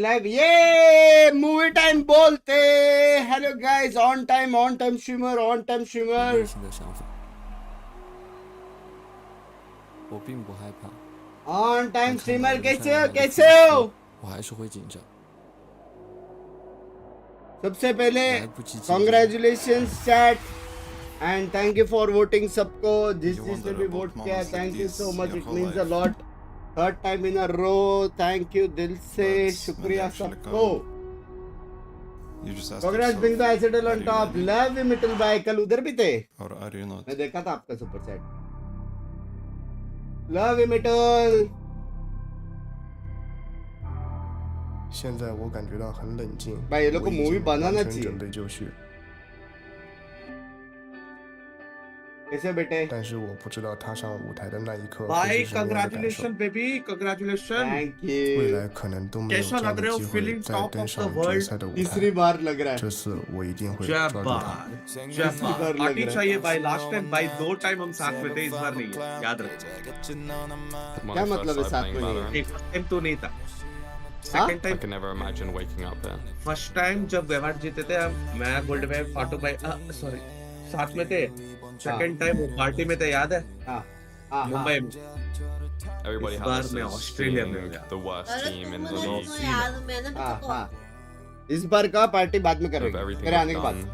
Live ये movie time बोलते। Hello guys, on time streamer, on time streamer. 内心的想法。我并不害怕， on time 但看到 streamer 人 कैसे 山 हो 人海的 कैसे 粉 हो? 丝，我还是会紧张。 सबसे पहले 来不及紧张， congratulations chat and thank you for voting सबको। जिसने भी वोट किया thank you so much, it means a lot. Third time in a row, thank you दिल से, शुक्रिया सबको। कांग्रेस बिंग द एसिडल on top, love you Mittal भाई। कल उधर भी थे, मैं देखा था आपका सुपर चैट। लव यू मिटल। 现在我感觉到很冷静， भाई ये लोग को 我已 मूवी 经 बनाना 完全 चाहिए। 准备就绪， कैसे बेटे? 但是我不知道踏上舞台的那一刻会 भाई 是什么样的感受 कंग्रेचुलेशन。बेबी कंग्रेचुलेशन। Thank 未 you. 来可能都没有 कैसा 这样 लग 的 रहे हो 机会 feeling 再 top 登 of 上 the 决 world? 赛的舞 तीसरी 台。 बार लग रहा है।这次我一定会 क्या 抓住它。 बात क्या बात। पार्टी चाहिए भाई। लास्ट टाइम भाई 2 टाइम हम साथ में थे, इस बार नहीं है, याद रखो। क्या मतलब है साथ में नहीं? एक फर्स्ट टाइम तो नहीं था, हाँ? Second I time. can never imagine waking up there. First time जब अवार्ड जीते थे हम, मैं गोल्ड भाई फाटू भाई सॉरी साथ में थे। सेकंड टाइम वो पार्टी में थे, याद है? हाँ हाँ हाँ। मुंबई में। Everybody इस बार has मैं this ऑस्ट्रेलिया में being गया। the worst अरे team in तुम the मुझे league. तो याद, मैंने भी हाँ तो हाँ। इस बार का पार्टी बाद में Of करेंगे, everything तेरे आने we've के बाद। done,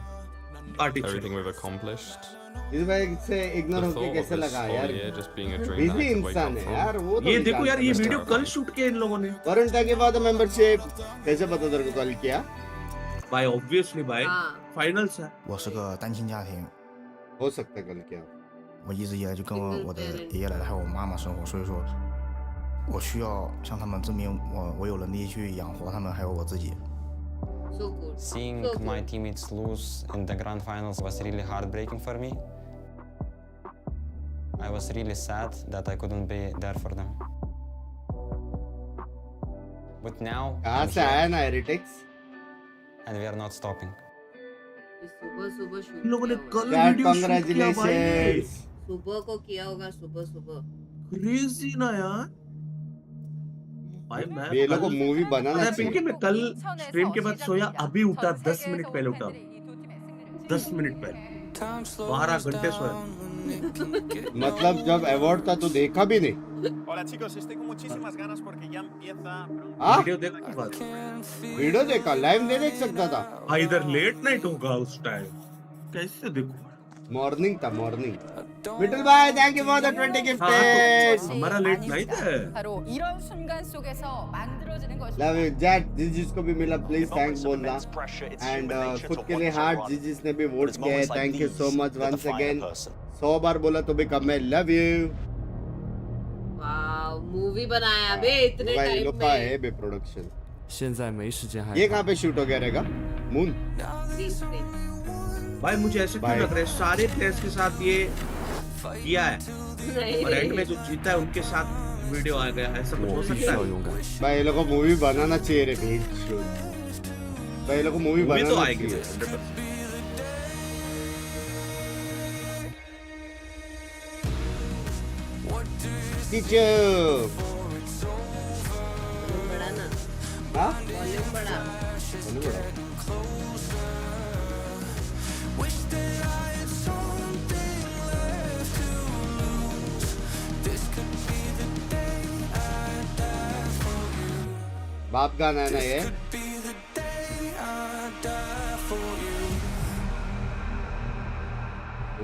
party everything we've accomplished. इस बार से इग्नोर The होके thought of कैसे this लगा whole यार? year just being a dream that busy I could wake इंसान up है from. यार वो तो ये नहीं देखो यार, ये जानता। वीडियो कल शूट किया इन लोगों ने। Varun thank you for the membership. कैसे पता तेरे को कॉल किया? भाई ऑब्वियसली भाई हाँ। फाइनल्स है। 我是个单亲家庭， हो सकता है कल क्या? 我一直以来就跟我的爷爷奶奶还有我妈妈生活，所以说，我需要向他们证明我有能力去养活他们，还有我自己。 So good. Seeing So good. my teammates lose in the grand finals was really heartbreaking for me. I was really sad that I couldn't be there for them. But now, कहाँ I'm से here आया ना heretics? and we are not stopping. ये सुबह सुबह shoot in लोगों ने किया होगा। कल चैट वीडियो शूट किया भाई। कांग्रेचुलेशंस। सुबह को किया होगा, सुबह सुबह। क्रेजी ना यार। भाई मैं ये लोग को कल- मूवी बनाना पता है पिंकी, चाहिए। मैं कल स्ट्रीम के बाद सोया, अभी उठा 10 मिनट पहले उठा। 10 मिनट पहले 12 घंटे सोया। मतलब जब अवार्ड था तो देखा भी नहीं। Hola chicos, estoy con muchísimas ganas porque ya empieza pronto. हाँ? वीडियो देखो की बात। वीडियो देखा, लाइव नहीं देख सकता था। हाँ, इधर लेट नाइट होगा उस टाइम, कैसे देखो। मॉर्निंग था मॉर्निंग। मिटल भाई thank you for the 20 gifted. हमारा लेट नाइट है। 바로 이런 순간 속에서 만들어지는 것입니다. लव यू जैट, जिसको भी मिला प्लीज थैंक्स बोलना। एंड खुद के लिए हार्ट जिसने भी वोट किया है thank you so much once again. 100 बार बोला तो भी कम है। लव यू वाव, मूवी बनाया बे इतने भाई टाइम लोग का है में। बे प्रोडक्शन। 现在没时间害 ये 怕 कहाँ पे शूट हो गया रहेगा? मून। Green screen। भाई मुझे ऐसे क्यों भाई। लग रहा है सारे प्लेयर्स के साथ ये किया है नहीं और एंड में नहीं। जो जीता है उनके साथ वीडियो आ गया, ऐसा कुछ 我 हो 必 सकता 须要 है। 勇敢。 भाई ये लोग को मूवी बनाना चाहिए रे भेज। भाई ये लोग को मूवी मूवी तो बनाना आएगी चाहिए। 100%। टीचर वॉल्यूम बढ़ा ना, हाँ वॉल्यूम बढ़ा। बोलो बड़ा। बाप गाना है ना ये?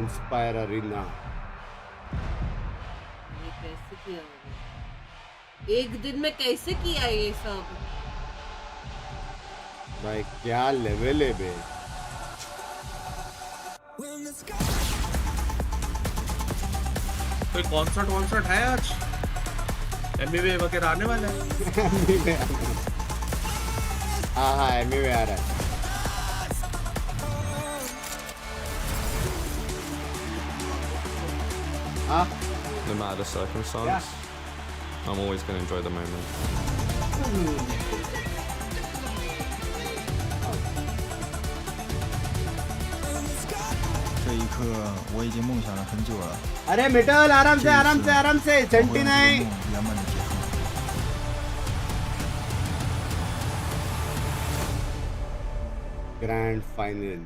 Inspire arena. ये कैसे किया होगा? एक दिन में कैसे किया ये सब? भाई क्या लेवल है बे। कोई कॉन्सर्ट है आज? एमबीए वगैरह आने वाला है। हाँ हाँ एमी में आ रहा है। हाँ No matter the circumstance, I'm always going to enjoy the moment. अरे मिटल आराम से आराम से आराम से। सेंटी नहीं। ग्रैंड फाइनल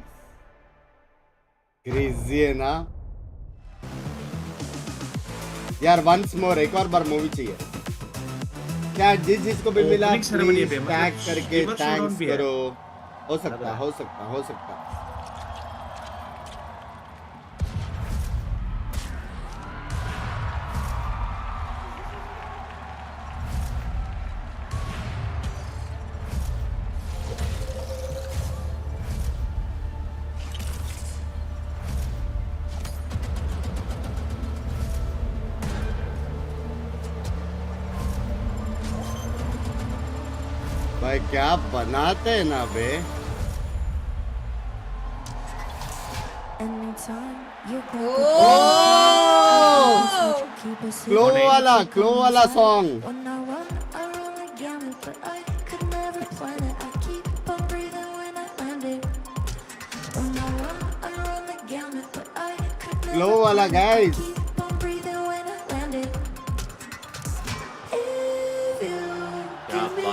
क्रेजी है ना यार. वंस मोर एक और बार मूवी चाहिए क्या. जिसको भी मिला प्लीज टैग करके थैंक्स करो. हो सकता. भाई क्या बनाते हैं ना बे. क्लो वाला सॉन्ग. क्लो वाला guys.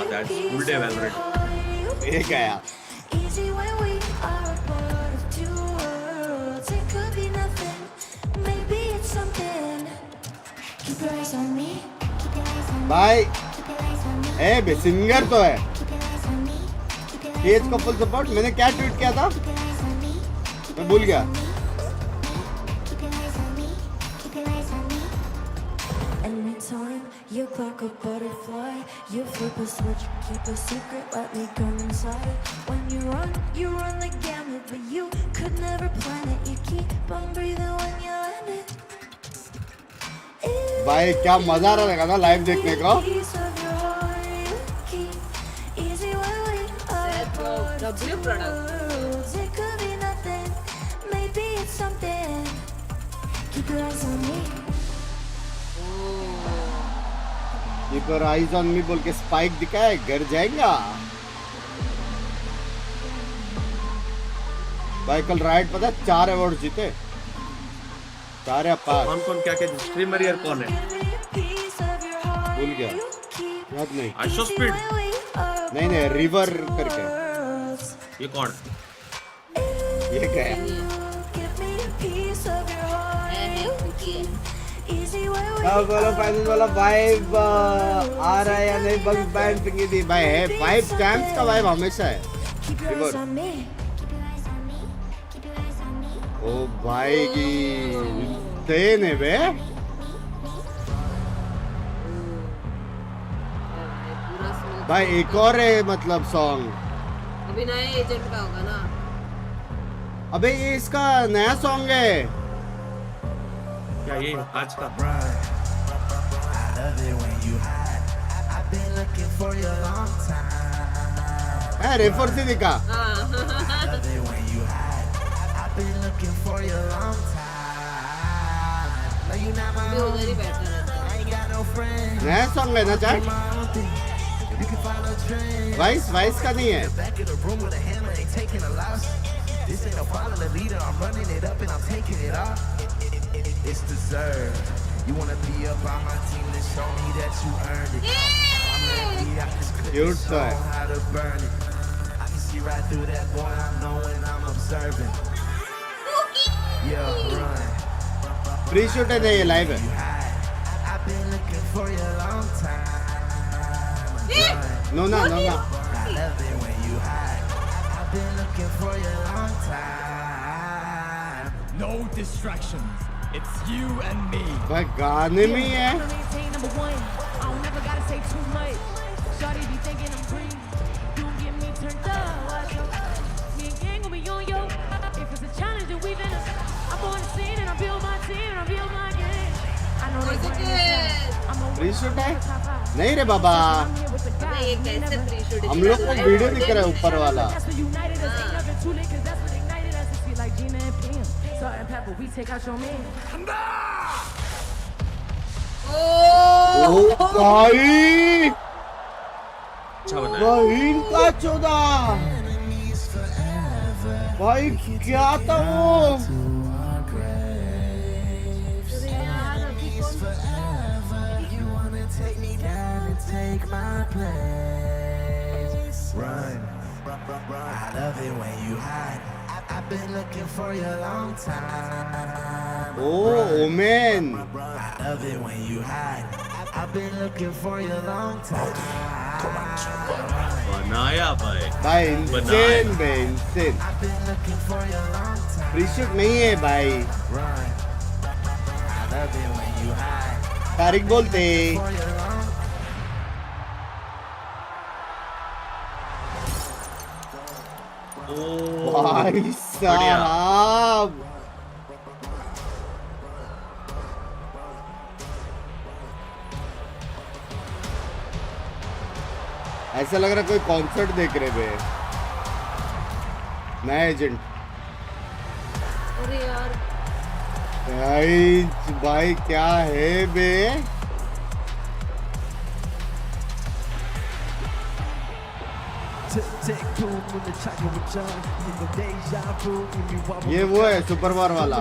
That's full day Valorant. ये गया. भाई ए बे सिंगर तो है. को फुल सपोर्ट. मैंने क्या ट्वीट किया था मैं भूल गया. You like a butterfly, you flip a switch, keep a secret, let me come inside. When you run the gamut, but you could never plan it. You keep on breathing when you land it. भाई क्या मजा आ रहा था live देखने को. W product. It could be nothing, maybe it's something. Keep your eyes on me. Keep your eyes on me बोल के spike दिखाए घर जाएगा. भाई कल राइड पता 4 अवार्ड जीते. 4 या 5. कौन क्या स्ट्रीमर यार कौन है भूल गया. याद नहीं. आशो स्पीड नहीं रिवर करके. ये कौन. ये क्या है. बोलो फाइनल वाला वाइब आ रहा है या नहीं. बस बैंड पिंगी थी भाई. है वाइब चैंप्स का वाइब हमेशा है. ओ भाई की देने बे. भाई एक और है मतलब सॉन्ग. अभी नया एजेंट का होगा ना. अबे ये इसका नया सॉन्ग है क्या. ये आज का रेफर से दिखा. उधर ही बैठा नया सॉन्ग है ना चैट. वाइस का नहीं है. This ain't a follow the leader, I'm running it up and I'm taking it off. It's deserved. You wanna be up on my team, then show me that you earned it. I'm gonna be out this clip and show how to burn it. I can see right through that boy, I know when I'm observing. Yeah, run. Pre shoot है ये live है. I've been looking for you a long time. No. I love it when you hide. I've been looking for you a long time. No distractions. It's you and me. भाई गाने में ही है. Pre shoot है नहीं रे बाबा. हम लोग को वीडियो दिख रहा है ऊपर वाला. भाई इनका 14 भाई क्या था वो. Take my place. Run. I love it when you hide. I've been looking for you a long time. Oh, Omen. I love it when you hide. I've been looking for you a long time. बनाया भाई भाई insane bay insane. I've been looking for you a long time. Free shoot नहीं है भाई. Run. I love it when you hide. Tariq बोलते. For you a long भाई साहब. ऐसा लग रहा है कोई कॉन्सर्ट देख रहे बे. नया एजेंट. अरे यार भाई क्या है बे. ये वो है सुपर वार वाला.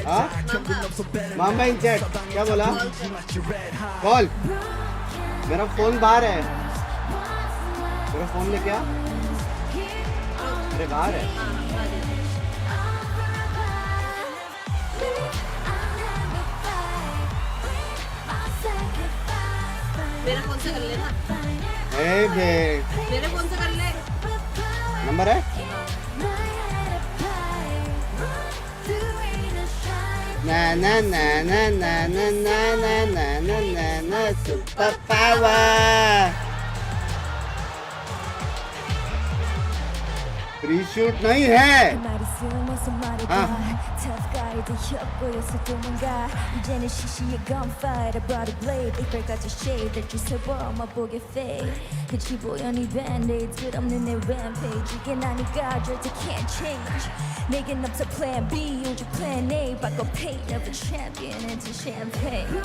हाँ? मामा इन चैट क्या बोला? कॉल. मेरा फोन बाहर है. मेरा फोन लेके आ. मेरे बाहर है. मेरा फोन से कर लेना. ए बे. मेरे फोन से कर ले. नंबर है? ना ना ना ना ना ना ना ना ना ना ना ना सुपर पावर. फ्री शूट नहीं है. हाँ. 이제는 시시의 gunfight. I brought a blade. 이빨까지 shade. 내 짓을 보마 보게 fade. 끝이 보여 네 band-aid. 끝없는 내 rampage. 이게 나니까 절대 can't change. 내겐 없어 plan B. 오직 plan A. 바꿔 pain of a champion into champagne.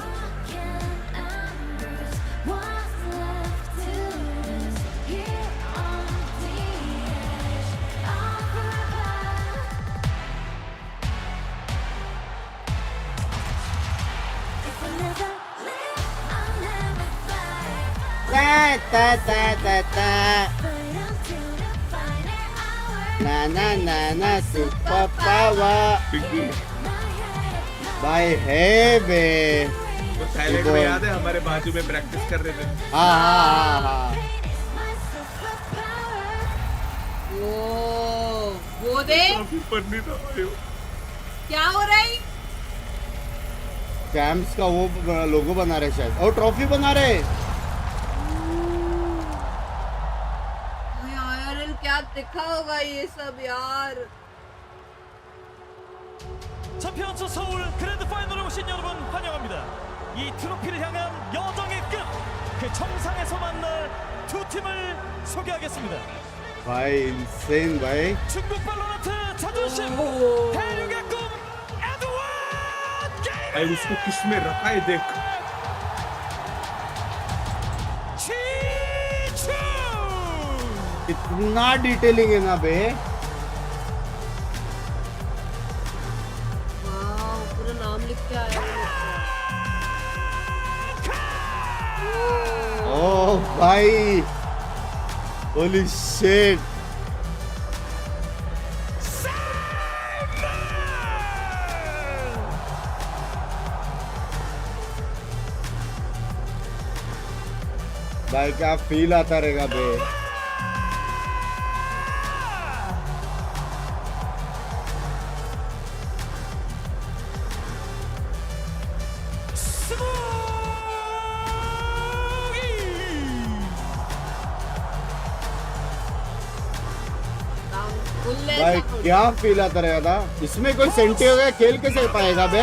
Ta ta ta ta. Na na na na super power. भाई है बे. तो Thailand में याद है हमारे बाजू में practice कर रहे थे. हाँ. वो दे. पन्नी था क्या हो रहा है? चैम्प्स का वो लोगो बना रहे शायद. और ट्रॉफी बना रहे. क्या दिखा होगा ये सब यार. 챔피언스 서울 그랜드 파이널에 오신 여러분 환영합니다. 이 트로피를 향한 여정의 끝, 그 정상에서 만날 두 팀을 소개하겠습니다. भाई insane भाई. 중국 발로란트 자존심, 대륙의 꿈 에드워드 게임. भाई उसको किसमें रखा है देख. कितना डिटेलिंग है ना बे. पूरा नाम लिख के आया. ओह भाई. Holy shit. भाई क्या फील आता रहेगा बे. भाई क्या फील आता रहेगा था. इसमें कोई सेंटी हो गया खेल कैसे पाएगा बे.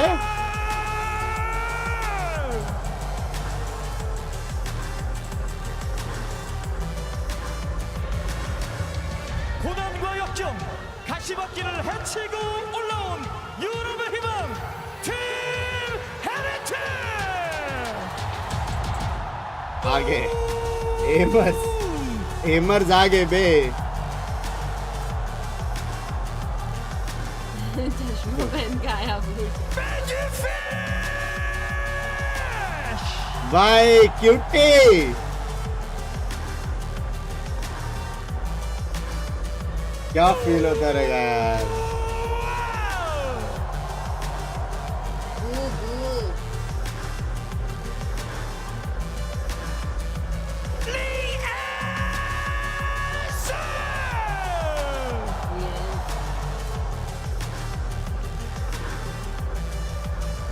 고난과 역경, 가시밭길을 헤치고 올라온 유럽의 희망 팀 헤리트. आगे एमर्स आगे बे. चश्मा पहन के आया वो। भाई क्यूटी क्या फील होता रहेगा यार।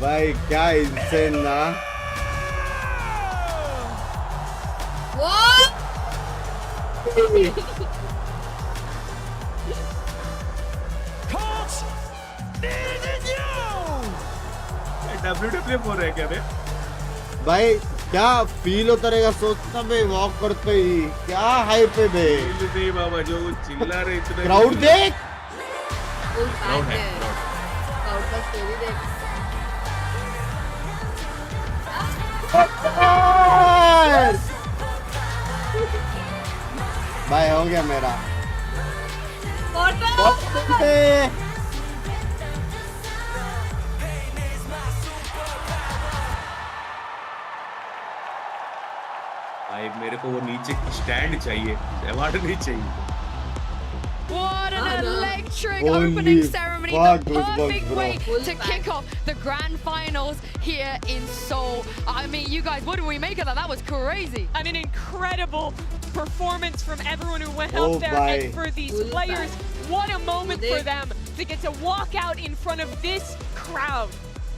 भाई क्या इंसेन ना। WWE बोल रहे क्या बे? भाई क्या फील होता रहेगा सोचता मैं वॉक करते ही। क्या हाइप है बे। नहीं बाबा जो चिल्ला रहे इतने। क्राउड देख। क्राउड है। क्राउड का स्टोरी देख। भाई हो गया मेरा। भाई मेरे को वो नीचे स्टैंड चाहिए, अवार्ड नहीं चाहिए। What an electric Holy opening ceremony, fuck, the goosebumps, perfect bro. way to kick off the grand finals here in Seoul. I mean, you guys, what do we make of that? That was crazy. And an incredible performance from everyone who went Oh, up there. bye. And for these players, what a moment for them to get to walk out in front of this crowd.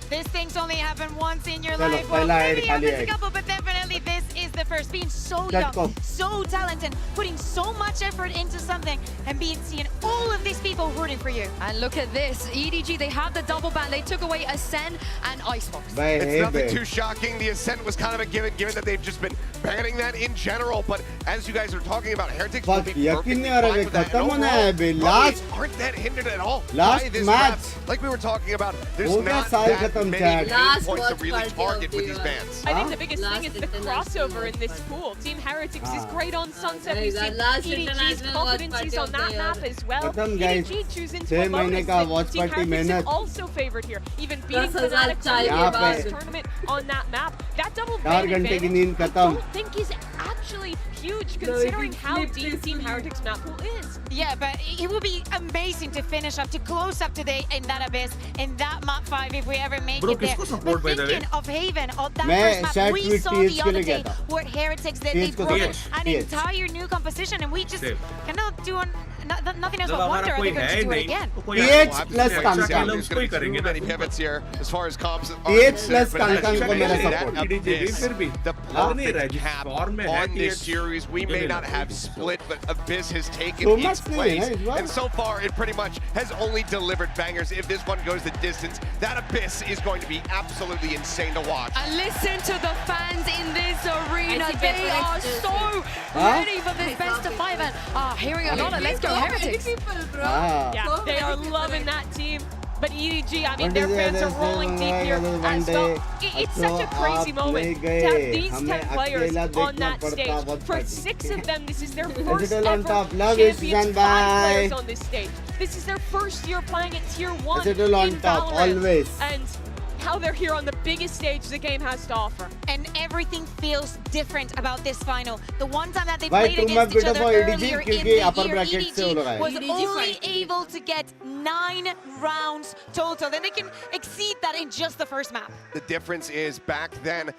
These things only happen once in your Chalo, life. Well, pehla maybe ad happens a khali couple, but definitely this is the first. Being so Shut young, up. so talented, putting so much effort into something, and seeing all of these people rooting for you. And look at this, EDG, they have the double ban. They took away Ascend and Icebox. It's nothing too shocking. The Ascent was kind of a given that they've just been banning that in general. But as you guys are talking about, Heretics will be perfectly fine with that. And overall, aren't that hindered at all by this match. map. Like we were talking about, there's हो गया not साल that खत्म many chat. pain points to really target with these bans. I think the biggest thing is the crossover in this pool. Team Heretics is great on Sunset. We've seen EDG's competencies on that map as well. EDG choosing to promote Team Heretics also favored here. Even beating Fnatic in the last tournament on that map. That double ban advantage, I don't think is actually huge considering how deep Team Heretics map pool is. Yeah, but it would be amazing to finish up, to close up today in that abyss, in that map 5 if we ever make it there. But thinking of Haven, of that first map, we saw the other day what Heretics did. They brought in an entire new composition, and we just cannot do nothing else but wonder are they going to do it again. PH plus Kankan. Many pivots here as far as comps. PH plus Kankan को मेरा support. The perfect cap on this series. We may not have split, but Abyss has taken its place. And so far, it pretty much has only delivered bangers. If this one goes the distance, that Abyss is going to be absolutely insane to watch. And listen to the fans in this arena. They are so ready for this best of 5 and hearing a lot of let's go Heretics. Yeah, they are loving that team. But EDG, I mean, their fans are rolling deep here as well. It's such a crazy moment to have these 10 players on that stage. For 6 of them, this is their first ever Champions 5 players on this stage. This is their first year playing at Tier 1 in VALORANT. And how they're here on the biggest stage the game has to offer. And everything feels different about this final. The one time that they played against each other earlier in the year, EDG was only able to get 9 rounds total. Then they can exceed that in just the first map. The difference is back then,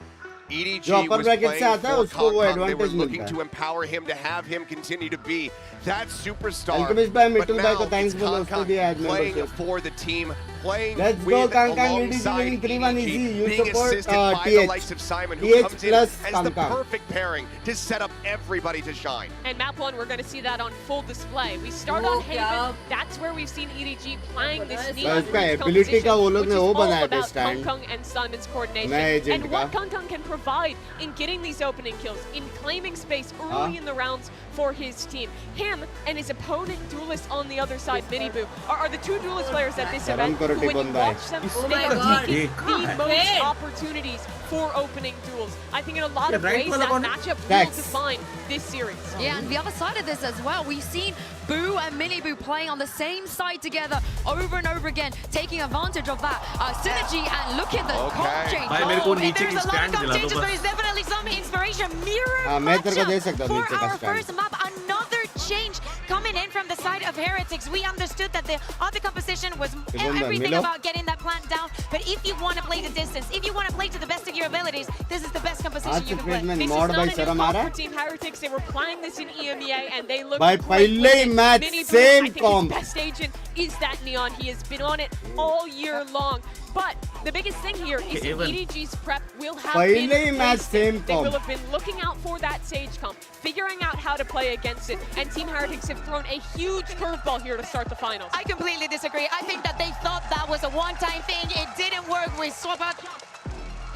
EDG जो upper was bracket playing से आता है for उसको वो Kong. They were advantage looking मिलता to है. empower him, to have him continue to be that superstar. Alchemist भाई, But Mittul भाई को now thanks it's बोलो, उसको भी add playing membership. for the team, playing Let's go, with Kankan, alongside EDG winning 3-1 easy. You being support, assisted by the TH. likes of Simon, who TH comes in plus as the Kankan. perfect pairing to set up everybody to shine. And map 1, we're going to see that on full display. We start on Haven. That's where we've seen EDG playing this neon ability का वो लोग ने वो बनाया था stand. Kung and Simon's coordination. And what Kung can provide in getting these opening kills, in claiming space early in the rounds for his team. Him and his opponent duelist on the other side, Miniboo, are the 2 duelist players at this event who, when you watch them, they are taking the most opportunities for opening duels. I think in a lot of ways that matchup will define this series. Yeah, and the other side of this as well, we've seen Boo and Mini Boo playing on the same side together over and over again, taking advantage of that synergy. And look at the comp change. भाई मेरे को नीचे There's की a lot stand of दिला दो changes, but बस. it's definitely some inspiration. Mirror मैं तेरे को दे सकता matchup हूँ for नीचे का our stand. first map. Another change coming in from the side of Heretics. We understood that the other composition was everything about getting that plant down. But if you want to play the distance, if you want to play to the best of your abilities, this is the best composition you can play. This is not a new comp for Team Heretics. They were playing this in EMEA and they looked By great with पहले it. match Mini Boo, same I think comp. his best agent is that Neon. He has been on it all year long. But the biggest thing here is that EDG's prep will have been पहले match same They will comp. have been looking out for that Sage comp, figuring out how to play against it, and Team Heretics have thrown a huge curveball here to start the finals. I completely disagree. I think that they thought that was a one-time thing. It didn't work with Swap.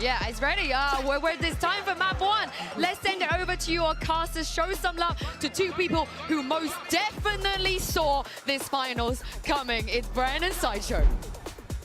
Yeah, it's ready. Where there's time for map 1. Let's send it over to your casters. Show some love to two people who most definitely saw this finals coming. It's Brian and Sideshow.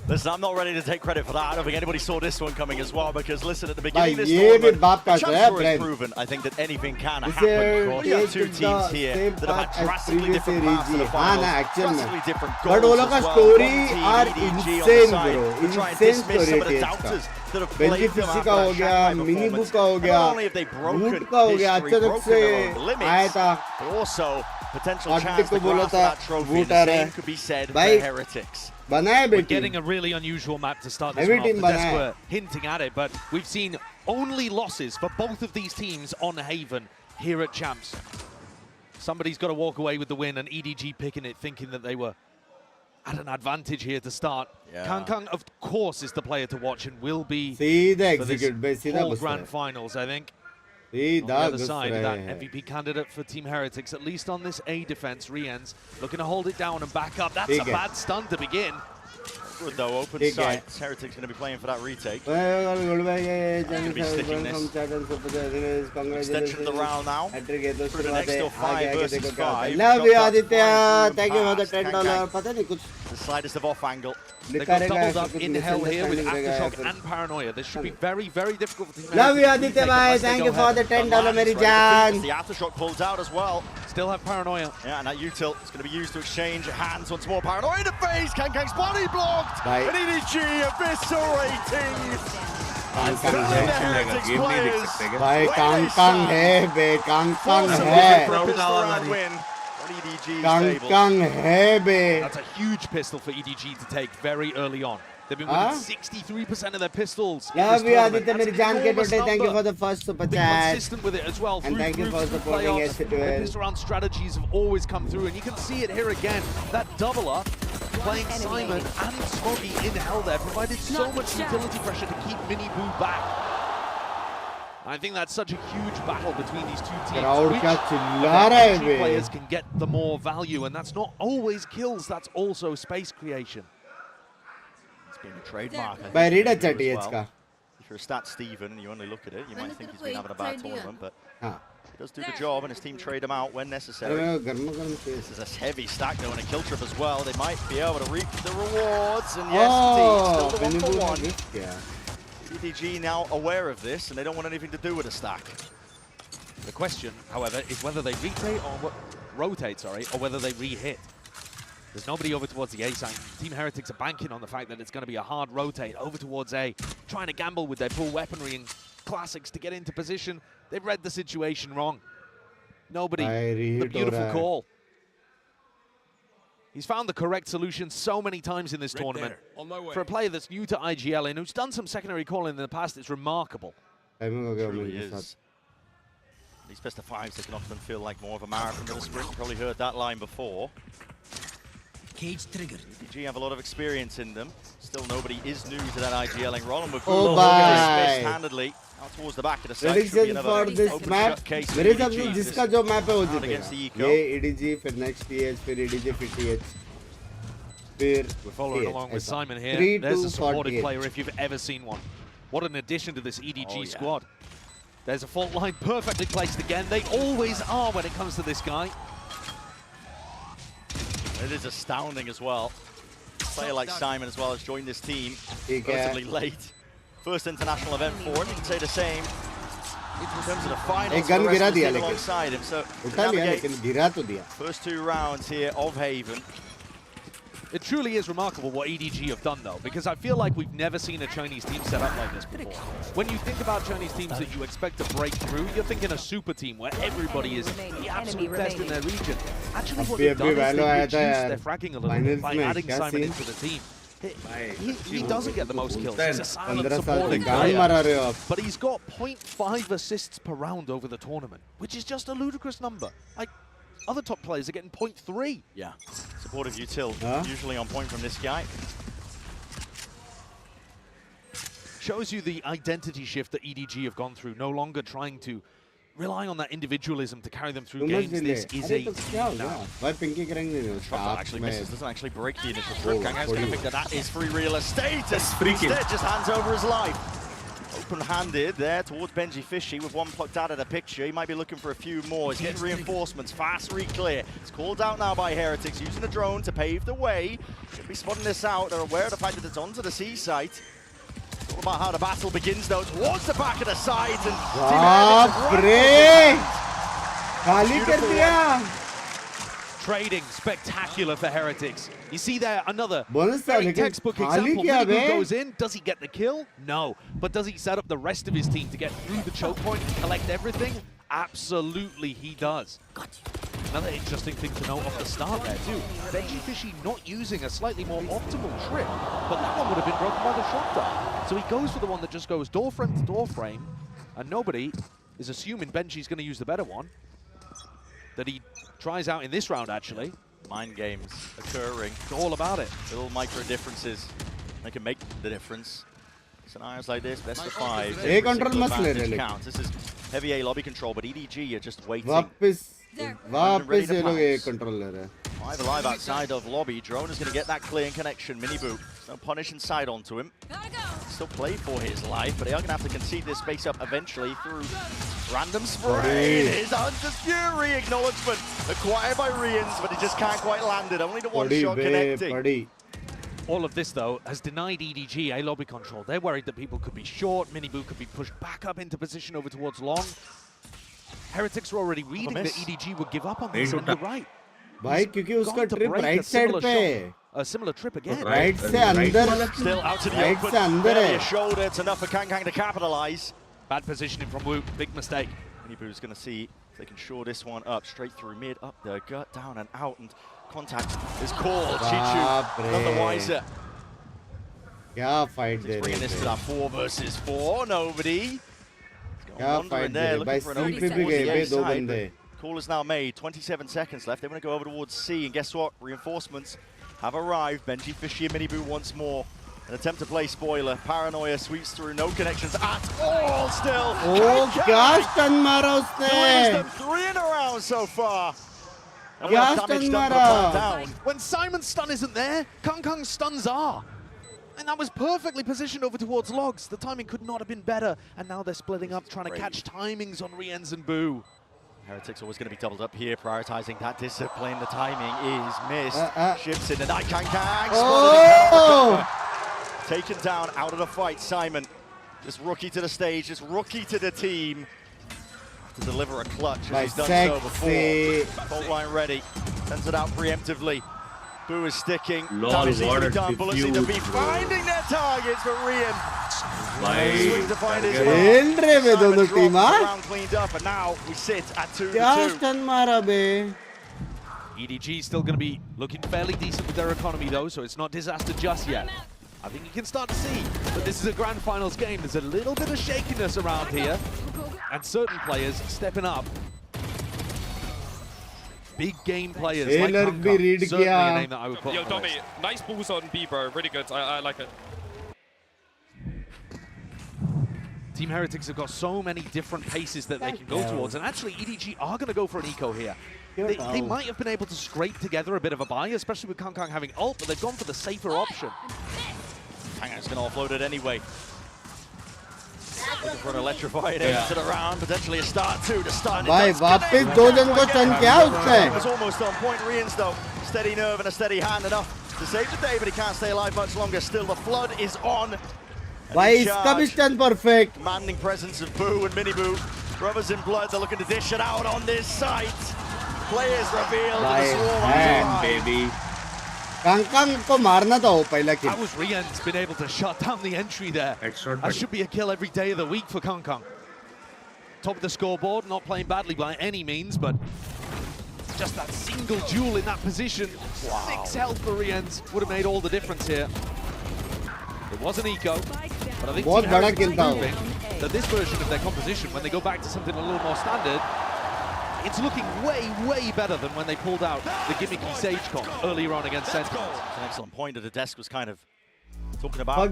Listen, I'm not ready to take credit for that. I don't think anybody saw this one coming as well, because listen, at the beginning of this tournament, the Champs Tour has proven, I think, that anything can happen. Of course, you have two teams here that have had drastically different paths to the finals, drastically different goals as well. story One are team, EDG on the insane, side, bro. to try and Insane dismiss some of the story doubters that have played them after का हो that गया, Shanghai mini बू performance. का हो Not गया, only have they broken route का हो गया, history, अचानक broken से their own limits, आया था. but also potential Arctic chance को to बोला grasp था that trophy. वोट The आ रहा same है. could be said for भाई Heretics. बनाए We're बेटी. getting a really unusual map to start this Every one team off. The desk बनाए. were hinting at it, but we've seen only losses for both of these teams on Haven here at Champs. Somebody's got to walk away with the win, and EDG picking it, thinking that they were at an advantage here to start. Yeah. Kang, of course, is the player to watch and will be सीधा for this execute, सीधा whole घुस grand रहा है. finals, I think. On सीधा the other घुस side, रहे that हैं. MVP candidate for Team Heretics, at least on this A defense, Rien's looking to hold it down and back up. That's a bad stun to begin. Good though, open ठीक sight. है. Heretics going to be playing for that retake. Extension of the round now. For the next still 5 versus 5. Love you, Aditya. Thank you for the $10. पता नहीं कुछ The slightest of off angle. They've got doubled up in hell here with Aftershock and Paranoia. This should be very, very difficult for Team Love you, Heretics Aditya bhai. Thank you for the $10, मेरी जान. The Aftershock pulls out as well. Still have Paranoia. Yeah, and that util is going to be used to exchange hands once more. Paranoia in the face. Kang's body blocked. Bye. And EDG eviscerating. भाई Kong है बे Kong है Kong है बे. That's a huge pistol for EDG to take very early on. They've been winning 63% of their pistols. Love you, Aditya, मेरी जान के टोटे. Thank you for the first super They're chat. consistent with it as well. And thank you for Through supporting playoffs, their S2L. pistol round strategies have always come through, and you can see it here again. That double up, playing Simon and Smoggy in hell there, provided so much utility pressure to keep Mini Boo back. I think that's such a huge battle between these two teams. Crowd Which क्या चिल्ला रहा है of the bay. players can get the more value, and that's not always kills, that's also space creation. It's been a trademark, I think, भाई read for अच्छा you as TH well. का. If you're a stat Steven and you only look at it, you might think he's been having a bad tournament, but हाँ. he does do the job, and his team trade him out when अरे necessary. मैं गरमा गरम से. This is a heavy stack though, and a kill trip as well. They might be able to reap the rewards, and yes, indeed, still the मैंने 1-for-1. बोला क्या? EDG now aware of this, and they don't want anything to do with a stack. The question, however, is whether they rotate, or whether they re-hit. There's nobody over towards the A side. Team Heretics are banking on the fact that it's going to be a hard rotate over towards A, trying to gamble with their full weaponry and classics to get into position. They've read the situation wrong. Nobody. The beautiful call. He's found the correct solution so many times in this tournament. For a player that's new to IGL and who's done some secondary calling in the past, it's remarkable. It really is. These best of fives, they can often feel like more of a marathon than a sprint. You've probably heard that line before. Cage triggered. EDG have a lot of experience in them. Still, nobody is new to that IGLing role, and we're handedly out towards the back of the site. Prediction for this map. मेरे हिसाब से जिसका जो map है वो जीतेगा. ये EDG फिर next TH फिर EDG फिर TH. We're following along with Simon here. There's a supported player if you've ever seen one. What an addition to this EDG squad. There's a fault line perfectly placed again. They always are when it comes to this guy. It is astounding as well. A player like Simon as well has joined this team relatively late. First international event for him, you can say the same. in terms of the finals. एक gun गिरा दिया लेकिन alongside him. So उठा लिया लेकिन गिरा तो दिया. First 2 rounds here of Haven. It truly is remarkable what EDG have done, though, because I feel like we've never seen a Chinese team set up like this before. When you think about Chinese teams that you expect to break through, you're thinking a super team where everybody is the absolute best in their region. Actually, what they've done is they've reduced their fragging a little bit by adding Simon into the team. He doesn't get the most kills. He's a silent supporting player, but he's got 0.5 assists per round over the tournament, which is just a ludicrous number. Like, other top players are getting 0.3. Yeah, supportive util, usually on point from this guy. Shows you the identity shift that EDG have gone through, no longer trying to rely on that individualism to carry them through games. This is a now. Actually misses, doesn't actually break the initial trip. Kangang's going to think that is free real estate. Instead, just hands over his life. Open-handed there towards Benji Fishy with one plucked out of the picture. He might be looking for a few more. He's getting reinforcements. Fast re-clear. It's called out now by Heretics, using the drone to pave the way. Should be spotting this out. They're aware of the fact that it's onto the C site. It's all about how the battle begins, though, towards the back of the site. And trading spectacular for Heretics. You see there another bonus very textbook example. Minibu goes in. Does he get the kill? No. But does he set up the rest of his team to get through the choke point and collect everything? Absolutely, he does. Another interesting thing to note off the start there too. Benji Fishy not using a slightly more optimal trip, but that one would have been broken by the shotgun. So he goes for the one that just goes door frame to door frame, and nobody is assuming Benji's going to use the better one. That he tries out in this round, actually. Mind games occurring. It's all about it. Little micro differences. They can make the difference. Scenarios like this, best of 5. A control must counts. This is heavy A lobby control, but EDG are just waiting. वापस ये लोग A control ले रहे हैं. 5 alive outside of lobby. Drone is going to get that clear connection. Mini boot. No punish inside onto him. Still play for his life, but they are going to have to concede this space up eventually through random spray. It is Hunter's Fury acknowledgement acquired by Rians, but he just can't quite land it. Only the one shot connecting. All of this, though, has denied EDG a lobby control. They're worried that people could be short. Minibu could be pushed back up into position over towards long. Heretics were already reading that EDG would give up on this, and you're right. भाई क्योंकि उसका trip right side पे है. A similar trip again. Right से अंदर. Still out to the right open. से अंदर है. A shoulder. It's enough for Kangkang to capitalize. Bad positioning from Wu. Big mistake. Minibu's going to see if they can shore this one up straight through mid, up the gut, down and out, and contact is called. Chichu, none the wiser. क्या fight दे रहे हैं? Bringing this to that 4 versus 4. Nobody. क्या fight दे रहे हैं? भाई C पे भी गए बे 2 बंदे. Call is now made. 27 seconds left. They want to go over towards C, and guess what? Reinforcements have arrived. Benji Fishy and Minibu once more. An attempt to play spoiler. Paranoia sweeps through. No connections at all still. Oh, क्या stun मारा उसने? 3 in a round so far. क्या stun मारा? When Simon's stun isn't there, Kangkang's stuns are. And that was perfectly positioned over towards Logs. The timing could not have been better. And now they're splitting up, trying to catch timings on Riens and Boo. Heretics always going to be doubled up here, prioritizing that discipline. The timing is missed. Shifts in the night. Kangkang. Oh! Taken down out of the fight. Simon, just rookie to the stage, just rookie to the team. To deliver a clutch as he's done so before. Fault line ready. Sends it out preemptively. Boo is sticking. Bullets need to be finding their targets for Rian. Swing to find his round cleaned up, and now we sit at 2-2. EDG still going to be looking fairly decent with their economy, though, so it's not disaster just yet. I think you can start to see that this is a grand finals game. There's a little bit of shakiness around here, and certain players stepping up. Big game players like Kangkang, certainly a name that I would put on the Domi, list. nice balls on B, bro. Really good. I like it. Team Heretics have got so many different paces that they can go towards, and actually EDG are going to go for an eco here. They might have been able to scrape together a bit of a buy, especially with Kangkang having ult, but they've gone for the safer option. Kangkang's going to offload it anyway. Looking for an electrified end to the round, potentially a start 2 to start. भाई वापस 2 जन को turn किया उसने. It was almost on point. Rians though, steady nerve and a steady hand enough to save the day, but he can't stay alive much longer. Still, the flood is on. भाई इसका भी turn perfect. Commanding presence of Boo and Minibu. Brothers in blood, they're looking to dish it out on this site. Players revealed. By hand, baby. Kangkang ko marna tha wo pehla kill. That was Rian's been able to shut down the entry there. That should be a kill every day of the week for Kangkang. Top of the scoreboard, not playing badly by any means, but just that single duel in that position. Wow. 6 health for Rian's would have made all the difference here. It was an eco, but I think Team Heritage is proving that this version of their composition, when they go back to something a little more standard, it's looking way, way better than when they pulled out the gimmicky Sage comp earlier on against Sentinels. It's an excellent point that the desk was kind of talking about. Crowd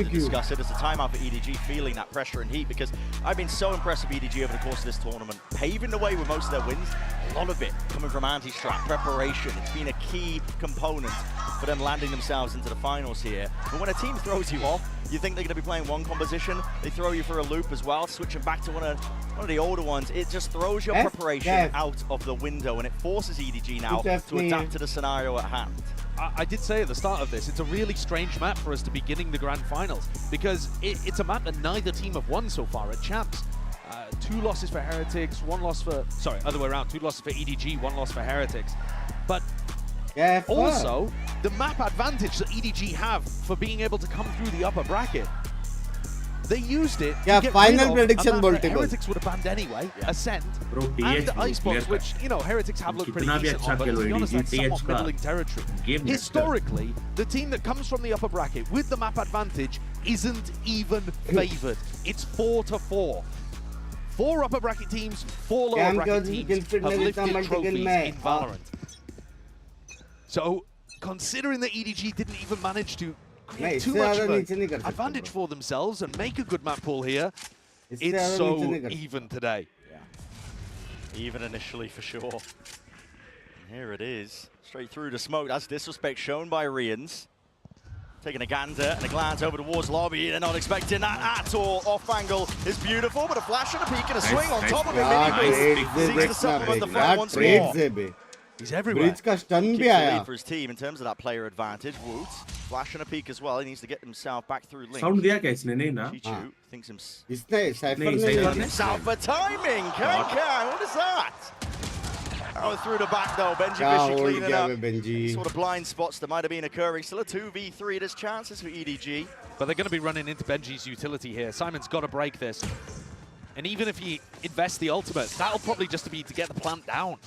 discuss it. It's a timeout for EDG, feeling that pressure and heat, because I've been so impressed with EDG over the course of this tournament, paving the way with most of their wins. A lot of it coming from anti-strat preparation. It's been a key component for them landing themselves into the finals here. But when a team throws you off, you think they're going to be playing one composition, they throw you for a loop as well, switching back to one of the older ones. It just throws your preparation out of the window, and it forces EDG now to adapt to the scenario at hand. I did say at the start of this, it's a really strange map for us to be beginning the grand finals, because it's a map that neither team have won so far at Champs. 2 losses for Heretics, 1 loss for, sorry, other way around, 2 losses for EDG, 1 loss for Heretics. But also, the map advantage that EDG have for being able to come through the upper bracket, they used it to get final rid of prediction a map that Heretics would have banned anyway, Ascent, and Icebox, which, you know, Heretics have looked pretty decent on, but to be honest, that's somewhat middling territory. Historically, the team that comes from the upper bracket with the map advantage isn't even favored. It's 4-4. 4 upper bracket teams, 4 lower bracket teams have lifted trophies in Valorant. So, considering that EDG didn't even manage to create too much of an advantage for themselves and make a good map pool here, it's so even today. Yeah. Even initially, for sure. And here it is, straight through the smoke. That's disrespect shown by Rians. Taking a gander and a glance over towards lobby. They're not expecting that at all. Off angle is beautiful, but a flash and a peek and a swing on top of it. Seeks to supplement the front once more. He's everywhere. For his team in terms of that player advantage. Woods, flash and a peek as well. He needs to get himself back through link. Sound diya kya isne? Nahi na. Chichu thinks himself. Cypher for timing. Kang, what is that? Oh, through the back though. Benji Fisher cleaning up. Sort of blind spots that might have been occurring. Still a 2v3. There's chances for EDG. But they're going to be running into Benji's utility here. Simon's got to break this. And even if he invests the ultimate, that'll probably just be to get the plant down.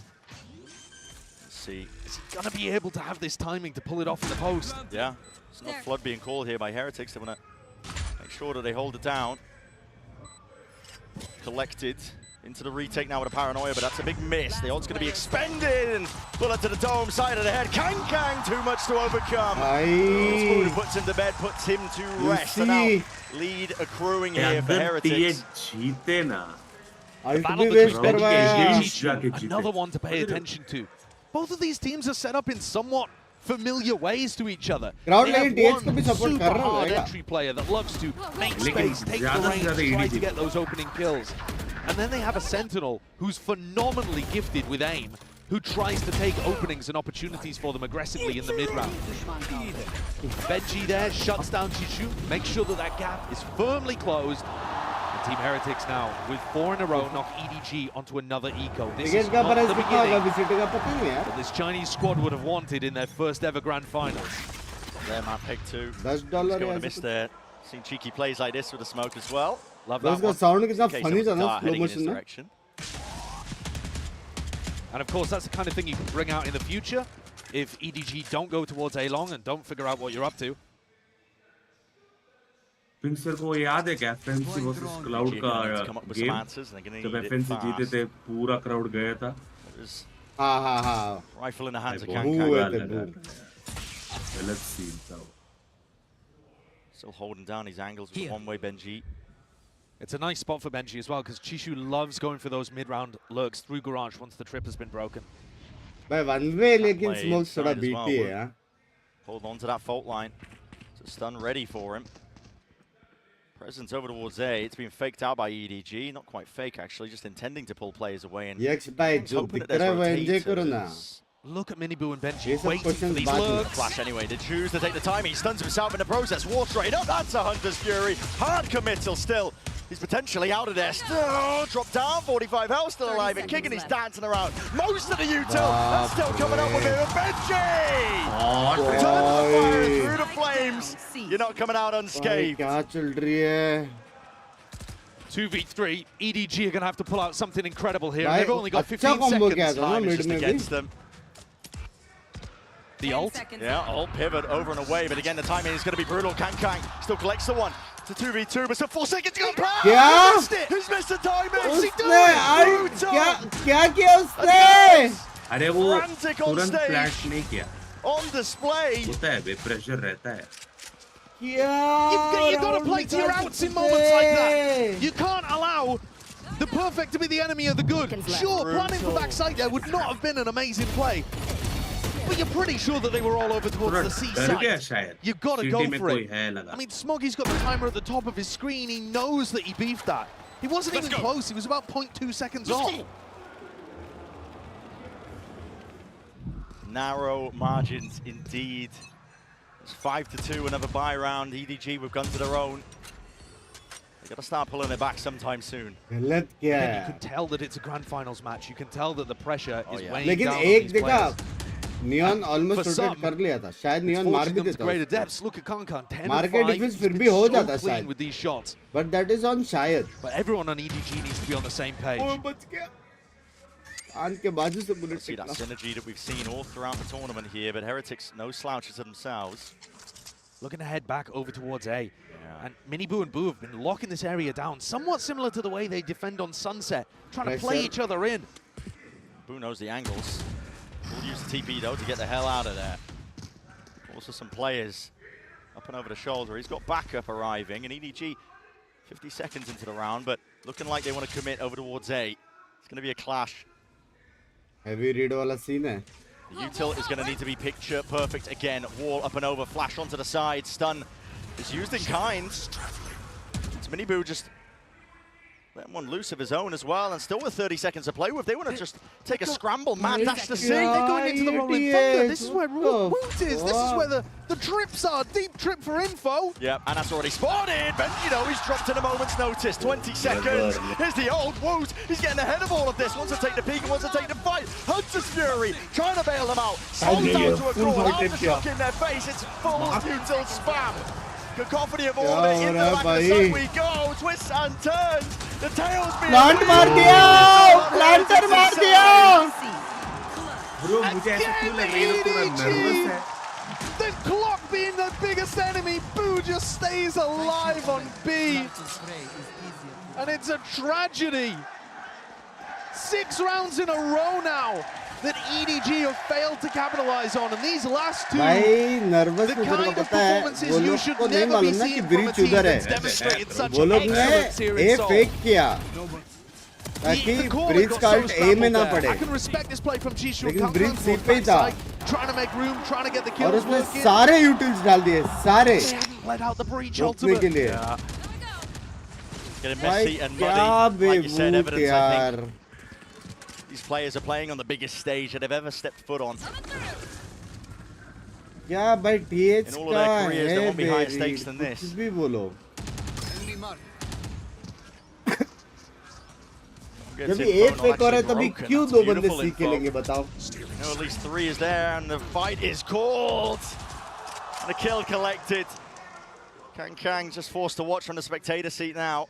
See. Is he going to be able to have this timing to pull it off in the post? Yeah. It's not flood being called here by Heretics. They want to make sure that they hold it down. Collected into the retake now with a paranoia, but that's a big miss. The ult's going to be expended, and bullet to the dome, side of the head. Kang, too much to overcome. Spoon puts him to bed, puts him to rest. And now lead accruing here for Heretics. The battle between Benji and Chichu, another one to pay attention to. Both of these teams are set up in somewhat familiar ways to each other. They have one super hard entry player that loves to make space, take the range, try to get those opening kills. And then they have a Sentinel who's phenomenally gifted with aim, who tries to take openings and opportunities for them aggressively in the mid-round. Benji there shuts down Chichu, makes sure that that gap is firmly closed. And Team Heretics now, with 4 in a row, knock EDG onto another eco. This is not the beginning that this Chinese squad would have wanted in their first ever grand finals. Their map pick 2. Just going to miss there. Seen cheeky plays like this with the smoke as well. Love that one. Sound funny slow motion. And of course, that's the kind of thing you can bring out in the future if EDG don't go towards A-Long and don't figure out what you're up to. Binks को याद है क्या FNC versus Cloud का game जब FNC जीते थे पूरा crowd गया था. हाँ. Rifle in the hands of Kang. Let's see. Still holding down his angles with one-way Benji. It's a nice spot for Benji as well, because Chichu loves going for those mid-round lurks through Garage once the trip has been broken. But one way, lekin smoke thoda beaty hai. Hold on to that fault line. It's a stun ready for him. Presence over towards A. It's been faked out by EDG. Not quite fake, actually, just intending to pull players away. And look at Miniboo and Benji waiting for these lurks. Flash anyway to choose to take the time. He stuns himself in the process. War straight up. That's a Hunter's Fury. Hard committal still He's potentially out of there. Still dropped down, 45 health, still alive, and kicking, he's dancing around. Most of the util, and still coming up with it. Benji! Turns the fire through the flames. You're not coming out unscathed. 2v3, EDG are going to have to pull out something incredible here. They've only got 15 seconds. Time is just against them. The ult? Yeah, ult pivot over and away, but again, the timing is going to be brutal. Kang still collects the one. It's a 2v2, but still 4 seconds to go. Yeah. Who's missed the timing? अरे वो Frantic on तुरंत stage. Flash नहीं किया. On display. होता है, pressure रहता है. You've got to play to your outs in moments like that. You can't allow the perfect to be the enemy of the good. Sure, planning for backside there would not have been an amazing play. But you're pretty sure that they were all over towards the seaside. You've got to go for it. I mean, Smoggy's got the timer at the top of his screen. He knows that he beefed that. He wasn't even close. He was about 0.2 seconds off. Narrow margins indeed. It's 5-2, another buy round. EDG with guns of their own. They've got to start pulling it back sometime soon. Let's You can tell that it's a grand finals match. You can tell that the pressure is weighing down on these players. Neon almost rotate कर लिया था. शायद Neon मार भी देता. Greater depths. Look at Kankan. 10 Market defense फिर भी हो जाता शायद. With these shots. But that is on शायद. But everyone on EDG needs to be on the same page. Oh, बच गया. आन के बाजू से bullet See that synergy that we've seen all throughout the tournament here, but Heretics no slouches to themselves. Looking to head back over towards A. And Miniboo and Boo have been locking this area down, somewhat similar to the way they defend on Sunset, trying to play each other in. Boo knows the angles. We'll use the TP though to get the hell out of there. Also some players up and over the shoulder. He's got backup arriving, and EDG 50 seconds into the round, but looking like they want to commit over towards A. It's going to be a clash. Heavy read wala scene hai. The util is going to need to be picture perfect again. Wall up and over, flash onto the side, stun is used in kind. It's Miniboo just letting one loose of his own as well, and still with 30 seconds to play with. They want to just take a scramble, mad dash to C. They're going into the Rolling Thunder. This is where Woot is. This is where the trips are. Deep trip for info. Yep, and that's already spotted. Benji, though, he's dropped in a moment's notice. 20 seconds. Here's the old Woot. He's getting ahead of all of this. Wants to take the peak and wants to take the fight. Hunter's Fury trying to bail them out. Sold down to a crawl. Aftershock in their face. It's full util spam. Cacophony of order in the back of the sun we go. Twists and turns. The tails being Plant मार दिया. Planter मार दिया. Bro, मुझे ऐसा क्यों लग रहा है ये पूरा nervous है. The clock being the biggest enemy, Boo just stays alive on B. And it's a tragedy. 6 rounds in a row now that EDG have failed to capitalize on, and these last two, भाई nervous the में तेरे को kind of पता है performances वो you लोग should को नहीं never be मालूम ना कि seeing from a breach team उधर that's है demonstrated such वो लोग ने excellence here in A Seoul. fake किया ताकि ब्रीच कार्ड A में ना पड़े I can respect this play from Jishu. लेकिन ब्रीच C पे ही था Trying to make room, trying to get the और kills उसने working. सारे utils डाल दिए सारे They hadn't let out the breach रोकने के ultimate. लिए getting भाई messy and क्या muddy. Like you said, बेवूट evidence, I यार think. These players are playing on the biggest stage that they've ever stepped foot on. क्या भाई TH In all of का their careers, there है won't be higher very stakes than this. कुछ भी बोलो जब ये A fake हो रहा है तभी क्यों दो बंदे C खेलेंगे बताओ You know, at least 3 is there, and the fight is called. And the kill collected. Kang just forced to watch from the spectator seat now.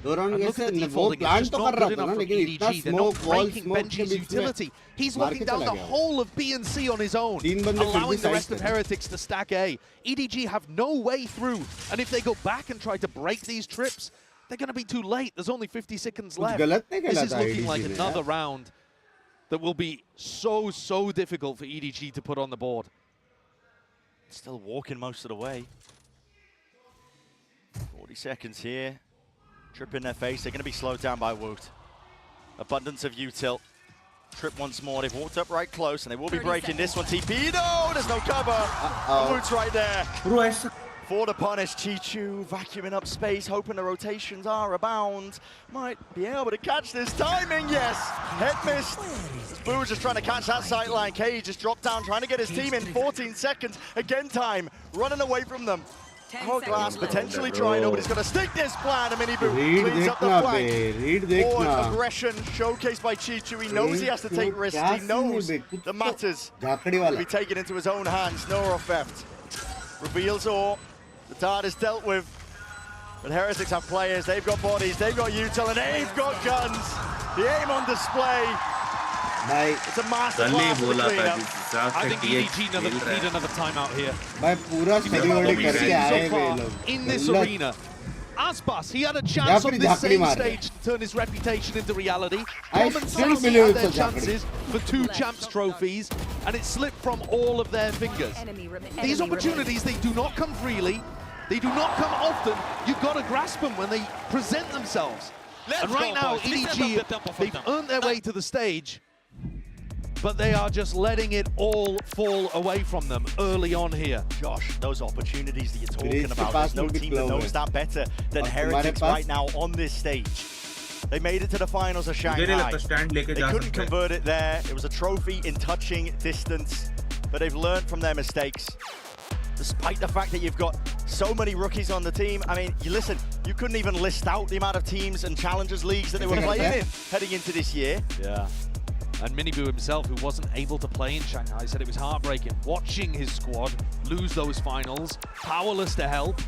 Doran Look at the default, it's just not good enough from EDG. They're not breaking Benji's utility. He's locking down the whole of B and C on his own, allowing the rest of Heretics to stack A. EDG have no way through, and if they go back and try to break these trips, they're going to be too late. There's only 50 seconds left. This is looking like another round that will be so difficult for EDG to put on the board. Still walking most of the way. 40 seconds here. Trip in their face. They're going to be slowed down by Woot. Abundance of util. Trip once more. They've walked up right close, and they will be breaking this one. TP. No, there's no cover. Woot's right there. For the punish, Chichu vacuuming up space, hoping the rotations are abound. Might be able to catch this timing, yes. Head missed. Boo just trying to catch that sightline. K just dropped down, trying to get his team in 14 seconds. Again time, running away from them. Hourglass potentially trying. Nobody's going to stick this plan. A mini boot cleans up the flank. Forward aggression showcased by Chichu. He knows he has to take risks. He knows the matters will be taken into his own hands. No theft. Reveals all. The dart is dealt with. But Heretics have players. They've got bodies. They've got util, and they've got guns. The aim on display. It's a massive blast to clean up. I think EDG need another timeout here. In this arena, Aspas, he had a chance on this same stage to turn his reputation into reality. Bomb and Sauce had their chances for 2 champs trophies, and it slipped from all of their fingers. These opportunities, they do not come freely. They do not come often. You've got to grasp them when they present themselves. And right now, EDG, they've earned their way to the stage, but they are just letting it all fall away from them early on here. Josh, those opportunities that you're talking about, there's no team that knows that better than Heretics right now on this stage. They made it to the finals of Shanghai. They couldn't convert it there. It was a trophy in touching distance, but they've learned from their mistakes. Despite the fact that you've got so many rookies on the team, I mean, you couldn't even list out the amount of teams and challengers leagues that they were playing in heading into this year. Yeah. And Miniboo himself, who wasn't able to play in Shanghai, said it was heartbreaking watching his squad lose those finals, powerless to help,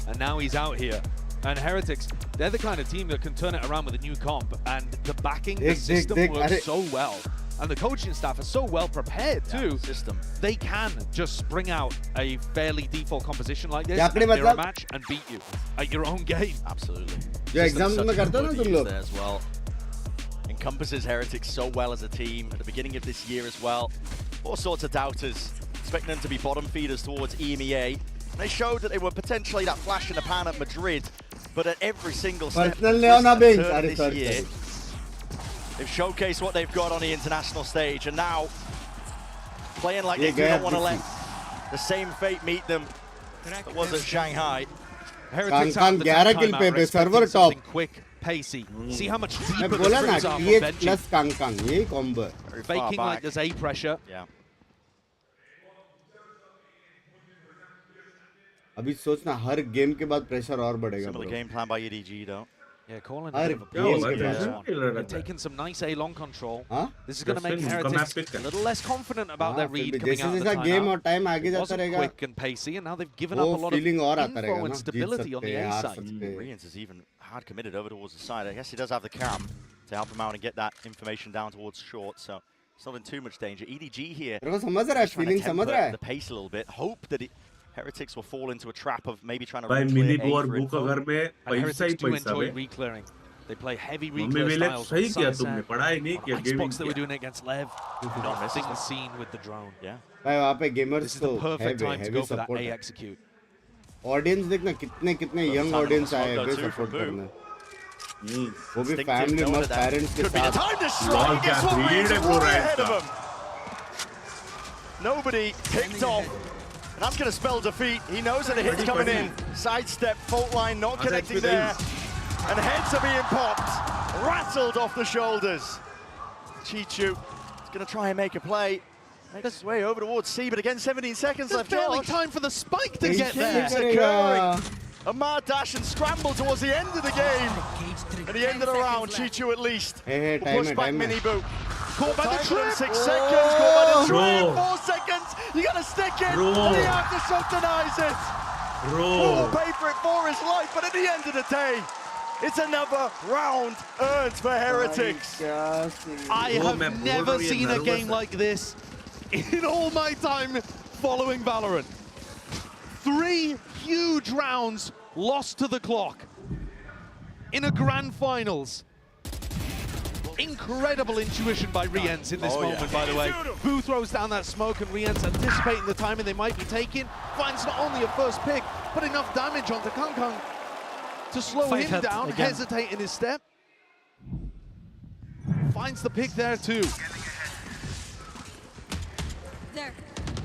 and now he's out here. And Heretics, they're the kind of team that can turn it around with a new comp, and the backing, the system works so well. And the coaching staff are so well prepared too. They can just spring out a fairly default composition like this, and mirror match and beat you at your own game. Absolutely. Exams में करते हो ना तुम लोग? As well. Encompasses Heretics so well as a team at the beginning of this year as well. All sorts of doubters, expecting them to be bottom feeders towards EMEA. They showed that they were potentially that flash in the pan at Madrid, but at every single step this year, they've showcased what they've got on the international stage, and now playing like they do not want to let the same fate meet them that was at Shanghai. Heretics have the timeout, expecting something quick, pacey. See how much deeper the trips are from benching. Faking like there's A pressure. Yeah. अभी सोचना हर game के बाद pressure और बढ़ेगा. Similar game plan by EDG though. Yeah, calling a bit of a pause for this one. They've taken some nice A-long control. This is going to make Heretics a little less confident about their read coming out of the timeout. It wasn't quick and pacey, and now they've given up a lot of info and stability on the A side. Rians is even hard committed over towards the side. I guess he does have the cam to help him out and get that information down towards short, so it's not in too much danger. EDG here trying to temper the pace a little bit. Hope that Heretics will fall into a trap of maybe trying to re-clear A for info. And Heretics do enjoy re-clearing. They play heavy re-clear styles on Sunset, on Xbox that were doing it against Lev. Not missing the scene with the drone. Yeah. This is the perfect time to go for that A execute. Audience देखना कितने young audience आए हैं बे support करने. वो भी family में parents के साथ. Nobody picked off. And that's going to spell defeat. He knows that the hit's coming in. Sidestep, fault line not connecting there. And heads are being popped. Rattled off the shoulders. Chichu is going to try and make a play. Makes his way over towards C, but again, 17 seconds left. Barely time for the spike to get there. It's occurring. A mad dash and scramble towards the end of the game. At the end of the round, Chichu at least will push back Mini Boot. Caught by the trip. 6 seconds. Caught by the trip. 4 seconds. You got to stick it. And you have to subtonize it. Will pay for it for his life, but at the end of the day, it's another round earned for Heretics. I have never seen a game like this in all my time following Valorant. 3 huge rounds lost to the clock in a grand finals. Incredible intuition by Riens in this moment, by the way. Boo throws down that smoke, and Riens, anticipating the timing they might be taking, finds not only a first pick, but enough damage onto Kang to slow him down, hesitate in his step. Finds the pick there too.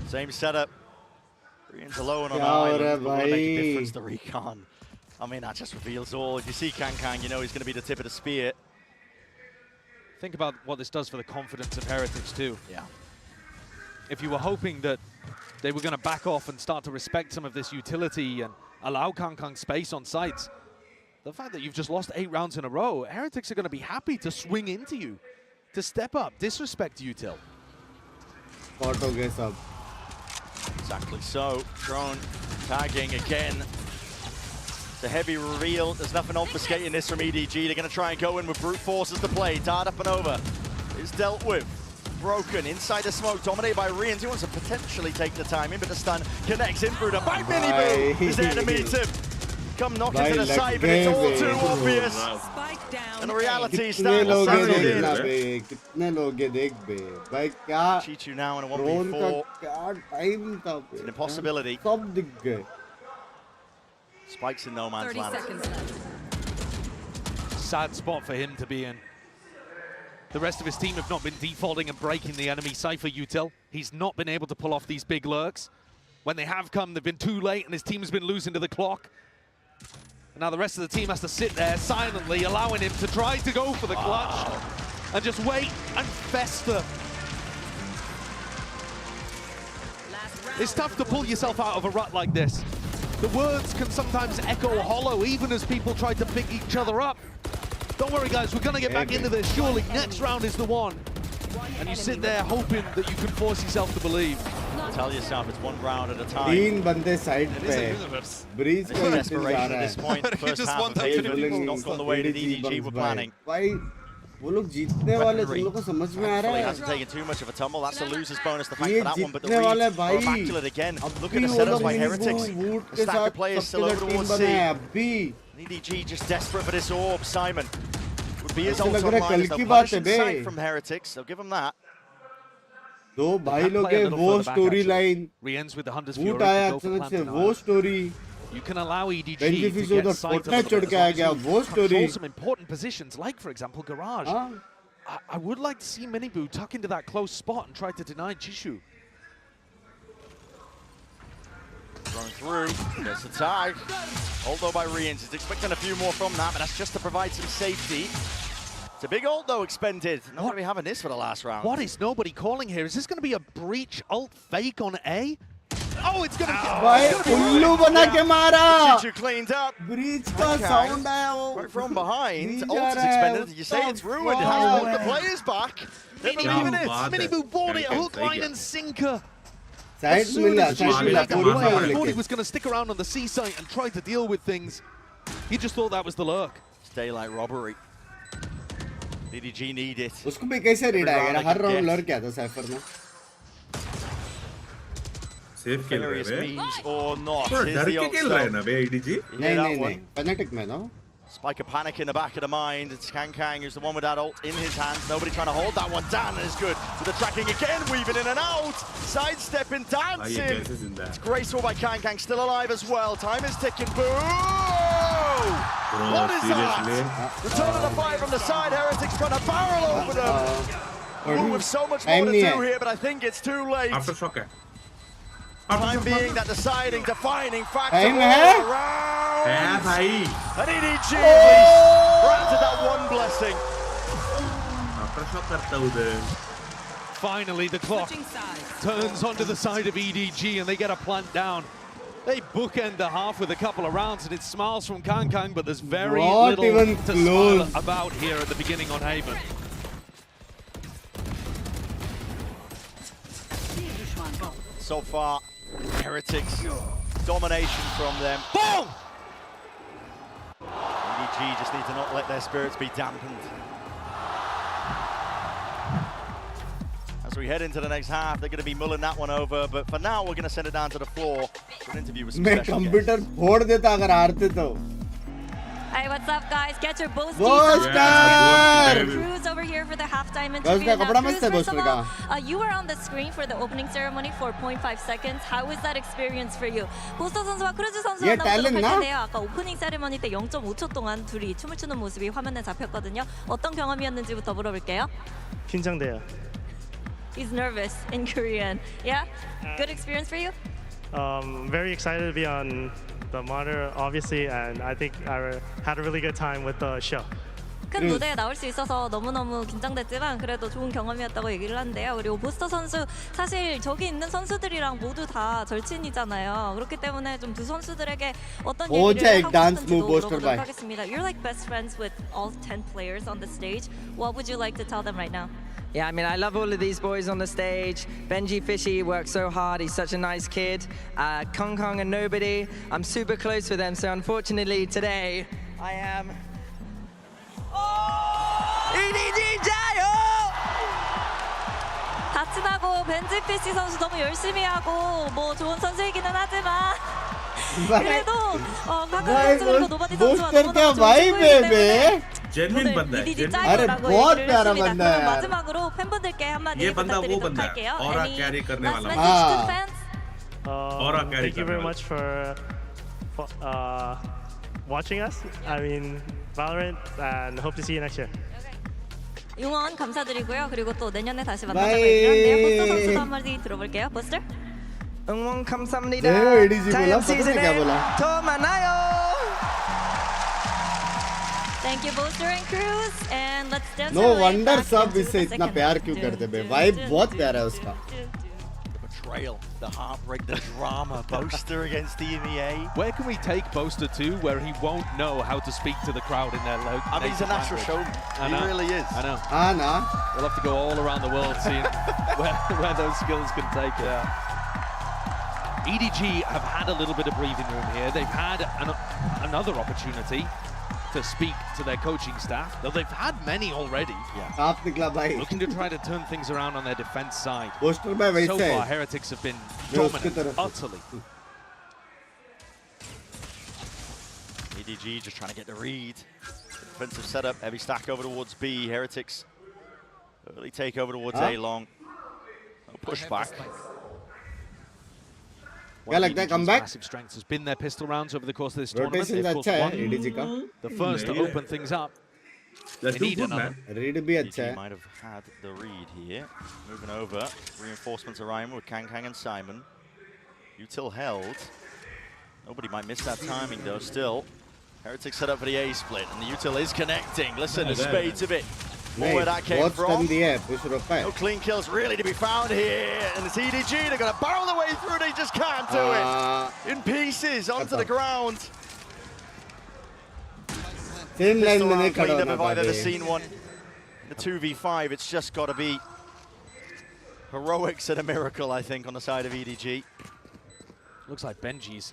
Same setup. Riens alone on island, but make a difference to Recon. I mean, that just reveals all. If you see Kang, you know he's going to be the tip of the spear. Think about what this does for the confidence of Heretics too. Yeah. If you were hoping that they were going to back off and start to respect some of this utility and allow Kang space on sites. The fact that you've just lost 8 rounds in a row, Heretics are going to be happy to swing into you, to step up, disrespect Util. Exactly so. Drone tagging again. The heavy reveal. There's nothing obfuscating this from EDG. They're going to try and go in with brute force as the play. SUPERNOVA is dealt with. Broken inside the smoke, dominated by Rians. He wants to potentially take the timing, but the stun connects in through the by Miniboo. Is there to meet him. Come knock into the side, but it's all too obvious. And the reality stands Chichu now in a 1v4. It's an impossibility. Spikes in no man's land. Sad spot for him to be in. The rest of his team have not been defaulting and breaking the enemy Cypher Util. He's not been able to pull off these big lurks. When they have come, they've been too late, and his team has been losing to the clock. And now the rest of the team has to sit there silently, allowing him to try to go for the clutch and just wait and fester. It's tough to pull yourself out of a rut like this. The words can sometimes echo hollow, even as people try to pick each other up. Don't worry, guys, we're going to get back into this. Surely next round is the one. And you sit there hoping that you can force yourself to believe. Tell yourself it's one round at a time. तीन बंदे side पे. Breeze It's desperation at this point. First half of Haven has not gone the way that EDG were planning. भाई वो लोग जीतने वाले तुम लोग को समझ में आ रहा है. Hasn't taken too much of a tumble. That's a loser's bonus to thank for that one. But the reads are immaculate again. Look at the setups by Heretics. The stack of players still over towards C. EDG just desperate for this orb. Simon would be his ult online. They'll punish sight from Heretics. They'll give him that. दो भाई लोग के वो story line. Re-ends with the Hunter's Fury. Fury. आया अचानक से वो story. You can allow EDG to Beneficial get sight of control some important positions, like for example Garage. I would like to see Miniboo tuck into that close spot and try to deny Chishu. Going through, gets the tag. Although by Rians, he's expecting a few more from that, but that's just to provide some safety. It's a big ult though expended. Not going to be having this for the last round. What is nobody calling here? Is this going to be a breach ult fake on A? Oh, it's going to भाई उल्लू बना के मारा. Chichu cleaned up. Breach का sound आया वो. Right from behind. Ult is expended. You say it's ruined. It has one of the players back. Miniboo bought it, hook, line and sinker. Side मिला. I thought he was going to stick around on the C site and try to deal with things. He just thought that was the lurk. It's daylight robbery. EDG need it. उसको भी कैसे read आएगा? हर round lurk क्या था Cypher में? Safe kill रहे हैं. Or not. डर के खेल रहे हैं ना बे EDG? नहीं. Fnatic में ना. Spike a panic in the back of the mind. It's Kang who's the one with that ult in his hands. Nobody trying to hold that one down, and it's good. With the tracking again, weaving in and out. Sidestepping, dancing. It's graceful by Kang, still alive as well. Time is ticking. Boom! What is that? Return of the fire from the side. Heretics trying to barrel over them. With so much more to do here, but I think it's too late. Aftershock. Time being that deciding, defining factor Time all around. And EDG at least granted that one blessing. Aftershock करता उधर. Finally, the clock turns onto the side of EDG and they get a plant down. They bookend the half with a couple of rounds and it smiles from Kang, but there's very little to smile about here at the beginning on Haven. So far, Heretics, domination from them. Boom! EDG just need to not let their spirits be dampened. As we head into the next half, they're going to be mulling that one over, but for now, we're going to send it down to the floor for an interview with some special guests. मैं computer फोड़ देता अगर हारते तो. Hey, what's up, guys? Get your boosties Booster! on. Cruz over here for the halftime interview. Now, Cruz, Booster first of all, का. you were on the screen for the opening ceremony for 0.5 seconds. How was that experience for you? 보스터 선수와 크루즈 선수가 나오도록 할 텐데요. 아까 오프닝 세레머니 때 0.5초 동안 둘이 춤을 추는 모습이 화면에 잡혔거든요. 어떤 경험이었는지부터 물어볼게요. 긴장돼요. He's nervous in Korean. Yeah? Good experience for you? Very excited to be on the monitor, obviously, and I think I had a really good time with the show. 큰 무대에 나올 수 있어서 너무너무 긴장됐지만 그래도 좋은 경험이었다고 얘기를 하는데요. 그리고 보스터 선수 사실 저기 있는 선수들이랑 모두 다 절친이잖아요. 그렇기 때문에 좀 두 선수들에게 어떤 얘기를 하고 싶은지도 물어보도록 하겠습니다. You're like best friends with all 10 players on the stage. What would you like to tell them right now? Yeah, I mean, I love all of these boys on the stage. Benji Fishy works so hard. He's such a nice kid. Kong Kong and Nobody, I'm super close with them. So unfortunately today, I am... EDG 자요! 다 친하고 벤지 피시 선수 너무 열심히 하고 뭐 좋은 선수이기는 하지만 그래도 강강 선수 그리고 노바디 선수와 너무너무 좋은 친구이기 때문에 genuine बंदा है EDG 짜요라고 얘기를 했습니다. 그럼 마지막으로 팬분들께 한마디 부탁드리도록 할게요. Aura carry करने वाला Thank you very much for watching us. I mean, Valorant, and hope to see you next year. 응원 감사드리고요. 그리고 또 내년에 다시 만나자고 얘기를 한데요. 보스터 선수도 한마디 들어볼게요. 보스터. 응원 감사합니다. 다음 시즌에 더 만나요. Thank you, Booster and Cruz, and let's dance. No wonder सब इससे इतना प्यार क्यों करते हैं. Vibe बहुत प्यारा है उसका. The betrayal, the heartbreak, the drama. Boaster against EMEA. Where can we take Boaster to where he won't know how to speak to the crowd in their local I mean, he's a natural showman. He really is. I know. Nah. We'll have to go all around the world seeing where those skills can take it. EDG have had a little bit of breathing room here. They've had another opportunity to speak to their coaching staff, though they've had many already. Looking to try to turn things around on their defense side. So far, Heretics have been dominant, utterly. EDG just trying to get the read. Defensive setup, heavy stack over towards B. Heretics early take over towards A long. No pushback. Like that comeback. Massive strength has been their pistol rounds over the course of this tournament. Rotation They've अच्छा won the first to open things up. They need another. Read भी अच्छा है. Might have had the read here. Moving over, reinforcements arriving with Kang Kang and Simon. Util held. Nobody might miss that timing though. Still, Heretics set up for the A split, and the Util is connecting. Listen, the spades of it. More where that came from. No clean kills really to be found here. And it's EDG, they're going to barrel their way through, they just can't do it. In pieces, onto the ground. Same line में नहीं खड़ा होना पड़ेगा. The scene one, the 2v5, it's just got to be heroics and a miracle, I think, on the side of EDG. Looks like Benji's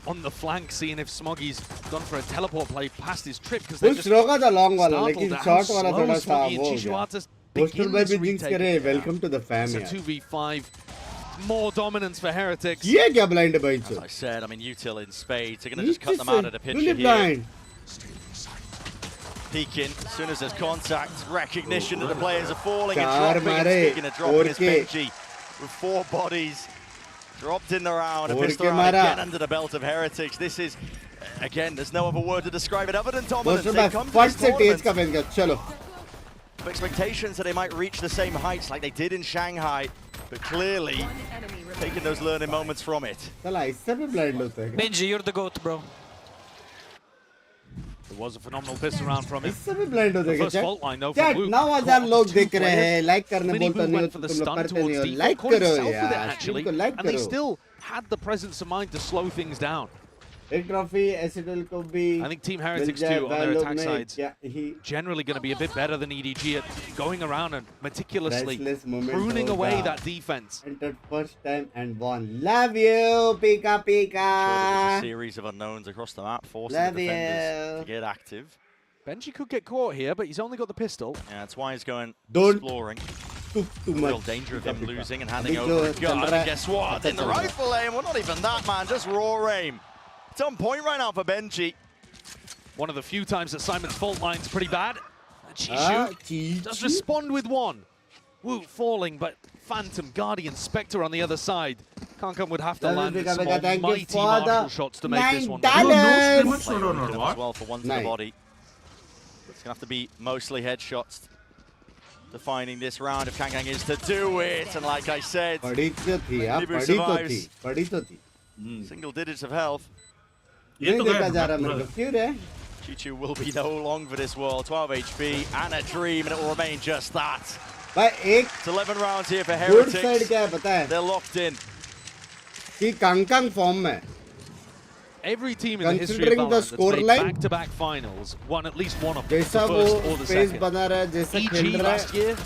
on the flank, seeing if Smoggy's gone for a teleport play past his trip because they're just लेकिन short वाला थोड़ा सा वो हो गया. Poster by Binks करे. Welcome to the fam. It's a 2v5. More dominance for Heretics. ये क्या blind है भाई? As I said, I mean, Util in spades. They're going to just cut them out of the picture here. Peeking, as soon as there's contact, recognition that the players are falling and dropping. And speaking of dropping, it's Benji with 4 bodies. Dropped in the round, a pistol round again under the belt of Heretics. This is, again, there's no other word to describe it other than dominance. They come to this tournament. Expectations that they might reach the same heights like they did in Shanghai, but clearly taking those learning moments from it. Benji, you're the GOAT, bro. It was a phenomenal pistol round from him. The first fault line though for Blue. Now 1000 लोग देख रहे हैं, like करने बोलते नहीं हो तो तुम लोग करते नहीं हो. Like करो यार, and they still had the presence of mind to slow things down. एक trophy SDL को भी. I think Team Heretics too on their attack sides generally going to be a bit better than EDG at going around and meticulously pruning away that defense. Entered first time and won. Love you, Pika Pika. A series of unknowns across the map, forcing the defenders to get active. Benji could get caught here, but he's only got the pistol. Yeah, that's why he's going exploring. Too real danger of him losing and handing over a gun. And guess what? In the rifle aim, well, not even that, man, just raw aim. It's on point right now for Benji. One of the few times that Simon's fault line's pretty bad. Chishu does respond with one. Woo falling, but Phantom, Guardian, Spectre on the other side. Kankan would have to land some almighty martial shots to make this one. $9. As well for one to the body. It's going to have to be mostly headshots defining this round if Kankan is to do it. And like I said, Nibu survives. Single digits of health. नहीं देखा जा रहा मेरे को क्यों रे? Chichu will be no long for this world. 12 HP and a dream, and it will remain just that. It's 11 rounds here for Heretics. Good side क्या है पता है? They're locked in. कि कांगकांग फॉर्म में. Every team in the history of Valorant that's made back-to-back finals won at least one of them, the first or the second. EG last year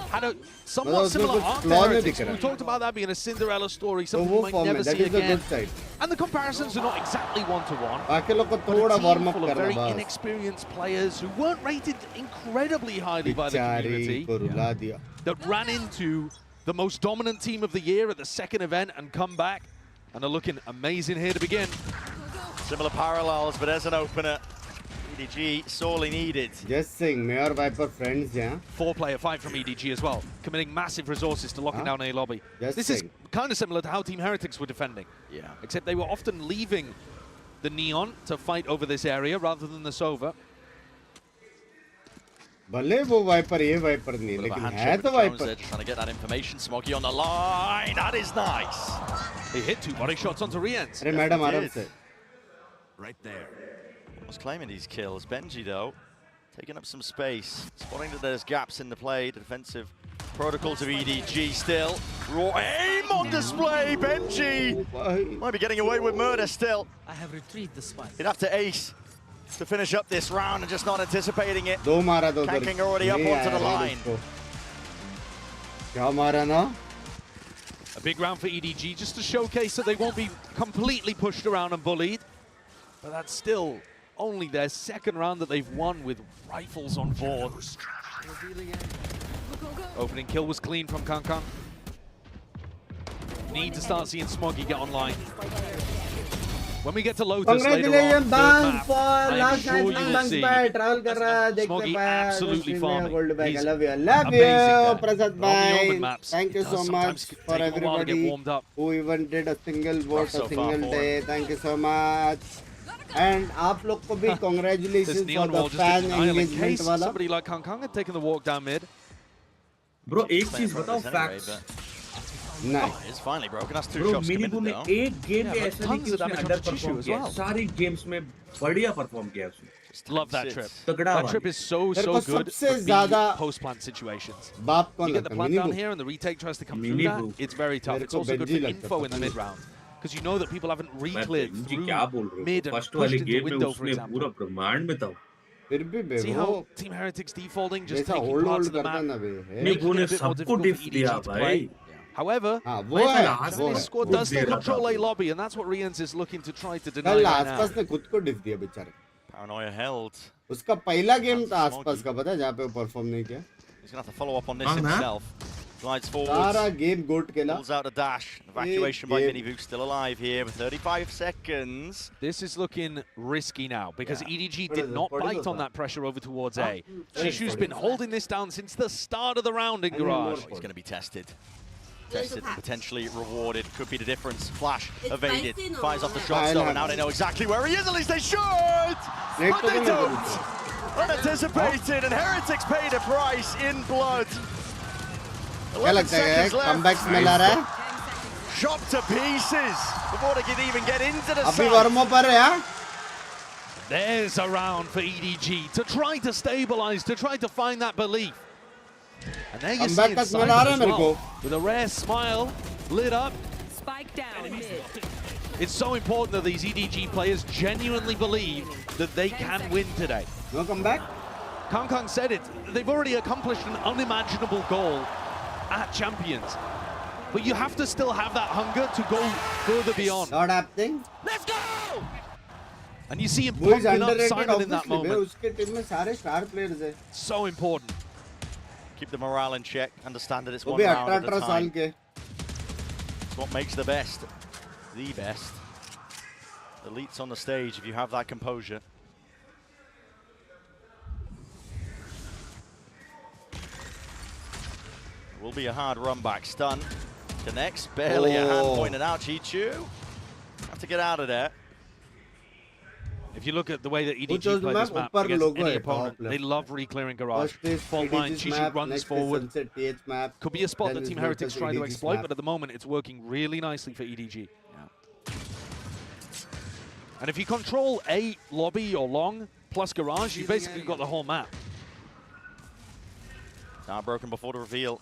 had a somewhat similar arc to Heretics. We talked about that being a Cinderella story, something we might never see again. And the comparisons are not exactly one-to-one. But a team full of very inexperienced players who weren't rated incredibly highly by the community that ran into the most dominant team of the year at the second event and come back and are looking amazing here to begin. Similar parallels, but as an opener, EDG sorely needed. Just saying, Mayor Viper friends, yeah. 4-player fight from EDG as well, committing massive resources to locking down A lobby. This is kind of similar to how Team Heretics were defending. Yeah. Except they were often leaving the Neon to fight over this area rather than the Sova. भले वो wiper ये wiper नहीं लेकिन है तो wiper trying to get that information. Smoggy on the line, that is nice. He hit 2 body shots onto Riens. अरे madam आराम से right there. Was claiming these kills. Benji though taking up some space, spotting that there's gaps in the play. The defensive protocols of EDG still. Raw aim on display. Benji might be getting away with murder still. I have retrieved the spike. He'd have to ace to finish up this round and just not anticipating it. Kanking already up onto the line. A big round for EDG just to showcase that they won't be completely pushed around and bullied. But that's still only their second round that they've won with rifles on board. Opening kill was clean from Kankan. Need to start seeing Smoggy get online. When we get to Lotus later on, Banks for last night Banks by travel कर रहा है देखते हैं absolutely farming. I love you Prasad bhai. Thank you so much for everybody who even did a single vote a single day. Thank you so much. And आप लोग को भी congratulations for the fan engagement वाला. Somebody like Kang had taken the walk down mid. Bro, एक चीज बताओ facts. Nice. It's finally broken. That's 2 Bro, shots committed ने now. एक गेम में ऐसा नहीं कि उसने अंडर परफॉर्म किया. सारी गेम्स में बढ़िया परफॉर्म किया उसने. Love that trip. That trip is so good for post-plant situations. You get the plant down here and the retake tries to come through that. It's very tough. It's also good for info in the mid-round. Because you know that people haven't re-cleared through mid and pushed into window, for example. See how Team Heretics defaulting, just taking parts of the map, making it a bit more difficult for EDG to play. However, this squad does still control A lobby, and that's what Riens is looking to try to deny right now. Paranoia held. उसका पहला game था आसपास का पता है जहाँ पे वो परफॉर्म नहीं किया. He's gonna have to follow up on this himself. Glides forward. सारा गेम गोट केला. Pulls out a dash. Evacuation by Minivu still alive here with 35 seconds. This is looking risky now because EDG did not bite on that pressure over towards A. Shishu's been holding this down since the start of the round in Garage. He's going to be tested. Potentially rewarded. Could be the difference. Flash evaded. Fires off the shot though, and now they know exactly where he is. At least they should! But they don't! Unanticipated, and Heretics paid a price in blood. 11 seconds left. Shot to pieces before they can even get into the site. There's a round for EDG to try to stabilize, to try to find that belief. And there you see it as well, with a rare smile lit up. Spike down mid. It's so important that these EDG players genuinely believe that they can win today. No comeback? Kang said it. They've already accomplished an unimaginable goal at Champions. But you have to still have that hunger to go further beyond. Not happening. Let's go! And you see him pumping up Simon in that moment. So important. Keep the morale in check. Understand that it's one round at a time. It's what makes the best. The best. Elites on the stage if you have that composure. It will be a hard run back. Stun. Connects. Barely a hand pointed out. Chichu. Have to get out of there. If you look at the way that EDG play this map against any opponent, they love re-clearing Garage. Fault line, Chichu runs forward. Could be a spot that Team Heretics try to exploit, but at the moment it's working really nicely for EDG. Yeah. And if you control A lobby or long, plus garage, you basically got the whole map. Now broken before the reveal.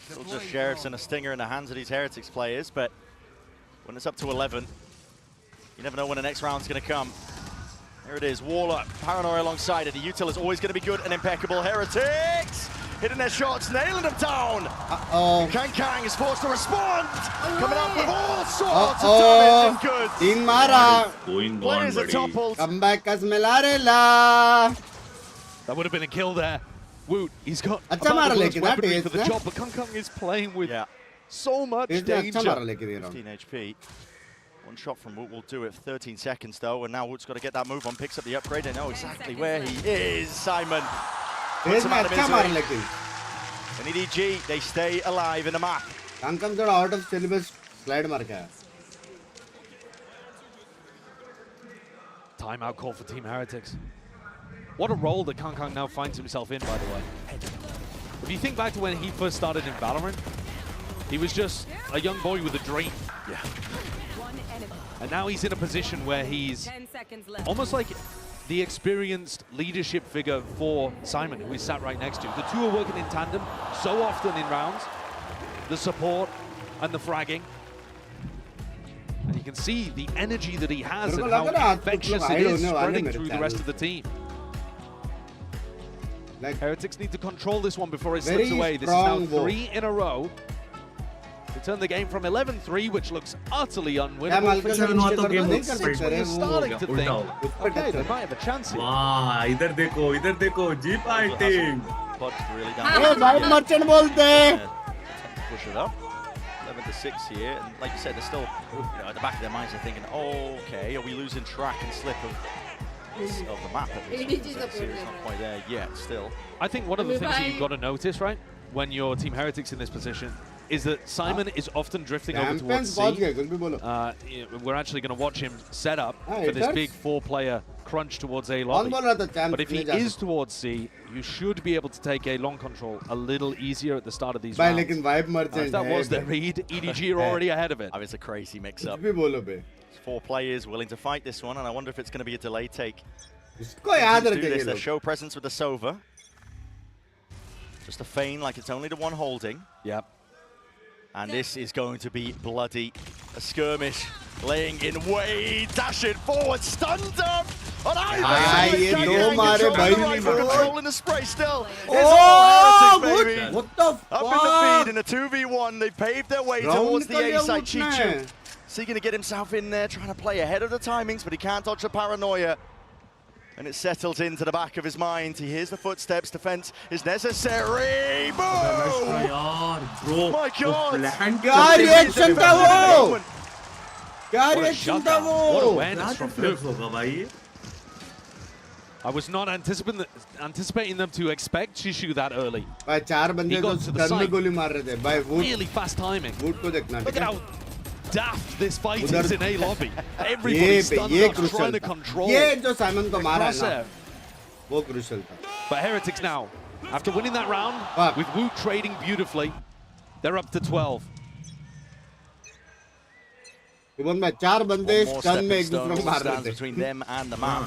Still just Sheriffs and a Stinger in the hands of these Heretics players, but when it's up to 11, you never know when the next round's going to come. There it is, Waller, Paranoia alongside it. The util is always going to be good and impeccable. Heretics hitting their shots, nailing them down. Kang is forced to respond, coming up with all sorts of damage and goods. Team Mara. Players are toppled. Comeback as Melarela. That would have been a kill there. Woot, he's got weaponry for the job, but Kang is playing with so much danger. 15 HP. One shot from Woot will do it. 13 seconds though, and now Woot's got to get that move on. Picks up the upgrade. They know exactly where he is. Simon puts him out of misery. And EDG, they stay alive in the map. Kang out of syllabus slide marka. Timeout call for Team Heretics. What a role that Kang now finds himself in, by the way. If you think back to when he first started in Valorant, he was just a young boy with a dream. Yeah. And now he's in a position where he's almost like the experienced leadership figure for Simon, who he's sat right next to. The two are working in tandem so often in rounds. The support and the fragging. And you can see the energy that he has and how infectious it is spreading through the rest of the team. Heretics need to control this one before it slips away. This is now 3 in a row. They turn the game from 11-3, which looks utterly unwinnable. You're starting to think, okay, they might have a chance here. Wow, idhar dekho, G fighting. Budged really down. Hey, Vibe Merchant bolte. Push it up. 11-6 here, and like you said, they're still, at the back of their minds, they're thinking, oh, okay, are we losing track and slip of the map at least? The series not quite there yet, still. I think one of the things that you've got to notice, right, when your Team Heretics in this position, is that Simon is often drifting over towards C. We're actually going to watch him set up for this big 4-player crunch towards A lobby. But if he is towards C, you should be able to take A long control a little easier at the start of these rounds. If that was their read, EDG are already ahead of it. I mean, it's a crazy mix-up. 4 players willing to fight this one, and I wonder if it's going to be a delay take. They show presence with the Sova. Just a feign like it's only the one holding. Yep. And this is going to be bloody. A skirmish laying in way, dashing forward, stunned up on controlling the spray still. Oh, baby. What the fuck? Up in the feed in a 2v1. They paved their way towards the A side. Chichu seeking to get himself in there, trying to play ahead of the timings, but he can't dodge the paranoia. And it settles into the back of his mind. He hears the footsteps. Defense is necessary. Boom! My God! What awareness from Blue. I was not anticipating them to expect Shishu that early. He got to the site. Really fast timing. Look at how daft this fight is in A lobby. Everybody's stunned up, trying to control crosshair. But Heretics now, after winning that round, with Woot trading beautifully, they're up to 12. Between them and the map.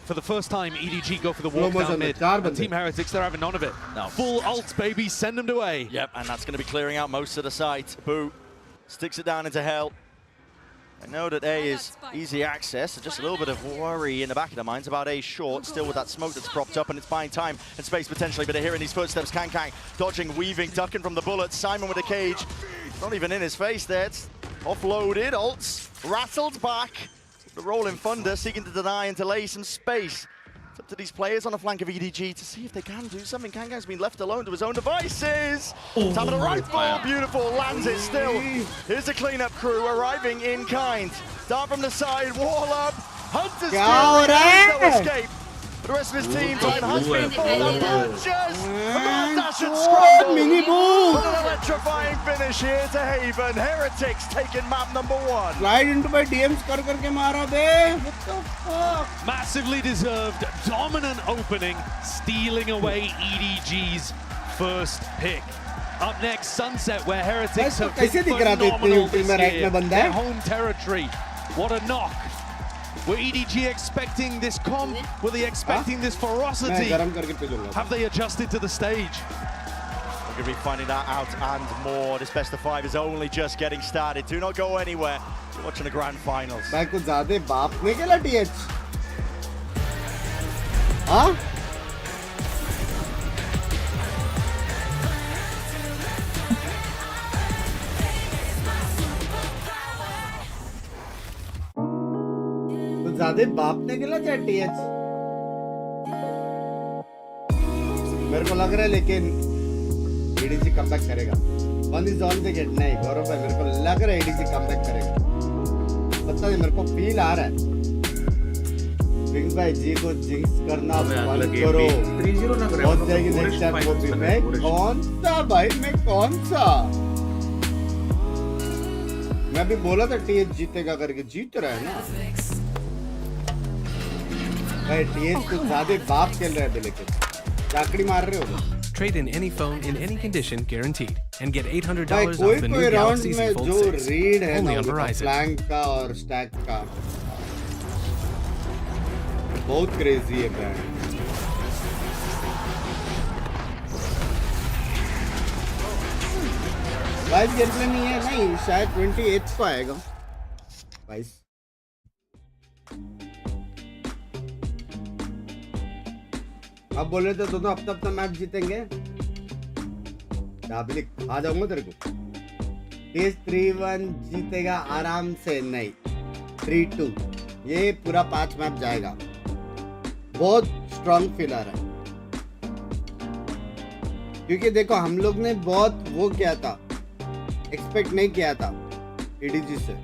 For the first time, EDG go for the walk down mid. And Team Heretics, they're having none of it. No. Full ult, baby, send them to A. Yep, and that's going to be clearing out most of the site. Boo sticks it down into hell. I know that A is easy access, so just a little bit of worry in the back of their minds about A short, still with that smoke that's propped up, and it's buying time and space potentially, but they're hearing these footsteps. Kang, dodging, weaving, ducking from the bullets. Simon with a cage, not even in his face there. It's offloaded, ults, rattled back. The rolling thunder seeking to deny and delay some space. It's up to these players on the flank of EDG to see if they can do something. Kang's been left alone to his own devices. Time of the rifle, beautiful, lands it still. Here's the cleanup crew arriving in kind. Dart from the side, wall up. Hunter's no escape. The rest of his team trying to hunt me for the punches. Dash and scramble. What an electrifying finish here to Haven. Heretics taking map number 1. Slide into my DMs karke mara be. What the fuck? Massively deserved, dominant opening, stealing away EDG's first pick. Up next, Sunset, where Heretics have been phenomenal this year. Their home territory. What a knock Were EDG expecting this comp? Were they expecting this ferocity? Have they adjusted to the stage? We're going to be finding that out and more. This best of 5 is only just getting started. Do not go anywhere. You're watching the grand finals. भाई कुछ ज़्यादा बाप ने क्या TH? हाँ? कुछ ज़्यादा बाप ने क्या TH? मेरे को लग रहा है लेकिन ADG कमबैक करेगा। One is on the get नहीं गौरव भाई मेरे को लग रहा है ADG कमबैक करेगा। पता नहीं मेरे को फील आ रहा है। बिंग्स भाई जी को जिंक्स करना बंद करो। 3-0 ना करें। बहुत जाएगी नेक्स्ट टाइम वो भी। मैं कौन सा भाई मैं कौन सा? मैं अभी बोला था TH जीतेगा करके जीत रहा है ना। भाई TH कुछ ज़्यादा बाप खेल रहा है लेकिन जाकड़ी मार रहे हो। Trade in any phone in any condition guaranteed and get $800 off कोई the new कोई राउंड Galaxy Z में Fold जो 6 रीड है only ना on Verizon. फ्लैंक का और स्टैक का बहुत क्रेजी है बैंड। बाइस गेम में नहीं है नहीं शायद 28 को आएगा 22। अब बोले तो दोनों अपना मैच जीतेंगे। डाबली आ जाऊंगा तेरे को। टेस्ट 3-1 जीतेगा आराम से नहीं 3-2 ये पूरा 5 मैच जाएगा। बहुत स्ट्रांग फील आ रहा है क्योंकि देखो हम लोग ने बहुत वो किया था एक्सपेक्ट नहीं किया था एडीजी से।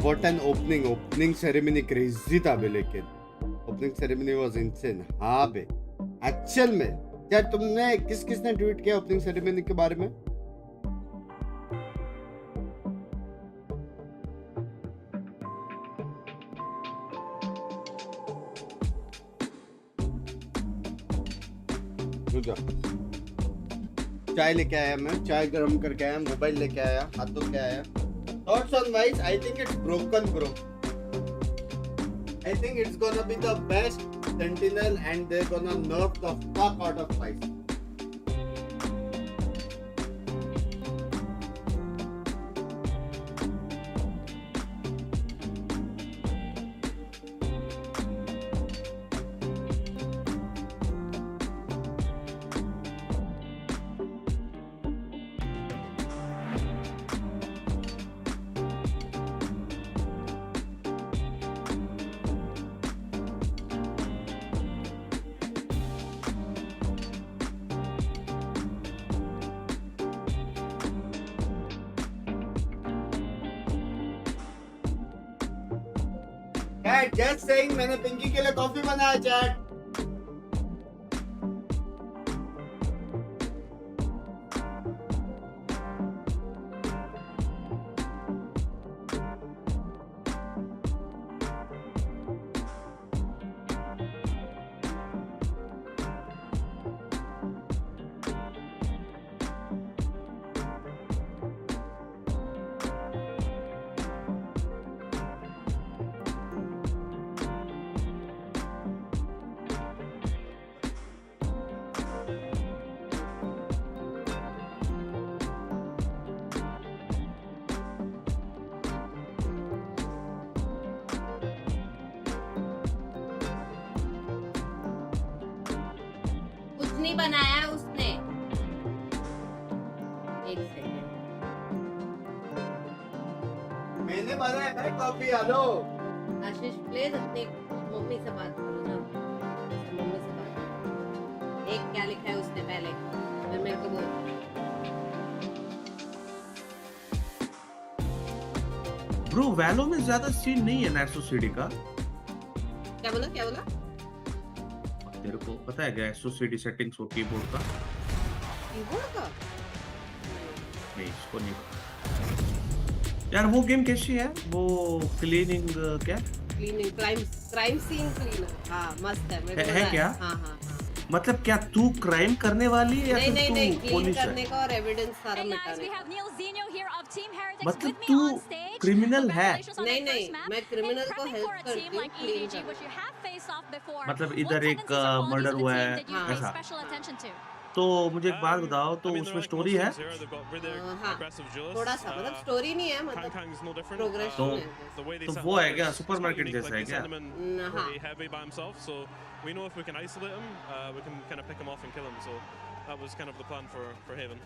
What an opening ceremony crazy था बे लेकिन ओपनिंग सेरेमनी वाज इनसेन। हाँ बे एक्चुअल में क्या तुमने किसने ट्वीट किया ओपनिंग सेरेमनी के बारे में? चाय लेके आया मैं चाय गर्म करके आया मोबाइल लेके आया हाथ धो के आया। Thoughts on wise I think it's broken bro. I think it's gonna be the best Sentinel and they're gonna nerf the fuck out of Vice. Chat, just saying मैंने पिंकी के लिए कॉफी बनाया चैट। नहीं बनाया उसने। एक सेकंड मैंने बनाया है कॉफी। हेलो आशीष प्लीज अपनी मम्मी से बात करो ना। मम्मी से बात करो। एक क्या लिखा है उसने पहले फिर मेरे को बोल। ब्रो वैलो में ज्यादा सीन नहीं है नैसो सीडी का। क्या बोला तेरे को पता है क्या एसओसीडी सेटिंग्स वो कीबोर्ड का नहीं इसको नहीं यार। वो गेम कैसी है वो क्लीनिंग क्या क्राइम सीन क्लीनर। हाँ मस्त है क्या? हाँ मतलब क्या तू क्राइम करने वाली है या नहीं फिर नहीं तू क्लीन पुलिस है? करने का और एविडेंस सारा मिटाने का। मतलब तू क्रिमिनल है? नहीं नहीं, मैं क्रिमिनल को हेल्प करती हूँ क्लीन करने। मतलब इधर एक मर्डर हुआ है ऐसा। तो मुझे एक बात बताओ, तो उसमें स्टोरी है? हाँ, थोड़ा सा, मतलब स्टोरी नहीं है, मतलब प्रोग्रेशन है। तो वो है क्या, सुपरमार्केट जैसा है क्या? We know if we can isolate him, we can kind of pick him off and kill him. So that was kind of the plan for Haven.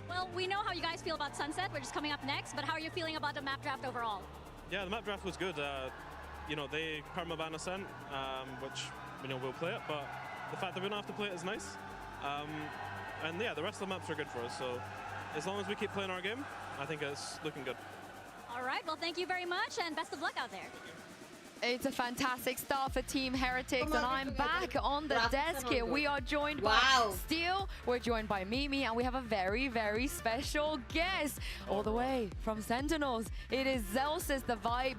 Well, we know how you guys feel about Sunset, which is coming up next, but how are you feeling about the map draft overall? Yeah, the map draft was good. You know, they permaban Ascent, which, you know, we'll play it, but the fact that we don't have to play it is nice. And yeah, the rest of the maps are good for us. So as long as we keep playing our game, I think it's looking good. All right, well, thank you very much, and best of luck out there. It's a fantastic start for Team Heretics, and I'm back on the desk here. We are joined by Steel, we're joined by Mimi, and we have a very, very special guest all the way from Sentinels. It is Zelsis, the Vibe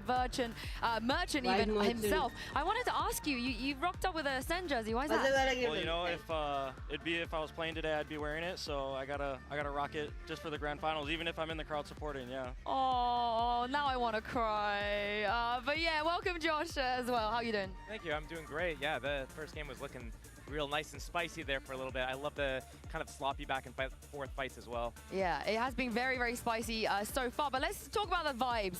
merchant even himself. I wanted to ask you, you rocked up with a Sen jersey. Why is that? Well, you know, if I was playing today, I'd be wearing it, so I gotta rock it just for the grand finals, even if I'm in the crowd supporting. Yeah. Oh, now I want to cry. But yeah, welcome, Josh, as well. How you doing? Thank you. I'm doing great. Yeah, the first game was looking real nice and spicy there for a little bit. I love the kind of sloppy back and forth fights as well. Yeah, it has been very, very spicy so far. But let's talk about the vibes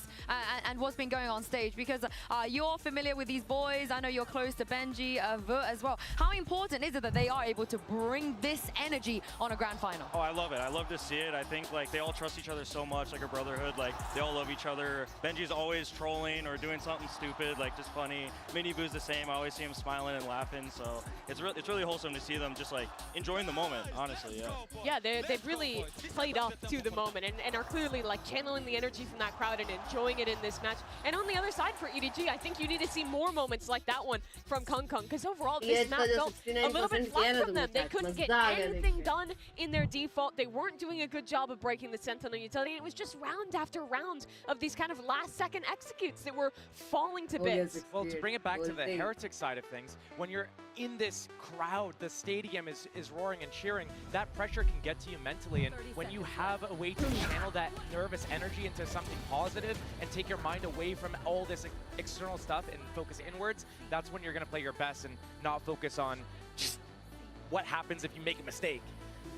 and what's been going on stage, because you're familiar with these boys. I know you're close to Benji, Vut as well. How important is it that they are able to bring this energy on a grand final? Oh, I love it. I love to see it. I think like they all trust each other so much, like a brotherhood. Like they all love each other. Benji's always trolling or doing something stupid, like just funny. Mini Boo's the same. I always see him smiling and laughing. So it's really wholesome to see them just like enjoying the moment. Honestly, yeah. They've really played up to the moment and are clearly like channeling the energy from that crowd and enjoying it in this match. And on the other side for EDG, I think you need to see more moments like that one from Kung Kung, because overall this map felt a little bit flat from them. They couldn't get anything done in their default. They weren't doing a good job of breaking the Sentinel utility. It was just round after round of these kind of last-second executes that were falling to bits. Well, to bring it back to the Heretic side of things, when you're in this crowd, the stadium is roaring and cheering, that pressure can get to you mentally, and when you have a way to channel that nervous energy into something positive and take your mind away from all this external stuff and focus inwards, that's when you're going to play your best and not focus on just what happens if you make a mistake.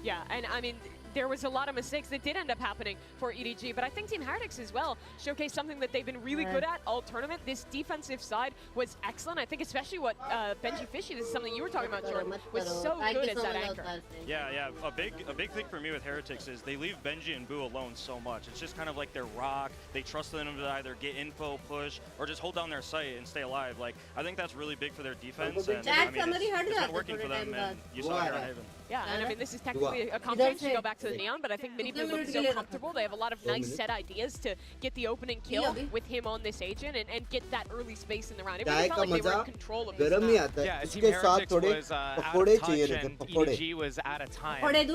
Yeah, and I mean, there was a lot of mistakes that did end up happening for EDG, but I think Team Heretics as well showcased something that they've been really good at all tournament. This defensive side was excellent. I think especially what Benji Fishy, this is something you were talking about, Jordan, was so good as that anchor. Yeah. A big thing for me with Heretics is they leave Benji and Boo alone so much. It's just kind of like their rock. They trust them to either get info, push, or just hold down their site and stay alive. Like, I think that's really big for their defense. And I mean, it's been working for them, and you saw it on Haven. Yeah, and I mean, this is technically a comp to go back to the Neon, but I think Mini Blue looks so comfortable. They have a lot of nice set ideas to get the opening kill with him on this agent and get that early space in the round. It really felt like they were in control of this map. Yeah, Team Heretics was out of touch and EDG was out of time. And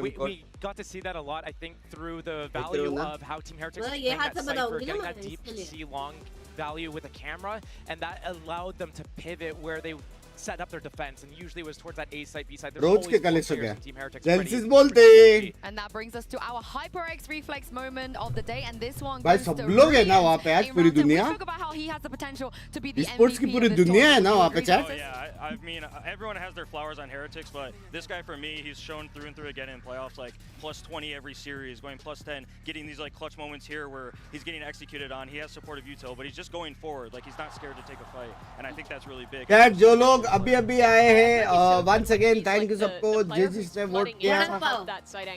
we got to see that a lot, I think, through the value of how Team Heretics was playing that Cypher, getting that deep C long value with a camera, and that allowed them to pivot where they set up their defense, and usually it was towards that A side, B side. There's always four players in Team Heretics ready. And that brings us to our HyperX reflex moment of the day, and this one भाई goes सब to लोग है ना वहाँ पे आज पूरी दुनिया. We talk about how he has the potential to be the Sports की MVP पूरी of this दुनिया है ना वहाँ पे tournament. chat. Oh, yeah, I mean, everyone has their flowers on Heretics, but this guy for me, he's shown through and through again in playoffs, like plus 20 every series, going plus 10, getting these like clutch moments here where he's getting executed on. He has supportive util, but he's just going forward, like he's not scared to take a fight, and I think that's really big. Chat जो लोग अभी आए हैं, once again thank you सबको जिसने vote किया,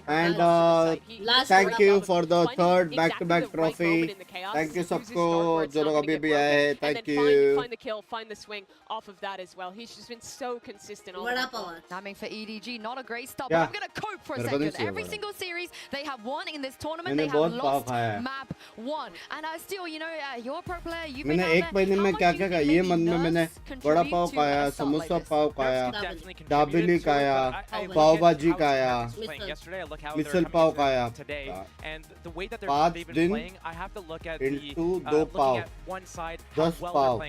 and thank you for the third back-to-back trophy. Thank you सबको जो लोग अभी आए हैं, thank you. Find the kill, find the swing off of that as well. He's just been so consistent all I mean, for EDG, not a great start, but I'm going to cope for a second. Every single series they have won in this tournament, they have lost map 1. And still, you know, you're a pro player. You've मैंने एक महीने में क्या क्या खाया ये month में मैंने बड़ा पाव खाया समोसा पाव खाया दाबेली खाया पाव भाजी खाया मिसल पाव खाया 5 दिन into 2 पाव 10 पाव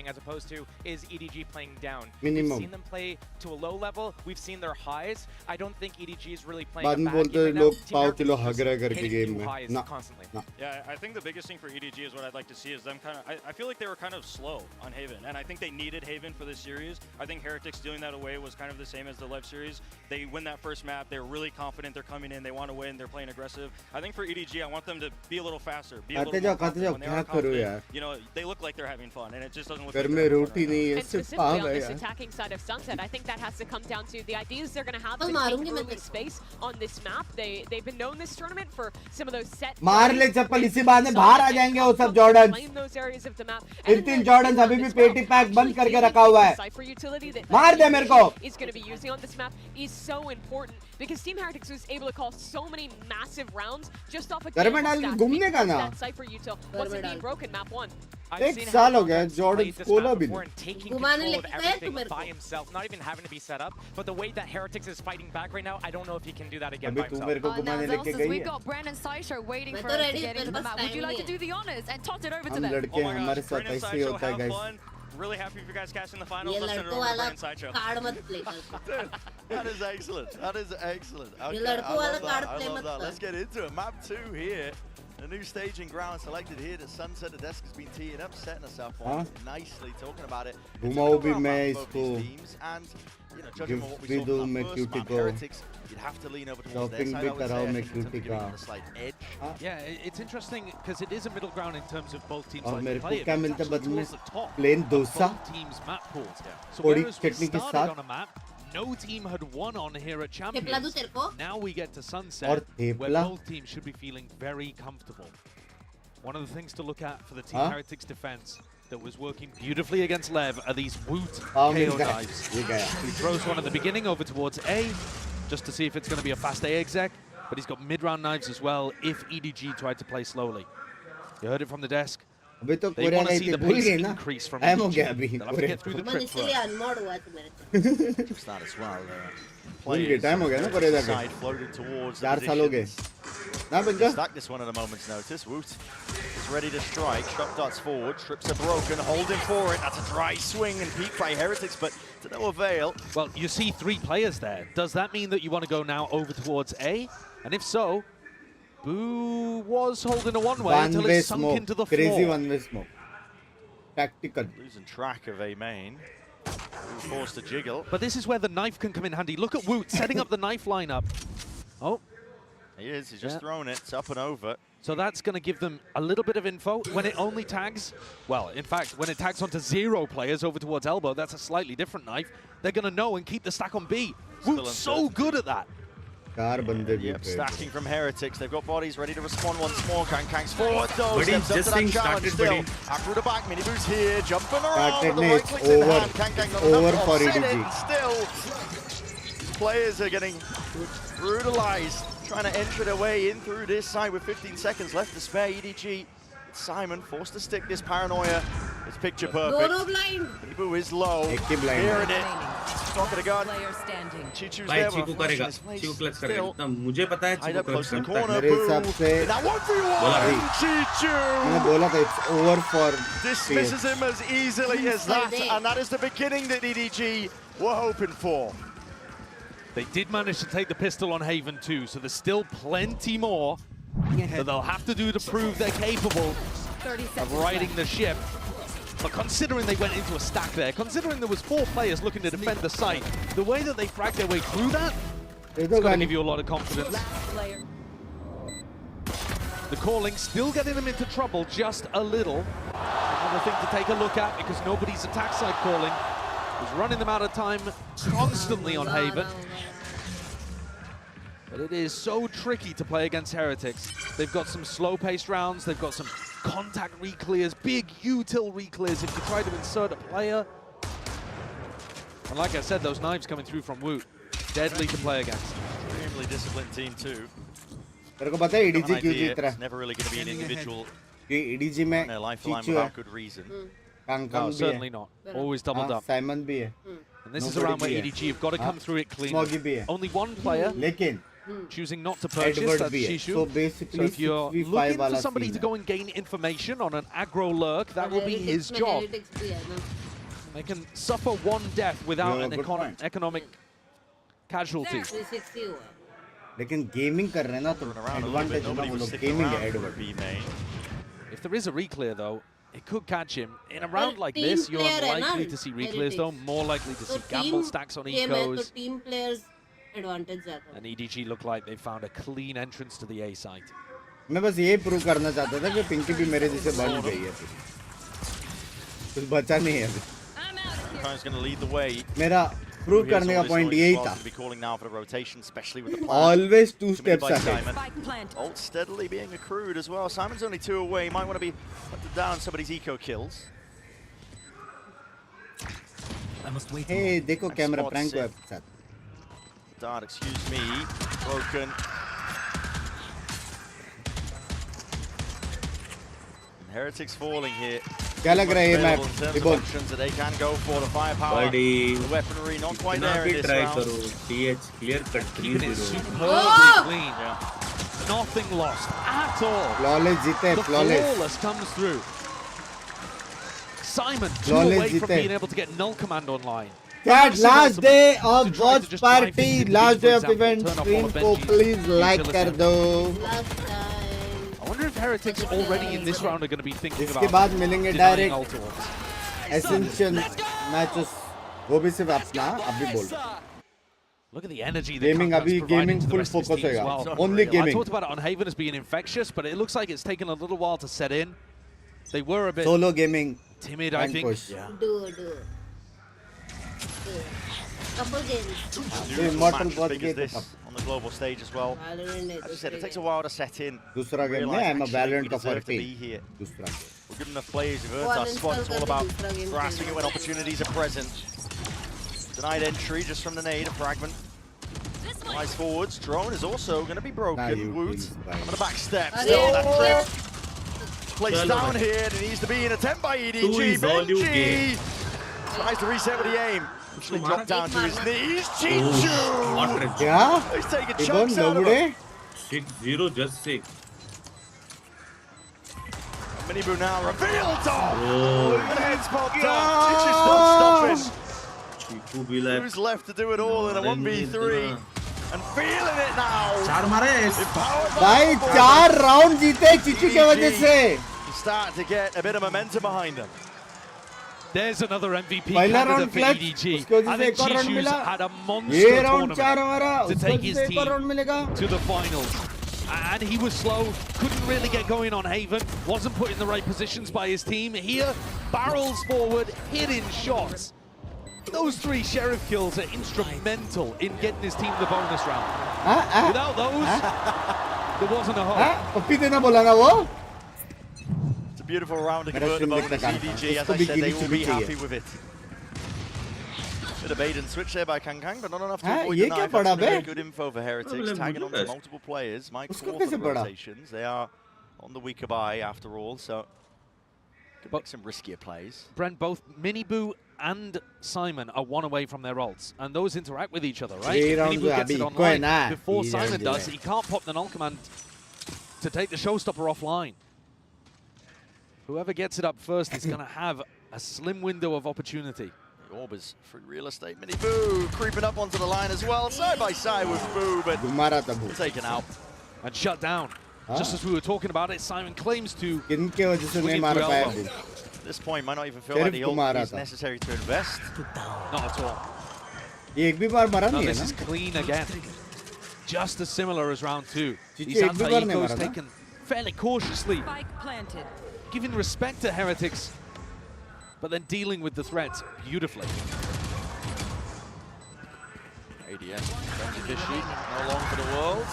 minimum बाद में बोलते हैं लोग पाव किलो हगरा करके गेम में ना Yeah, I think the biggest thing for EDG is what I'd like to see is them kind of. I feel like they were kind of slow on Haven, and I think they needed Haven for this series. I think Heretics stealing that away was kind of the same as the Lev series. They win that first map. They're really confident. They're coming in. They want to win. They're playing aggressive. I think for EDG, I want them to be a little faster, be a little more confident. When they are confident, you know, they look like they're having fun, and it just doesn't look like they're having fun. And specifically on this attacking side of Sunset, I think that has to come down to the ideas they're going to have to take early space on this map. They've been known this tournament for some of those set. मार ले चप्पल इसी बात में बाहर आ जाएंगे वो सब Jordan तीन जॉर्डन अभी भी पेटी पैक बंद करके रखा हुआ है मार दे मेरे को is going to be using on this map is so important because Team Heretics was able to call so many massive rounds just off a घर में डाल के घूमने का ना that Cypher util wasn't being broken map 1. एक साल हो गया जॉर्डन कोला भी घुमाने लेके गए तू मेरे को not even having to be set up, but the way that Heretics is fighting back right now, I don't know if he can do that again अभी by तू himself. मेरे को घुमाने लेके गई We've है got Brandon Saisho waiting for us to get into the map. Would you like to do the honors and toss it over to हम them? लड़के हमारे साथ ऐसे ही होता है guys Really happy for you guys catching the finals. ये Let's send it लड़कों over to वाला Brandon Sideshow. कार्ड मत प्ले कर That is excellent. That is excellent. Okay, ये लड़कों वाला कार्ड I प्ले love मत that. कर Let's get into it. Map 2 here. A new staging ground selected here to Sunset. The desk has been teeing up, setting us up on nicely. Talking about it. घुमाओ भी मैं इसको gift भी दूँ मैं cutie को You'd have to lean over towards shopping भी कराओ मैं क्यूटी का Yeah, it's interesting because it is a middle ground in terms of both teams. और मेरे like को क्या मिलता है बदले में प्लेन डोसा थोड़ी चटनी के साथ no team had won on here at Champions. Now we get to Sunset, और where both teams should be feeling very comfortable. One of the things to look at for the Team Heretics defense that was working beautifully against Lev are these Woot KO dives. He throws one at the beginning over towards A, just to see if it's going to be a fast A exec, but he's got mid-round knives as well if EDG tried to play slowly. You heard it from the desk. अभी तो They want to see the pace increase from time हो गया अभी They'll have to get through the trip इसलिए first. Anmod हुआ तू मेरे Just that as well. भूल गए टाइम हो गया ना कोरे जाके Side floated towards 4 साल हो गए ना बंजा Stack this one at a moment's notice. Woot is ready to strike. Shot darts forward. Trips are broken. Holding for it. That's a dry swing and peek by Heretics, but to no avail. Well, you see 3 players there. Does that mean that you want to go now over towards A? And if so, Boo was holding a one-way until it sunk into the floor. Crazy one-way smoke. Tactical. Losing track of A main. Forced to jiggle. But this is where the knife can come in handy. Look at Woot setting up the knife lineup. Oh. He is. He's just thrown it. It's up and over. So that's going to give them a little bit of info. When it only tags, well, in fact, when it tags onto 0 players over towards elbow, that's a slightly different knife. They're going to know and keep the stack on B. Woot's so good at that. Yep, stacking from Heretics. They've got bodies ready to respond once more. Kang's forward though. Steps up to that challenge still. Through the back, mini boost here. Jumping around with the right clicks in hand. Kang not enough to offset it. Still, players are getting brutalized. Trying to enter their way in through this side with 15 seconds left to spare. EDG. Simon forced to stick this paranoia. It's picture perfect. Boo is low. Hearing it. Top of the gun. Chichu's भाई there. चीकू करेगा चीकू clutch करेगा इतना मुझे पता है चीकू clutch करता है मेरे हिसाब से मैंने बोला था it's over for dismisses him as easily as that, and that is the beginning that EDG were hoping for. They did manage to take the pistol on Haven too, so there's still plenty more that they'll have to do to prove they're capable of riding the ship. But considering they went into a stack there, considering there was 4 players looking to defend the site, the way that they fragged their way through that, it's going to give you a lot of confidence. The calling still getting them into trouble just a little. Another thing to take a look at because nobody's attack side calling is running them out of time constantly on Haven. But it is so tricky to play against Heretics. They've got some slow-paced rounds, they've got some contact reclears, big util reclears if you try to insert a player. And like I said, those knives coming through from Woot, deadly to play against. Extremely disciplined team too. तेरे को पता है EDG क्यों जीत रहा है? It's never really going to be an individual EDG में Chichu है, No, certainly not. Always doubled up. Simon भी है. And this is around where EDG have got to come through it clean. Only one player choosing not to purchase, that's Shishu. So basically, so if you're looking for somebody to go and gain information on an aggro lurk, that will be his job. They can suffer one death without an economic casualty. लेकिन gaming कर रहे हैं ना तो advantage है ना वो लोग गेमिंग है advantage. If there is a reclear though, it could catch him. In a round like this, you're unlikely to see reclears though, more likely to see gamble stacks on ecos. Team players advantage ज़्यादा. And EDG look like they found a clean entrance to the A site. मैं बस ये prove करना चाहता था कि पिंकी भी मेरे जैसे बन गई है. कुछ बचा नहीं है अभी. मेरा प्रूव करने का पॉइंट यही था. Always 2 steps ahead. Ult steadily being accrued as well. Simon's only 2 away. He might want to be down somebody's eco kills. Hey, देखो कैमरा प्रैंक को है साथ. Dart, excuse me, broken. And Heretics falling here. क्या लग रहा है ये map? That they can go for the firepower. The weaponry not quite there in this round. TH clear cut 3-0. Superbly clean. Nothing lost at all. Flawless जीते, the flawless comes through. Simon 2 away from being able to get null command online. That last day of Watchparty, last day of event stream को please like कर दो. I wonder if Heretics already in this round are going to be thinking about इसके बाद मिलेंगे direct Ascension matches. वो भी सिर्फ अपना अभी बोल. Look at the energy. Gaming अभी gaming full focus होगा. Only gaming. I talked about it on Haven as being infectious, but it looks like it's taken a little while to set in. They were a bit solo gaming timid, I think. Yeah. Couple games. Immortal match big as this on the global stage as well. As I said, it takes a while to set in. दूसरा game में I'm a VALORANT का 40. दूसरा. We're good enough players. We've earned our spot. It's all about grasping it when opportunities are present. Denied entry just from the nade, a fragment. Nice forwards. Drone is also going to be broken. Woot on the back step. Still that trip. Placed down here. It needs to be an attempt by EDG. Benji tries to reset with the aim. Actually dropped down to his knees. Chichu! Yeah? He's taking chunks out of him. 6-0, just 6. Miniboo now revealed top! Oh, the head's popped up. Chichu's not stopping. Who's left to do it all in a 1v3? And feeling it now. भाई 4 round जीते चिचू के वजह से. Start to get a bit of momentum behind them. There's another MVP candidate for EDG. I think Chishu's had a monster tournament to take his team to the finals. And he was slow, couldn't really get going on Haven, wasn't put in the right positions by his team. Here, barrels forward, hitting shots. Those 3 sheriff kills are instrumental in getting his team the bonus round. Without those, there wasn't a hope. It's a beautiful round to convert the bonus. EDG, as I said, they will be happy with it. Bit of bait and switch there by Kangkang, but not enough to avoid the knife. That's very good info for Heretics. Tagging on to multiple players. Mike 4 for the rotations. They are on the weaker buy after all, so could make some riskier plays. Brent, both Miniboo and Simon are 1 away from their ults, and those interact with each other, right? Miniboo gets it online before Simon does. He can't pop the null command to take the showstopper offline. Whoever gets it up first is going to have a slim window of opportunity. The Orb is free real estate. Miniboo creeping up onto the line as well, side by side with Boo, but taken out. And shut down. Just as we were talking about it, Simon claims to. At this point, might not even feel like the ult is necessary to invest. Not at all. No, this is clean again. Just as similar as round 2. These anti-ecos taken fairly cautiously. Giving respect to Heretics, but then dealing with the threats beautifully. ADS, Benji Fishy, no long for the world.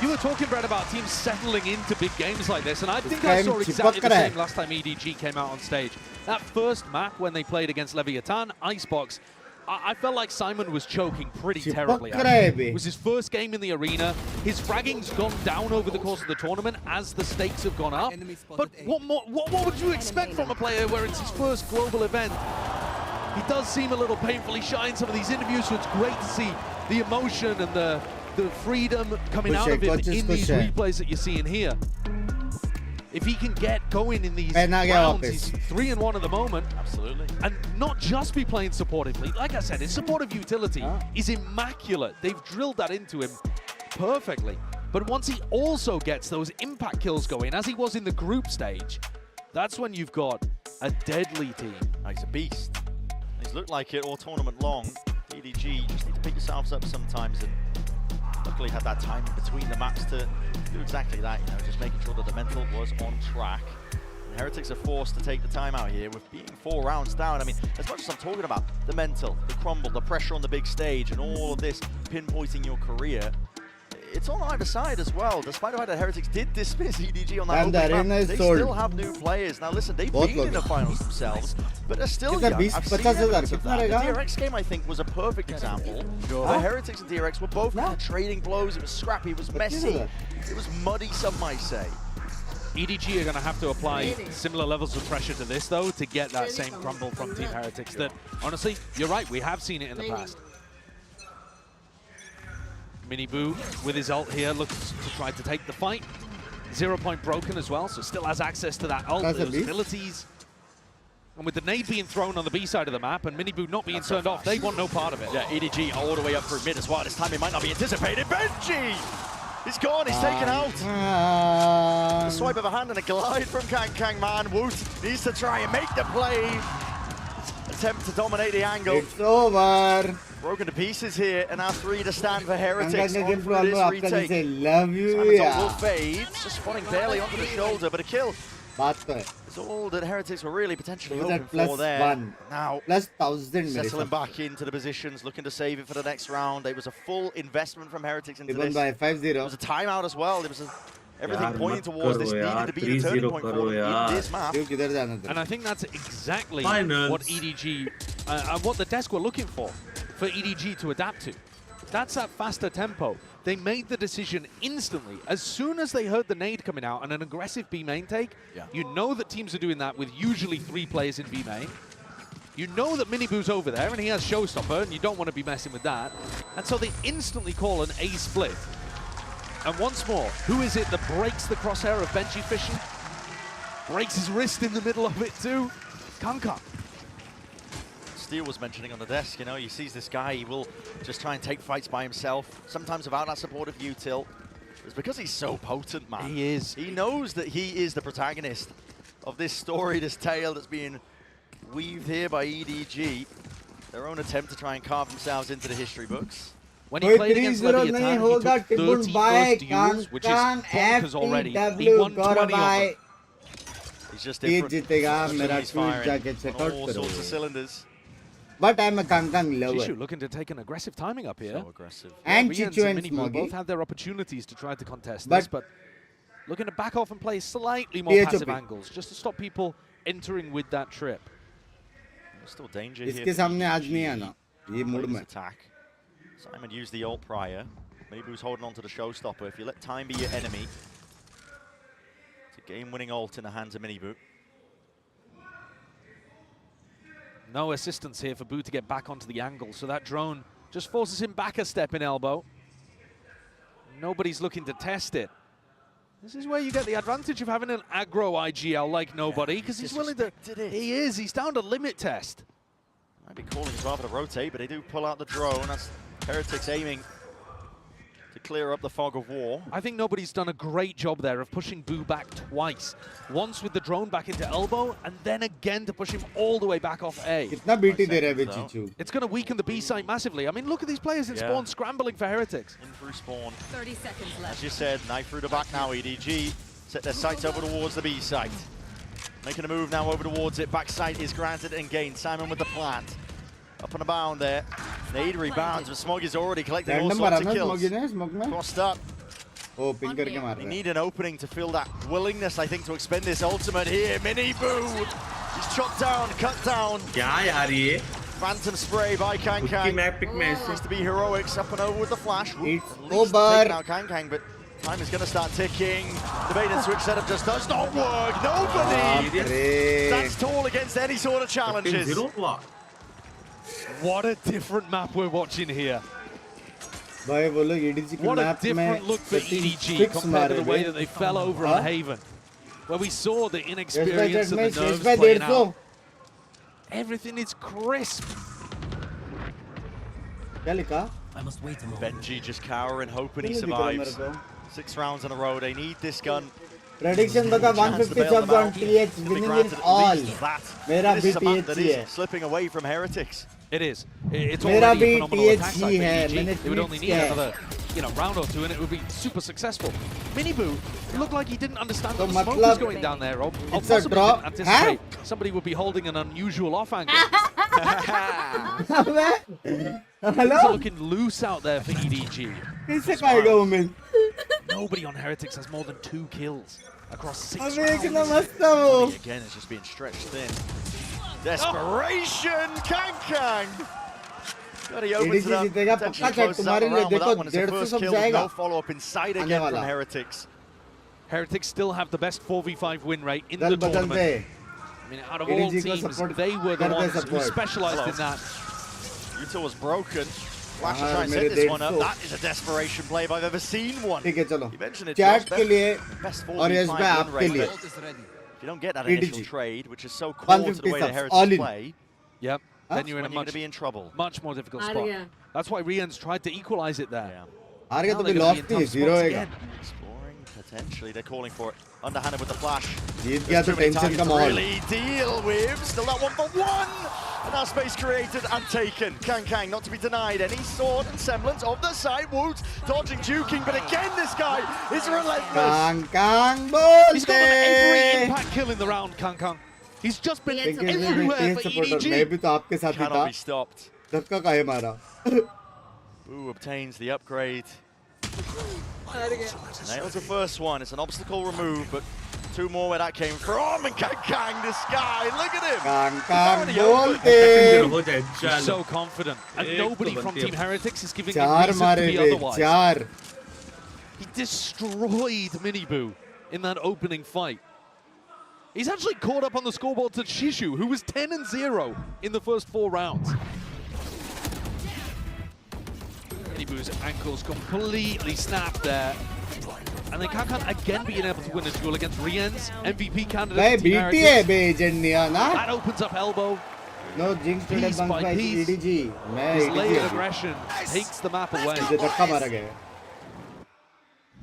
You were talking, Brett, about teams settling into big games like this, and I think I saw exactly the same last time EDG came out on stage. That first map when they played against Leviathan, Icebox, I felt like Simon was choking pretty terribly. It was his first game in the arena. His fragging's gone down over the course of the tournament as the stakes have gone up. But what would you expect from a player where it's his first global event? He does seem a little painfully shy in some of these interviews, so it's great to see the emotion and the freedom coming out of him in these replays that you're seeing here. If he can get going in these rounds, he's 3-1 at the moment. Absolutely. And not just be playing supportively. Like I said, his supportive utility is immaculate. They've drilled that into him perfectly. But once he also gets those impact kills going, as he was in the group stage, that's when you've got a deadly team. Oh, he's a beast. He's looked like it all tournament long. EDG, you just need to pick yourselves up sometimes, and luckily had that time in between the maps to do exactly that, you know, just making sure that the mental was on track. And Heretics are forced to take the timeout here with being 4 rounds down. I mean, as much as I'm talking about the mental, the crumble, the pressure on the big stage, and all of this pinpointing your career, it's on either side as well. Despite the fact that Heretics did dismiss EDG on that opening map, they still have new players. Now listen, they've been in the finals themselves, but they're still young. I've seen evidence of that. The DRX game, I think, was a perfect example. The Heretics and DRX were both kind of trading blows. It was scrappy, it was messy, it was muddy, some might say. EDG are going to have to apply similar levels of pressure to this, though, to get that same crumble from Team Heretics that, honestly, you're right, we have seen it in the past. Miniboo with his ult here looks to try to take the fight. 0 point broken as well, so still has access to that ult, those abilities. And with the nade being thrown on the B side of the map and Miniboo not being turned off, they want no part of it. Yeah, EDG all the way up through mid as well. This time it might not be anticipated. Benji! He's gone, he's taken out. A swipe of a hand and a glide from Kang Man. Woot needs to try and make the play. Attempt to dominate the angle. It's over. Broken to pieces here, and now 3 to stand for Heretics on through this retake. Love you, Simon's will fade, just spawning barely onto the shoulder, but a kill. It's all that Heretics were really potentially hoping for there. Now, +1000 settling back into the positions, looking to save it for the next round. It was a full investment from Heretics into this. It was a timeout as well. It was everything pointing towards this needed to be the turning point for them in this map. And I think that's exactly what EDG, what the desk were looking for EDG to adapt to. That's that faster tempo. They made the decision instantly. As soon as they heard the nade coming out and an aggressive B main take, you know that teams are doing that with usually 3 players in B main. You know that Miniboo's over there and he has Showstopper and you don't want to be messing with that. And so they instantly call an A split. And once more, who is it that breaks the crosshair of Benji Fishing? Breaks his wrist in the middle of it too? Kanka. Steel was mentioning on the desk, you know, he sees this guy, he will just try and take fights by himself, sometimes without that supportive util. It's because he's so potent, man. He is. He knows that he is the protagonist of this story, this tale that's being weaved here by EDG. Their own attempt to try and carve themselves into the history books. When he played against Leviathan, he took 30 first duels, which is bonkers already. He won 20 of them. He's just different. He's firing on all sorts of cylinders. But I'm a Kang lover. Chichu looking to take an aggressive timing up here. So aggressive. And Chichu and Miniboo both had their opportunities to try to contest this, but looking to back off and play slightly more passive angles, just to stop people entering with that trip. There's still danger here. इसके सामने आज नहीं आना. ये मोड़ में. Attack. Simon used the ult prior. Miniboo's holding on to the showstopper. If you let time be your enemy, it's a game-winning ult in the hands of Miniboo. No assistance here for Boo to get back onto the angle, so that drone just forces him back a step in elbow. Nobody's looking to test it. This is where you get the advantage of having an aggro IGL like nobody, because he's willing to... He's down to limit test. Might be calling as well for the rotate, but they do pull out the drone. That's Heretics aiming to clear up the fog of war. I think nobody's done a great job there of pushing Boo back twice. Once with the drone back into elbow, and then again to push him all the way back off A. कितना BT दे रहा है Chichu? It's going to weaken the B site massively. I mean, look at these players in spawn scrambling for Heretics. In through spawn. 30 seconds left. As you said, knife through the back now. EDG set their sights over towards the B site. Making a move now over towards it. Back site is granted and gained. Simon with the plant. Up on a bound there. Nade rebounds, but Smog is already collecting all sorts of kills. Crossed up. Oh, ping करके मार रहा है. They need an opening to feel that willingness, I think, to expend this ultimate here. Miniboo! He's chopped down, cut down. क्या यार ये? Phantom spray by Kang Kang. Needs to be heroics up and over with the flash. It's over. Now Kang Kang, but time is going to start ticking. The bait and switch setup just does not work. Nobody stands tall against any sort of challenges. What a different map we're watching here. भाई वो लोग EDG What a different look for EDG compared to the way that they fell over on Haven, where we saw the inexperience and the nerves playing out. Everything is crisp. I must wait a moment. Benji just cowering, hoping he survives. 6 rounds in a row. They need this gun. Prediction baka 150 subs on TH, winning in all. Mera bhi TH hai. Slipping away from Heretics. It is. It's already a phenomenal attack side for EDG. It would only need another, round or two, and it would be super successful. Miniboo looked like he didn't understand what the smoke was going down there, Rob. It's a draw. Anticipate somebody would be holding an unusual off angle. Things are looking loose out there for EDG. Nobody on Heretics has more than 2 kills across 6 rounds. Again, it's just being stretched thin. Desperation, Kang Kang. But he opens it up. No follow-up inside again from Heretics. Heretics still have the best 4v5 win rate in the tournament. I mean, out of all teams, they were the ones who specialized in that. Utah was broken. Flash to try and set this one up. That is a desperation play if I've ever seen one. You mentioned it, Josh, best 4v5 win rate. If you don't get that initial trade, which is so core to the way the Heretics play, yep, then you're in a be in trouble. Much more difficult spot. That's why Rian's tried to equalize it there. Arya to be lost again. Exploring potentially, they're calling for it. Underhanded with the flash. Really deal with. Still that 1-for-1. And now space created and taken. Kang Kang not to be denied any sort and semblance of the side. Woods dodging, juking, but again this guy is relentless. Kang Kang He's got every impact kill in the round, Kang Kang. He's just been everywhere for EDG. Cannot be stopped. Boo obtains the upgrade. Nails the first one. It's an obstacle removed, but 2 more where that came from. And Kang Kang, this guy, look at him. He's so confident. And nobody from Team Heretics is giving him reason to be otherwise. He destroyed Miniboo in that opening fight. He's actually caught up on the scoreboard to Shishu, who was 10-0 in the first 4 rounds. Miniboo's ankles completely snapped there. And then Kang Kang again being able to win a duel against Rian's MVP candidate. That opens up elbow. No jinx piece by piece. EDG. His layered aggression takes the map away.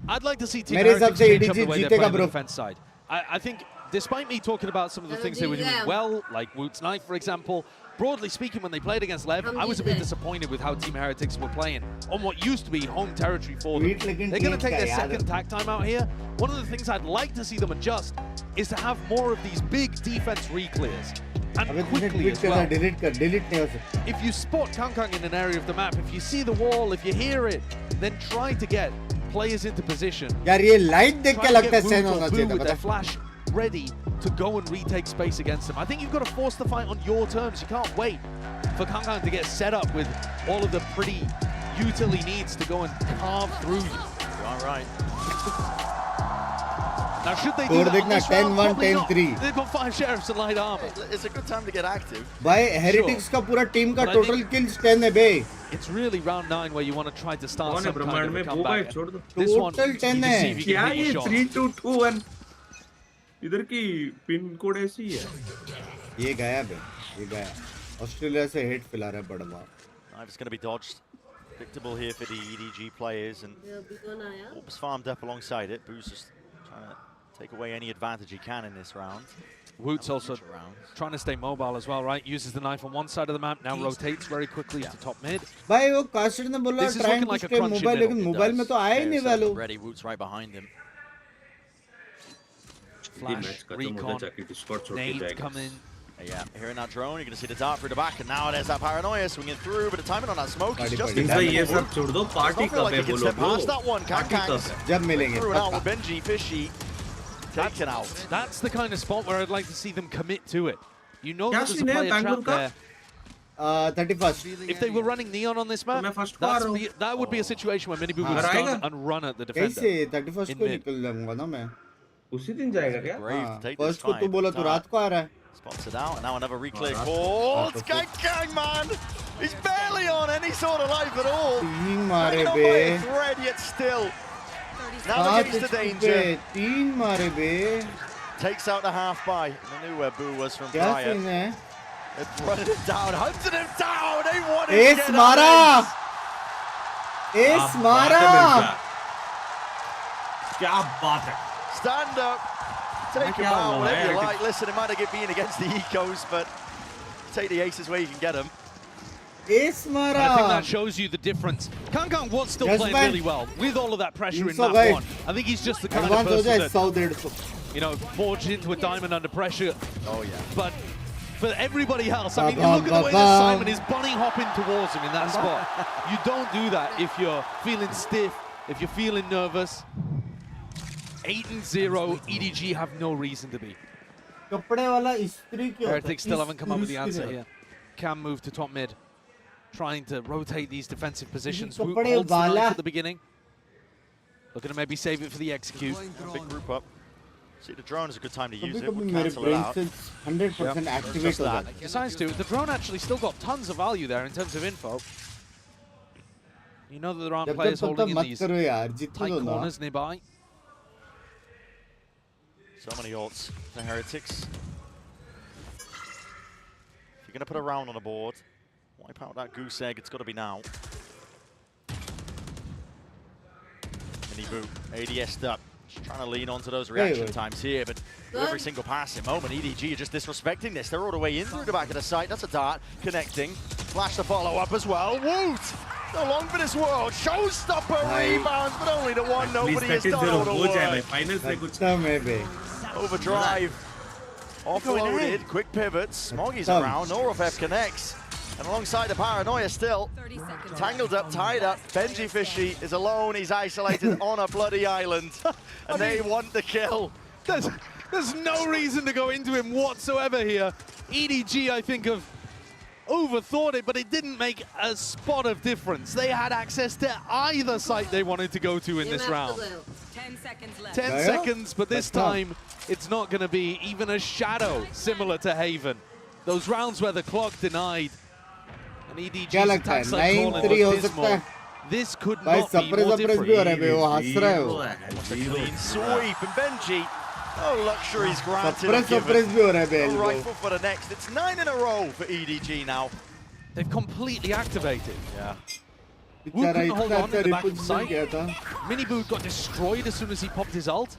I'd like to see Team Heretics change up the way they're playing the defense side. I think, despite me talking about some of the things they were doing well, like Woot's knife, for example, broadly speaking, when they played against Lev, I was a bit disappointed with how Team Heretics were playing on what used to be home territory for them. They're going to take their second tag time out here. One of the things I'd like to see them adjust is to have more of these big defense re-clears. And quickly as well. If you spot Kang Kang in an area of the map, if you see the wall, if you hear it, then try to get players into position. Yaar ye light dekh ke lagta hai Sen hona chahiye with their flash ready to go and retake space against them. I think you've got to force the fight on your terms. You can't wait for Kang Kang to get set up with all of the pretty util he needs to go and carve through you. You are right. Now should they do that on this round? 10-1, 10-3. They've got 5 sheriffs and light armor. It's a good time to get active. Bhai, Heretics ka pura team ka total kills 10 hai bhai. It's really round 9 where you want to try to start some kind of a comeback. Total This one, 10 hai. क्या ये 3-2-2-1 इधर की pin code ऐसी है. ये गया बे, ये गया. ऑस्ट्रेलिया से हिट फिला रहा है बड़वा. It's going to be dodged. Predictable here for the EDG players, and Orbs farmed up alongside it. Boo's just trying to take away any advantage he can in this round. Woot's also trying to stay mobile as well, right? Uses the knife on one side of the map, now rotates very quickly to top mid. भाई वो caster ने बोला trying to stay mobile, लेकिन mobile में तो आया ही नहीं वालो. Ready, Woot's right behind him. Flash, recon, nade coming. Yeah, hearing that drone, you're going to see the dart through the back, and now there's that paranoia swinging through, but the timing on that smoke is just impeccable. Party feel like he can step past that one. Kang Kang's through it out with Benji, Fishy, taken out. That's the kind of spot where I'd like to see them commit to it. You know that there's a player trapped there. 31st. If they were running Neon on this map, that would be a situation where Miniboo would stun and run at the defender. कैसे 31st को निकल जाऊंगा ना मैं उसी दिन जाएगा क्या? First को तू बोला तू रात को आ रहा है. Spots it out, and now another reclear call. It's Gang, man! He's barely on any sort of life at all. तीन मारे Hanging on by a thread, yet still. Now the game's the danger. तीन मारे बे. Takes out the half by. I knew where Boo was from क्या prior. Scene है? They're running him down, hunting him down. They want him Ace to get मारा. Ace मारा. क्या बात है? Stand up. Take him out, whatever you like. Listen, it might have been against the ecos, but take the aces where you can get them. Ace mara. I think that shows you the difference. Kang was still playing really well with all of that pressure in map 1. I think he's just the kind of person that, you know, forged into a diamond under pressure. Oh yeah. But for everybody else, I mean, look at the way that Simon is bunny hopping towards him in that spot. You don't do that if you're feeling stiff, if you're feeling nervous. 8-0, EDG have no reason to be. Heretics still haven't come up with the answer here. Can move to top mid, trying to rotate these defensive positions. Holds the knife at the beginning. Looking to maybe save it for the execute. Big group up. See, the drone is a good time to use it. कभी We'll मेरे cancel it out. 100% activate हो जाता है. Besides too, the drone actually still got tons of value there in terms of info. You know that there aren't players holding in these tight corners nearby. So many ults, the Heretics. If you're going to put a round on the board, wipe out that goose egg, it's got to be now. Miniboo, ADS'd up. Just trying to lean onto those reaction times here, but every single passing moment, EDG are just disrespecting this. They're all the way in through the back of the site. That's a dart, connecting. Flash the follow-up as well. Woot! So long for this world. Showstopper rebounds, but only the one. Nobody has done all the work. Overdrive, offloaded, quick pivots, Smoggy's around, Norofef connects, and alongside the Paranoia still, tangled up, tied up, Benji Fishy is alone, he's isolated on a bloody island, and they want the kill. There's no reason to go into him whatsoever here. EDG, I think, have overthought it, but it didn't make a spot of difference. They had access to either site they wanted to go to in this round. 10 seconds left. 10 seconds, but this time it's not going to be even a shadow similar to Haven. Those rounds where the clock denied and EDG's attack side calling was dismal. This could not be more different. Clean sweep, and Benji, no luxuries granted. No rifle for the next. It's 9 in a row for EDG now. They've completely activated. Yeah. Wu couldn't hold on in the back of the site. Miniboo got destroyed as soon as he popped his ult.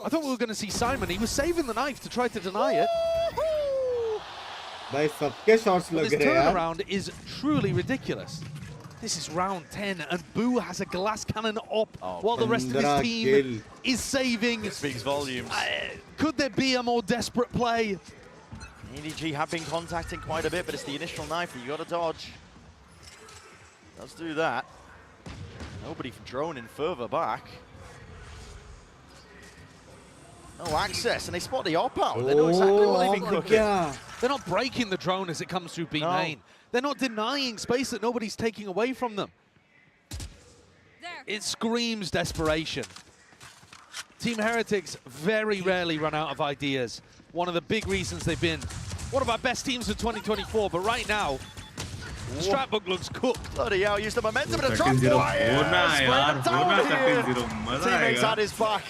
I thought we were going to see Simon. He was saving the knife to try to deny it. This turnaround is truly ridiculous. This is round 10, and Boo has a glass cannon up while the rest of his team is saving. It speaks volumes. Could there be a more desperate play? EDG have been contacting quite a bit, but it's the initial knife that you got to dodge. Let's do that. Nobody droning further back. No access, and they spot the op out. They know exactly what they've been cooking. They're not breaking the drone as it comes through B main. They're not denying space that nobody's taking away from them. It screams desperation. Team Heretics very rarely run out of ideas. One of the big reasons they've been one of our best teams of 2024, but right now, Stratbook looks cooked. Bloody hell, use the momentum and a drop fire. Teammates at his back.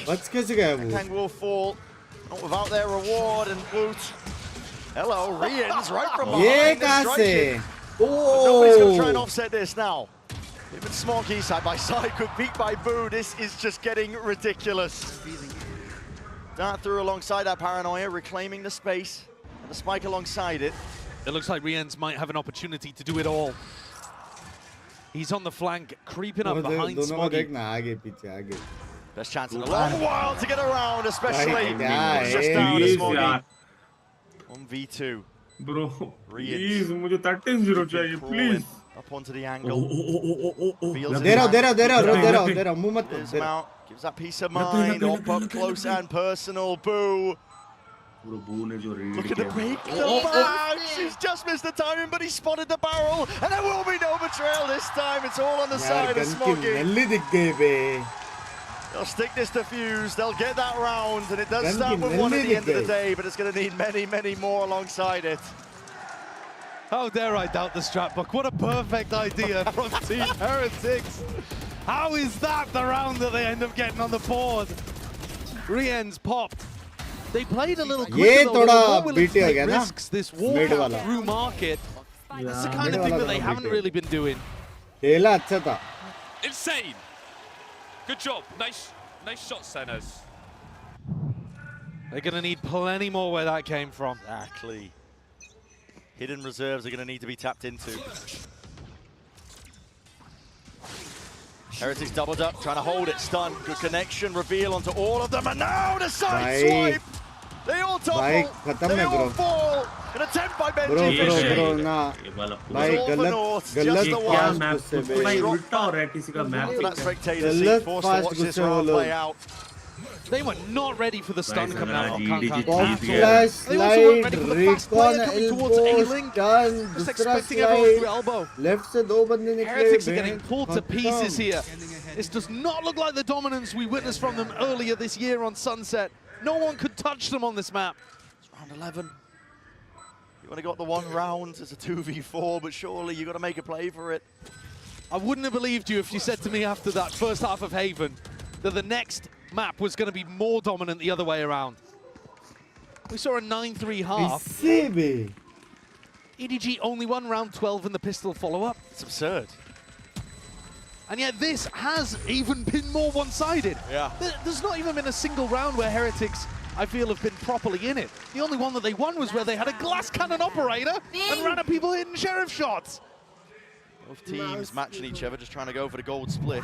Kang will fall. Not without their reward, and Woot. Hello, Rians right from behind. Nobody's going to try and offset this now. Even Smoggy side by side, could beat by Boo. This is just getting ridiculous. Dart through alongside that Paranoia, reclaiming the space, and the spike alongside it. It looks like Rians might have an opportunity to do it all. He's on the flank, creeping up behind Smoggy. Best chance in a long while to get around, especially. Just down to Smoggy. 1v2. Bro, please, मुझे 13-0 चाहिए, please. Up onto the angle. Gives that peace of mind, up close and personal. Boo. Look at the break. He's just missed the timing, but he spotted the barrel, and there will be no betrayal this time. It's all on the side of Smoggy. They'll stick this to fuse, they'll get that round, and it does start with one at the end of the day, but it's going to need many, many more alongside it. How dare I doubt the Stratbook? What a perfect idea from Team Heretics. How is that the round that they end up getting on the board? Rien's popped. They played a little quicker, though. They were more willing to take risks this walk through market. That's the kind of thing that they haven't really been doing. Insane. Good job. Nice shot, centers. They're going to need plenty more where that came from. Exactly. Hidden reserves are going to need to be tapped into. Heretics doubled up, trying to hold it, stun. Good connection, reveal onto all of them, and now the side swipe! They all topple, they all fall. An attempt by Benji. Just the one. That spectator seat forced to watch this round play out. They were not ready for the stun coming out of Kankan. Flash, slide, recon, elbow, done. Just expecting everyone through elbow. Left se do bande nikle. Heretics are getting pulled to pieces here. This does not look like the dominance we witnessed from them earlier this year on Sunset. No one could touch them on this map. It's round 11. You only got the one round. It's a 2v4, but surely you got to make a play for it. I wouldn't have believed you if you said to me after that first half of Haven that the next map was going to be more dominant the other way around. We saw a 9-3 half. EDG only won round 12 in the pistol follow-up. It's absurd. And yet this has even been more one-sided. Yeah. There's not even been a single round where Heretics, I feel, have been properly in it. The only one that they won was where they had a glass cannon operator and ran at people hitting sheriff shots. Both teams matching each other, just trying to go for the gold split.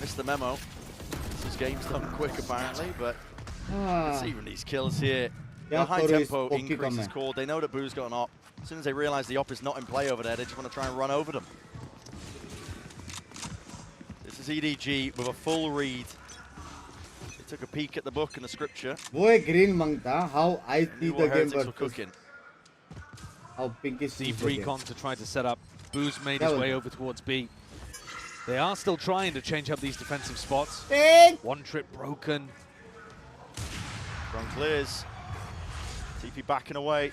Missed the memo. This game's done quick, apparently, but let's see from these kills here. The high tempo increase is called. They know that Boo's got an op. As soon as they realize the op is not in play over there, they just want to try and run over them. This is EDG with a full read. They took a peek at the book and the scripture. Boy, green mangta. How I see the game versus cooking. How pinkish Deep recon to try to set up. Boo's made his way over towards B. They are still trying to change up these defensive spots. One trip broken. Front clears. TP backing away.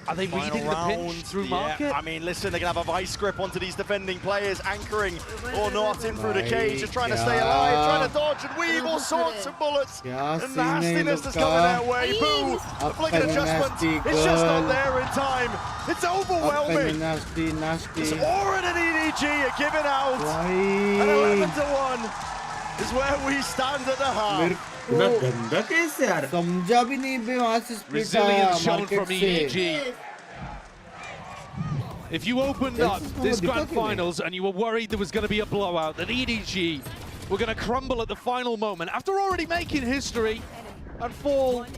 Are they reading the pinch through market? I mean, listen, they're going to have a vice grip onto these defending players, anchoring or not in through the cage, just trying to stay alive, trying to dodge and weave all sorts of bullets. The nastiness that's coming their way. Boo! The flick adjustment. It's just not there in time. It's overwhelming. This Orin and EDG are giving out. And 11-1 is where we stand at the half. Resilience shown from EDG. If you opened up this grand finals and you were worried there was going to be a blowout, that EDG were going to crumble at the final moment after already making history and fall, it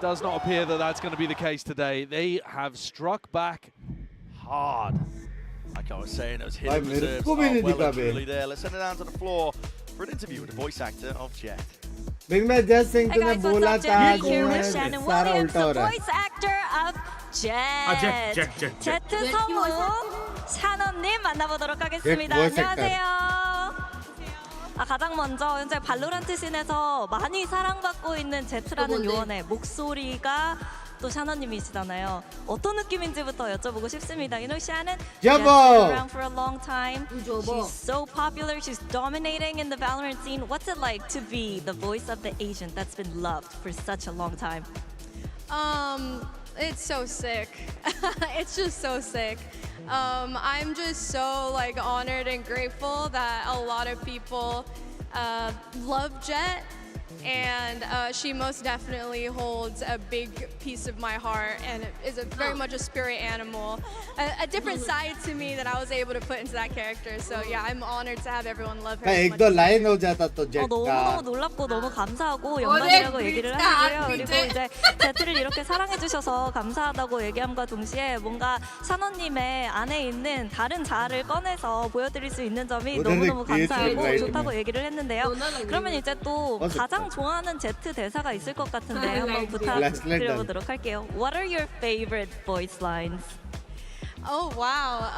does not appear that that's going to be the case today. They have struck back hard. Like I was saying, those hidden reserves are well and truly there. Let's send it down to the floor for an interview with the voice actor of Jet. Big मैं just Singh तूने बोला था Shannon Williams, the voice actor of Jet. Jet 성우 샤넌님 만나보도록 하겠습니다. 안녕하세요. 가장 먼저 현재 발로란트 씬에서 많이 사랑받고 있는 제트라는 요원의 목소리가 또 샤넌님이시잖아요. 어떤 느낌인지부터 여쭤보고 싶습니다. You know, Shannon, Jet's been around for a long time. She's so popular. She's dominating in the Valorant scene. What's it like to be the voice of the agent that's been loved for such a long time? It's so sick. It's just so sick. I'm just so honored and grateful that a lot of people love Jet. and she most definitely holds a big piece of my heart and is very much a spirit animal, a different side to me that I was able to put into that character. So yeah, I'm honored to have everyone love her. एक दो line हो जाता तो jet 너무 का 놀랍고 너무 감사하고 영광이라고 얘기를 하고요. 그리고 이제 제트를 이렇게 사랑해주셔서 감사하다고 얘기함과 동시에 뭔가 샤너님의 안에 있는 다른 자아를 꺼내서 보여드릴 수 있는 점이 너무너무 감사하고 좋다고 얘기를 했는데요. 그러면 이제 또 가장 좋아하는 제트 대사가 있을 것 같은데 한번 부탁드려보도록 할게요. What are your favorite voice lines? Oh wow.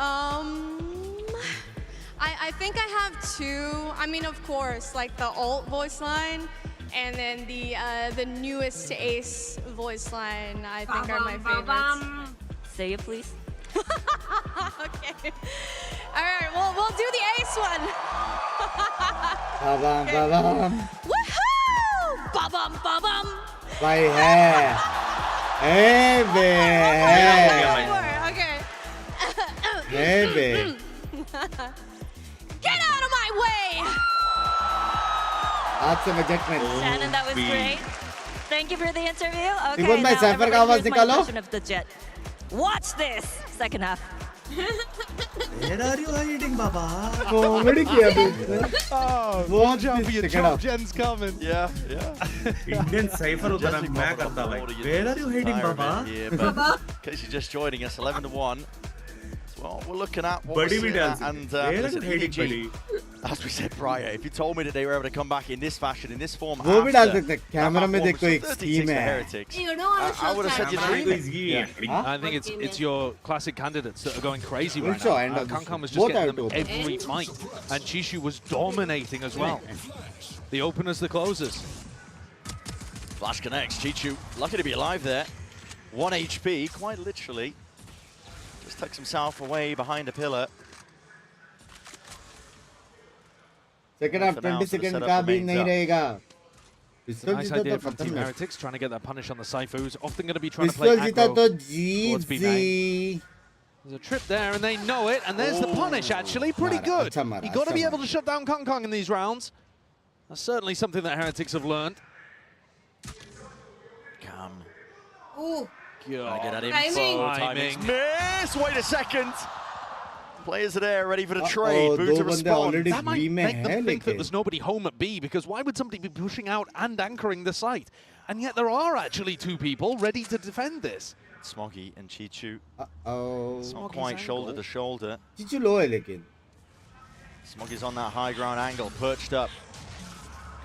I think I have two. I mean, of course, like the alt voice line, and then the newest Ace voice line. I think are my favorites. Say it, please. Okay. All right. We'll do the Ace one. Ba-bam, ba-bam. Woohoo! Ba-bum, ba-bum. भाई है बे Okay. Bay Get out of my way! आज से मैं jet में Shannon, that was great. Thank you for the interview. Okay, Even my now Cypher का आवाज everyone here's my निकालो. version of the jet. Watch this. Second half. Where are you hiding, Baba? Comedy किया बे World Champion Champions coming. Yeah. Indian Cypher होता है मैं करता भाई. Where are you hiding, Baba? In case you're just joining us, 11-1. Well, we're looking at what Buddy we're भी seeing, डाल and सकते हैं. listen, Heading EDG, buddy. as we said prior, if you told me that they were able to come back in this fashion, in this form, वो भी डाल after सकते हैं. that camera में performance देखो of एक 36 स्कीम for है. Heretics, You don't want to I would have said you're dreaming. Huh? I think it's your classic candidates that are going crazy right Also, now. and Kankan was both just are getting them dope. every fight, and Chishu was dominating as well. The openers, the closers. Flash connects, Chichu, lucky to be alive there. 1 HP, quite literally. Just tucks himself away behind a pillar. Second half 20 second का भी नहीं रहेगा. It's a nice idea from Team Heretics, trying to get that punish on the Saifu's. Often going to be trying to Pistol play जीता aggro तो towards B9. Jeet. There's a trip there, and they know it, and there's the punish, actually. Pretty good. अच्छा You've got to be able to shut down Kong Kong in these rounds. That's certainly something that Heretics have learned. Come. Ooh. Gotta get that Timing. info. Timing. Miss! Wait a second. Players are there, ready for the trade. Boo to respond. That might make them think that there's nobody home at B, because why would somebody be pushing out and anchoring the site? And yet there are actually two people ready to defend this. Smoggy and Chichu. Oh. It's not quite shoulder to shoulder. Chichu low है लेकिन. Smoggy's on that high ground angle, perched up.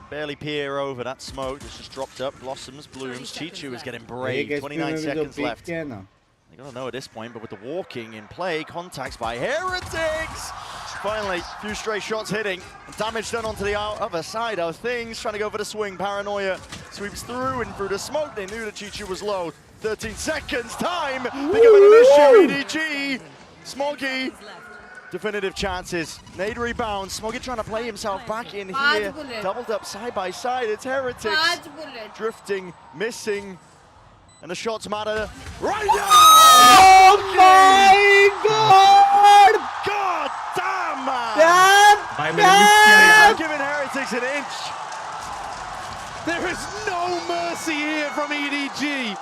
Barely peer over that smoke that's just dropped up. Blossoms, blooms. Chichu is getting brave. 29 seconds left. They gotta know at this point, but with the walking in play, contacts by Heretics. Finally, a few stray shots hitting. Damage done onto the other side of things. Trying to go for the swing. Paranoia sweeps through and through the smoke. They knew that Chichu was low. 13 seconds. Time becoming an issue. EDG. Smoggy. Definitive chances. Nade rebound. Smoggy trying to play himself back in here. Doubled up side by side. It's Heretics. Drifting, missing. And the shots matter right now! Oh my God! God damn, man! Damn! Giving Heretics an inch. There is no mercy here from EDG.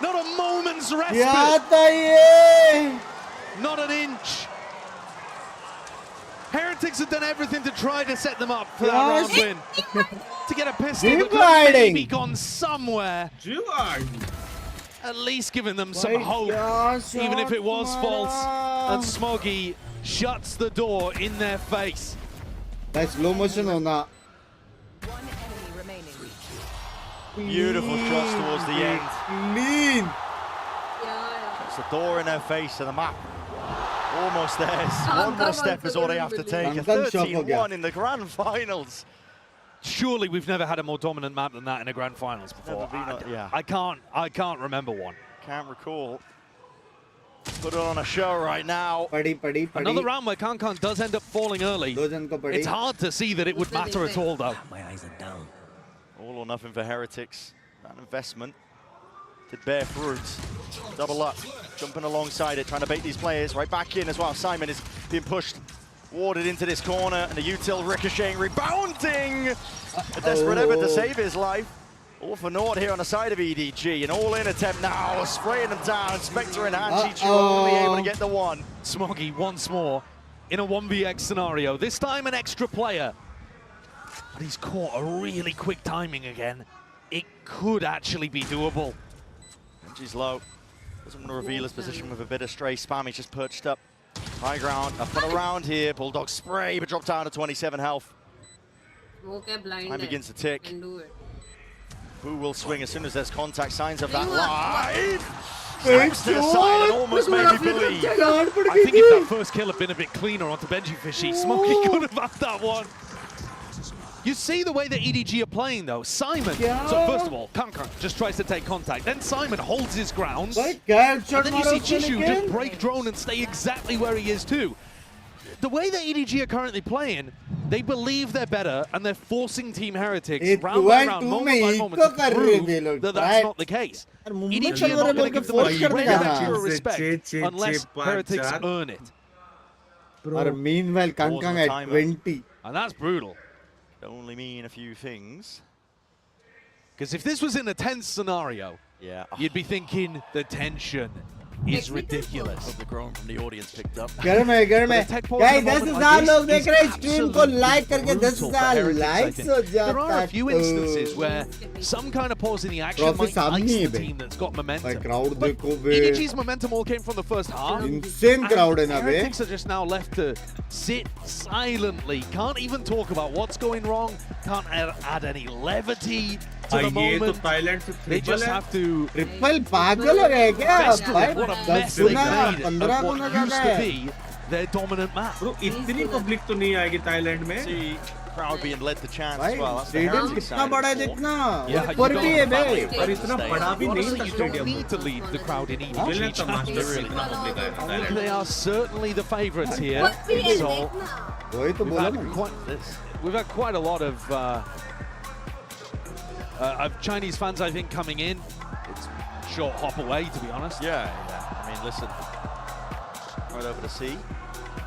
Not a moment's respite. क्या था ये? Not an inch. Heretics have done everything to try to set them up for that round win. To get a pistol that could have maybe gone somewhere. At least giving them some hope, even if it was false. And Smoggy shuts the door in their face. That's slow motion or not? Beautiful shots towards the end. Clean. It's the door in their face and the map. Almost theirs. One more step is all they have to take. A 13-1 in the grand finals. Surely we've never had a more dominant map than that in a grand finals before. I can't remember one. Can't recall. Put it on a show right now. Another round where Kankan does end up falling early. It's hard to see that it would matter at all, though. My eyes are down. All or nothing for Heretics. That investment did bear fruit. Double up, jumping alongside it, trying to bait these players right back in as well. Simon is being pushed Warded into this corner, and the util ricocheting, rebounding! A desperate effort to save his life. All for naught here on the side of EDG. An all-in attempt now, spraying them down. Spectre and Anchi only able to get the one. Smoggy once more in a 1vx scenario. This time an extra player. But he's caught a really quick timing again. It could actually be doable. Anchi's low. Doesn't want to reveal his position with a bit of stray spam. He's just perched up. High ground, up and around here. Bulldog spray, but dropped down to 27 health. Time begins to tick. Who will swing as soon as there's contact? Signs of that live. Steps to the side and almost made me believe. I think if that first kill had been a bit cleaner onto Benji Fishy, Smokey could have had that one. You see the way that EDG are playing though. Simon, so first of all, Kankan just tries to take contact. Then Simon holds his ground. And then you see Chishu just break drone and stay exactly where he is too. The way that EDG are currently playing, they believe they're better and they're forcing Team Heretics round by round, moment by moment to prove that that's not the case. EDG are not going to give them a shred of extra respect unless Heretics earn it. Meanwhile, Kankang at 20. And that's brutal. Only mean a few things. Because if this was in a tense scenario, you'd be thinking the tension is ridiculous. Hope the groan from the audience picked up. Guys, 10,000 लोग देख रहे हैं stream को like करके 10,000 likes हो जाता There are a few instances where some kind of pause in the action might ice the team that's got momentum. But EDG's momentum all came from the first half. Insane crowd है ना बे. Heretics are just now left to sit silently. Can't even talk about what's going wrong. Can't add any levity to the moment. They just have to. Triple पागल हो गए क्या? What a mess they made of what used to be their dominant map. Bro, इतनी public तो नहीं आएगी Thailand में. See, crowd being led to chance as well. That's the Stadium Heretics कितना side. बड़ा है देखना. Yeah, ऊपर भी है बे. पर इतना बड़ा भी नहीं था You don't stadium. need to lead the crowd in EDG. Really. They are certainly the favourites here in Seoul. वही तो बोला ना. We've had quite a lot of Chinese fans, I think, coming in. It's a short hop away, to be honest. Yeah. I mean, listen, right over the sea.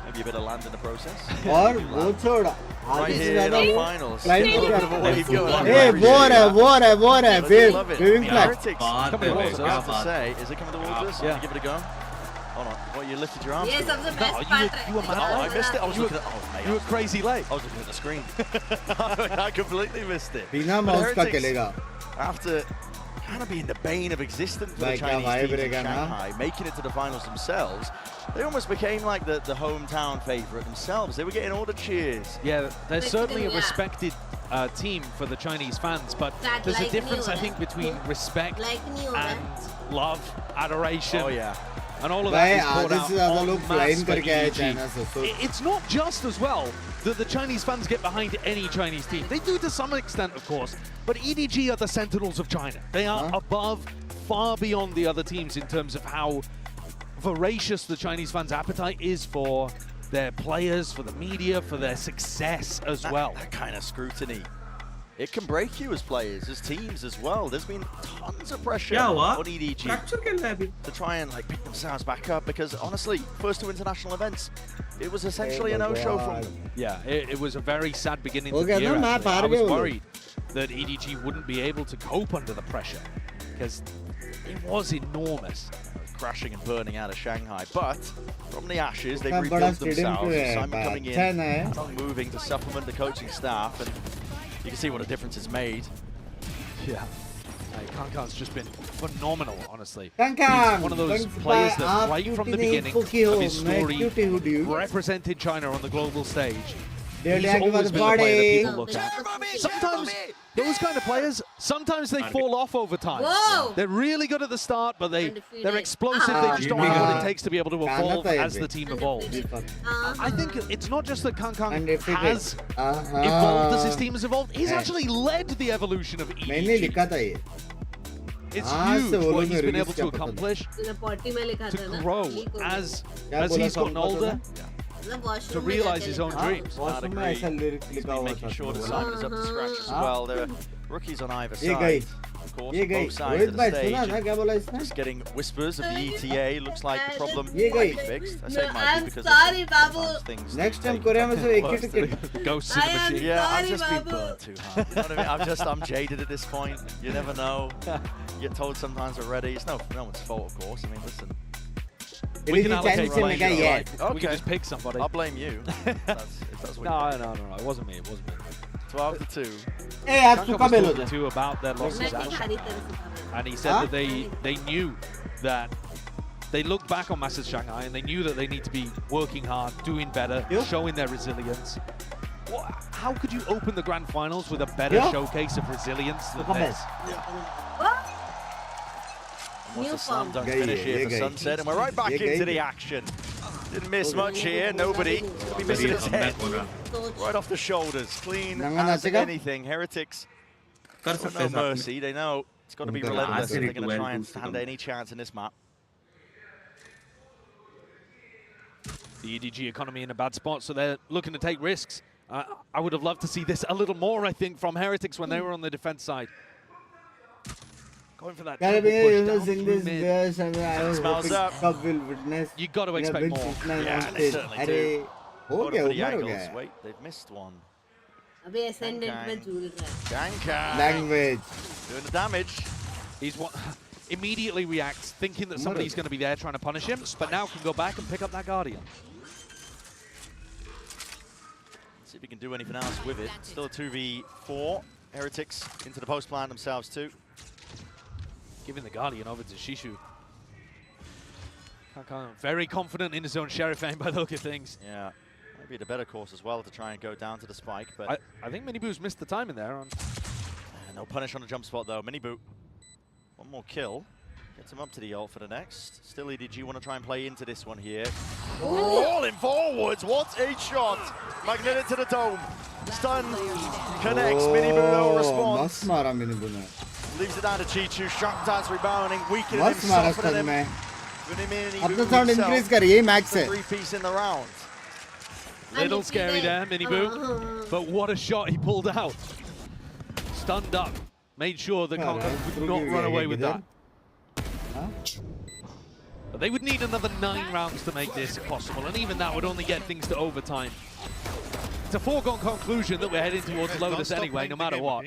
Maybe a bit of land in the process. और वो छोड़. Right here in our finals. Hey, There you go. war है. Waving flag. Heretics. Coming towards us, to say. Is it coming towards us? Yeah. Give it a go. Hold on. What, you lifted your arms? ये सबसे best part है. You were mad. Oh, I missed it. I was looking at. Oh, mate. You were crazy late. I was looking at the screen. I completely missed it. बिना mouse का चलेगा. After kind of being the bane of existence for the Chinese teams in Shanghai, making it to the finals themselves, they almost became like the hometown favourite themselves. They were getting all the cheers. Yeah, they're certainly a respected team for the Chinese fans, but there's a difference, I think, between respect and love, adoration. Oh, yeah. And all of that is poured out en masse for EDG. China, it's not just as well that the Chinese fans get behind any Chinese team. They do to some extent, of course, but EDG are the sentinels of China. They are above, far beyond the other teams in terms of how voracious the Chinese fans' appetite is for their players, for the media, for their success as well. That kind of scrutiny, it can break you as players, as teams as well. There's been tons of pressure on EDG to try and like pick themselves back up because honestly, first two international events, it was essentially a no-show from them. Yeah, it was a very sad beginning to the year. I was worried that EDG wouldn't be able to cope under the pressure because it was enormous. Crashing and burning out of Shanghai, but from the ashes, they've rebuilt themselves. Simon coming in, moving to supplement the coaching staff, and you can see what a difference it's made. Yeah. Kankan's just been phenomenal, honestly. Kankan, he's one of those players that right from the beginning of his story represented China on the global stage. He's always been a player that people look at. Sometimes those kind of players, sometimes they fall off over time. Whoa. They're really good at the start, but they're explosive. They just don't have what it takes to be able to evolve as the team evolves. I think it's not just that Kankan has evolved as his team has evolved. He's actually led the evolution of EDG. It's huge what he's been able to accomplish, to grow as he's gotten older. To realize his own dreams. He's been making sure the side is up to scratch as well. There are rookies on either side. Of course, both sides of the stage. Just getting whispers of the ETA. Looks like the problem might be fixed. I say might be because sorry, Babu. things Next time Korea mein se ek ticket. Ghosts in the machine. Yeah, I've just been burnt too hard. You know what I mean? I'm jaded at this point. You never know. You get told sometimes already. It's no one's fault, of course. I mean, listen. We can allocate blame. Right? Okay. We can just pick somebody. I'll blame you. If that's what no. It wasn't me. It wasn't me. 12-2. Hey, aaj suka belo talking to about their losses actually. And he said that they knew that they looked back on Masters Shanghai and they knew that they need to be working hard, doing better, showing their resilience. How could you open the grand finals with a better showcase of resilience than this? What's a slam dunk finish here for Sunset, and we're right back into the action. Didn't miss much here, nobody. Could be missing his head. Right off the shoulders, clean as anything. Heretics, no mercy. They know it's got to be relentless if they're going to try and stand any chance in this map. The EDG economy in a bad spot, so they're looking to take risks. I would have loved to see this a little more, I think, from Heretics when they were on the defense side. Going for that double push down through mid. Smells up. You got to expect more. Yeah, they certainly do. Wait, they've missed one. अबे ascendant में झूल रहा है. Ganka. Language. Doing the damage. He's immediately reacts, thinking that somebody's going to be there trying to punish him, but now can go back and pick up that Guardian. See if he can do anything else with it. Still a 2v4. Heretics into the post plant themselves too. Giving the Guardian over to Shishu. Very confident in his own Sheriff aim by the look of things. Yeah, might be the better course as well to try and go down to the spike, but I think Miniboo's missed the timing there. No punish on the jump spot though. Miniboo, one more kill. Gets him up to the ult for the next. Still EDG want to try and play into this one here. Rolling forwards, what a shot! Magnetic to the dome. Stun, connects, Miniboo no response. Leaves it down to Chichu, sharp dance rebounding, weakening him, softening him. Apna sound increase kariye max hai. 3-piece in the round. Little scary there, Miniboo, but what a shot he pulled out. Stunned up, made sure that Conker would not run away with that. But they would need another 9 rounds to make this possible, and even that would only get things to overtime. It's a foregone conclusion that we're heading towards Lotus anyway, no matter what.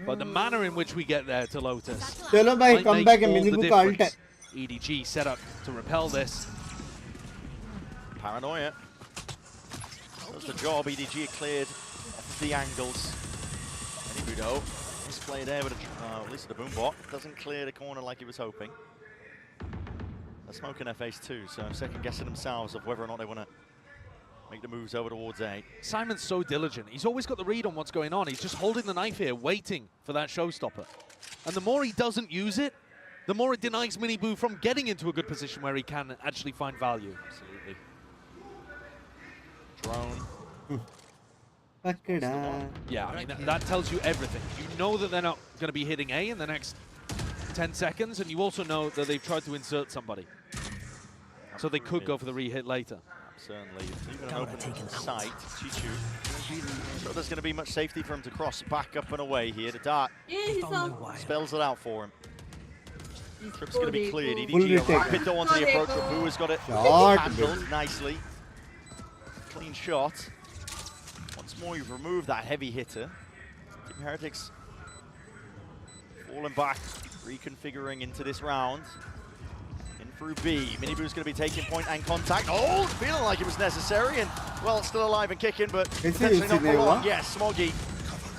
But the manner in which we get there to Lotus Chalo bhai, come back and Miniboo ka ult hai. EDG set up to repel this. Paranoia. Does the job. EDG cleared the angles. Miniboo though, misplay there with at least the boom bot. Doesn't clear the corner like he was hoping. They're smoking their face too, so second guessing themselves of whether or not they want to make the moves over towards A. Simon's so diligent. He's always got the read on what's going on. He's just holding the knife here, waiting for that showstopper. And the more he doesn't use it, the more it denies Miniboo from getting into a good position where he can actually find value. Absolutely. Drone. Yeah, I mean, that tells you everything. You know that they're not going to be hitting A in the next 10 seconds, and you also know that they've tried to insert somebody. So they could go for the re-hit later. Certainly, even an open sight, Chichu. So there's going to be much safety for him to cross back up and away here. The dart spells it out for him. Trip's going to be cleared. EDG a rapid though onto the approach, but Boo has got it handled nicely. Clean shot. Once more, you've removed that heavy hitter. Team Heretics falling back, reconfiguring into this round. Through B, Miniboo's going to be taking point and contact. Oh, feeling like it was necessary, and well, it's still alive and kicking, but potentially not for long. Yes, Smoggy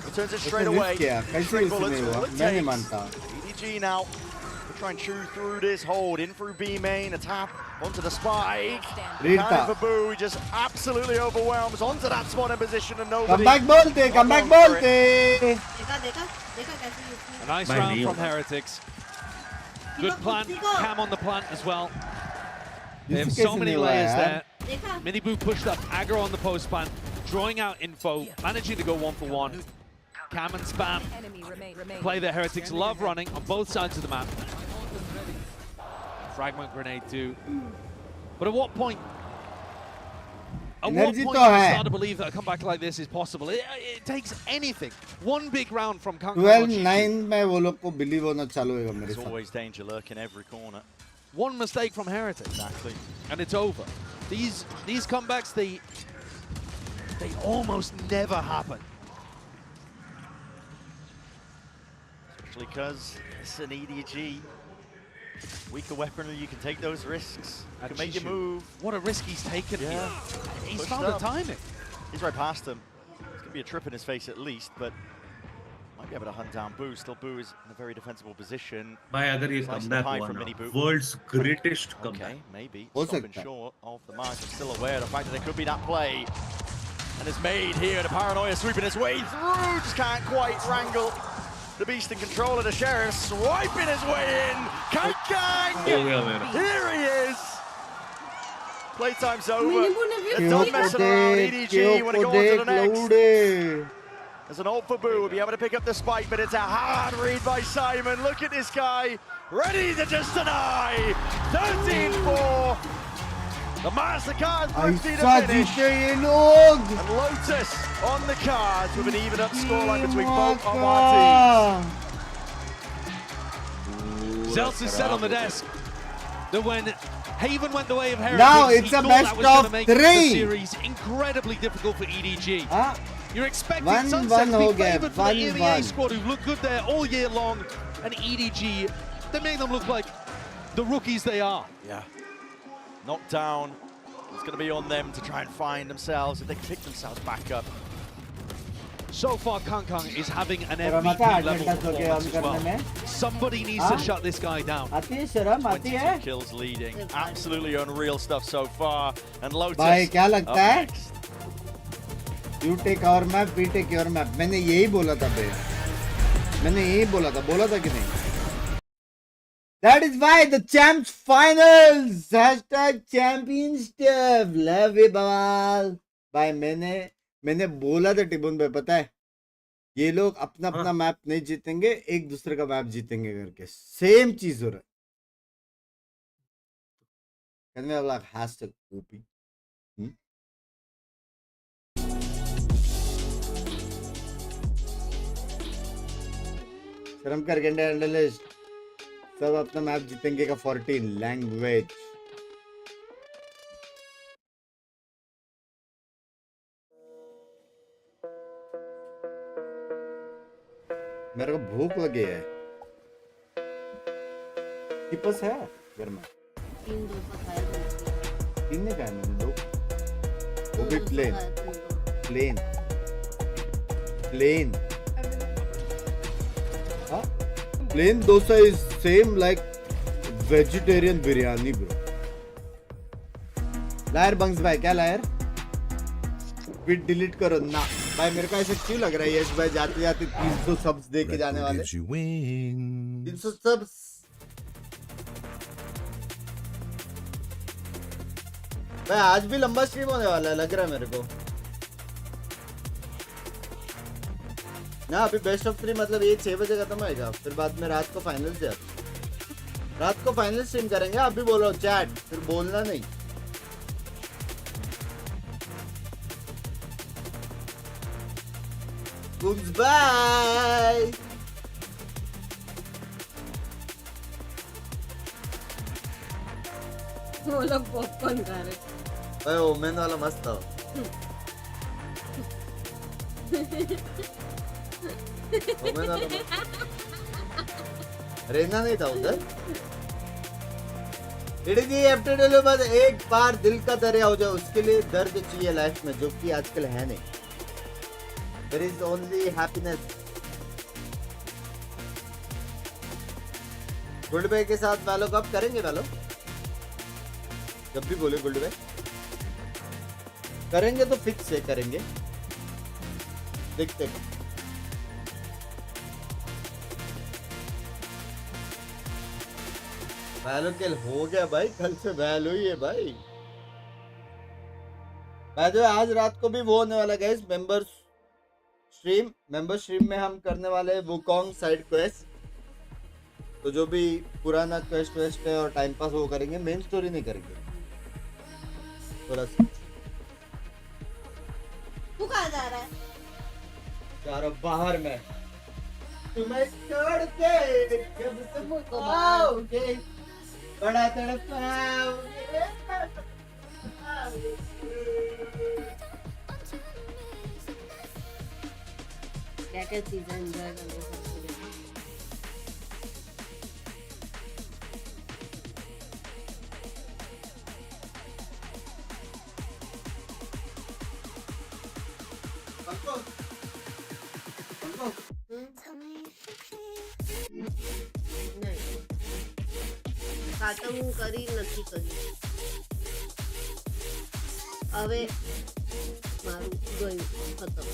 returns it straight away. Straight bullets, all it takes. EDG now to try and chew through this hold. In through B main, a tap onto the spike. Cannon for Boo, he just absolutely overwhelms onto that spot in position, and nobody. Come back, bolte! Come back, bolte! A nice round from Heretics. Good plant, Cam on the plant as well. They have so many layers there. Miniboo pushed up, aggro on the post plant, drawing out info, managing to go 1-for-1. Cam and Spam play that Heretics love running on both sides of the map. Fragment grenade too. But at what point At Energy what तो point do you है. start to believe that a comeback like this is possible? It takes anything. One big round from Kang. 12-9 में वो लोग को believe होना चालू होगा मेरे There's साथ. always danger lurking every corner. One mistake from Heretic. Exactly. And it's over. These comebacks, they almost never happen. Especially because it's an EDG. Weaker weaponry, you can take those risks. You can make your move. What a risk he's taken here. He's Pushed found up. the timing. He's right past him. It's going to be a trip in his face at least, but might be able to hunt down Boo. Still, Boo is in a very defensible position. भाई अगर ये Slice the comeback pie हुआ from ना, Mini Boo. world's greatest comeback. Okay, maybe. हो Stopping सकता है. short of the mark. I'm still aware of the fact that there could be that play. And it's made here. The paranoia sweeping his way through. Just can't quite wrangle the beast in control of the sheriff. Swiping his way in. Kang! Here he is. Playtime's over. Don't mess around. EDG want to go on to the next. There's an ult for Boo. Will be able to pick up the spike, but it's a hard read by Simon. Look at this guy. Ready to just deny. 13-4. The MasterCard 50 to ऐसा finish. जीते ये लोग. And Lotus on the cards with an even up scoreline between both of our teams. Zelts is set on the desk that when Haven went the way of Heretics, Now he it's a thought best that was going to of make the 3. series incredibly difficult for EDG. You're expecting 1-1 Sunset to हो be गया, favoured for the EMEA 1-1. squad who've looked good there all year long, and EDG, they make them look like the rookies they are. Yeah. Knocked down. It's going to be on them to try and find themselves, if they can pick themselves back up. So far, Kang is having an शर्म आता है MVP 8 level घंटा सो के performance on as करने well. में. Somebody needs to shut this guy down. आती है शर्म आती 22 है. kills leading. Absolutely unreal stuff so far. And Lotus भाई क्या लगता up है? next. You take our map, we take your map. मैंने यही बोला था बे. मैंने यही बोला था कि नहीं? That is why the champs finals #champions tour. Love it बवाल. भाई मैंने बोला था टिबुन पे, पता है? ये लोग अपना मैप नहीं जीतेंगे, एक दूसरे का मैप जीतेंगे करके. सेम चीज हो रहा है. Can we have like #OP? शर्म कर गेंडे एनालिस्ट. सब अपना मैप जीतेंगे का 14 लैंग्वेज. मेरे को भूख लगी है. टिपस है घर में. 3 नहीं खाया मैंने, 2. वो भी प्लेन. हाँ, plain dosa is same like vegetarian biryani bro. Liar बंग्स भाई, क्या लायर? ट्वीट डिलीट करो ना भाई. मेरे को ऐसे क्यों लग रहा है यश भाई जाते जाते 300 सब्स दे के जाने वाले. 300 सब्स. भाई आज भी लंबा स्ट्रीम होने वाला है लग रहा है मेरे को ना. अभी बेस्ट ऑफ 3 मतलब ये 6 बजे खत्म होएगा, फिर बाद में रात को फाइनल से रात को फाइनल स्ट्रीम करेंगे. आप भी बोलो चैट, फिर बोलना नहीं. बाय. वो लोग पॉपकॉर्न खा रहे. भाई ओमेन वाला मस्त था. ओमेन वाला रेना नहीं था उधर. इडजी एफटीडब्ल्यू बस एक बार दिल का दरिया हो जाए, उसके लिए दर्द चाहिए लाइफ में, जो कि आजकल है नहीं. There is only happiness. Good भाई के साथ वालो कब करेंगे? वालो जब भी बोले गुड भाई करेंगे तो फिक्स है, करेंगे. देखते हैं. वैलो के हो गया भाई, कल से वैलो ही है भाई. आज रात को भी वो होने वाला गाइस, मेंबर स्ट्रीम में हम करने वाले हैं वुकोंग साइड क्वेस्ट. तो जो भी पुराना क्वेस्ट है और टाइम पास वो करेंगे, मेन स्टोरी नहीं करेंगे. थोड़ा सा तू कहाँ जा रहा है? जा रहा बाहर में। तुम्हें छोड़ के जब तुम आओगे बड़ा तड़पाओगे। क्या चीजें एंजॉय करने सकते हैं? ખાતમ કરી નથી કરી હવે મારું ગયું ખતમ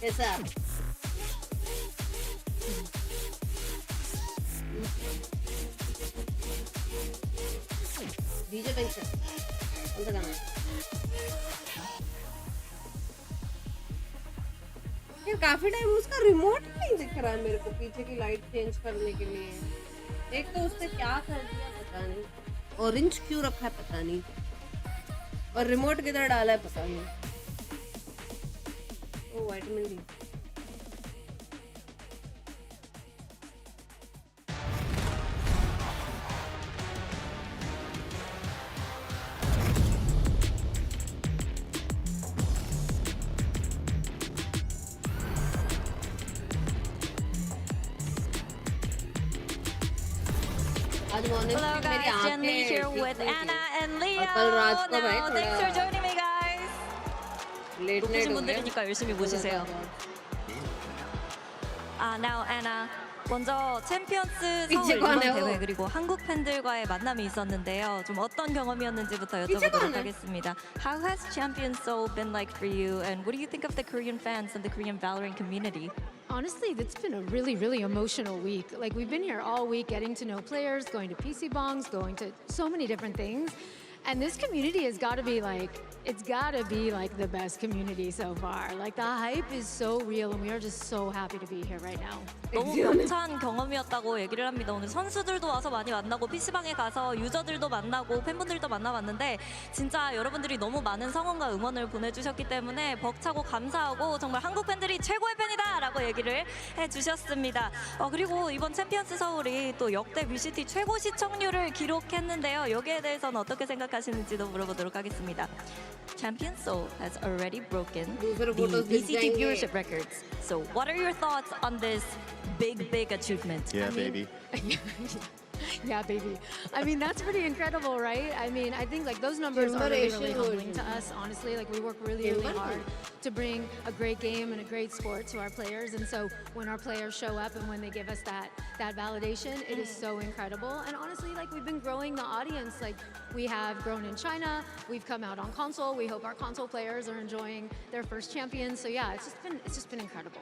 ऐसा डीजे बैंक्स कौन सा गाना यार काफी टाइम उसका रिमोट नहीं दिख रहा है मेरे को पीछे की लाइट चेंज करने के लिए एक तो उसने क्या कर दिया पता नहीं ऑरेंज क्यों रखा है पता नहीं और रिमोट किधर डाला है पता नहीं ओ vitamin D Hello guys, Jen Lee here with Anna and Leo. Thanks for joining me guys. 높으신 분들이니까 열심히 모시세요. Now Anna, 먼저 챔피언스 서울 이번 대회 그리고 한국 팬들과의 만남이 있었는데요. 좀 어떤 경험이었는지부터 여쭤보도록 하겠습니다. How has Champions Seoul been like for you, and what do you think of the Korean fans and the Korean VALORANT community? Honestly, it's been a really, really emotional week. Like, we've been here all week getting to know players, going to PC bongs, going to so many different things. And this community has got to be like, it's got to be like the best community so far. Like, the hype is so real, and we are just so happy to be here right now. 너무 벅찬 경험이었다고 얘기를 합니다. 오늘 선수들도 와서 많이 만나고 PC방에 가서 유저들도 만나고 팬분들도 만나봤는데 진짜 여러분들이 너무 많은 성원과 응원을 보내주셨기 때문에 벅차고 감사하고 정말 한국 팬들이 최고의 팬이다 라고 얘기를 해주셨습니다. 그리고 이번 챔피언스 서울이 또 역대 VCT 최고 시청률을 기록했는데요. 여기에 대해서는 어떻게 생각하시는지도 물어보도록 하겠습니다. Champions Seoul has already broken the VCT viewership records. So what are your thoughts on this big achievement? Yeah, baby. Yeah, baby. I mean, that's pretty incredible, right? I mean, I think like those numbers are really, really humbling to us, honestly. Like, we work really, really hard to bring a great game and a great sport to our players. And so when our players show up and when they give us that validation, it is so incredible. And honestly, like, we've been growing the audience. Like, we have grown in China. We've come out on console. We hope our console players are enjoying their first champions. So yeah, it's just been incredible.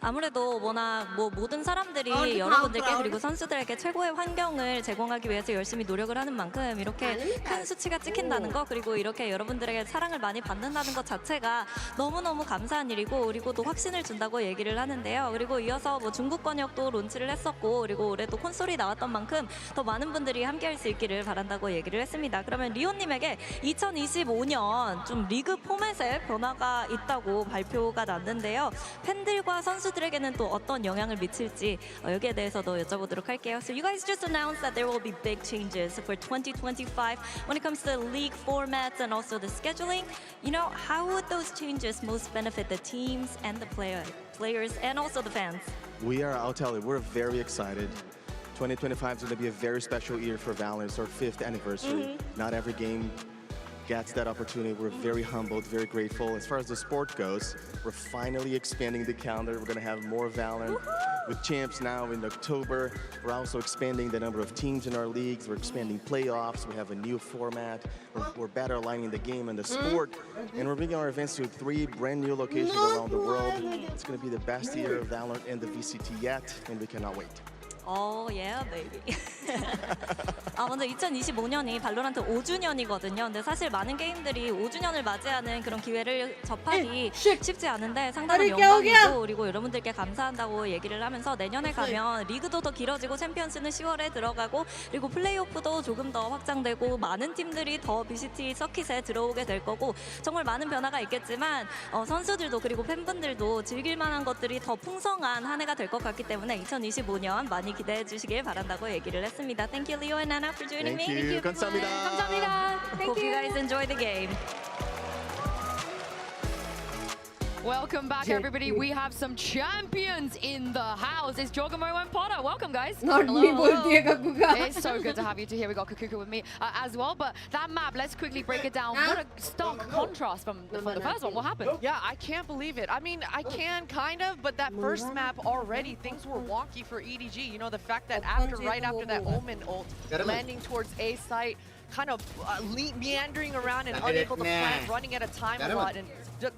아무래도 워낙 모든 사람들이 여러분들께 그리고 선수들에게 최고의 환경을 제공하기 위해서 열심히 노력을 하는 만큼 이렇게 큰 수치가 찍힌다는 거 그리고 이렇게 여러분들에게 사랑을 많이 받는다는 것 자체가 너무너무 감사한 일이고 그리고 또 확신을 준다고 얘기를 하는데요. 그리고 이어서 중국 권역도 론치를 했었고 그리고 올해 또 콘솔이 나왔던 만큼 더 많은 분들이 함께할 수 있기를 바란다고 얘기를 했습니다. 그러면 리오님에게 2025년 좀 리그 포맷에 변화가 있다고 발표가 났는데요. 팬들과 선수들에게는 또 어떤 영향을 미칠지 여기에 대해서도 여쭤보도록 할게요. So you guys just announced that there will be big changes for 2025 when it comes to the league formats and also the scheduling. You know, how would those changes most benefit the teams and the players and also the fans? I'll tell you, we're very excited. 2025 is going to be a very special year for VALORANT. It's our 5th anniversary. Not every game gets that opportunity. We're very humbled, very grateful. As far as the sport goes, we're finally expanding the calendar. We're going to have more VALORANT with champs now in October. We're also expanding the number of teams in our leagues. We're expanding playoffs. We have a new format. We're better aligning the game and the sport. And we're bringing our events to 3 brand new locations around the world. It's going to be the best year of VALORANT and the VCT yet, and we cannot wait. yeah, baby. 먼저 2025년이 발로란트 5주년이거든요. 근데 사실 많은 게임들이 5주년을 맞이하는 그런 기회를 접하기 쉽지 않은데 상당히 영광이고 그리고 여러분들께 감사한다고 얘기를 하면서 내년에 가면 리그도 더 길어지고 챔피언스는 10월에 들어가고 그리고 플레이오프도 조금 더 확장되고 많은 팀들이 더 VCT 서킷에 들어오게 될 거고 정말 많은 변화가 있겠지만 선수들도 그리고 팬분들도 즐길 만한 것들이 더 풍성한 한 해가 될 것 같기 때문에 2025년 많이 기대해 주시길 바란다고 얘기를 했습니다. Thank you, Leo and Nana, for joining me. Thank you. 감사합니다. 감사합니다. Hope you guys enjoy the game. Welcome back, everybody. We have some champions in the house. It's Jogamo and Potter. Welcome, guys. Not me, It's so good to have you two here. We got Kukuka with me as well. But that map, let's quickly break it down. What a stark contrast from the first one. What happened? Yeah, I can't believe it. I mean, I can kind of, but that first map already, things were wonky for EDG. You know, the fact that right after that Omen ult, landing towards A site, kind of meandering around and unable to plan, running at a time a lot, and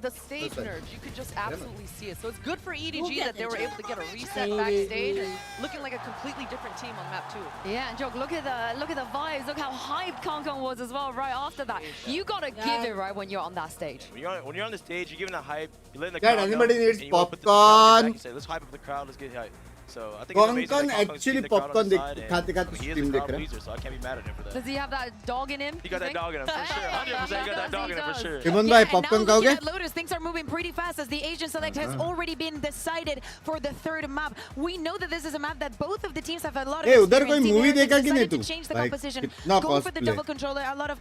the stage nerves, you could just absolutely see it. So it's good for EDG that they were able to get a reset backstage and looking like a completely different team on map 2. Yeah, and Jog, look at the vibes. Look how hyped Kong was as well right after that. You gotta give it right when you're on that stage. When you're on the stage, you're giving that hype, you're letting the Dad, crowd anybody know, needs and you open the popcorn? crowd, you say, let's hype up the crowd, let's get hype. So I think it's amazing Concon that Concon actually keeping the crowd popcorn on the side, and खाते-खाते he is a stream crowd देख रहा है. pleaser, so I can't be mad at him for that. Does he have that dog in him? He got that dog in him for sure. 100% got that dog in him for sure. Kimon bhai, popcorn खाओगे? Lotus, things are moving pretty fast as the Asian select has already been decided for the third map. We know that this is a map that both of the teams have a lot of Hey, उधर कोई experience. movie They've देखा कि नहीं decided to तू? change the भाई, composition, कितना go for the cosplay. double controller, a lot of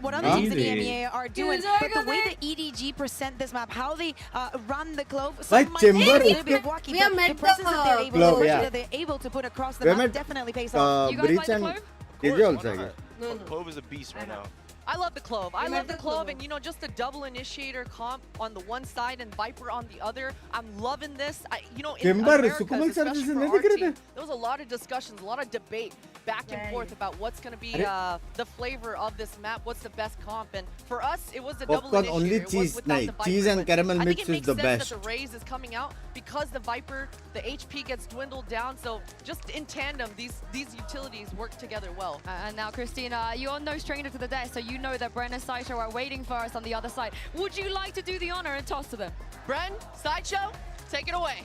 what other teams in the EMEA are doing. But the way that EDG present this map, how they run the Clove, Bhai, some might chamber be a little bit wacky, but the presence that they're able, Clove, the yeah. pressure that they're able to put across the We map met definitely pays off. Breach and KJ also, I guess. Clove is a beast right now. I love the Clove. I love the Clove, and you know, just the double initiator comp on the one side and Viper on the other. I'm loving this. You know, in Chamber, America, Sukumal sir, especially जिसे for नहीं our दिख रहे team, थे. there was a lot of discussions, a lot of debate back and forth about what's going to be the flavor of this map, what's the best comp, and for us, it was the double Popcorn initiator. only It was cheese, without nahi. the Viper, Cheese and but caramel I mix think it is makes the sense best. that the Raze is coming out because the Viper, the HP gets dwindled down, so just in tandem, these utilities work together well. And now, Christina, you're no stranger to the desk, so you know that Bren and Saito are waiting for us on the other side. Would you like to do the honor and toss to them? Bren, Sideshow, take it away.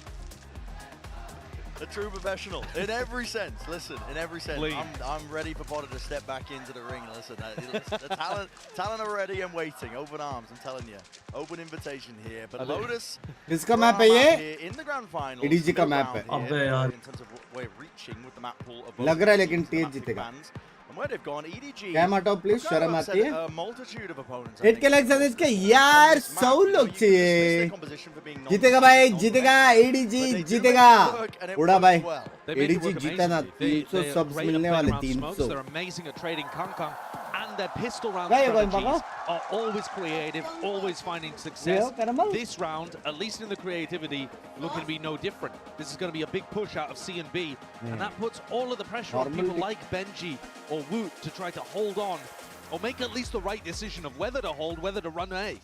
A true professional in every sense. Listen, in every sense, I'm ready for Potter to step back into the ring. Listen, the talent are ready and waiting. Open arms, I'm telling you. Open invitation here. But Lotus, किसका map है ये? in the grand final. EDG का map है. अबे यार. In terms of way of reaching with the map pool of लग रहा है लेकिन TH जीतेगा. And where they've gone, EDG. Cam हटाओ please, शर्म आती है. A multitude of opponents. 8K likes है इसके यार 100 लोग चाहिए. जीतेगा भाई, जीतेगा EDG जीतेगा. उड़ा भाई. EDG जीता ना 300 subs मिलने वाले 300. They're amazing at trading Kong. And their pistol round Hey, strategies are always creative, always finding success. This round, at least in the creativity, looking to be no different. This is going to be a big push out of C and B, and that puts all of the pressure on people like Benji or Woot to try to hold on or make at least the right decision of whether to hold, whether to run A. You're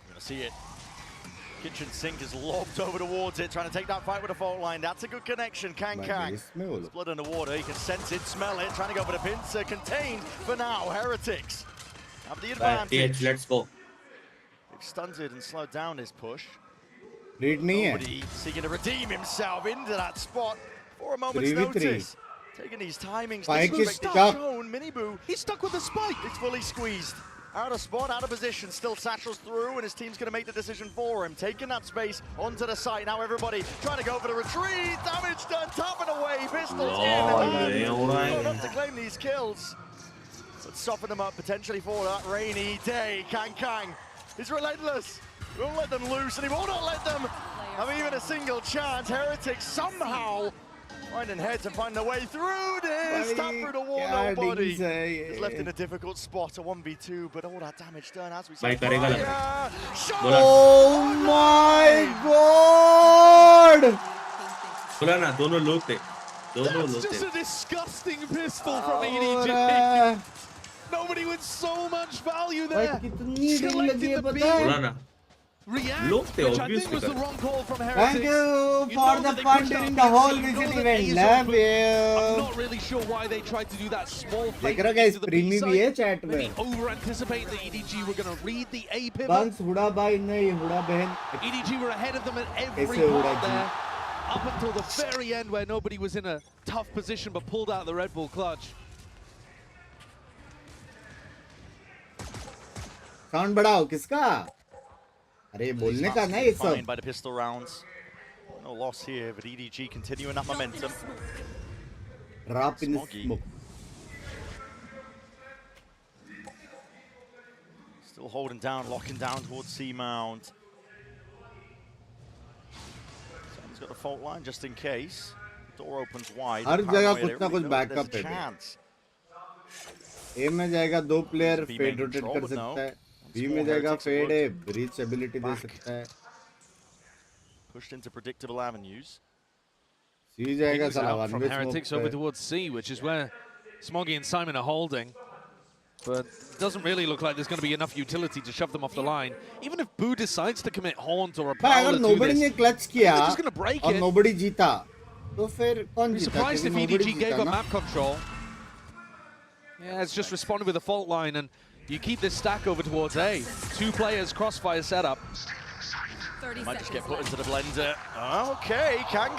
gonna see it. Kitchen Sink is lobbed over towards it, trying to take that fight with a fault line. That's a good connection. Kang. There's blood underwater. You can sense it, smell it. Trying to go for the pincer. Contained for now. Heretics have the advantage. Let's go. They've stunted and slowed down his push. Nobody seeking to redeem himself into that spot for a moment's notice. Taking these timings. He's stuck. Miniboo. He's stuck with the spike. It's fully squeezed. Out of spot, out of position, still satchels through, and his team's going to make the decision for him. Taking that space onto the site. Now everybody trying to go for the retreat. Damage done, tapping away. Pistols in. Enough to claim these kills. Let's soften them up potentially for that rainy day. Kang is relentless. We won't let them loose, and he will not let them have even a single chance. Heretics somehow finding heads and finding their way through this. Tap through the wall, nobody. He's left in a difficult spot, a 1v2, but all that damage done as we say. Oh my god! Fulana, दोनों लोग थे. That's just a disgusting pistol from EDG. Nobody with so much value there. Fulana, react, लोग थे which I think was the obviously. wrong call from Thank Heretics. you for know the that they fun pushed during out the whole BC, you know VCT that A event. is Love open. I'm you. not really sure why they tried to do that small देख fake रहा guys, into the प्रीमी B भी है side. chat Maybe में. over anticipating that EDG were going to read the A pivot. बंस हुडा भाई नहीं हुडा बहन. EDG were ahead of them at every ऐसे Hooda part ji. there. Up until the very end where nobody was in a tough position but pulled out the Red Bull clutch. Sound बढ़ाओ किसका? अरे बोलने का ना ये सब. By the pistol rounds. No loss here, but EDG continuing that momentum. Drop in the smoke. Still holding down, locking down towards C-mount. He's got a fault line just in case. Door opens wide. हर जगह कुछ ना कुछ backup है. A में जाएगा 2 player fade rotate कर सकता है. B में जाएगा फेड है, ब्रीच एबिलिटी दे सकता है. Pushed into predictable avenues. C जाएगा साला one from way Heretics over towards C, which is where Smoggy and Simon are holding. But it doesn't really look like there's going to be enough utility to shove them off the line. Even if Boo decides to commit Haunt or a Prowler अगर to nobody this, ने clutch किया they're just going to break और it. nobody जीता, तो फिर कौन Be जीता? surprised if क्योंकि nobody EDG gave जीता up ना. map control. Yeah, it's just responded with a fault line, and you keep this stack over towards A. 2 players crossfire setup. Might just get put into the blender. Okay, Kang.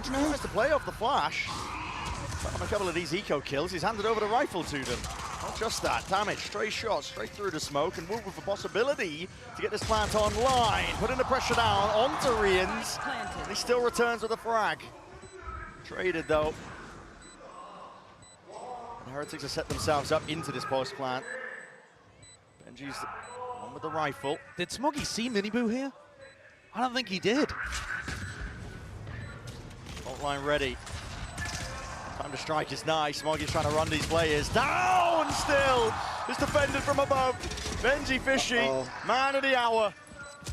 Tries to play off the flash. On a couple of these eco kills, he's handed over the rifle to them. Not just that, damage, stray shots, straight through the smoke, and Woot with the possibility to get this plant online. Putting the pressure down onto Rians. He still returns with a frag. Traded though. And Heretics have set themselves up into this post plant. Benji's on with the rifle. Did Smoggy see Miniboo here? I don't think he did. Fault line ready. Time to strike is nice. Smoggy's trying to run these players down still. It's defended from above. Benji Fishy, man of the hour.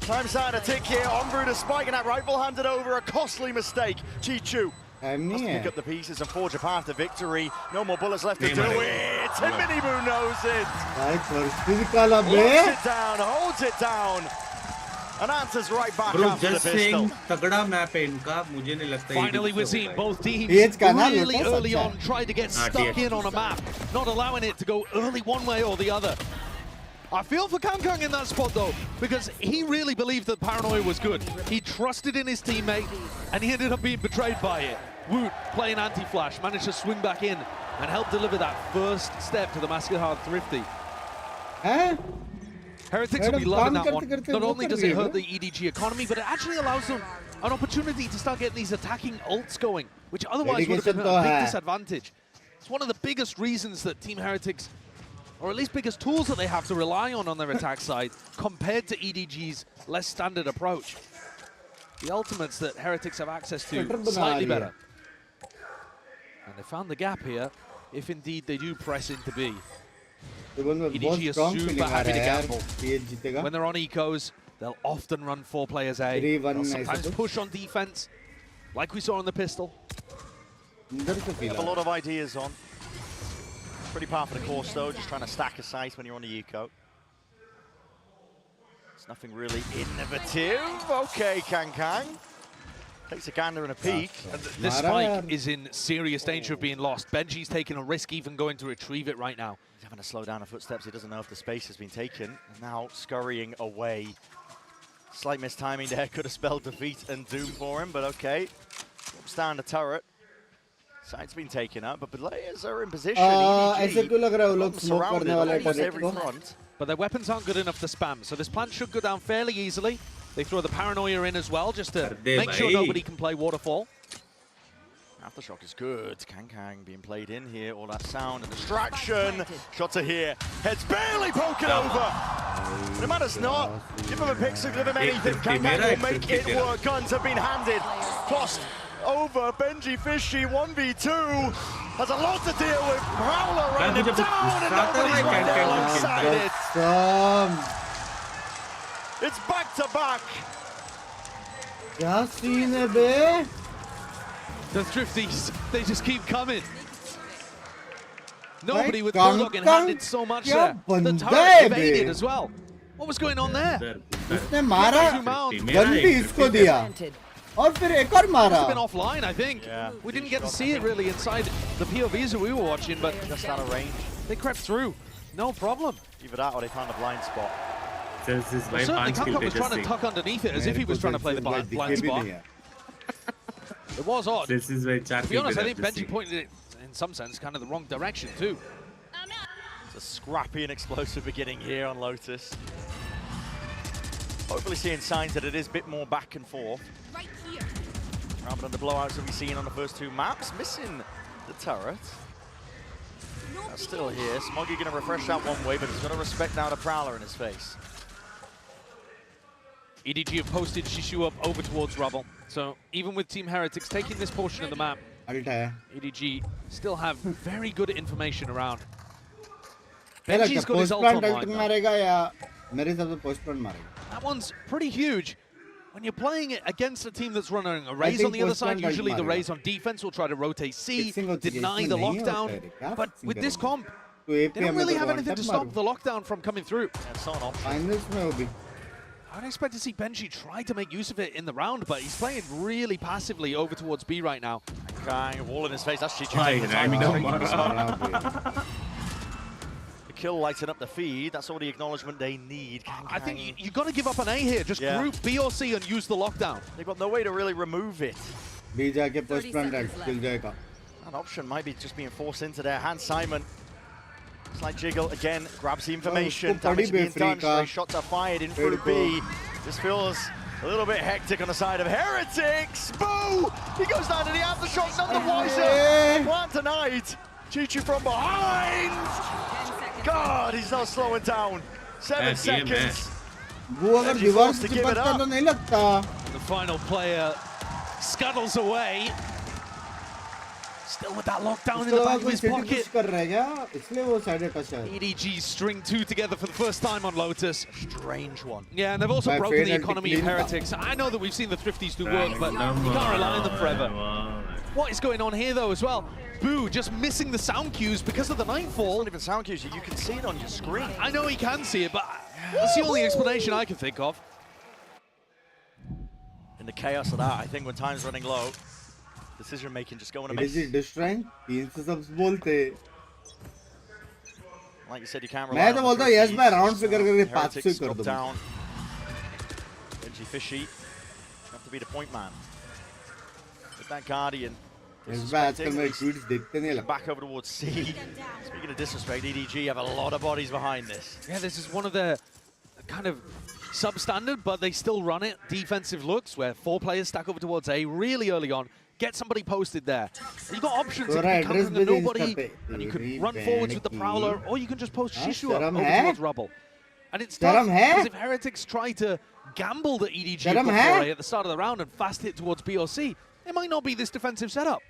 Time starting to tick here. On through the spike, and that rifle handed over. A costly mistake. Chichu must pick up the pieces and forge a path to victory. No more bullets left to do it. And Miniboo knows it. Locks it down, holds it down. And answers right back after the pistol. तगड़ा map है इनका, मुझे नहीं लगता. Finally, we're seeing both teams really early on try to get stuck in on a map, not allowing it to go early one way or the other. I feel for Kang in that spot though, because he really believed that Paranoia was good. He trusted in his teammate, and he ended up being betrayed by it. Woot, playing anti-flash, managed to swing back in and help deliver that first step to the Masquerade Thrifty. Heretics will be loving that one. Not only does it hurt the EDG economy, but it actually allows them an opportunity to start getting these attacking ults going, which otherwise would have been a big disadvantage. It's one of the biggest reasons that Team Heretics, or at least biggest tools that they have to rely on their attack side, compared to EDG's less standard approach. The ultimates that Heretics have access to, slightly better. And they found the gap here, if indeed they do press into B. EDG are super happy to gamble. When they're on ecos, they'll often run 4 players A. They'll sometimes push on defense, like we saw on the pistol. We have a lot of ideas on. Pretty par for the course though, just trying to stack a sight when you're on the eco. It's nothing really innovative. Okay, Kang. Takes a gander and a peek. This spike is in serious danger of being lost. Benji's taking a risk even going to retrieve it right now. He's having to slow down the footsteps. He doesn't know if the space has been taken. Now scurrying away. Slight mistiming there. Could have spelled defeat and doom for him, but okay. Drops down the turret. Side's been taken up, but players are in position. But their weapons aren't good enough to spam, so this plant should go down fairly easily. They throw the Paranoia in as well, just to make sure nobody can play Waterfall. Aftershock is good. Kang being played in here. All that sound and distraction. Shots are here. Head's barely poking over. No matters not. Give him a pixel, give him anything. Kang will make it work. Guns have been handed. Crossed over. Benji Fishy 1v2. Has a lot to deal with. Prowler ran him down and nobody's right there alongside it. It's back to back. The Thrifties, they just keep coming. Nobody with Bulldog in hand did so much there. The turret evaded as well. What was going on there? उसने मारा gun भी इसको दिया और फिर एक और मारा. Must have been offline, I think. Yeah. We didn't get to see it really inside the POVs that we were watching, but just out of range. They crept through. No problem. Either that or they found a blind spot. Well, certainly Kankan was trying to tuck underneath it as if he was trying to play the blind spot. It was odd. This is why to be honest, I think Benji pointed it, in some sense, kind of the wrong direction too. It's a scrappy and explosive beginning here on Lotus. Hopefully seeing signs that it is a bit more back and forth. Right here. Rather than the blowouts that we've seen on the first two maps. Missing the turret. That's still here. Smoggy going to refresh that one way, but he's going to respect now the Prowler in his face. EDG have posted Shishu up over towards Rubble. So even with Team Heretics taking this portion of the map, EDG still have very good information around. Benji's got his ult online. That one's pretty huge. When you're playing it against a team that's running a Raze on the other side, usually the Raze on defense will try to rotate C, deny the lockdown. But with this comp, they don't really have anything to stop the lockdown from coming through. I'd expect to see Benji try to make use of it in the round, but he's playing really passively over towards B right now. Gang, wall in his face. That's Chichu taking the timing. The kill lighting up the feed. That's all the acknowledgement they need. I think you've got to give up an A here. Just group B or C and use the lockdown. They've got no way to really remove it. That option might be just being forced into their hands. Simon. Slight jiggle again, grabs the information. Damage being done, stray shots are fired in through B. This feels a little bit hectic on the side of Heretics. Boo! He goes down to the aftershock, none the wiser. Plan tonight. Chichu from behind. God, he's not slowing down. 7 seconds. Benji forced to give it up. The final player scuttles away. Still with that lockdown in the back of his pocket. EDG string two together for the first time on Lotus. A strange one. Yeah, and they've also broken the economy of Heretics. I know that we've seen the Thrifties do work, but you can't rely on them forever. What is going on here, though, as well? Boo just missing the sound cues because of the nightfall. It's not even sound cues, you can see it on your screen. I know he can see it, but that's the only explanation I can think of. In the chaos of that, I think when time's running low, decision making just going to miss. Like you said, you can't rely on the yes, मैं round figure करके 500 कर दूँगा. Benji Fishy have to be the point man. With that Guardian. Back over towards C. Speaking of disrespect, EDG have a lot of bodies behind this. Yeah, this is one of their kind of substandard, but they still run it. Defensive looks where 4 players stack over towards A really early on. Get somebody posted there. You've got options. You can cover the nobody, and you can run forwards with the Prowler, or you can just post Shishu up over towards Rubble. And it's tough, because if Heretics try to gamble the EDG at the start of the round and fast hit towards B or C, it might not be this defensive setup.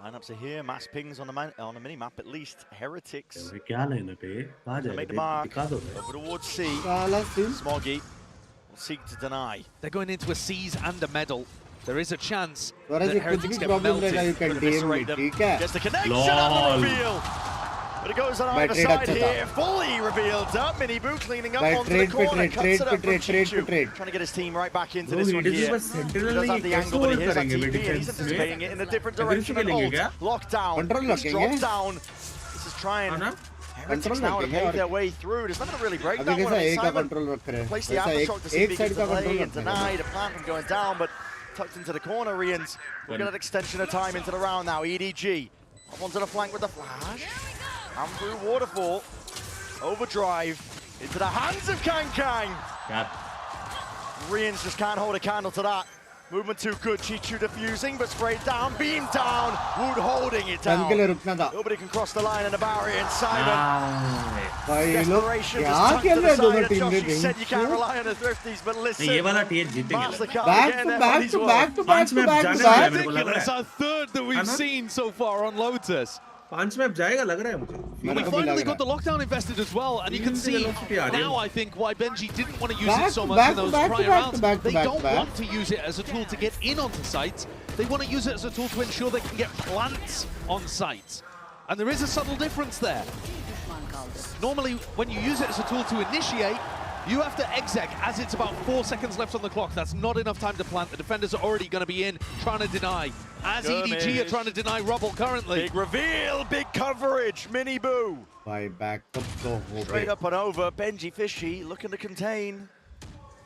Lineups are here, mass pings on the mini-map, at least. Heretics make the mark over towards C. Smoggy will seek to deny. They're going into a seize and a medal. There is a chance that Heretics get melted. Gets the connection on the reveal. But it goes on either side here, fully revealed up. Mini Boo cleaning up onto the corner, cuts it up from Chichu. Trying to get his team right back into this one here. He does have the angle, but he hears that TP and he's anticipating it in a different direction. Lockdown, he's dropped down. This is trying Heretics now to pave their way through. There's nothing to really break that one. Simon placed the aftershock to see if he can delay and deny the plan from going down, but tucked into the corner, Rians. We've got an extension of time into the round now. EDG up onto the flank with the flash. And through Waterfall, overdrive, into the hands of Kang. Rians just can't hold a candle to that. Movement too good, Chichu defusing, but sprayed down, beam down, Wood holding it down. Nobody can cross the line in the barrier, and Simon. Desperation just tucked to the side of Josh. He said you can't rely on the Thrifties, but listen. Back to back. Ridiculous, our third that we've seen so far on Lotus. We finally got the lockdown invested as well, and you can see now, I think, why Benji didn't want to use it so much in those prior rounds. They don't want to use it as a tool to get in onto sites. They want to use it as a tool to ensure they can get plants on sites. And there is a subtle difference there. Normally, when you use it as a tool to initiate, you have to exec as it's about 4 seconds left on the clock. That's not enough time to plant. The defenders are already going to be in, trying to deny. As EDG are trying to deny Rubble currently. Big reveal, big coverage, Mini Boo. By back up the Straight up and over, Benji Fishy looking to contain.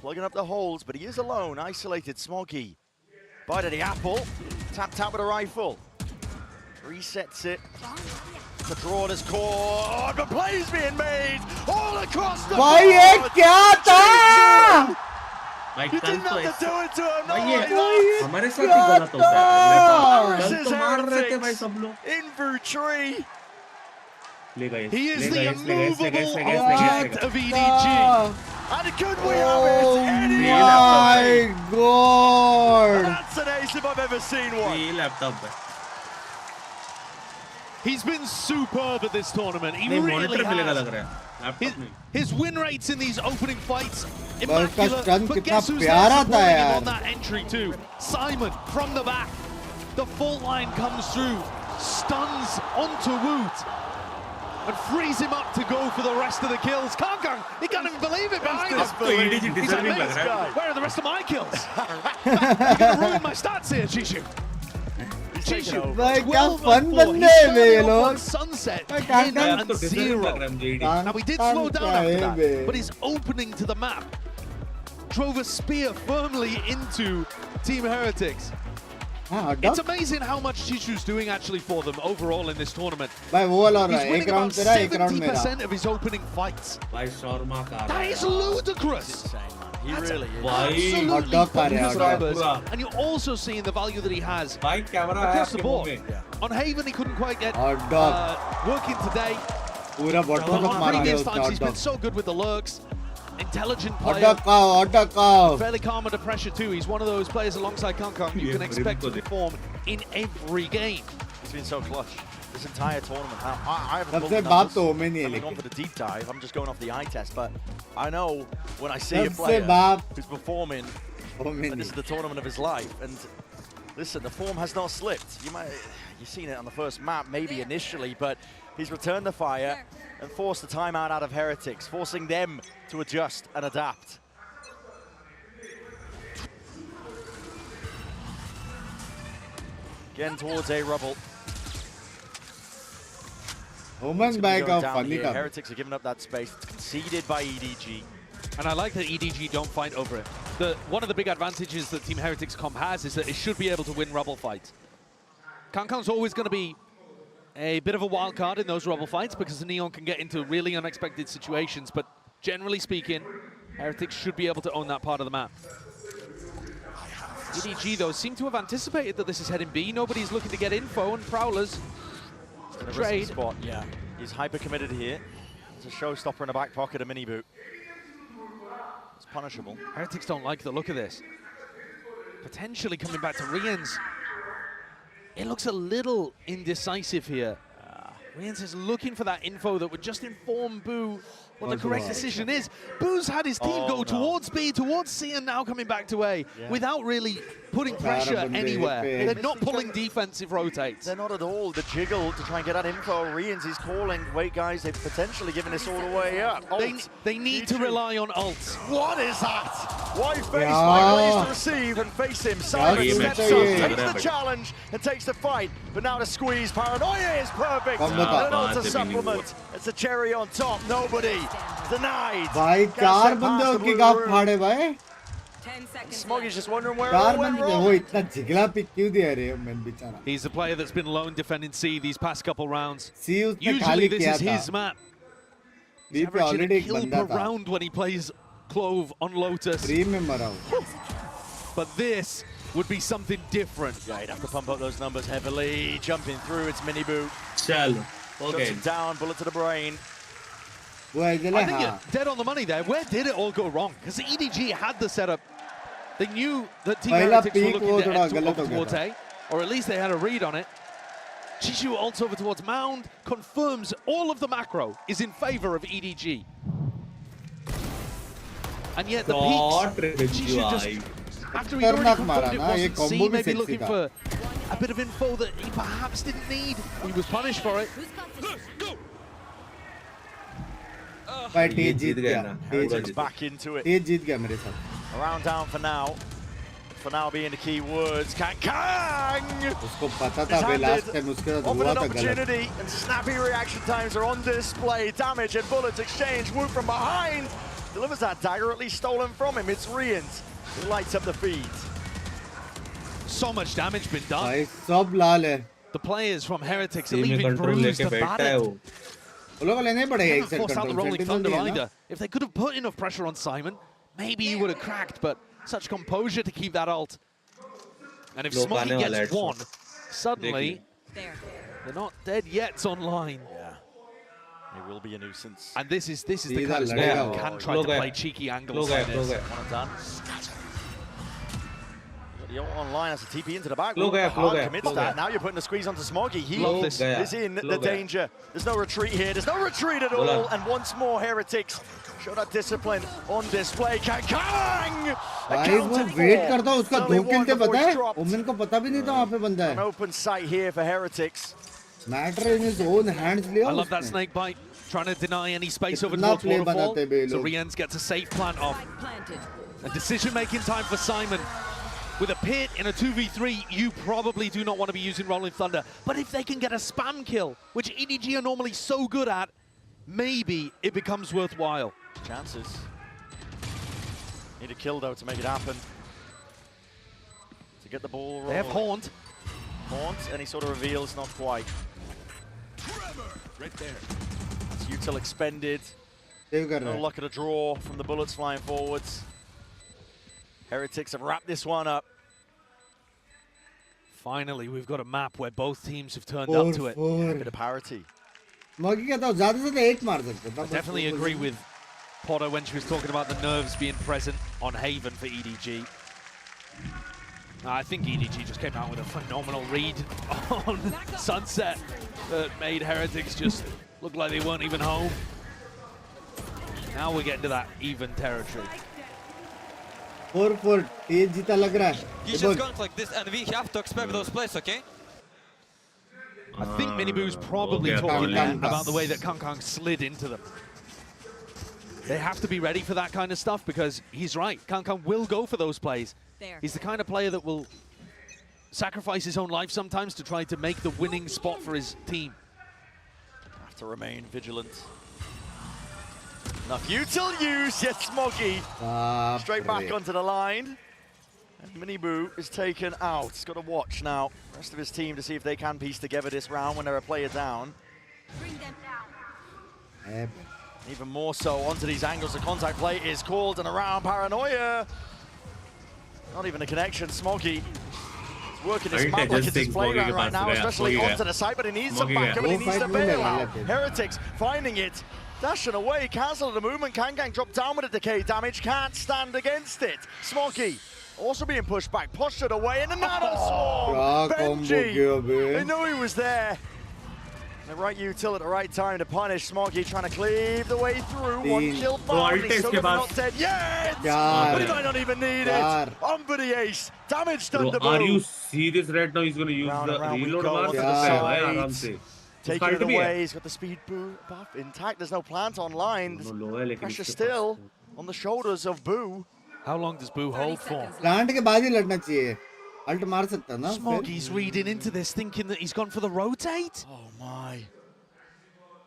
Plugging up the holes, but he is alone, isolated. Smoggy. Bite of the apple, tapped out with a rifle. Resets it. The draw is caught, but plays being made all across the board. ये क्या था? You didn't have to do it to him, no. हमारे साथ ही गलत होता है. This is मार रहे थे भाई सब लोग. Invu tree. He is the immovable object of EDG. And could we have it? Oh my god! That's an ace if I've ever seen one. He's been superb at this tournament. He really has. His win rates in these opening fights, immaculate. But guess who's there supporting him on that entry too? Simon from the back. The fault line comes through, stuns onto Woot, and frees him up to go for the rest of the kills. Kankang, he can't even believe it behind him. He's like, where are the rest of my kills? You're going to ruin my stats here, Chishu. Chishu, भाई क्या fun बंदे हैं ये लोग. Sunset, 10 and 0. Now we did slow down after that, but his opening to the map drove a spear firmly into Team Heretics. It's amazing how much Chishu's doing actually for them overall in this tournament. भाई वो वाला रहा He's winning about 70% of his opening fights. That is ludicrous. He really is. Absolutely. And you're also seeing the value that he has across the board. On Haven, he couldn't quite get working today. On previous times, he's been so good with the lurks. Intelligent player. Fairly calm under pressure too. He's one of those players alongside Kankang you can expect to perform in every game. He's been so clutch this entire tournament. I haven't looked at numbers coming on for the deep dive. I'm just going off the eye test, but I know when I see a player who's performing, and this is the tournament of his life. And listen, the form has not slipped. You've seen it on the first map, maybe initially, but he's returned the fire and forced the timeout out of Heretics, forcing them to adjust and adapt. Again towards a Rubble. Heretics are giving up that space. It's conceded by EDG. And I like that EDG don't fight over it. One of the big advantages that Team Heretics comp has is that it should be able to win Rubble fights. Kankang's always going to be a bit of a wild card in those Rubble fights because the Neon can get into really unexpected situations, but generally speaking, Heretics should be able to own that part of the map. EDG, though, seem to have anticipated that this is heading B. Nobody's looking to get info, and Prowlers trade. Spot, yeah. He's hyper-committed here. It's a showstopper in the back pocket, a mini-boot. It's punishable. Heretics don't like the look of this. Potentially coming back to Rians. It looks a little indecisive here. Rians is looking for that info that would just inform Boo what the correct decision is. Boo's had his team go towards B, towards C, and now coming back to A without really putting pressure anywhere. They're not pulling defensive rotates. They're not at all. The jiggle to try and get that info. Rians is calling, wait guys, they've potentially given this all the way up. They need to rely on ults. What is that? Wide face by to receive and face him. Simon steps up, takes the challenge and takes the fight. But now the squeeze, Paranoia is perfect. And an ult to supplement. It's a cherry on top. Nobody denied. भाई चार बंदे उसकी गाफ फाड़े भाई. Smoggy's just wondering where it all went wrong. He's the player that's been lone defending C these past couple rounds. Usually this is his map. He's averaging a kill per round when he plays Clove on Lotus. But this would be something different. Yeah, he'd have to pump up those numbers heavily. Jumping through, it's mini boot. Shuts him down, bullet to the brain. I think you're dead on the money there. Where did it all go wrong? Because the EDG had the setup. They knew that Team Heretics were looking to head towards A, or at least they had a read on it. Chishu ults over towards Mound, confirms all of the macro is in favor of EDG. And yet the peaks, Chishu just, after he already confirmed it wasn't C, maybe looking for a bit of info that he perhaps didn't need. He was punished for it. भाई तेज जीत गया back into it. तेज जीत गया मेरे साथ Around down for now. For now being the key words. Kang! उसको पता था भाई last time उसके साथ हुआ था गलत opportunity and snappy reaction times are on display. Damage and bullets exchange. Wu from behind delivers that dagger, at least stolen from him. It's Rians who lights up the feed. So much damage been done. भाई सब लाल है The players from Heretics are leaving bruised and battered. Can't force out the Rolling Thunder either. If they could have put enough pressure on Simon, maybe he would have cracked, but such composure to keep that ult. And if Smoggy gets one, suddenly they're not dead yet online. Yeah, it will be a nuisance. And this is the kind of sport that can try to play cheeky angles like this. One and done. The ult online has a TP into the back. Commits that. Now you're putting the squeeze onto Smoggy. He is in the danger. There's no retreat here. There's no retreat at all. And once more, Heretics show that discipline on display. Kang! भाई वो wait करता उसका 2 किल थे पता है women को पता भी नहीं था वहाँ पे बंदा है An open sight here for Heretics. Matter in his own hands लिया I love that snake bite, trying to deny any space over towards waterfall. So Riens gets a safe plant off. A decision-making time for Simon. With a pit in a 2v3, you probably do not want to be using Rolling Thunder. But if they can get a spam kill, which EDG are normally so good at, maybe it becomes worthwhile. Chances. Need a kill though to make it happen. To get the ball rolling. They have Haunt. Haunt, any sort of reveals, not quite. Right there. It's util expended. No luck at a draw from the bullets flying forwards. Heretics have wrapped this one up. Finally, we've got a map where both teams have turned up to it. A bit of parity. I definitely agree with Potter when she was talking about the nerves being present on Haven for EDG. I think EDG just came out with a phenomenal read on Sunset that made Heretics just look like they weren't even home. Now we're getting to that even territory. 4-4 तेज जीता लग रहा है He just guns like this and we have to expect those plays, okay? I think Miniboo's probably talking about the way that Kang slid into them. They have to be ready for that kind of stuff because he's right. Kang will go for those plays. He's the kind of player that will sacrifice his own life sometimes to try to make the winning spot for his team. Have to remain vigilant. Enough util use, yes, Smoggy. Straight back onto the line. And Miniboo is taken out. He's got to watch now. Rest of his team to see if they can piece together this round when they're a player down. Bring them down. Even more so onto these angles. The contact play is called and around Paranoia. Not even a connection. Smoggy is working his map like it's his playground right now, especially onto the side, but he needs some backup and he needs to bail out. Heretics finding it. Dashing away, cancel the movement. Kang dropped down with a decay damage, can't stand against it. Smoggy also being pushed back, postured away, and another swarm. Benji, they knew he was there. The right util at the right time to punish Smoggy, trying to cleave the way through. One kill found, he's still not dead yet, but he might not even need it. On for the ace, damage done to Boo. Are you serious right now? He's going to use the reload bar. Taking it away, he's got the speed Boo buff intact. There's no plant online. Pressure still on the shoulders of Boo. How long does Boo hold for? Plant के बाद ही लड़ना चाहिए. Ult मार सकता ना. Smoggy's reading into this, thinking that he's gone for the rotate. Oh my!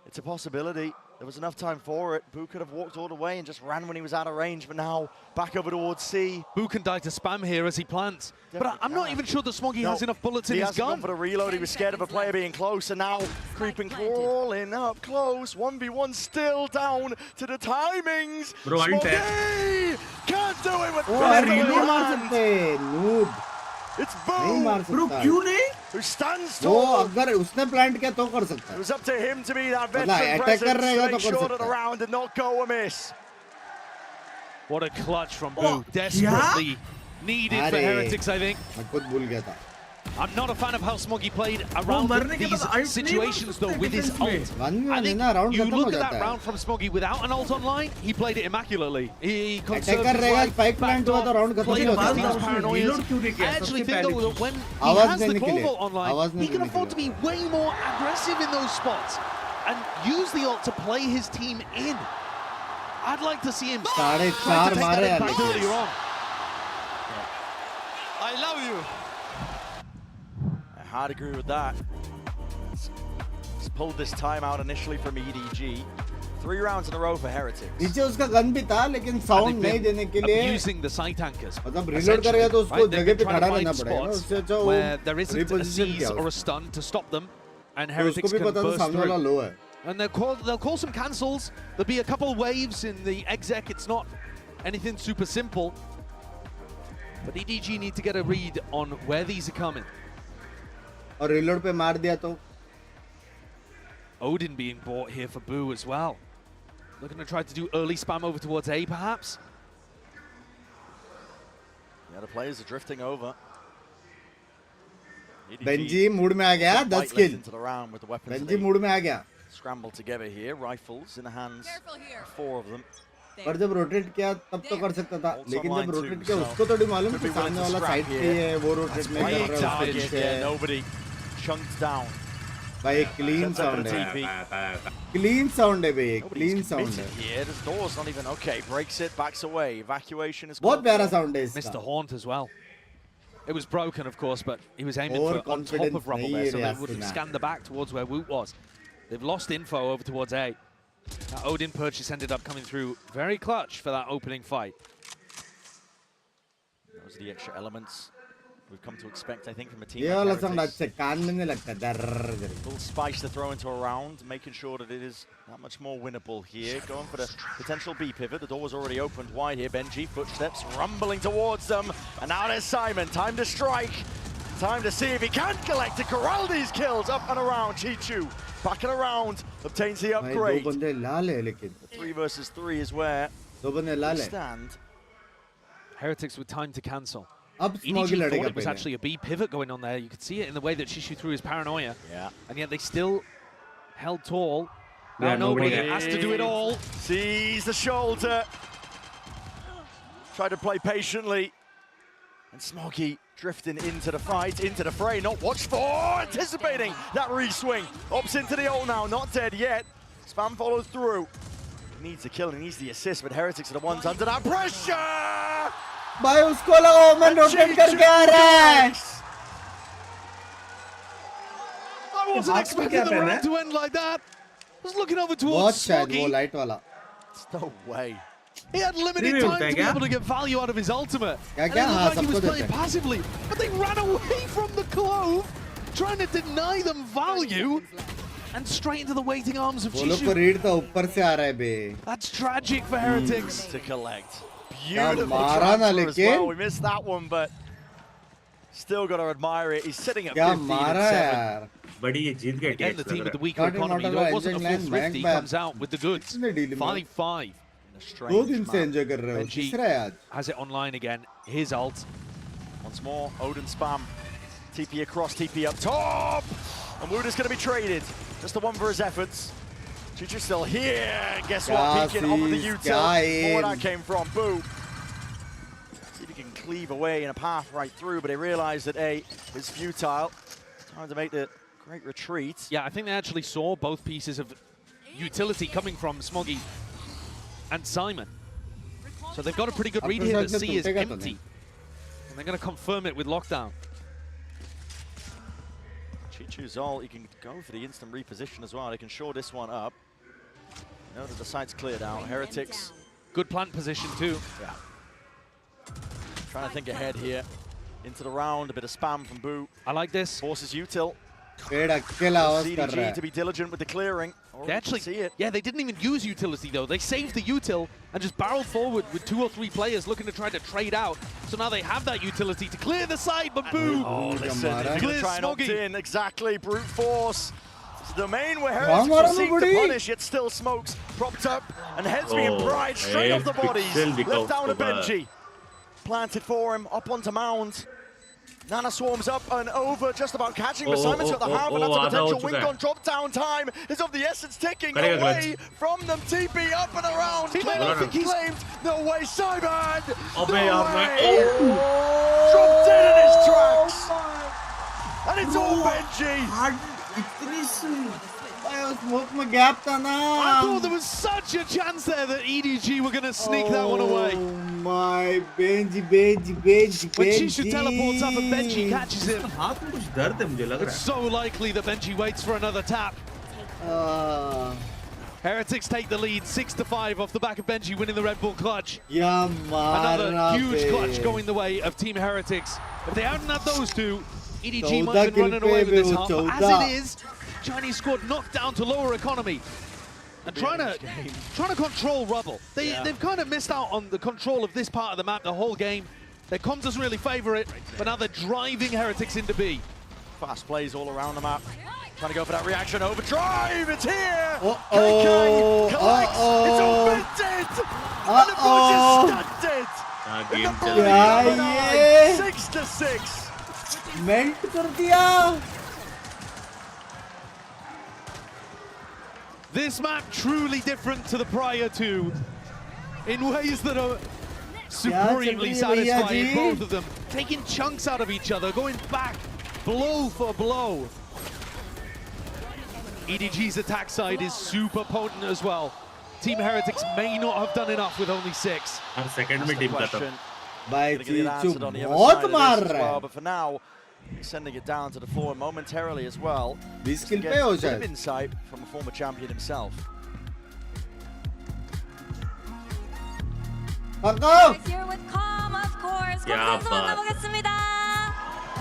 It's a possibility. There was enough time for it. Boo could have walked all the way and just ran when he was out of range, but now back over towards C. Boo can die to spam here as he plants. But I'm not even sure that Smoggy has enough bullets in his gun. He hasn't gone for the reload. He was scared of a player being close, and now creeping, crawling up close. 1v1 still down to the timings. Smoggy can't do it with noob. It's Boo. Who stands tall. अगर उसने plant किया तो कर सकता है. It was up to him to be that veteran presence to make sure that the round did not go amiss. What a clutch from Boo. Desperately needed for Heretics, I think. मैं खुद भूल गया था. I'm not a fan of how Smoggy played around these situations though with his ult. I think you look at that round from Smoggy without an ult online, he played it immaculately. He conserved his life, backed off, played up his team's paranoias. I actually think though that when he has the Corvo online, he can afford to be way more aggressive in those spots and use the ult to play his team in. I'd like to see him. 4.5 मारे यार. Earlier on. I love you. I hard agree with that. He's pulled this timeout initially from EDG. 3 rounds in a row for Heretics. नीचे उसका gun भी था लेकिन sound नहीं देने के लिए using the sight anchors. मतलब रिलोड करेगा तो उसको जगह पे खड़ा रहना पड़ेगा ना उससे अच्छा वो where there isn't a seize or a stun to stop them and Heretics can burst through. And they'll call some cancels. There'll be a couple waves in the exec. It's not anything super simple. But EDG need to get a read on where these are coming. और reload पे मार दिया तो Odin being bought here for Boo as well. Looking to try to do early spam over towards A, perhaps. Yeah, the players are drifting over. Benji mood में आ गया 10 kill. Benji mood में आ गया. Scramble together here, rifles in the hands of 4 of them. पर जब rotate किया तब तो कर सकता था लेकिन जब रोटेट किया उसको थोड़ी मालूम कि सामने वाला साइड पे है वो रोटेट नहीं कर रहा है. Nobody chunked down. भाई क्लीन साउंड है. क्लीन साउंड है भाई. क्लीन साउंड है. Yeah, the door's not even okay. Breaks it, backs away. Evacuation is बहुत प्यारा साउंड है इसका. Mr. Haunt as well. It was broken, of course, but he was aiming for on top of rubble there, so they would have scanned the back towards where Woot was. They've lost info over towards A. That Odin purchase ended up coming through very clutch for that opening fight. Those are the extra elements we've come to expect, I think, from a team. ये वाला sound अच्छा कान में नहीं लगता डर. Little spice to throw into a round, making sure that it is that much more winnable here. Going for the potential B pivot. The door was already opened wide here. Benji, footsteps rumbling towards them. And now there's Simon. Time to strike. Time to see if he can collect to corral these kills. Up and around. Chichu back and around. Obtains the upgrade. 3 versus 3 is where they stand. Heretics with time to cancel. EDG thought it was actually a B pivot going on there. You could see it in the way that Shishu threw his paranoia. Yeah. And yet they still held tall. Now nobody has to do it all. Sees the shoulder. Tried to play patiently. And Smoggy drifting into the fight, into the fray. Not watched for. Anticipating that re-swing. Ops into the ult now. Not dead yet. Spam follows through. He needs the kill. He needs the assist. But Heretics are the ones under that pressure. भाई उसको लगा ओमन rotate करके आ रहा है. I wasn't expecting the round to end like that. I was looking over towards Smoggy. वो light वाला. No way. He had limited time to be able to get value out of his ultimate. And it looked like he was playing passively, but they ran away from the Clove, trying to deny them value, and straight into the waiting arms of Chishu. That's tragic for Heretics. To collect. Beautiful transfer as well. We missed that one, but still got to admire it. He's sitting at 15-7. Again, the team with the weaker economy, though it wasn't a full thrifty, comes out with the goods. 5-5. Benji has it online again. His ult. Once more, Odin spam. TP across, TP up top. And Wood is going to be traded. Just the one for his efforts. Chichu's still here. Guess what? Peeking off of the util. Where that came from. Boo. See if he can cleave away in a path right through, but they realize that A is futile. Time to make the great retreat. Yeah, I think they actually saw both pieces of utility coming from Smoggy and Simon. So they've got a pretty good read here that C is empty. And they're going to confirm it with lockdown. Chichu's ult, he can go for the instant reposition as well. They can shore this one up. Know that the site's cleared out. Heretics. Good plant position too. Yeah. Trying to think ahead here. Into the round, a bit of spam from Boo. I like this. Forces util. CDG to be diligent with the clearing. They actually, yeah, they didn't even use utility though. They saved the util and just barreled forward with 2 or 3 players looking to try to trade out. So now they have that utility to clear the site, but Boo! Oh, listen, clear try and opt in. Exactly, brute force. It's the domain where Heretics will seek to punish, yet still smokes propped up and heads being pried straight off the bodies. Left down to Benji. Planted for him, up onto Mound. Nana swarms up and over, just about catching him. Simon's got the half, and that's a potential wing gun. Drop down time is of the essence, ticking away from them. TP up and around. Claimed. No way, Simon! No way! Dropped dead in his tracks! And it's all Benji! Smoke में gap था ना. I thought there was such a chance there that EDG were going to sneak that one away. Oh my Benji. When Shishu teleports up and Benji catches him. हाथ में कुछ दर्द है मुझे लग रहा है. It's so likely that Benji waits for another tap. Heretics take the lead 6-5 off the back of Benji winning the Red Bull clutch. Yeah, another huge clutch going the way of Team Heretics. If they hadn't had those two, EDG might have been running away with this half. But as it is, Chinese squad knocked down to lower economy and trying to control Rubble. They've kind of missed out on the control of this part of the map the whole game. Their comms doesn't really favor it, but now they're driving Heretics into B. Fast plays all around the map. Trying to go for that reaction. Overdrive, it's here! Uh-oh. Collects, it's opened! And the push is stunted! 6-6! Melt कर दिया. This map truly different to the prior two in ways that are supremely satisfying, both of them. Taking chunks out of each other, going back blow for blow. EDG's attack side is super potent as well. Team Heretics may not have done enough with only 6. और second में team खत्म. भाई चीचू बहुत मार रहा है. But for now, sending it down to the floor momentarily as well. 20 kill पे हो जाए. Insight from a former champion himself. पकाओ. Here with Calm, of course. क्या 만나보겠습니다.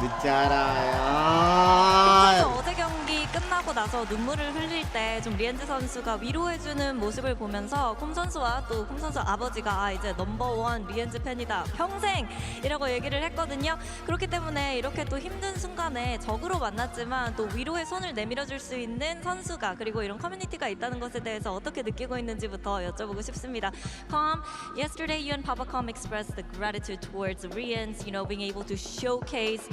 बेचारा यार. 어제 경기 끝나고 나서 눈물을 흘릴 때 좀 리엔즈 선수가 위로해주는 모습을 보면서 콤 선수와 또 콤 선수 아버지가 이제 넘버원 리엔즈 팬이다 평생이라고 얘기를 했거든요. 그렇기 때문에 이렇게 또 힘든 순간에 적으로 만났지만 또 위로의 손을 내밀어줄 수 있는 선수가 그리고 이런 커뮤니티가 있다는 것에 대해서 어떻게 느끼고 있는지부터 여쭤보고 싶습니다. Calm, yesterday you and Papa Calm expressed the gratitude towards Rians, being able to showcase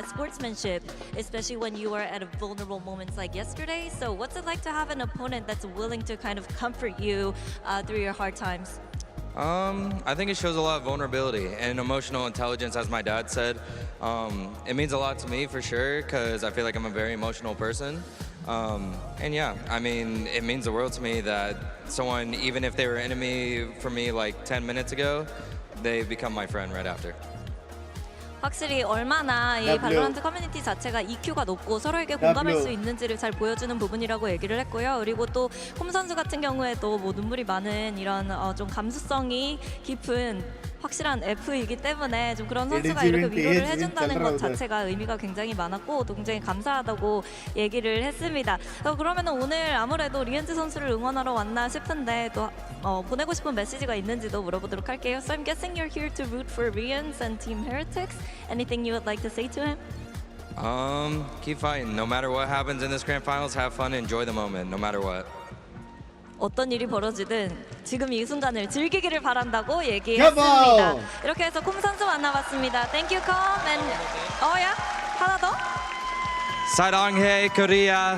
sportsmanship, especially when you were at a vulnerable moments like yesterday. So what's it like to have an opponent that's willing to kind of comfort you through your hard times? I think it shows a lot of vulnerability and emotional intelligence, as my dad said. It means a lot to me for sure, because I feel like I'm a very emotional person. And yeah, I mean, it means the world to me that someone, even if they were an enemy for me like 10 minutes ago, they've become my friend right after. 확실히 얼마나 이 발로란트 커뮤니티 자체가 EQ가 높고 서로에게 공감할 수 있는지를 잘 보여주는 부분이라고 얘기를 했고요. 그리고 또 콤 선수 같은 경우에도 뭐 눈물이 많은 이런 좀 감수성이 깊은 확실한 F이기 때문에 좀 그런 선수가 이렇게 위로를 해준다는 것 자체가 의미가 굉장히 많았고 또 굉장히 감사하다고 얘기를 했습니다. 그러면은 오늘 아무래도 리엔즈 선수를 응원하러 왔나 싶은데 또 보내고 싶은 메시지가 있는지도 물어보도록 할게요. So I'm guessing you're here to root for Rians and Team Heretics. Anything you would like to say to him? Keep fighting. No matter what happens in this grand finals, have fun, enjoy the moment, no matter what. 어떤 일이 벌어지든 지금 이 순간을 즐기기를 바란다고 얘기했습니다. 이렇게 해서 콤 선수 만나봤습니다. Thank you, Calm. And 하나 더. 사랑해 코리아.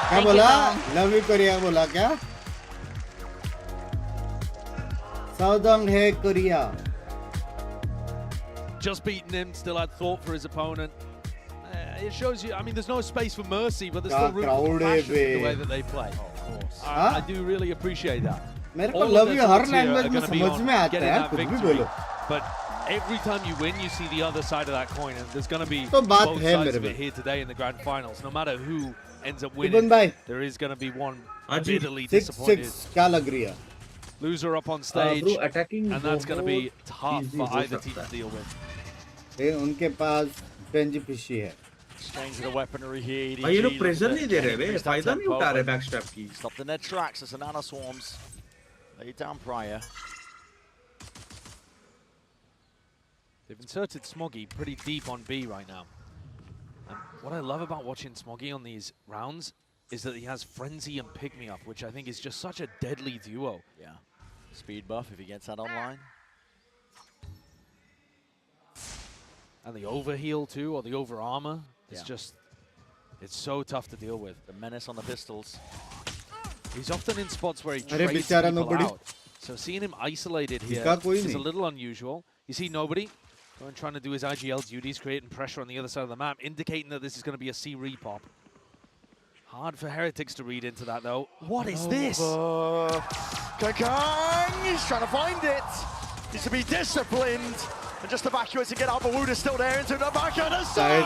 क्या बोला? Love you Korea बोला क्या? 사랑해 Korea. Just beaten him, still had thought for his opponent. It shows you, I mean, there's no space for mercy, but there's still room for passion in the way that they play. I do really appreciate that. मेरे को love you her language में समझ में आता है, कुछ भी बोलो. But every time you win, you see the other side of that coin, and there's going to be तो बात both है sides मेरे of में. it here today in the grand finals. No matter who ends up winning, there is going to be one bitterly disappointed. 6-6 क्या लग रही है? Loser up on stage, and that's going to be tough easy for हो either team सकता to deal with. उनके पास Benji fishy है. Changing the weaponry here. ये लोग pressure नहीं दे रहे बे, फायदा नहीं उठा रहे backstab की. Stop the net tracks as the nano swarms laid down prior. They've inserted Smoggy pretty deep on B right now. And what I love about watching Smoggy on these rounds is that he has Frenzy and Pygmy up, which I think is just such a deadly duo. Yeah. Speed buff if he gets that online. And the overheal too, or the over armor. It's just, it's so tough to deal with. The menace on the pistols. He's often in spots where he trades people out. So seeing him isolated here is a little unusual. You see nobody. Going trying to do his IGL duties, creating pressure on the other side of the map, indicating that this is going to be a C repop. Hard for Heretics to read into that, though. What is this? Kang! He's trying to find it. Needs to be disciplined and just evacuate to get out. But Wood is still there into the back of the side.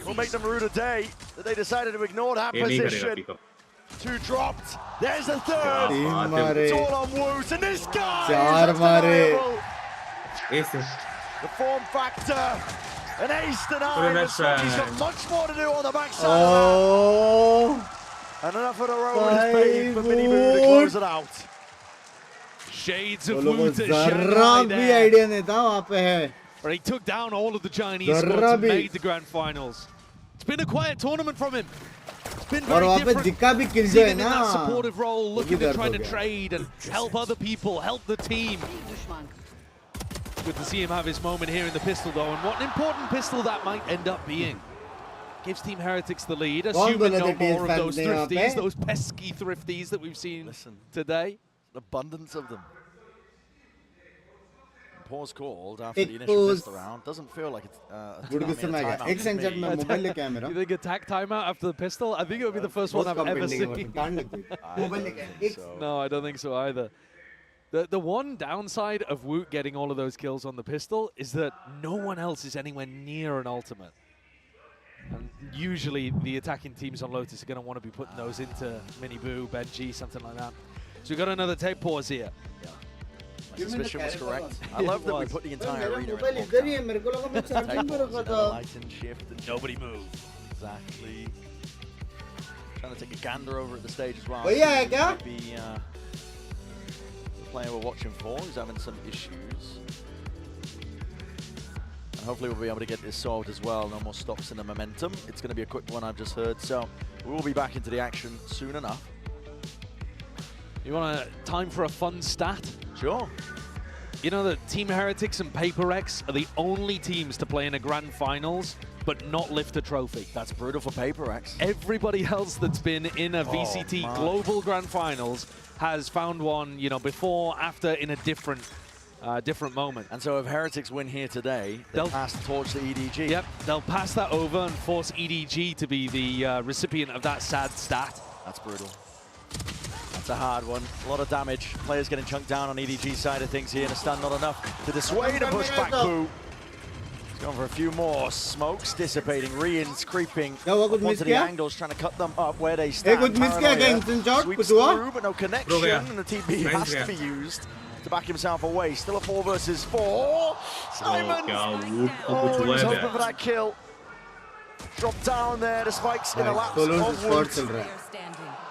Will make them rue the day that they decided to ignore that position. Two dropped. There's a third. It's all on Woot, and this guy is undeniable. The form factor. An ace tonight. He's got much more to do on the backside of that. And enough of the road is paid for Mini Boo to close it out. Shades of Woot at Shanghai there. Where he took down all of the Chinese squads and made the grand finals. It's been a quiet tournament from him. It's been very different. Seeing in that supportive role, looking at trying to trade and help other people, help the team. Good to see him have his moment here in the pistol, though, and what an important pistol that might end up being. Gives Team Heretics the lead, assuming no more of those thrifties, those pesky thrifties that we've seen today. An abundance of them. Pause called after the initial pistol round. Doesn't feel like it's You think attack timeout after the pistol? I think it would be the first one I've ever seen. No, I don't think so either. The one downside of Woot getting all of those kills on the pistol is that no one else is anywhere near an ultimate. And usually the attacking teams on Lotus are going to want to be putting those into Mini Boo, Benji, something like that. So we've got another tape pause here. Yeah. My suspicion was correct. I love that we put the entire arena in lockdown. Light and shift and nobody moved. Exactly. Trying to take a gander over at the stage as well. Maybe the player we're watching for is having some issues. And hopefully we'll be able to get this solved as well. No more stops in the momentum. It's going to be a quick one, I've just heard. So we will be back into the action soon enough. You want a time for a fun stat? Sure. You know that Team Heretics and PACIFIC are the only teams to play in a grand finals but not lift a trophy. That's brutal for PACIFIC. Everybody else that's been in a VCT Global Grand Finals has found one, you know, before, after, in a different moment. And so if Heretics win here today, they'll pass the torch to EDG. Yep, they'll pass that over and force EDG to be the recipient of that sad stat. That's brutal. That's a hard one. A lot of damage. Players getting chunked down on EDG's side of things here, and a stun not enough to dissuade a push back Boo. He's going for a few more. Smokes dissipating, Rians creeping onto the angles, trying to cut them up where they stand. Sweeps through, but no connection, and the TP has to be used to back himself away. Still a 4 versus 4. Simon! Oh, he was hoping for that kill. Drop down there, the spikes in the laps of Woot.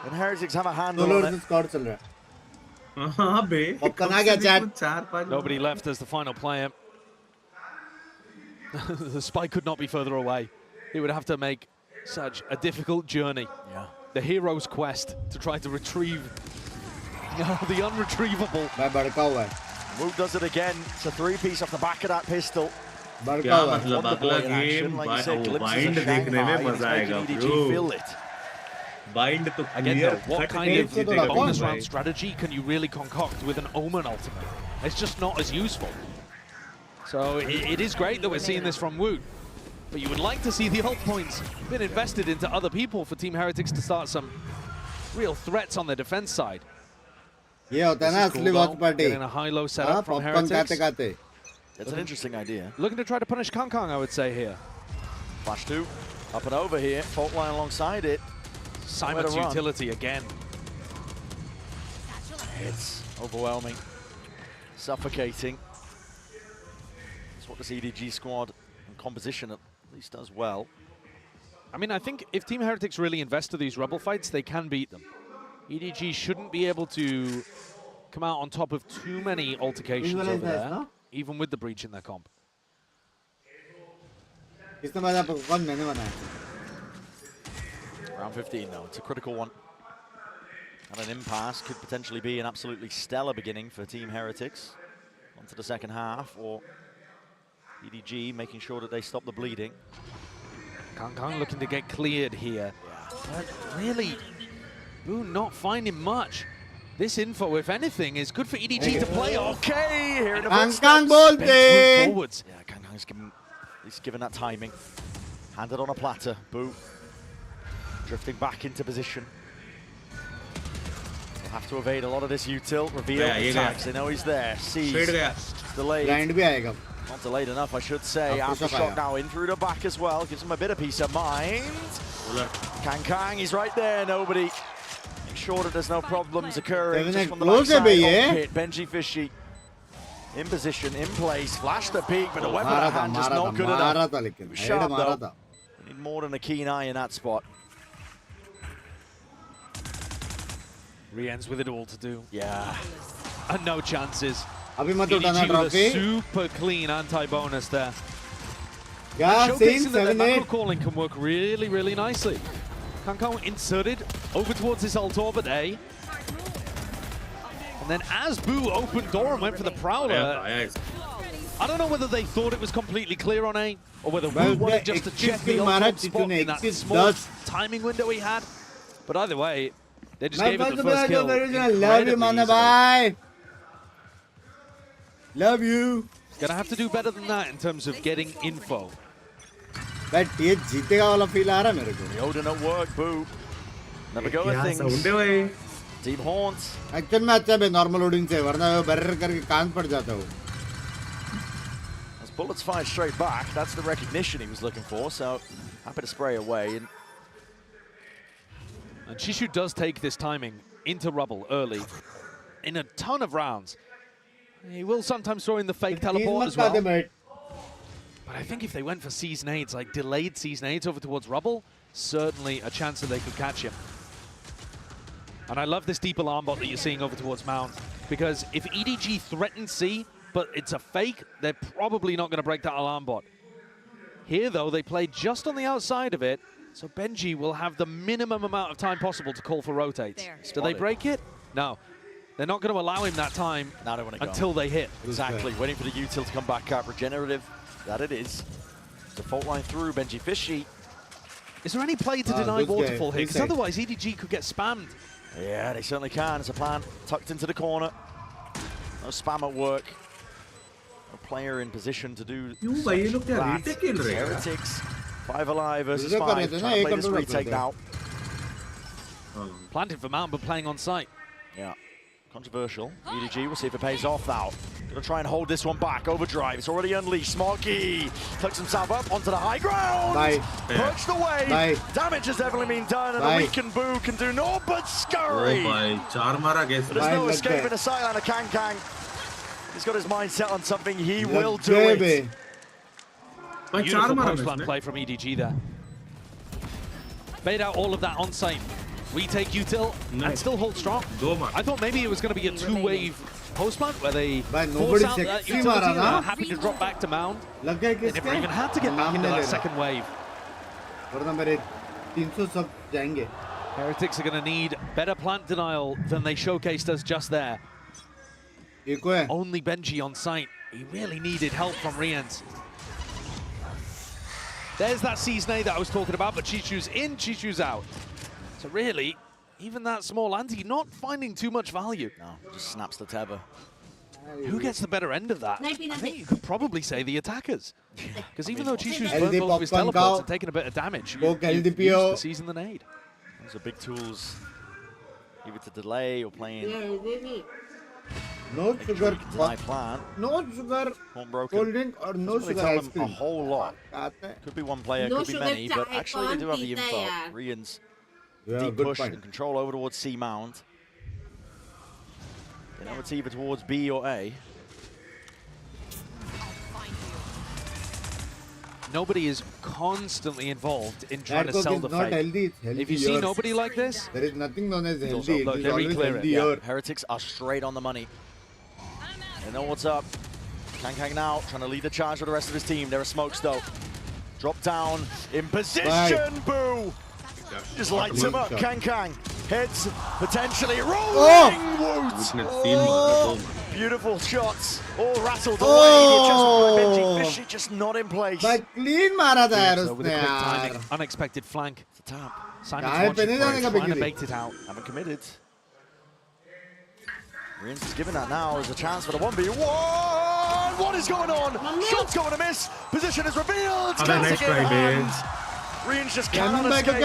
And Heretics have a handle on it. Nobody left as the final player. The spike could not be further away. He would have to make such a difficult journey. Yeah. The hero's quest to try to retrieve the unretrievable. Woot does it again. It's a 3-piece off the back of that pistol. क्या मतलब अगला game bind देखने में मजा आएगा bro bind तो again, what kind of bonus round strategy can you really concoct with an Omen ultimate? It's just not as useful. So it is great that we're seeing this from Woot, but you would like to see the ult points been invested into other people for Team Heretics to start some real threats on the defense side. Yeah, getting a high-low setup from Heretics. That's an interesting idea. Looking to try to punish Kang Kang, I would say here. Flash 2, up and over here, fault line alongside it. Simon's utility again. It's overwhelming, suffocating. That's what this EDG squad and composition at least does well. I mean, I think if Team Heretics really invest to these Rebel fights, they can beat them. EDG shouldn't be able to come out on top of too many altercations over there, even with the breach in their comp. Round 15 though, it's a critical one. And an impasse could potentially be an absolutely stellar beginning for Team Heretics. Onto the second half, or EDG making sure that they stop the bleeding. Kang Kang looking to get cleared here. But really, Boo not finding much. This info, if anything, is good for EDG to play. Okay, here in the Kang bolte. forwards. Yeah, Kang's given that timing. Handed on a platter. Boo. Drifting back into position. We'll have to evade a lot of this util. Reveal attacks. They know he's there. Sees. Delayed. Not delayed enough, I should say. Aftershock now in through the back as well. Gives him a bit of peace of mind. Kang, he's right there. Nobody. Make sure that there's no problems occurring. Just from the backside. Hit. Benji Fishy. In position, in place. Flash the peak, but the weapon at hand just not good enough. Sharp though. We need more than a keen eye in that spot. Rien's with it all to do. Yeah. And no chances. EDG with a super clean anti-bonus there. Yeah, showcasing that the macro calling can work really, really nicely. Kang inserted over towards this ult orbit A. And then as Boo opened door and went for the Prowler, I don't know whether they thought it was completely clear on A, or whether Boo wanted just to check the ult spot in that small timing window he had. But either way, they just gave it the first kill. Love you, man. Bye. Love you. Gonna have to do better than that in terms of getting info. But ये जीतेगा वाला feel आ रहा है मेरे को. The Odin at work, Boo. Never go with things. Team haunts. Actual में अच्छा है normal loading से वरना वो barrier करके कान पड़ जाता है वो. As bullets fired straight back, that's the recognition he was looking for. So happy to spray away. And Chishu does take this timing into rubble early in a ton of rounds. He will sometimes throw in the fake teleport as well. But I think if they went for season aids, like delayed season aids over towards rubble, certainly a chance that they could catch him. And I love this deep alarm bot that you're seeing over towards Mount, because if EDG threatens C, but it's a fake, they're probably not going to break that alarm bot. Here, though, they play just on the outside of it, so Benji will have the minimum amount of time possible to call for rotates. Do they break it? No. They're not going to allow him that time until they hit. Exactly. Waiting for the util to come back up. Regenerative. That it is. Default line through. Benji Fishy. Is there any play to deny waterfall here? Because otherwise EDG could get spammed. Yeah, they certainly can. It's a plan. Tucked into the corner. No spam at work. No player in position to do that. Heretics. 5 alive versus 5. Trying to play this retake now. Planted for Mount, but playing on site. Yeah. Controversial. EDG, we'll see if it pays off now. Gonna try and hold this one back. Overdrive, it's already unleashed. Smoky tucks himself up onto the high ground. Perched away. Damage has definitely been done, and a weakened Boo can do no but scurry. There's no escape in the sideline of Kang. He's got his mind set on something. He will do it. Beautiful post-plant play from EDG there. Bait out all of that on site. Retake util and still hold strong. I thought maybe it was going to be a 2-wave post-plant where they force out that utility and are happy to drop back to Mound. They never even had to get back into that second wave. Heretics are going to need better plant denial than they showcased us just there. Only Benji on site. He really needed help from Riens. There's that season A that I was talking about, but Chishu's in, Chishu's out. So really, even that small anti not finding too much value. No, just snaps the tether. Who gets the better end of that? I think you could probably say the attackers. Because even though Chishu's burned both of his teleports and taken a bit of damage, you used the season the nade. Those are big tools. Either to delay or playing. No sugar. Plan. No sugar. Cold drink or no sugar ice cream. A whole lot. Could be one player, could be many, but actually they do have the info. Riens. Deep push and control over towards C Mound. Then it's either towards B or A. Nobody is constantly involved in trying to sell the fake. If you see nobody like this, there is nothing known as healthy. Look, they're clear. Heretics are straight on the money. They know what's up. Kang now trying to lead the charge for the rest of his team. There are smokes though. Drop down in position. Boo! Just lights him up. Kang heads potentially rolling. Woot! Beautiful shots. All rattled away. Benji Fishy just not in place. But clean mara tha yaar with a quick timing, unexpected flank. It's a tap. Simon's watching for it, trying to bait it out. Haven't committed. Riens is giving that now as a chance for the 1v1. What is going on? Shot's going to miss. Position is revealed. Nice try, man. Riens just cannot escape.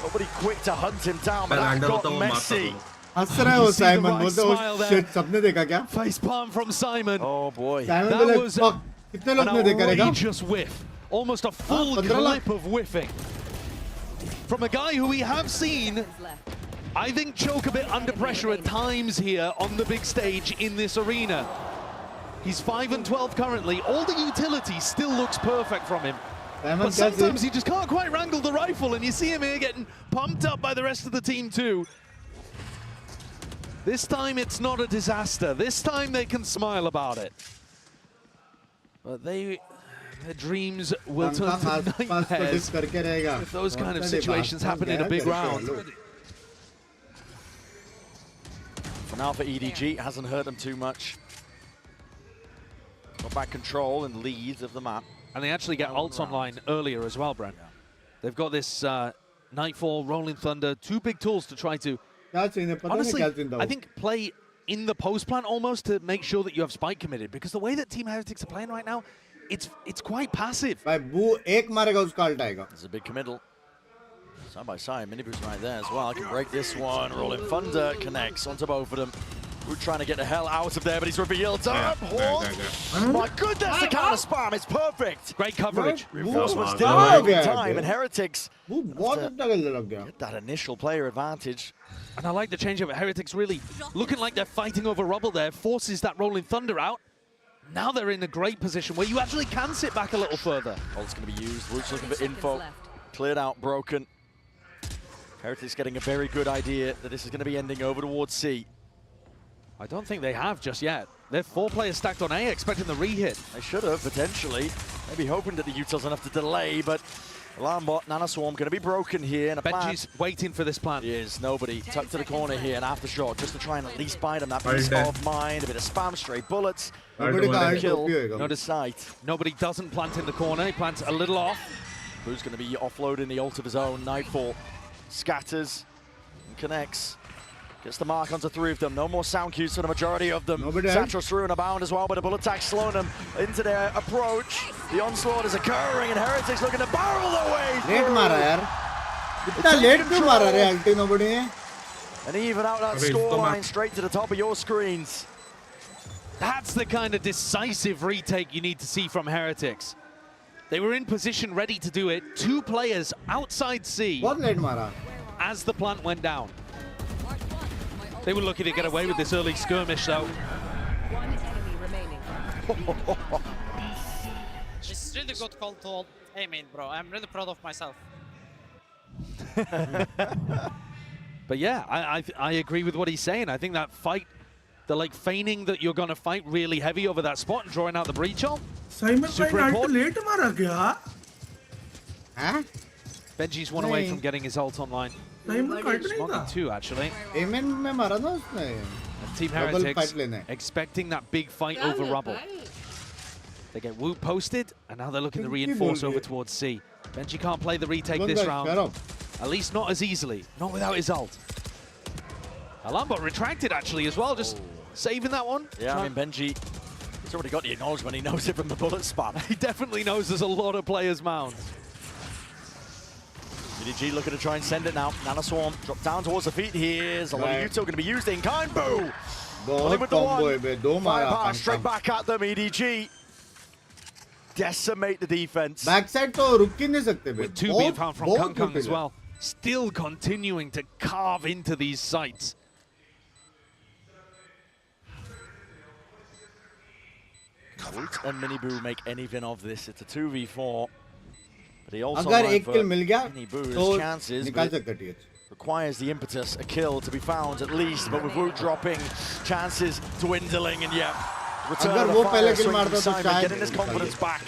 Nobody quick to hunt him down, but that got messy. हंस रहा है वो Simon बोलते वो shit सबने देखा क्या? Face palm from Simon. Oh boy. Simon बोले fuck कितने लोग ने देखा रहेगा? Outrageous whiff. Almost a full clip of whiffing. From a guy who we have seen, I think, choke a bit under pressure at times here on the big stage in this arena. He's 5 and 12 currently. All the utility still looks perfect from him. But sometimes he just can't quite wrangle the rifle, and you see him here getting pumped up by the rest of the team too. This time it's not a disaster. This time they can smile about it. But their dreams will turn to nightmares if those kind of situations happen in a big round. For now for EDG, it hasn't hurt them too much. Got back control and lead of the map. And they actually get ults online earlier as well, Brent. They've got this Nightfall, Rolling Thunder, 2 big tools to try to, honestly, I think play in the post plant almost to make sure that you have spike committed, because the way that Team Heretics are playing right now, it's quite passive. There's a big committal. Side by side, Miniboo's right there as well. I can break this one. Rolling Thunder connects onto both of them. We're trying to get the hell out of there, but he's revealed. My goodness, the counter spam is perfect. Great coverage. Reinforcements did arrive in time, and Heretics get that initial player advantage. And I like the change of it. Heretics really looking like they're fighting over rubble there, forces that Rolling Thunder out. Now they're in a great position where you actually can sit back a little further. Ult's going to be used. Root's looking for info. Cleared out, broken. Heretics getting a very good idea that this is going to be ending over towards C. I don't think they have just yet. They're 4 players stacked on A, expecting the re-hit. They should have, potentially. Maybe hoping that the Utils enough to delay, but Alarm Bot, Nana Swarm going to be broken here. And Benji's waiting for this plant. He is. Nobody tucked to the corner here, and aftershock just to try and at least buy them that peace of mind. A bit of spam, stray bullets. Not a sight. Nobody doesn't plant in the corner. He plants a little off. Who's going to be offloading the ult of his own? Nightfall scatters and connects. Gets the mark onto 3 of them. No more sound cues for the majority of them. Satchel through and abound as well, but a bullet attack slowing them into their approach. The onslaught is occurring, and Heretics looking to barrel their way through. And even out that scoreline straight to the top of your screens. That's the kind of decisive retake you need to see from Heretics. They were in position, ready to do it. 2 players outside C as the plant went down. They were lucky to get away with this early skirmish, though. One enemy remaining. It's really good call to aim in, bro. I'm really proud of myself. But yeah, I agree with what he's saying. I think that fight, the like feigning that you're going to fight really heavy over that spot and drawing out the breach ult. Super important. Huh? Benji's 1 away from getting his ult online. Smoking 2 actually. And Team Heretics expecting that big fight over rubble. They get Wu posted, and now they're looking to reinforce over towards C. Benji can't play the retake this round. At least not as easily. Not without his ult. Alambot retracted actually as well, just saving that one. Yeah, I mean Benji, he's already got the acknowledgement. He knows it from the bullet spam. He definitely knows there's a lot of players mounts. EDG looking to try and send it now. Nana Swarm drop down towards the feet. Here's a lot of util going to be used in kind. Boo! With the one. Firepower straight back at them. EDG decimate the defense. Backside to रुक ही नहीं सकते with 2 being found from Kang Kang as well. Still continuing to carve into these sites. Woot and Miniboo make anything of this. It's a 2v4. But he also अगर एक kill मिल गया तो chances, निकाल सकता है requires the impetus, a kill to be found at least, but with Woot dropping, chances dwindling, and yeah, return of the fire swing from Simon, getting his confidence back.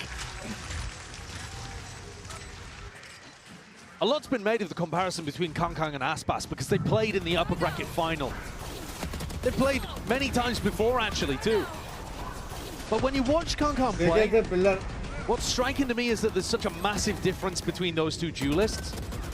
A lot's been made of the comparison between Kang Kang and Aspas because they played in the upper bracket final. They've played many times before actually too. But when you watch Kang Kang play, what's striking to me is that there's such a massive difference between those 2 duelists.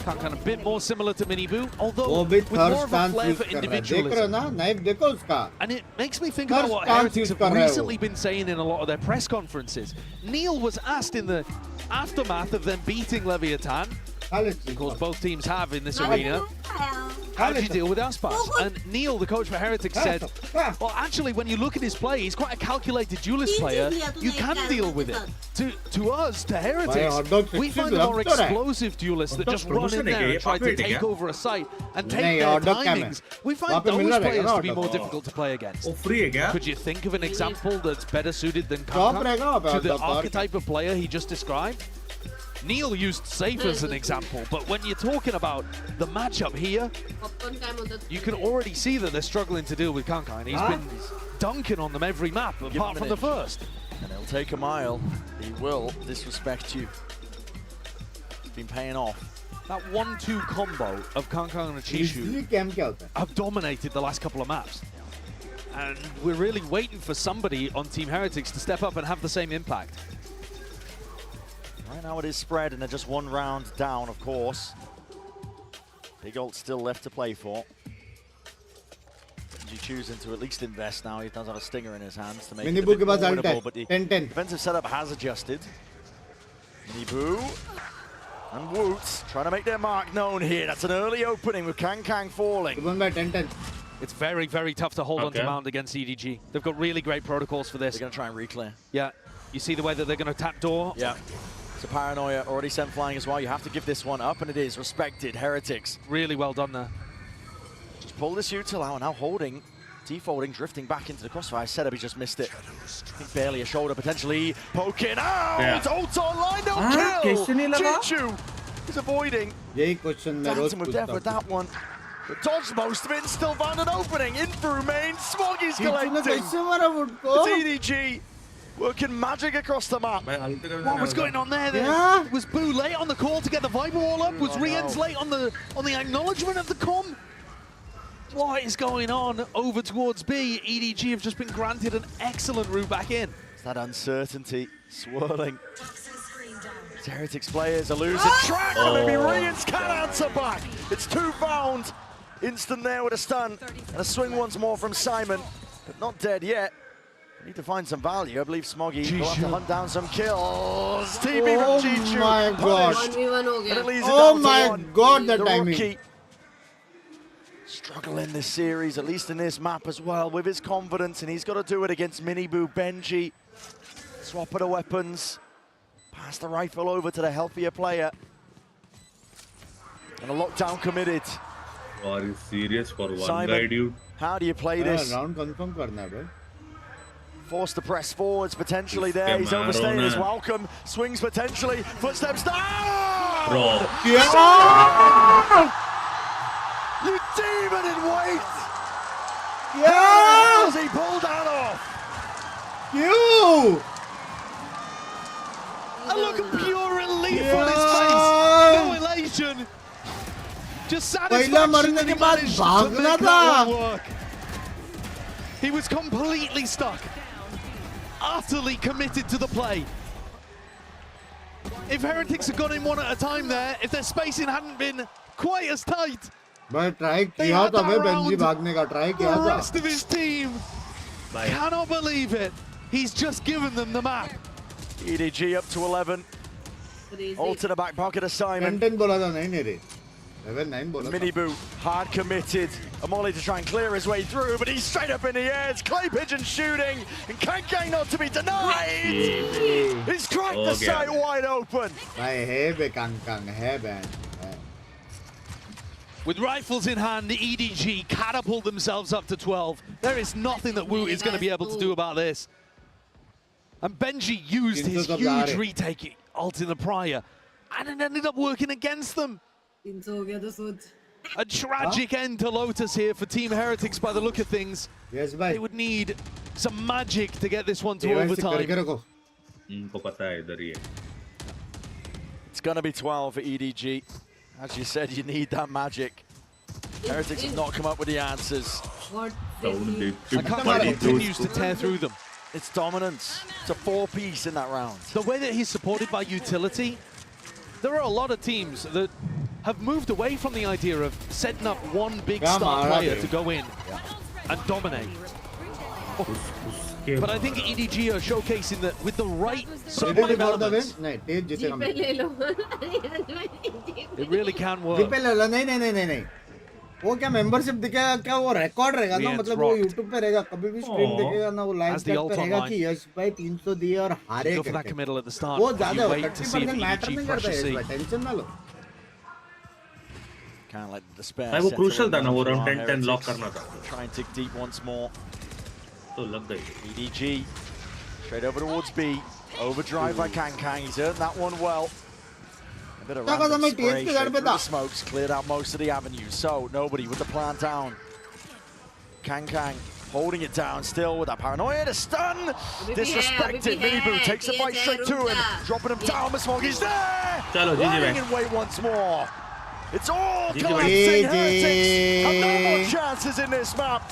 Kankan a bit more similar to Miniboo, although वो भी with more third of a stance flair use for कर रहा है. देख रहे हो individualism. ना? Knife देखो उसका. And it makes me think Third about what stance Heretics use have कर रहा है वो. recently been saying in a lot of their press conferences. Neil was asked in the aftermath of them beating Leviathan, of course both teams have in this arena, how did you deal with Aspas? And Neil, the coach for Heretics, said, well, actually, when you look at his play, he's quite a calculated duelist player. You can deal with it. To us, to Heretics, we find a more explosive duelist that just run in there and try to take over a site and take their timings. We find those players to be more difficult to play against. Could you think of an example that's better suited than Kankan to the archetype of player he just described? Neil used Safe as an example, but when you're talking about the matchup here, you can already see that they're struggling to deal with Kankan. He's been dunking on them every map, apart from the first. And he'll take a mile. He will disrespect you. It's been paying off. That 1-2 combo of Kankan and Chishu have dominated the last couple of maps. And we're really waiting for somebody on Team Heretics to step up and have the same impact. Right now it is spread and they're just one round down, of course. Big ult still left to play for. He's choosing to at least invest now. He does have a stinger in his hands to make it a bit more winnable, but the defensive setup has adjusted. Miniboo and Woots trying to make their mark known here. That's an early opening with Kankan falling. It's very, very tough to hold on to Mount against EDG. They've got really great protocols for this. They're going to try and reclear. Yeah. You see the way that they're going to tap door? Yeah. It's a paranoia already sent flying as well. You have to give this one up, and it is respected. Heretics. Really well done there. Just pull this util out, now holding, defaulting, drifting back into the crossfire. Setup, he just missed it. I think barely a shoulder, potentially poking out. Yeah. Ult online, no kill. Chichu is avoiding. Dancing with death with that one. But dodged most of it and still found an opening. In through main, Smoggy's collecting. It's EDG. Working magic across the map. What was going on there? Yeah. Was Boo late on the call to get the Viper wall up? Was Rien's late on the acknowledgement of the comm? What is going on over towards B? EDG have just been granted an excellent route back in. It's that uncertainty swirling. Heretics players are losing track, but maybe Rien's can answer back. It's 2 found. Instant there with a stun. And a swing once more from Simon, but not dead yet. Need to find some value. I believe Smoggy will have to hunt down some kills. TB from Chichu. My God. Oh my God, the timing. Rookie struggling this series, at least in this map as well, with his confidence, and he's got to do it against Miniboo, Benji. Swap of the weapons. Pass the rifle over to the healthier player. And a lockdown committed. Are you serious for one Simon, guy, dude? How do you play this? Round confirm karna, bro. Forced to press forwards, potentially there. He's overstaying his welcome. Swings potentially. Footsteps down! Bro. Yeah! You demon in wait! Yeah! As he pulled that off! You! A look of pure relief on his face. No elation. Just satisfaction that he managed to make that one work. He was completely stuck. Utterly committed to the play. If Heretics had gone in one at a time there, if their spacing hadn't been quite as tight, but try kiya tha bhai Benji bhagne ka try kiya tha. The rest of his team cannot believe it. He's just given them the map. EDG up to 11. Ult to the back pocket of Simon. 10 bola tha nahi re. 7-9 bola. Miniboo hard committed. Amoli to try and clear his way through, but he's straight up in the air. It's Clay Pigeon shooting, and Kankan not to be denied. He's cracked the sight wide open. With rifles in hand, the EDG catapult themselves up to 12. There is nothing that Wu is going to be able to do about this. And Benji used his huge retake ult in the prior, and it ended up working against them. A tragic end to Lotus here for Team Heretics by the look of things. Yes, bhai. They would need some magic to get this one to overtime. It's going to be 12 for EDG. As you said, you need that magic. Heretics have not come up with the answers. Kankan continues to tear through them. It's dominance. It's a 4-piece in that round. The way that he's supported by utility, there are a lot of teams that have moved away from the idea of setting up one big star player to go in and dominate. But I think EDG are showcasing that with the right support elements, it really can work. नहीं वो क्या membership दिखेगा क्या वो record रहेगा ना मतलब वो YouTube पे रहेगा कभी भी स्ट्रीम देखेगा ना वो लाइव चैट पे रहेगा कि यश भाई 300 दिए और हारे वो ज्यादा 30% मैटर नहीं करता है भाई टेंशन ना लो Can't let the despair. भाई वो क्रूशियल था ना वो राउंड 10 लॉक करना था. Try and dig deep once more. तो लग गई. EDG straight over towards B. Overdrive by Kang. He's earned that one well. A bit of random spray straight through the smokes, cleared out most of the avenues. So nobody with the plant down. Kang holding it down still with that paranoia. The stun, disrespected. Minibu takes the fight straight to him, dropping him down. The smoke, he's there. Lying in wait once more. It's all collapsing. Heretics have no more chances in this map.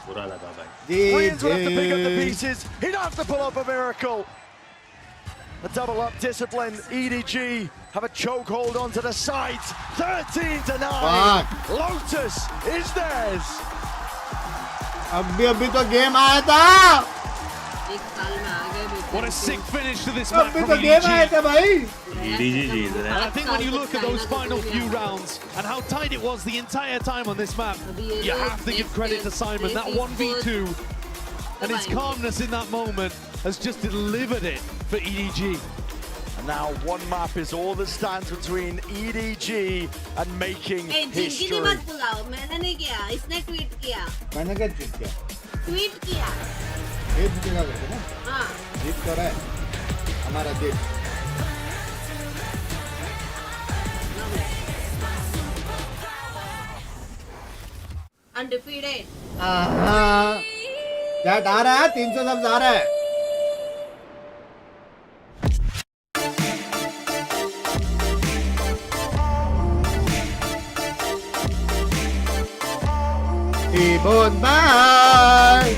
Koreans will have to pick up the pieces. He'd have to pull up a miracle. A double up discipline. EDG have a chokehold onto the sides. 13-9. Lotus is theirs. अभी तो game आया था. What a sick finish to this match from EDG. And I think when you look at those final few rounds and how tight it was the entire time on this map, you have to give credit to Simon. That 1v2 and his calmness in that moment has just delivered it for EDG. And now one map is all that stands between EDG and making history. मैंने नहीं किया, इसने tweet किया. मैंने क्या tweet किया? Tweet किया. ये ट्वीट करके ना? हाँ. ट्वीट कर रहा है. हमारा देश. Undefeated. हाँ. चैट आ रहा है 300 सबसे आ रहा है. Goodbye.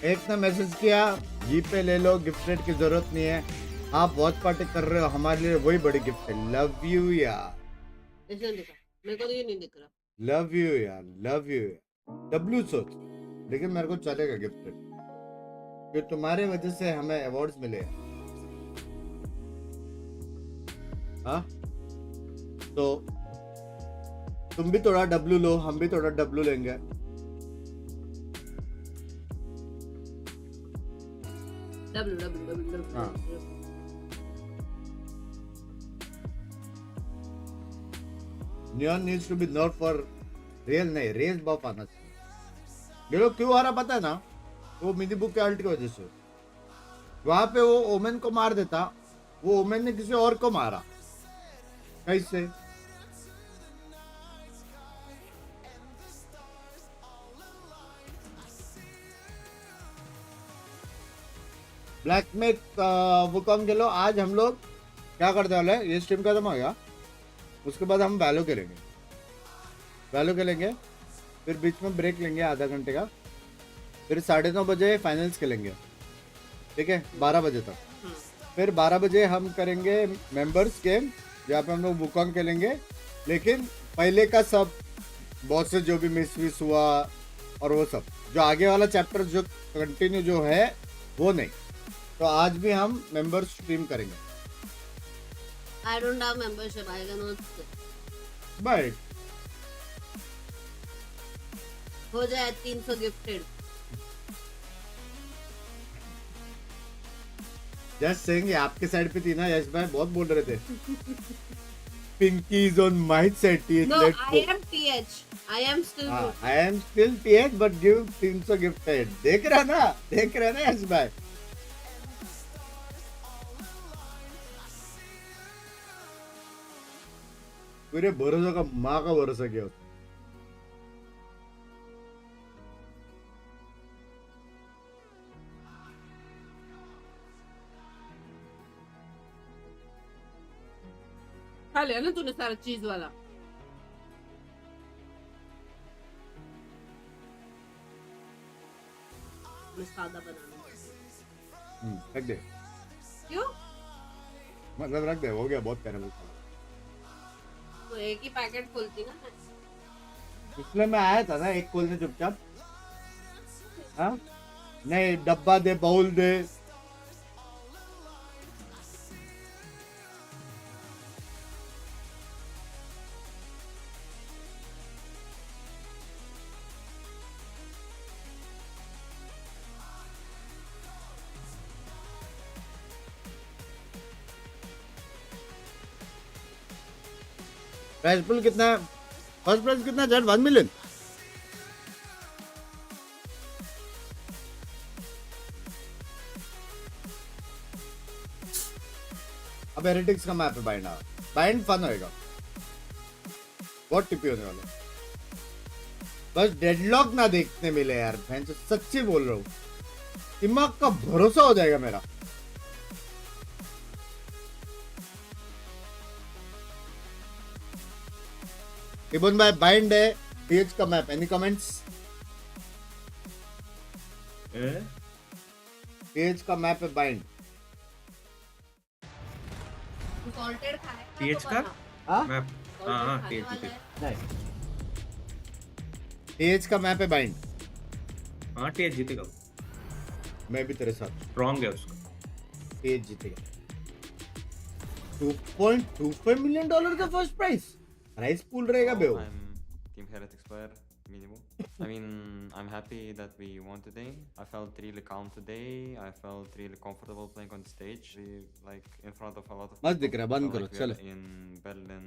एक ने मैसेज किया जी पे ले लो गिफ्टेड की जरूरत नहीं है आप वॉच पार्टी कर रहे हो हमारे लिए वही बड़ी गिफ्ट है लव यू यार मेरे को तो ये नहीं दिख रहा लव यू यार लव यू डब्ल्यू सोच लेकिन मेरे को चलेगा गिफ्टेड क्योंकि तुम्हारे वजह से हमें अवार्ड्स मिले हाँ तो तुम भी थोड़ा डब्ल्यू लो हम भी थोड़ा डब्ल्यू लेंगे हाँ Neon needs to be nerfed for real नहीं रेस बफ आना चाहिए ये लोग क्यों आ रहा पता है ना वो मिनी बुक के अल्ट की वजह से वहां पे वो ओमेन को मार देता वो ओमेन ने किसी और को मारा कैसे ब्लैकमेट वो कम खेलो आज हम लोग क्या करते वाले ये स्ट्रीम खत्म हो गया उसके बाद हम वैलो खेलेंगे फिर बीच में ब्रेक लेंगे आधा घंटे का फिर 9:30 बजे फाइनल्स खेलेंगे ठीक है 12 बजे तक फिर 12 बजे हम करेंगे मेंबर्स गेम जहाँ पे हम लोग वुकॉन्ग खेलेंगे लेकिन पहले का सब बहुत से जो भी मिस हुआ और वो सब जो आगे वाला चैप्टर जो कंटिन्यू जो है वो नहीं तो आज भी हम मेंबर्स स्ट्रीम करेंगे I don't have membership. I cannot. But हो जाए 300 गिफ्टेड. जस्ट सेइंग आपके साइड पे थी ना यश भाई बहुत बोल रहे थे. Pinky is on my side. TH. No, I am TH. I am still. I am still TH, but give 300 gifted. देख रहा ना यश भाई. पूरे भरोसा का माँ का भरोसा किया लिया ना तूने सारा चीज वाला। मैं सादा बनाना। रख दे। क्यों? मतलब रख दे, हो गया बहुत कैरेमल। तो एक ही पैकेट खोलती ना मैं। इसलिए मैं आया था ना एक खोलने चुपचाप। हाँ? नहीं डब्बा दे, बाउल दे। प्राइस पुल कितना है? फर्स्ट प्राइस कितना है? 1 मिलियन। अब हेरेटिक्स का मैप है बाइंड। बाइंड फन होएगा, बहुत टिपी होने वाला। बस डेडलॉक ना देखने मिले यार, मैं सच्ची बोल रहा हूँ, दिमाग का भरोसा हो जाएगा मेरा। इबन भाई बाइंड है, पीएच का मैप। Any comments? पीएच का मैप है बाइंड। सॉल्टेड खाए पीएच का मैप। हां पीएच नहीं, पीएच का मैप है बाइंड। हां पीएच जीतेगा। मैं भी तेरे साथ। स्ट्रांग है उसका। पीएच जीतेगा। $2.25 मिलियन का फर्स्ट प्राइस। प्राइस पूल रहेगा बेओ। Team Heretics player minimum. I mean, I'm happy that we won today. I felt really calm today. I felt really comfortable playing on the stage, like in front of a lot of मस्त दिख रहा है, बंद करो चलो। in Berlin.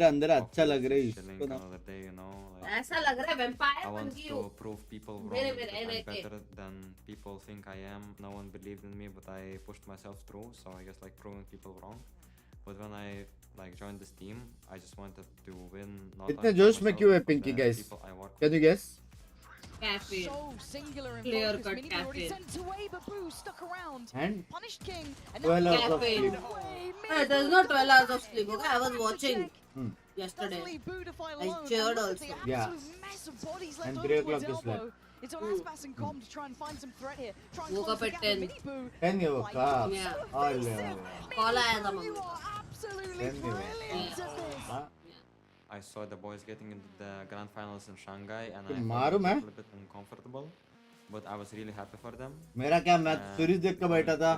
अंदर अच्छा लग रहा है इसको ना। Another day, you know. ऐसा लग रहा है वैम्पायर I बन want गई to हो। prove people wrong मेरे that I'm रहते। better than people think I am. No one believed in me, but I pushed myself through. So I guess like proving people wrong. But when I like joined this team, I just wanted to win. इतने जोश में क्यों है Pinky guys? Can you guess? Caffeine. So singular in Clear focus. cut Mini already caffeine. sent away, but Boo stuck around. And Punished King. And 12 now hours of Caffeine. sleep. Hey, there's no 12 hours of sleep. Okay, I was watching yesterday. I cheered also. Yeah. Mess of bodies And left 3 over o'clock to to his elbow. sleep. It's on Aspas and Com to try and find some threat here. Try and Woke close up the at gap 10. with Mini Boo. 10 you woke up. Yeah. All yeah. Call आया था mummy. Absolutely 10 you woke brilliant at this. up. I saw the boys getting into the grand finals in Shanghai, and तो I मारो felt a मैं। little bit uncomfortable, but I was really happy for them. मेरा क्या मैं series देख के बैठा था।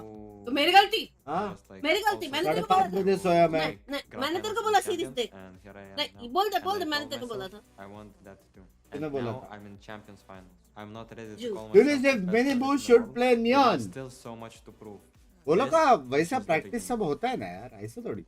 तो मेरी गलती। हाँ। मेरी गलती। मैंने तेरे को 5:30 बजे सोया मैं। मैंने तेरे को बोला सीरीज देख। नहीं बोल दे मैंने तेरे को बोला था। I want that too. तूने And बोला now था। I'm in Champions finals. I'm not ready to call Julius myself if the many best boys in the should world, play but neon. there's still so much to prove. वो लोग Yes, का वैसा this is the practice beginning. सब होता है ना यार, ऐसे थोड़ी।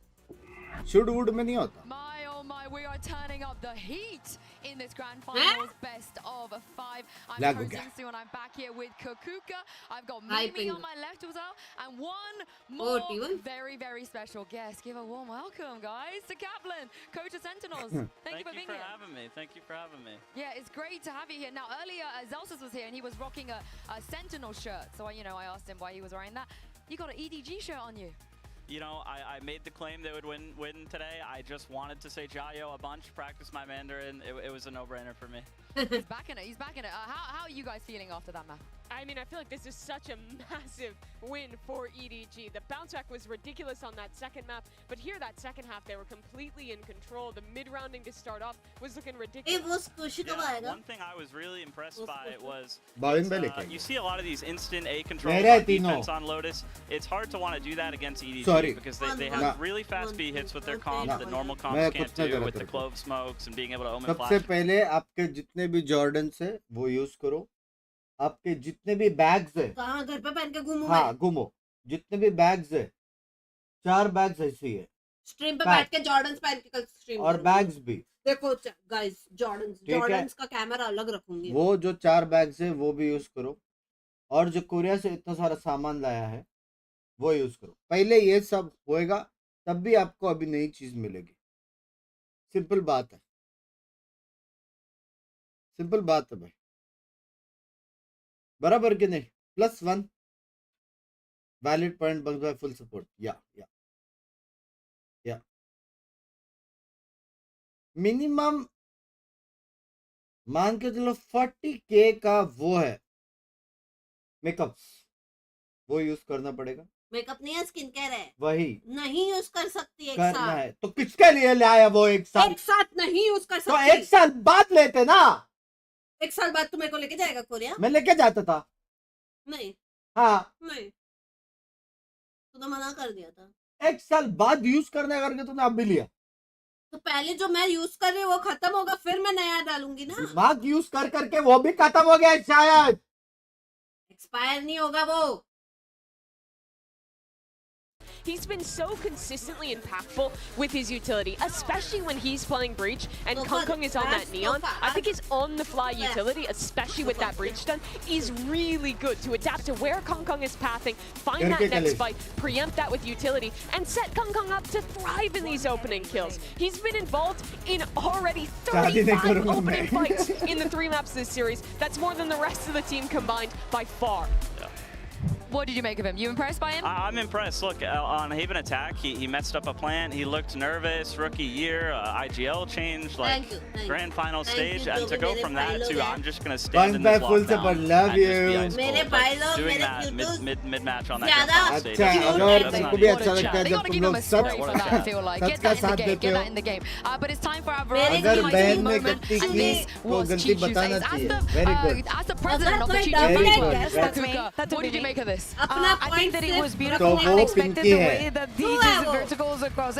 शुड वुड में नहीं होता। My oh my, we are turning up the heat in this grand finals best of 5. I'm Lag हो hosting गया। Sue and I'm back here with Kakuka. I've got Hi, Mimi Ping. on my left as well, and one more T1. very, very special guest. Give a warm welcome, guys, to Kaplan, coach of Sentinels. Thank you for being here. having me. Thank you for having me. Yeah, it's great to have you here. Now, earlier, Zelsis was here and he was rocking a Sentinel shirt. So, I asked him why he was wearing that. You got an EDG shirt on you. You know, I made the claim they would win today. I just wanted to say Jayo a bunch, practice my Mandarin. It was a no-brainer for me. He's back in it. He's back in it. How are you guys feeling after that map? I mean, I feel like this is such a massive win for EDG. The bounce back was ridiculous on that second map, but here that second half they were completely in control. The mid-rounding to start off was looking ridiculous. One thing I was really impressed by was Bowling by लेके you see a lot of these instant A controls मेरे on तीनों। defense on Lotus. It's hard to want to do that against EDG Sorry। because they ना। have really fast B hits with their comps ना। that normal मैं comps कुछ can't नहीं do करा with the तेरे को। clove smokes and being able to omen सबसे flash. पहले आपके जितने भी जॉर्डन्स है वो यूज करो। आपके जितने भी बैग्स है, कहाँ घर पे पहन के घूमूं हाँ मैं? घूमो। जितने भी बैग्स है, 4 बैग्स ऐसी है स्ट्रीम पे बैठ के जॉर्डन्स पहन के कल स्ट्रीम और बैग्स भी। देखो गाइस, ठीक है। जॉर्डन्स का कैमरा अलग रखूंगी। वो जो 4 बैग्स है वो भी यूज करो, और जो कोरिया से इतना सारा सामान लाया है वो यूज करो। पहले ये सब होएगा तब भी आपको अभी नई चीज मिलेगी। सिंपल बात है, सिंपल बात है भाई, बराबर कि नहीं? +1 वैलिड पॉइंट बंग्स बाय फुल सपोर्ट। या मिनिमम मान के चलो 40K का वो है मेकअप्स, वो यूज करना पड़ेगा। मेकअप नहीं है, स्किन केयर है। वही नहीं यूज कर सकती एक करना साथ है तो किसके लिए लाया वो एक साथ नहीं यूज कर तो सकती। एक साल बाद लेते ना। एक साल बाद तू मेरे को लेके जाएगा कोरिया? मैं लेके जाता था। नहीं हाँ नहीं, तू तो मना कर दिया था। एक साल बाद यूज करने करके तूने अब भी लिया। तो पहले जो मैं यूज कर रही हूँ वो खत्म होगा, फिर मैं नया डालूंगी ना। दिमाग यूज कर करके वो भी खत्म हो गया शायद। एक्सपायर नहीं होगा वो। He's been so consistently impactful with his utility, especially when he's playing Breach and Kong is on that Neon. I think his on-the-fly utility, especially with that Breach stun, is really good to adapt to where Kong is pathing, find that next fight, preempt that with utility, and set Kong up to thrive in these opening kills. He's been involved in already 35 opening fights in the 3 maps this series. That's more than the rest of the team combined by far. What did you make of him? You impressed by him? I'm impressed. Look, on Haven Attack, he messed up a plant. He looked nervous. Rookie year, IGL change, like grand final stage, and to go from that to I'm just gonna stand in this lockdown and just be ice cold. Doing that mid match on that grand final stage. तुमको भी अच्छा लगता है जब तुम लोग सब I feel like get that in the game, get that in the game. But it's time for our अगर बहन ने गलती की तो गलती बताना चाहिए. Very good. As the president of the Chichi, what did you make of this? I think that it was beautiful. So Unexpected the way that he just verticals across,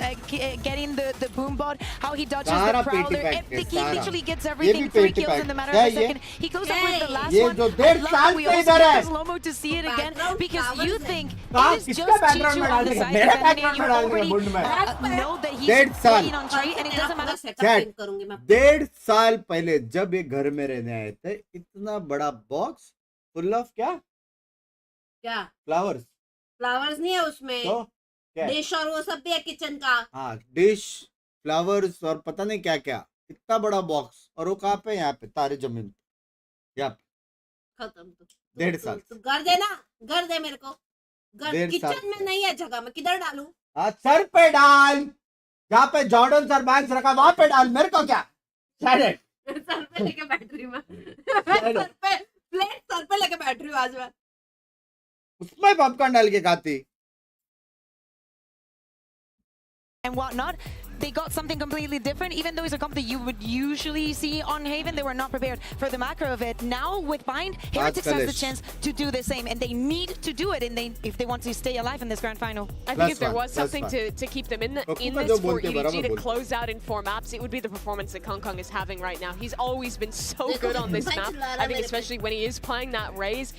getting the boom bot, how he dodges the prowler. He literally gets everything. 3 kills in the matter of a second. He goes up with the last one. I love that we also get the slow-mo to see it again because you think it is just Chichu on the side defending. You already know that he's playing on tree and it doesn't matter. 1.5 साल पहले जब ये घर में रहने आए थे, इतना बड़ा बॉक्स फुल ऑफ क्या फ्लावर्स नहीं है उसमें तो डिश और वो सब भी है किचन का। हाँ डिश फ्लावर्स और पता नहीं क्या क्या, इतना बड़ा बॉक्स। और वो कहाँ पे? यहाँ पे तारे जमीन पे। यहाँ पे खत्म। 1.5 साल घर देना, घर दे मेरे को। घर किचन में नहीं है जगह, मैं किधर डालूं? सर पे डाल, जहाँ पे जॉर्डन सर बैंक्स रखा वहां पे डाल, मेरे को क्या? सर पे लेके बैटरी में सर पे लेके बैटरी आज मैं उसमें पॉपकॉर्न डाल के खाती। And whatnot, they got something completely different. Even though it's a comp that you would usually see on Haven, they were not prepared for the macro of it. Now with Bind, Heretics has the chance to do the same, and they need to do it. And if they want to stay alive in this grand final, I think if there was something to keep them in this for EDG to close out in 4 maps, it would be the performance that Kong is having right now. He's always been so good on this map. I think especially when he is playing that Raze,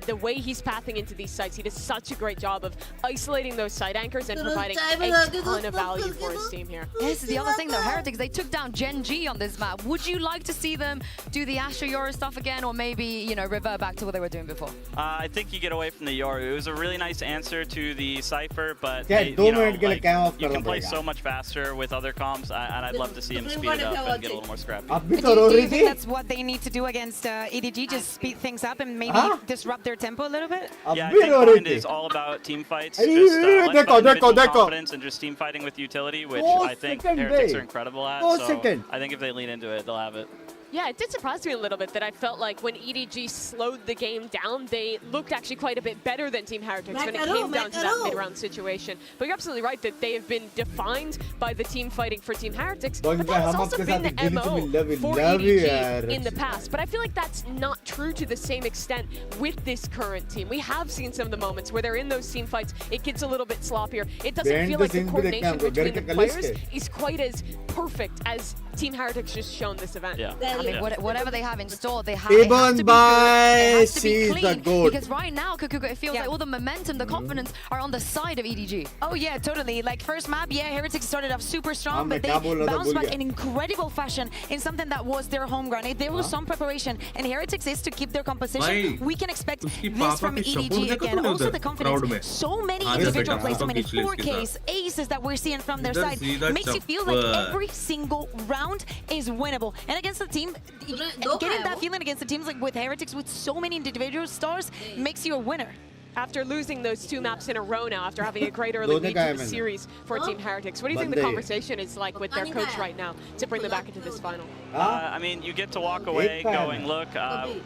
the way he's pathing into these sites, he does such a great job of isolating those side anchors and providing a ton of value for his team here. This is the other thing though, Heretics, they took down Gen G on this map. Would you like to see them do the Astra Yoru stuff again, or maybe, you know, revert back to what they were doing before? I think you get away from the Yoru. It was a really nice answer to the Cypher, but you can play so much faster with other comps, and I'd love to see him speed it up and get a little more scrappy. Do you think that's what they need to do against EDG, just speed things up and maybe disrupt their tempo a little bit? Yeah, I think Bind is all about team fights, just individual confidence and just team fighting with utility, which I think Heretics are incredible at, so I think if they lean into it, they'll have it. Yeah, it did surprise me a little bit that I felt like when EDG slowed the game down, they looked actually quite a bit better than Team Heretics when it came down to that mid-round situation. But you're absolutely right that they have been defined by the team fighting for Team Heretics, but that has also been the MO for EDG in the past. But I feel like that's not true to the same extent with this current team. We have seen some of the moments where they're in those team fights, it gets a little bit sloppier. It doesn't feel like the coordination between the players is quite as perfect as Team Heretics just shown this event. Yeah. I mean, whatever they have installed, they have to be good. It has to be clean. Because right now, Kukuko, it feels like all the momentum, the confidence are on the side of EDG. Oh yeah, totally. Like first map, yeah, Heretics started off super strong, but they bounced back in incredible fashion in something that was their home ground. There was some preparation, and Heretics is to keep their composition. We can expect this from EDG again. Also the confidence. So many individual plays, so many 4Ks, aces that we're seeing from their side. Makes you feel like every single round is winnable. And against the team, getting that feeling against the teams like with Heretics with so many individual stars makes you a winner. after losing those 2 maps in a row now, after having a great early lead to the series for Team Heretics. What do you think the conversation is like with their coach right now to bring them back into this final? I mean, you get to walk away going, look,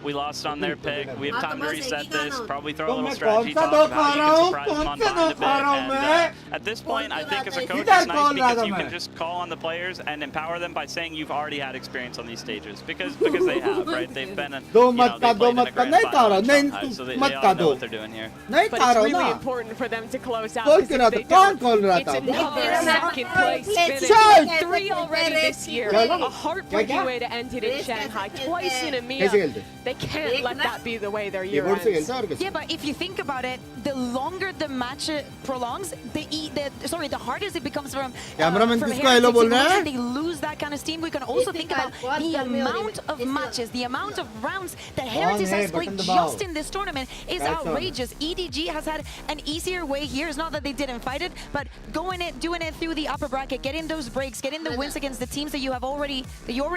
we lost on their pick. We have time to reset this, probably throw a little strategy talk about how you can surprise them on behind a bit. And at this point, I think as a coach, it's nice because you can just call on the players and empower them by saying you've already had experience on these stages. Because they have, right? They've been, they played in a grand final in Shanghai, so they all know what they're doing here. But it's really important for them to close out, because if they don't, it's another second place finish. 3 already this year. A heartbreaking way to end it in Shanghai. Twice in EMEA. They can't let that be the way their year ends. Yeah, but if you think about it, the longer the match prolongs, the harder it becomes from Heretics. If they lose that kind of steam, we can also think about the amount of matches, the amount of rounds that Heretics has played just in this tournament is outrageous. EDG has had an easier way here. It's not that they didn't fight it, but doing it through the upper bracket, getting those breaks, getting the wins against the teams that you already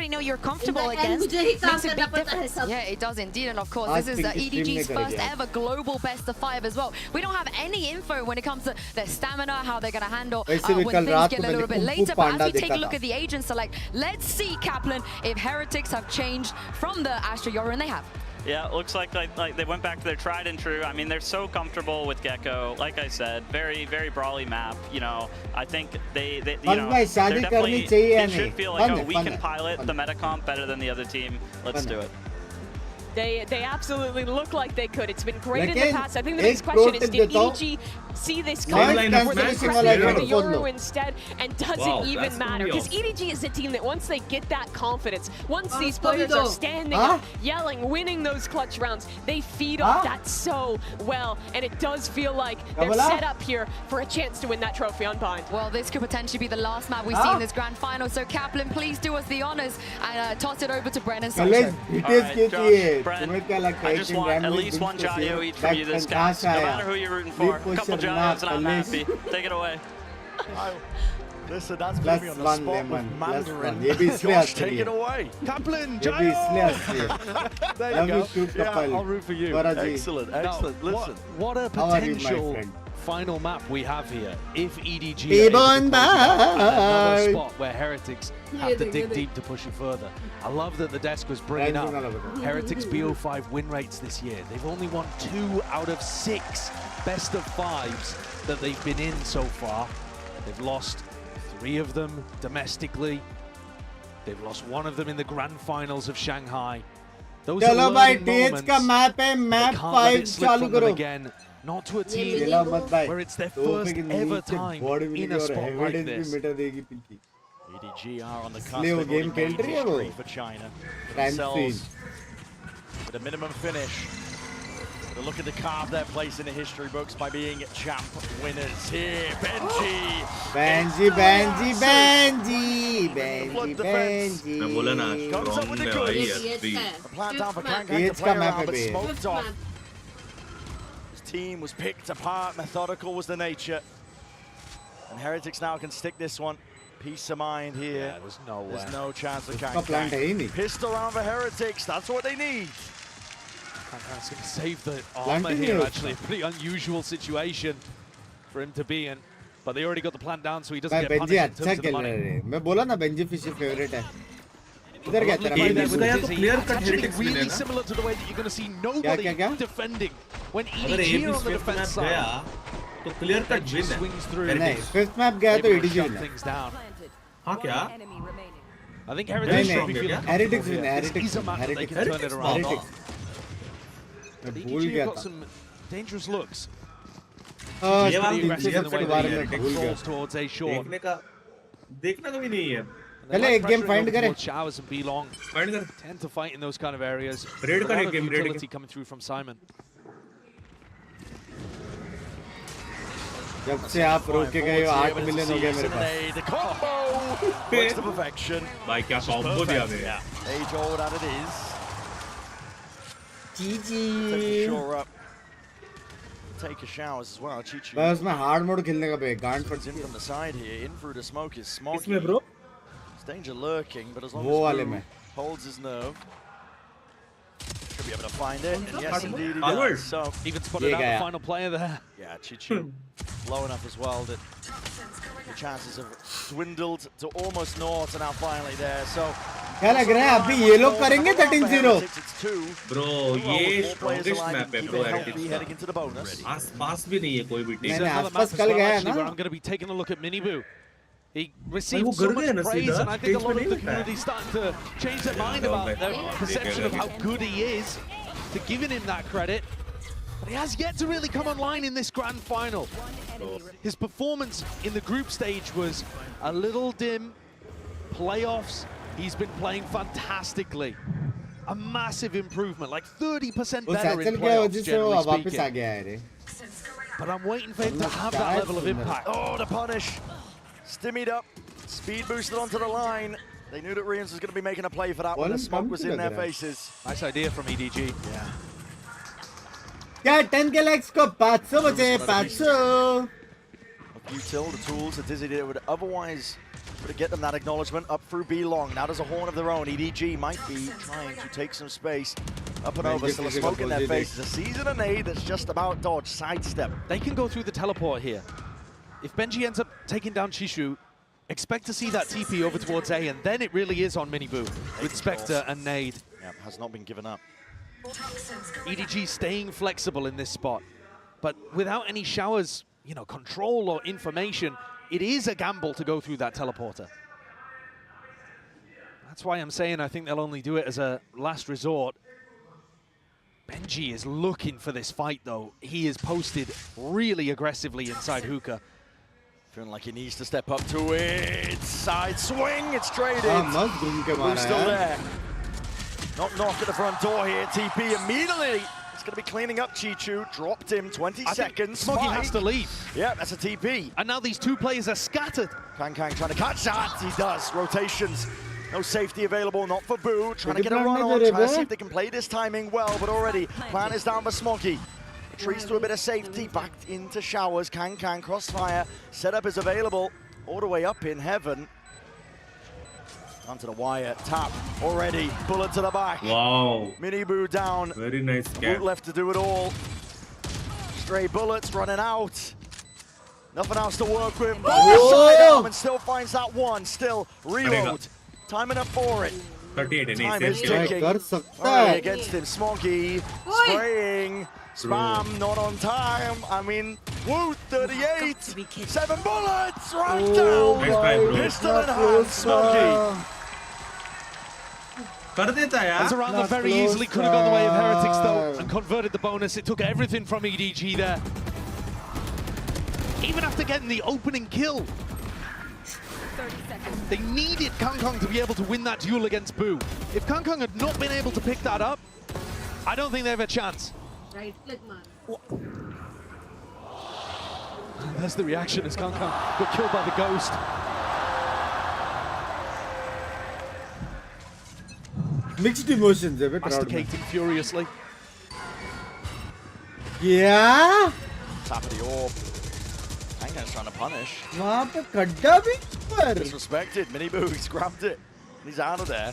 know you're comfortable against, makes a big difference. Yeah, it does indeed, and of course, this is EDG's first ever global best of 5 as well. We don't have any info when it comes to their stamina, how they're gonna handle when things get a little bit later. But as we take a look at the agent select, let's see, Kaplan, if Heretics have changed from the Astra Yoru, and they have. Yeah, it looks like they went back to their tried and true. I mean, they're so comfortable with Gecko. Like I said, very, very brawly map. You know, I think they definitely should feel like, oh, we can pilot the meta comp better than the other team. Let's do it. They absolutely look like they could. It's been great in the past. I think the next question is, did EDG see this coming, or they pressing the Euro instead, and does it even matter? Because EDG is a team that once they get that confidence, once these players are standing up, yelling, winning those clutch rounds, they feed off that so well, and it does feel like they're set up here for a chance to win that trophy on Bind. Well, this could potentially be the last map we see in this grand final, so Kaplan, please do us the honors and toss it over to Brennan. I just want at least one Jayo each from you this cast. No matter who you're rooting for. A couple Jayos and I'm happy. Take it away. Listen, that's put me on the spot with Mandarin. Josh, take it away. Kaplan, Jayo! There you go. Yeah, I'll root for you. Excellent, excellent. Listen. What a potential final map we have here. If EDG is another spot where Heretics have to dig deep to push it further. I love that the desk was bringing up Heretics BO5 win rates this year. They've only won 2 out of 6 best of 5s that they've been in so far. They've lost 3 of them domestically. They've lost 1 of them in the grand finals of Shanghai. Those are learning moments. They can't let it slip from them again. Not to a team where it's their first ever time in a spot like this. EDG are on the cusp of history for China. Themselves with a minimum finish. They're looking to carve their place in the history books by being champ winners here. Benji! Comes up with the goods. The plant down for Kangan to play around, but smoked off. His team was picked apart. Methodical was the nature. And Heretics now can stick this one. Peace of mind here. Yeah, there's no way. There's no chance for Kangan. Pistol round for Heretics. That's what they need. Kangan's going to save the armor here, actually. A pretty unusual situation for him to be in. But they already got the plant down, so he doesn't get punished in terms of the money. It's really similar to the way that you're going to see nobody defending. When EDG are on the defense side, Benji swings through. Fifth map gaya to EDG shut things down. I think Heretics should be feeling Heretics win. This is a map that they can turn it around. EDG got some dangerous looks. Very aggressive in the way that he controls towards A short. देखना कभी नहीं है. चले एक game find करें. Showers and B-long tend to fight in those kind of areas. Raid का एक game utility coming through from Simon. जब से आप रोके गए 8 मिलियन हो गए मेरे पास. The combo works to perfection. भाई क्या combo दिया मेरे. Age old as it is. GG. Shore up. Take a showers as well. Chichi. बस मैं hard mode खेलने का पे गांड फट in from the side here. In through the smoke is Smoggy. इसमें bro. There's danger lurking, but as long वो as वाले Blue में holds his nerve. Should be able to find it. And yes, indeed he Onward. does. So even spotted out the final player there. Yeah, Chichu low enough as well that the chances have dwindled to almost naught, and now finally there. So क्या लग रहा है अभी ये लोग करेंगे 13-0? Bro, ये strongest map है bro heading into the bonus. आस-पास भी नहीं है कोई भी team. मैंने आस-पास कल गया है ना. I'm going to be taking a look at Miniboo. He received so much praise, and I think a lot of the community is starting to change their mind about their perception of how good he is, to giving him that credit. But he has yet to really come online in this grand final. His performance in the group stage was a little dim. Playoffs, he's been playing fantastically. A massive improvement, like 30% better in playoffs, generally speaking. But I'm waiting for him to have that level of impact. Oh, the punish. Stimmied up, speed boosted onto the line. They knew that Rians was going to be making a play for that one. The smoke was in their faces. Nice idea from EDG. Yeah. क्या 10 के legs को 500 बचे 500. Util, the tools that Dizzy did would otherwise get them that acknowledgement up through B long. Now there's a horn of their own. EDG might be trying to take some space. Up and over, still a smoke in their faces. A season and A that's just about dodge, sidestep. They can go through the teleport here. If Benji ends up taking down Chishu, expect to see that TP over towards A, and then it really is on Miniboo with Spectre and Nade. Yeah, has not been given up. EDG staying flexible in this spot, but without any showers, you know, control or information, it is a gamble to go through that teleporter. That's why I'm saying I think they'll only do it as a last resort. Benji is looking for this fight, though. He is posted really aggressively inside hookah. Feeling like he needs to step up to it. Side swing, it's traded. Who's still there? Not knock at the front door here. TP immediately. It's going to be cleaning up Chichu. Dropped him, 20 seconds. Smoggy has to leave. Yeah, that's a TP. And now these two players are scattered. Kang trying to catch that. He does. Rotations. No safety available, not for Boo. Trying to get a run on, trying to see if they can play this timing well, but already plan is down for Smoggy. Retreats to a bit of safety, backed into showers. Kang crossfire. Setup is available all the way up in heaven. Onto the wire, tap already, bullet to the back. Wow. Miniboo down. Very nice Boot left to do it all. Stray bullets running out. Nothing else to work with. Side arm and still finds that one. Still reload. Time enough for it. 38 Time is ticking. Right against him. Smoggy spraying. Spam not on time. I mean, Woot 38. 7 bullets right down. Pistol in hand. Smoggy. That's a round that very easily could have gone the way of Heretics, though, and converted the bonus. It took everything from EDG there. Even after getting the opening kill, 30 seconds. They needed Kang to be able to win that duel against Boo. If Kang had not been able to pick that up, I don't think they have a chance. Right click, man. That's the reaction as Kang got killed by the ghost. Mixed emotions, masticating furiously. Yeah. Top of the orb. Kang's trying to punish. वहाँ पे खड्डा भी पर. Disrespected. Miniboo's grabbed it. He's out of there.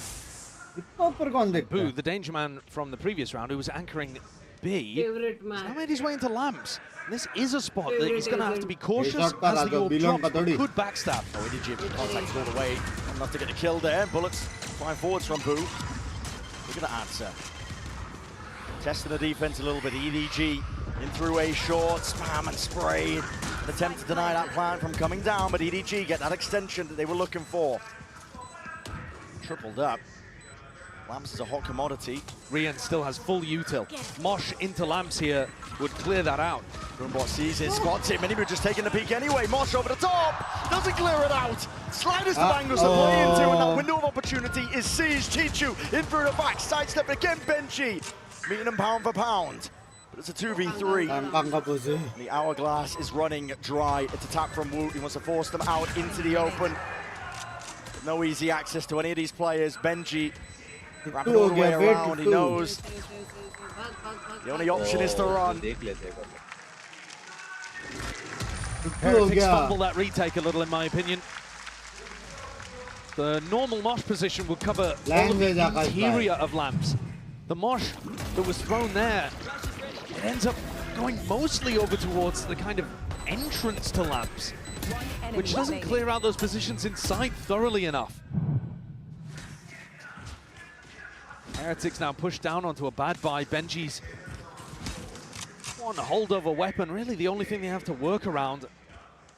Boo, the danger man from the previous round, who was anchoring B, Favorite man. he's now made his way into lamps. This is a spot that he's going to have to be cautious as the orb drops, but could backstab. Oh, EDG contacts all the way. Enough to get a kill there. Bullets flying forwards from Boo. Look at the answer. Testing the defense a little bit. EDG in through A short, spam and spray. An attempt to deny that plan from coming down, but EDG get that extension that they were looking for. Tripled up. Lamps is a hot commodity. Rian still has full util. Mosh into Lamps here would clear that out. Rumbot sees it, spots it. Miniboo just taking the peek anyway. Mosh over the top, doesn't clear it out. Sliders to Bangles to play into, and that window of opportunity is seized. Chichu in through the back, sidestep again. Benji meeting him pound for pound. But it's a 2v3. The hourglass is running dry. It's a tap from Woot. He wants to force them out into the open. No easy access to any of these players. Benji wrapping all the way around. He knows the only option is to run. Heretics fumble that retake a little, in my opinion. The normal Mosh position would cover all of the interior of Lamps. The Mosh that was thrown there, it ends up going mostly over towards the kind of entrance to lamps, which doesn't clear out those positions inside thoroughly enough. Heretics now pushed down onto a bad buy. Benji's one holdover weapon, really the only thing they have to work around.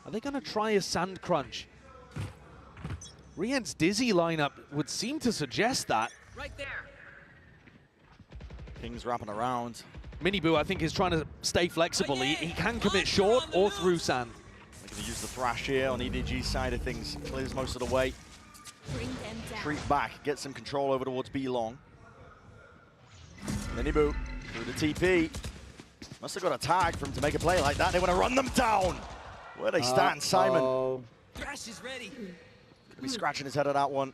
Are they going to try a sand crunch? Rien's Dizzy lineup would seem to suggest that. Right there. King's wrapping around. Miniboo, I think, is trying to stay flexible. He can commit short or through sand. They're going to use the thrash here on EDG's side of things. Clears most of the way. Retreat back, get some control over towards B long. Miniboo through the TP. Must have got a tag for him to make a play like that. They want to run them down. Where they stand, Simon. Thrash is ready. Gonna be scratching his head at that one.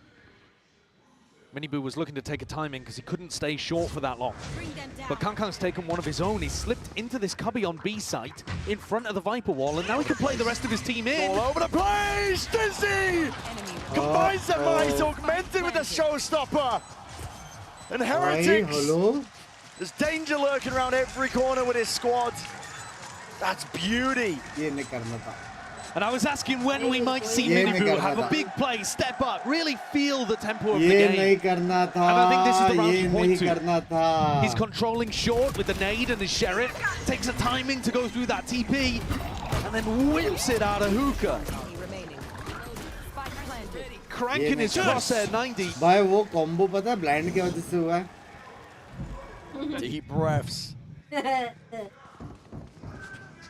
Miniboo was looking to take a timing because he couldn't stay short for that long. But Kankang's taken one of his own. He slipped into this cubby on B site in front of the Viper wall, and now he can play the rest of his team in. All over the place! Dizzy! Combines the might, augmented with the showstopper. And Heretics. Hello? There's danger lurking around every corner with his squad. That's beauty. And I was asking when we might see Miniboo have a big play, step up, really feel the tempo of the game. And I think this is the round you point to. He's controlling short with the nade and his sheriff, takes a timing to go through that TP, and then whips it out of hookah. Cranking his crosshair 90. भाई वो combo पता है blind की वजह से हुआ है. Deep breaths.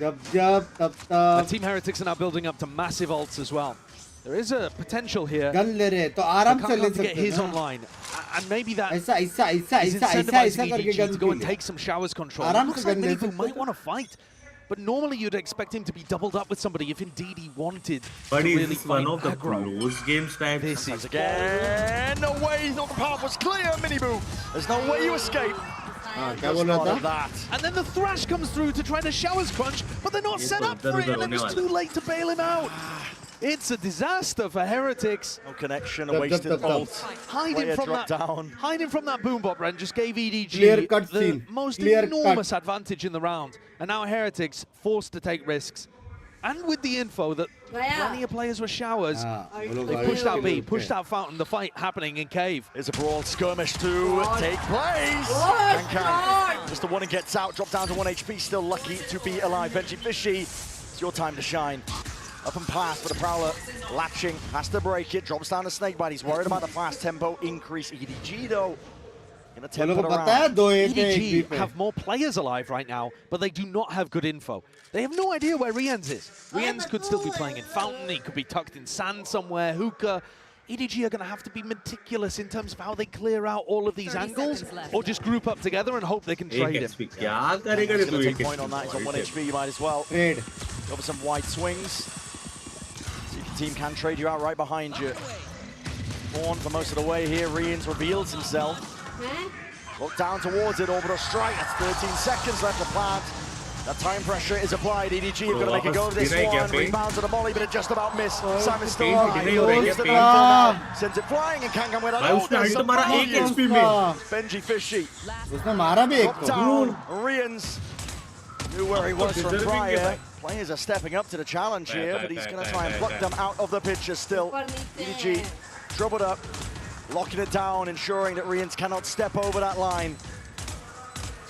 And Team Heretics are now building up to massive ults as well. There is a potential here. Gun ले रहे तो आराम से ले to get सकते his हैं. online, and maybe that is ऐसा incentivizing करके EDG gun to go and खेले. take some showers control. आराम Looks से like gun ले Miniboo सकते might हैं. want to fight, but normally you'd expect him to be doubled up with somebody if indeed he wanted But to is really this one fight of the aggro. close games type? This is Again, no way, thought the path was clear, Miniboo. There's no way you escape. क्या बोल रहा था? That. And then the thrash comes through to try to showers crunch, but they're not set up for it, and then it's too late to bail him out. It's a disaster for Heretics. No connection, a wasted ult. Hiding from that boom bot, Ren, just gave Clear cut EDG the scene. most Clear enormous advantage in the round. And now Heretics forced to take risks. And with the info that plenty of players were showers, they pushed out B, pushed out Fountain, the fight happening in Cave. There's a brawl skirmish to take place. Just the one and gets out, dropped down to 1 HP, still lucky to be alive. Benji Fishy, it's your time to shine. Up and past for the Prowler, latching, has to break it, drops down to Snakebite. He's worried about the fast tempo increase. EDG though, gonna tempo it around. EDG have more players alive right now, but they do not have good info. They have no idea where Rienz is. Rienz could still be playing in Fountain, he could be tucked in sand somewhere, hookah. EDG are going to have to be meticulous in terms of how they clear out all of these angles, or just group up together and hope they can trade him. He's going to take point on that, he's on 1 HP, you might as well. Go for some wide swings. See if the team can trade you out right behind you. Horn for most of the way here, Rienz reveals himself. Look down towards it, orbital strike, that's 13 seconds left to plant. That time pressure is applied. EDG have got to make a go of this one. Rebounds to the volley, but it just about missed. Simon's still alive. Sends it flying, and Kangan with Benji Fishy. Drop down. Rienz knew where he was from prior. Players are stepping up to the challenge here, but he's going to try and pluck them out of the picture still. EDG troubled up, locking it down, ensuring that Rienz cannot step over that line.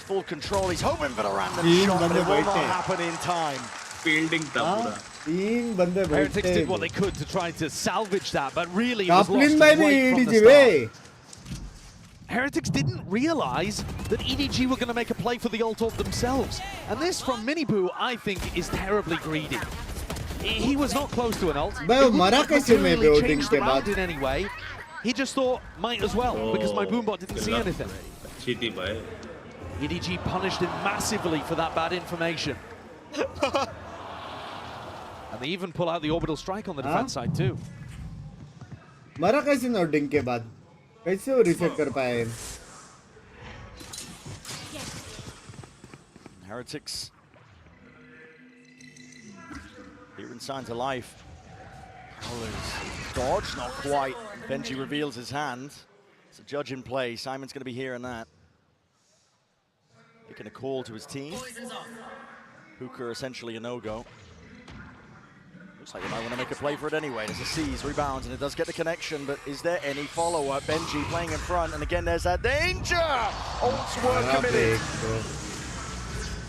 Full control. He's hoping for the random shot, but it will not happen in time. Fielding Heretics did what they could to try to salvage that, but really it was lost right from the start. Heretics didn't realize that EDG were going to make a play for the ult of themselves. And this from Miniboo, I think, is terribly greedy. He was not close to an ult. It wouldn't materially change the round in any way. He just thought, might as well, because my boombot didn't see anything. EDG punished him massively for that bad information. And they even pull out the orbital strike on the defense side too. मरा कैसे noting के बाद कैसे वो reset कर पाए? Heretics here in signs of life. Dodge, not quite. Benji reveals his hand. It's a judge in play. Simon's going to be hearing that. making a call to his team. Hooker essentially a no-go. Looks like they might want to make a play for it anyway. There's a seize, rebounds, and it does get the connection, but is there any follow-up? Benji playing in front, and again there's that danger! Ults were committed.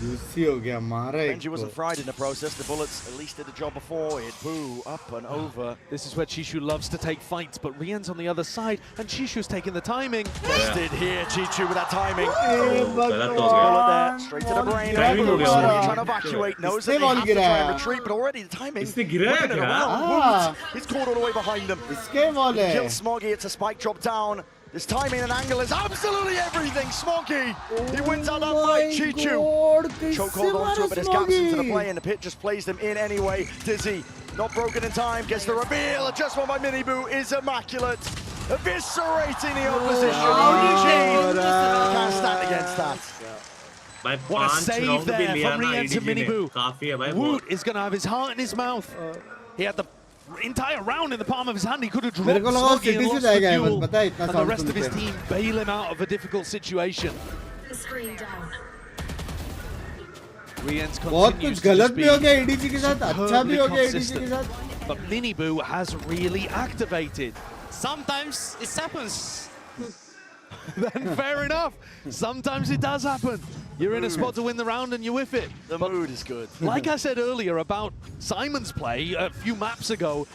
Benji wasn't fried in the process. The bullets at least did the job before it. Boo, up and over. This is where Chishu loves to take fights, but Rien's on the other side, and Chishu's taking the timing. Tested here, Chichu with that timing. गलत हो Bullet गया. there, straight to the brain. Timing हो गया. Trying to evacuate, knows that they have to try and retreat, but already the timing. इसने गिराया Whipping it क्या? around. He's caught all the way behind them. Kills Smoggy, it's a spike drop down. This timing and angle is absolutely everything. Smoggy, he wins out that fight. Chichu. Chokehold onto it, but his gaps into the play, and the pit just plays them in anyway. Dizzy, not broken in time, gets the reveal. Adjustment by Miniboo is immaculate. Eviscerating the opposition. Can't stand against that. What a save there from Rien to Miniboo. Woot is going to have his heart in his mouth. He had the entire round in the palm of his hand. He could have dropped Smoggy and lost the duel, and the rest of his team bail him out of a difficult situation. Rien's continues to just be superbly consistent, but Miniboo has really activated. Sometimes it happens. Then fair enough. Sometimes it does happen. You're in a spot to win the round and you whiff it. The mood is good. Like I said earlier about Simon's play a few maps ago,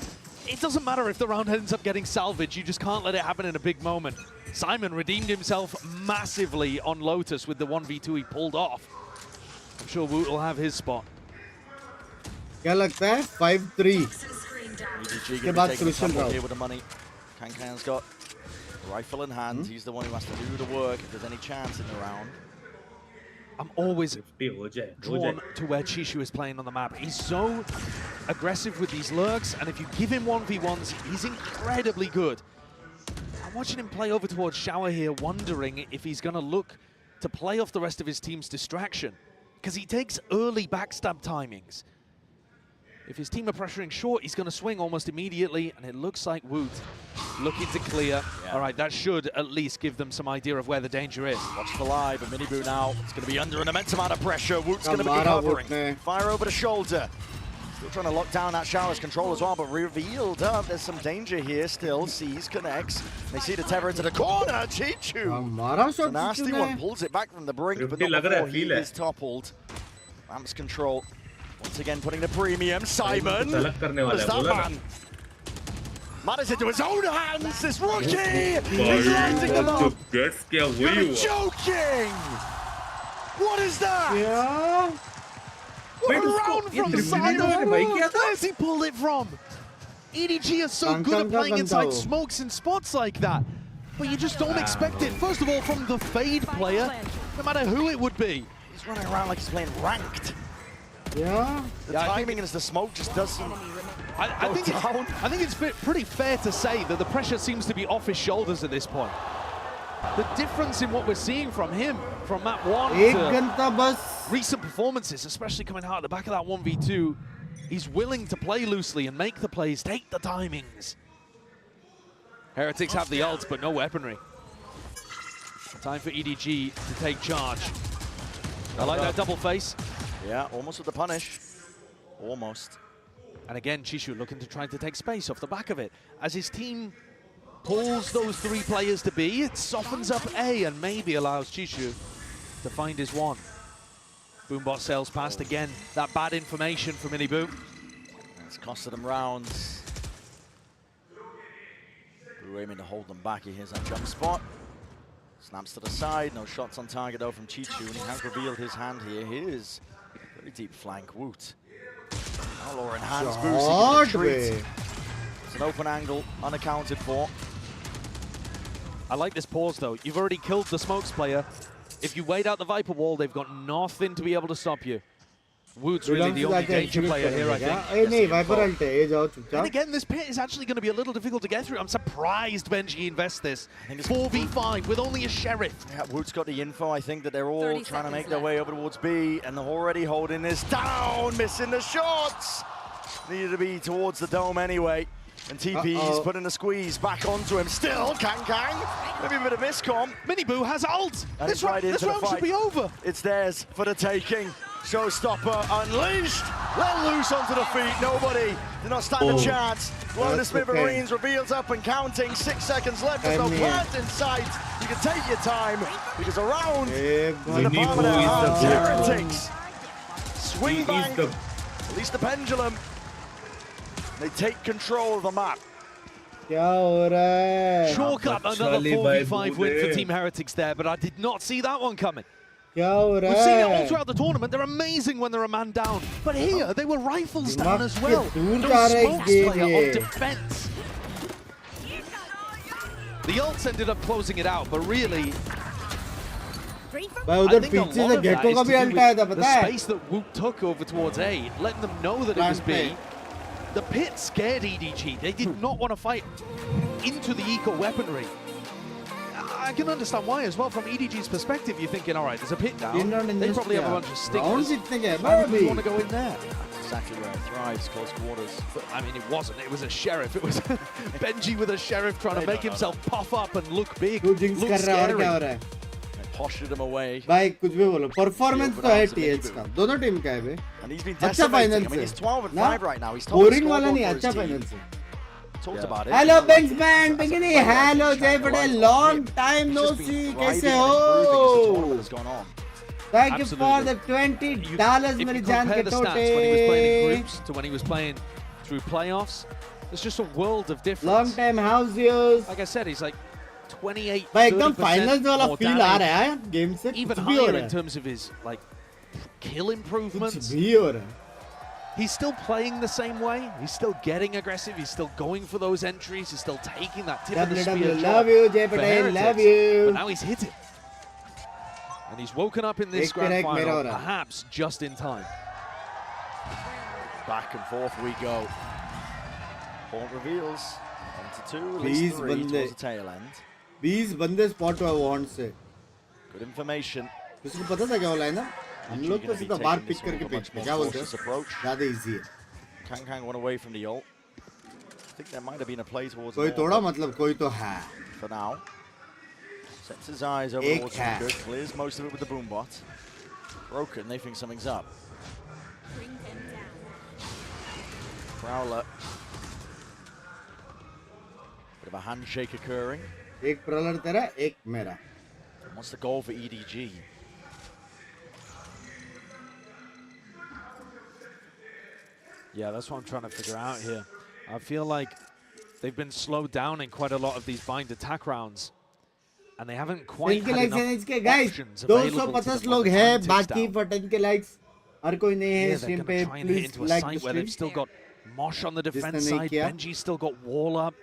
it doesn't matter if the round ends up getting salvaged, you just can't let it happen in a big moment. Simon redeemed himself massively on Lotus with the 1v2 he pulled off. I'm sure Woot will have his spot. क्या लगता है 5-3 के बाद crucial round here with the money. Kankan's got a rifle in hand. He's the one who has to do the work if there's any chance in the round. I'm always drawn to where Chishu is playing on the map. He's so aggressive with these lurks, and if you give him 1v1s, he's incredibly good. I'm watching him play over towards Shower here, wondering if he's going to look to play off the rest of his team's distraction, because he takes early backstab timings. If his team are pressuring short, he's going to swing almost immediately, and it looks like Woot looking to clear. Yeah. All right, that should at least give them some idea of where the danger is. Watch the live, but Miniboo now, it's going to be under an immense amount of pressure. Woot's going to be covering. Fire over the shoulder. Still trying to lock down that Shower's control as well, but revealed up. There's some danger here still. Sees, connects. They see the tether into the corner. Chichu. It's a nasty one. Pulls it back from the brink, but not before he is toppled. Ramps control. Once again, putting the premium. Simon. What is that, man? Matters into his own hands. This rookie. He's lighting them up. You're joking. What is that? Yeah. What a round from Simon. Where's he pulled it from? EDG are so good at playing inside smokes and spots like that. But you just don't expect it. First of all, from the Fade player, no matter who it would be. He's running around like he's playing ranked. Yeah. The timing as the smoke just doesn't I think it's pretty fair to say that the pressure seems to be off his shoulders at this point. The difference in what we're seeing from him, from map 1 to recent performances, especially coming out at the back of that 1v2, he's willing to play loosely and make the plays, take the timings. Heretics have the ults, but no weaponry. Time for EDG to take charge. I like that double face. Yeah, almost with the punish. Almost. And again, Chishu looking to try to take space off the back of it. As his team pulls those 3 players to B, it softens up A and maybe allows Chishu to find his one. Boombot sails past again. That bad information for Miniboo. It's costed them rounds. Boo aiming to hold them back. He hears that jump spot. Snaps to the side. No shots on target though from Chichu, and he has revealed his hand here. Here's very deep flank. Woot. Valorant hands boost. It's an open angle, unaccounted for. I like this pause though. You've already killed the smokes player. If you wait out the Viper wall, they've got nothing to be able to stop you. Woot's really the only danger player here, I think. And again, this pit is actually going to be a little difficult to get through. I'm surprised Benji invests this. 4v5 with only a Sheriff. Yeah, Woot's got the info. I think that they're all trying to make their way over towards B, and they're already holding this down, missing the shots. Needed to be towards the dome anyway. And TP's putting a squeeze back onto him. Still, Kang. Maybe a bit of miscom. Miniboo has ult. And This it's right into the round fight. should be over. It's theirs for the taking. Showstopper unleashed. Let loose onto the feet. Nobody did not stand a chance. Lona Smith Marines reveals up and counting. 6 seconds left. There's no plant in sight. You can take your time because around in the palm of their hands, Heretics swing back. Release the pendulum. They take control of the map. Chalk up another 4v5 win for Team Heretics there, but I did not see that one coming. We've seen it all throughout the tournament. They're amazing when they're a man down. But here, they were rifles down as well. No smokes player on defense. The ults ended up closing it out, but really, I think a lot of that is to do with the space that Wook took over towards A, letting them know that it was B. The pit scared EDG. They did not want to fight into the eco weaponry. I can understand why as well. From EDG's perspective, you're thinking, all right, there's a pit down. They probably have a bunch of stickers. Why would we want to go in there? Exactly where it thrives, close quarters. But, I mean, it wasn't. It was a sheriff. It was Benji with a sheriff trying to make himself puff up and look big, look scary. They postured him away. भाई कुछ भी बोलो performance तो है TH का दोनों team का है बे And he's been अच्छा final I mean, he's 12 and 5 right now. He's boring वाला नहीं अच्छा फाइनल से talked about it. Hello Binks man bikini hello Jay Patel long time no see कैसे हो Thank you for the $20 मेरी जान के टोटे when he was playing in groups to when he was playing through playoffs, there's just a world of difference. Long time house years. Like I said, he's like 28, भाई एकदम finals वाला more feel आ damage. रहा है game से Even कुछ भी हो higher रहा in है terms of his like kill improvements. कुछ भी हो रहा है He's still playing the same way. He's still getting aggressive. He's still going for those entries. He's still taking that tip of the spear. Love you Jay Patel love you But now he's hit it. And he's woken up in this grand final, perhaps just in time. Back and forth we go. Point reveals. 1 to 2, at 20 least 3 बंदे towards the tail end. 20 बंदे spot हुआ want say Good information. किसी को पता था क्या वाला है ना हम लोग तो सीधा बार पिक करके भेजते हैं क्या बोलते हैं ज़्यादा इजी है Kang went away from the ult. I think there might have been a play towards कोई तोड़ा मतलब कोई तो है for now. Sets his eyes over towards good. Clears most of it with the boom bot. Broken, they think something's up. Prowler. Bit of a handshake occurring. एक प्रॉलर तेरा एक मेरा What's the goal for EDG? Yeah, that's what I'm trying to figure out here. I feel like they've been slowed down in quite a lot of these bind attack rounds. And they haven't quite had enough options available to them. लोग हैं बाकी for 10k likes हर कोई नहीं है Yeah, stream they're पे going to try and hit please into a like site the where they've stream still got Mosh on the defense side. Benji's still got wall up.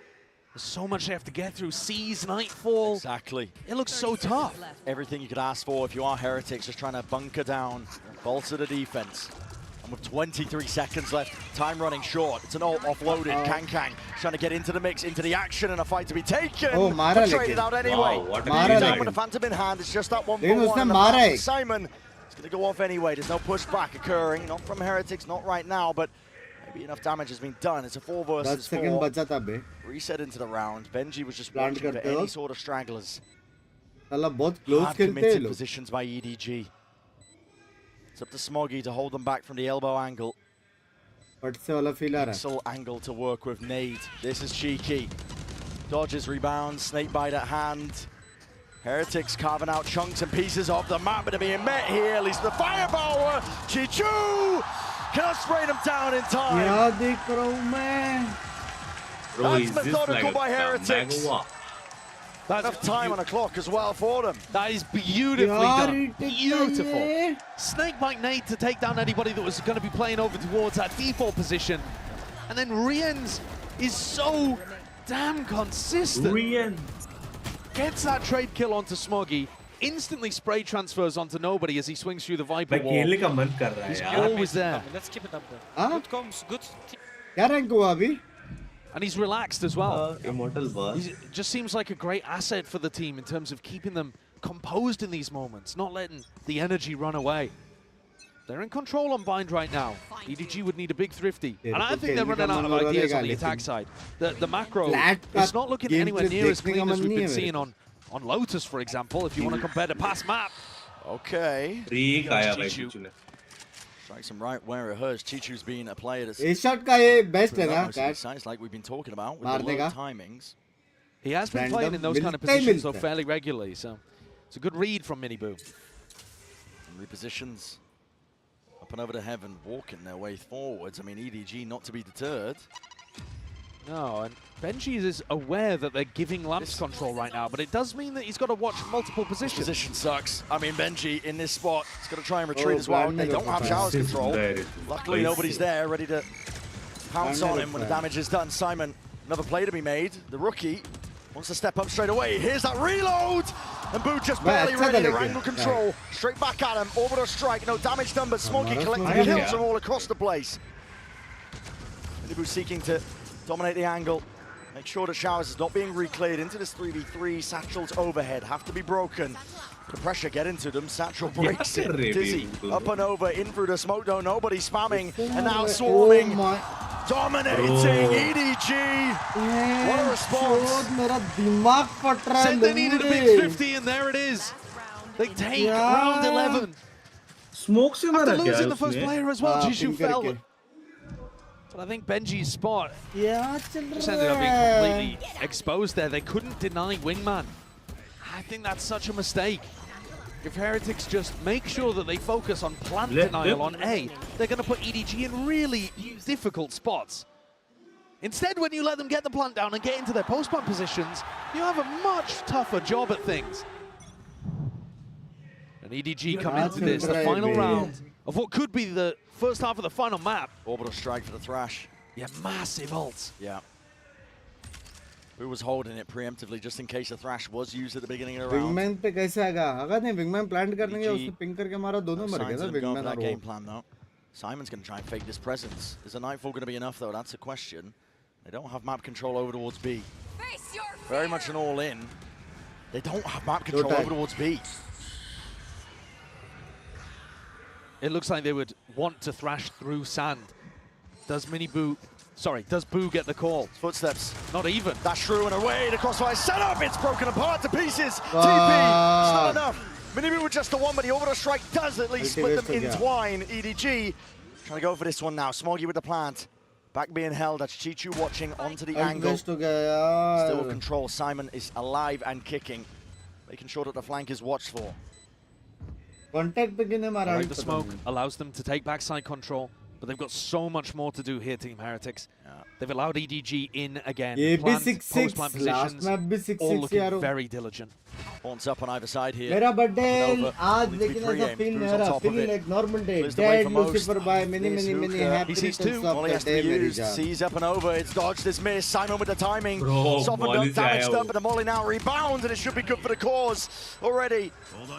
There's so much they have to get through. Seas, Nightfall. Exactly. It looks so tough. Everything you could ask for if you are Heretics, just trying to bunker down, bolster the defense. And with 23 seconds left, time running short. It's an ult offloaded. Kang trying to get into the mix, into the action, and a fight to be taken. Oh, Mara traded out anyway. Wow, what a Mara design. with a Phantom in hand. It's just that 1 Lekin for 1. उसने And the मारा pass है. to Simon. It's going to go off anyway. There's no pushback occurring. Not from Heretics, not right now, but maybe enough damage has been done. It's a 4 versus 4. 10 seconds बचा था बे Reset into the round. Benji was just Plant watching for करते any हो. sort of stragglers. साला बहुत close Hard खेलते हैं committed लोग positions by EDG. It's up to Smoggy to hold them back from the elbow angle. फट से वाला फील आ रहा है Excellent angle to work with Nade. This is cheeky. Dodges, rebounds, snake bite at hand. Heretics carving out chunks and pieces of the map, but are being met here. At least the firepower. Chichu cannot spray them down in time. क्या देख रहा हूँ मैं Bro, That's is this methodical like by a Heretics. Magua? That's enough time on the clock as well for them. That is beautifully done. Beautiful. Snakebite nade to take down anybody that was going to be playing over towards that default position. And then Rien's is so damn consistent. Rien. Gets that trade kill onto Smoggy. Instantly spray transfers onto nobody as he swings through the Viper भाई wall. खेलने का मन कर रहा है He's यार always there. Let's keep it up there. हाँ Good comms, good. क्या रैंक हुआ अभी And he's relaxed as well. Immortal Buzz. He just seems like a great asset for the team in terms of keeping them composed in these moments, not letting the energy run away. They're in control on Bind right now. EDG would need a big thrifty. And I think they're running out of ideas on the attack side. The macro is not looking anywhere near as clean as we've been seeing on Lotus, for example, if you want to compare the past map. Okay. Chichu. Strikes him right where it hurts. Chichu's been a player that's A-shot का ये best है ना, Cat? Like we've been talking about with the low timings. He has been playing in those kind of positions though fairly regularly, so it's a good read from Miniboo. Repositions up and over to heaven, walking their way forwards. I mean, EDG not to be deterred. No, and Benji is aware that they're giving Lamps control right now, but it does mean that he's got to watch multiple positions. This position sucks. I mean, Benji in this spot is going to try and retreat as well. They don't have showers control. Luckily, nobody's there ready to pounce on him when the damage is done. Simon, another play to be made. The rookie wants to step up straight away. Here's that reload! And Boo just barely ready to wrangle control. Straight back at him. Orbital strike. No damage done, but Smoggy collecting kills from all across the place. Boo seeking to dominate the angle. Make sure that Showers is not being recleared into this 3v3. Satchel's overhead have to be broken. The pressure get into them. Satchel breaks it. Dizzy up and over in through the smoke though. Nobody spamming. And now swarming. Dominating EDG. What a response. Said they needed a big 50 and there it is. They take round 11. Smoke se mara After kya losing the first usme? player as well, Jishu fell. But I think Benji's spot just ended up being completely exposed there. They couldn't deny Wingman. I think that's such a mistake. If Heretics just make sure that they focus on plant denial on A, they're going to put EDG in really difficult spots. Instead, when you let them get the plant down and get into their post-plant positions, you have a much tougher job at things. And EDG come into this, the final round of what could be the first half of the final map. Orbital strike for the Thrash. Yeah, massive ult. Yeah. Who was holding it preemptively just in case the Thrash was used at the beginning of the round? Wingman पे कैसे आएगा? अगर नहीं Wingman plant करने के उसने ping करके मारा दोनों मर गए ना Wingman और game plan though. Simon's going to try and fake this presence. Is the Nightfall going to be enough though? That's a question. They don't have map control over towards B. Very much an all-in. They don't have map control over towards B. It looks like they would want to thrash through sand. Does Boo get the call? Footsteps. Not even. That's true and away. The crossfire set up. It's broken apart to pieces. TP. It's not enough. Miniboo with just the one, but the orbital strike does at least split them entwine. EDG trying to go for this one now. Smoggy with the plant. Back being held. That's Chichu watching onto the angle. Still control. Simon is alive and kicking. Making sure that the flank is watched for. Contact पे किन्हें मारा? Like the smoke allows them to take backside control, but they've got so much more to do here, Team Heretics. They've allowed EDG in again. Plant, post-plant positions, all looking very diligent. Horns up on either side here. मेरा birthday आज लेकिन ऐसा feel नहीं रहा. Feeling like normal day. Dead Lucifer by many happy He sees two. All he has to use. Sees up and over. It's dodged. It's missed. Simon with the timing. Softened up, damaged up, but the Molly now rebounds, and it should be good for the cause already.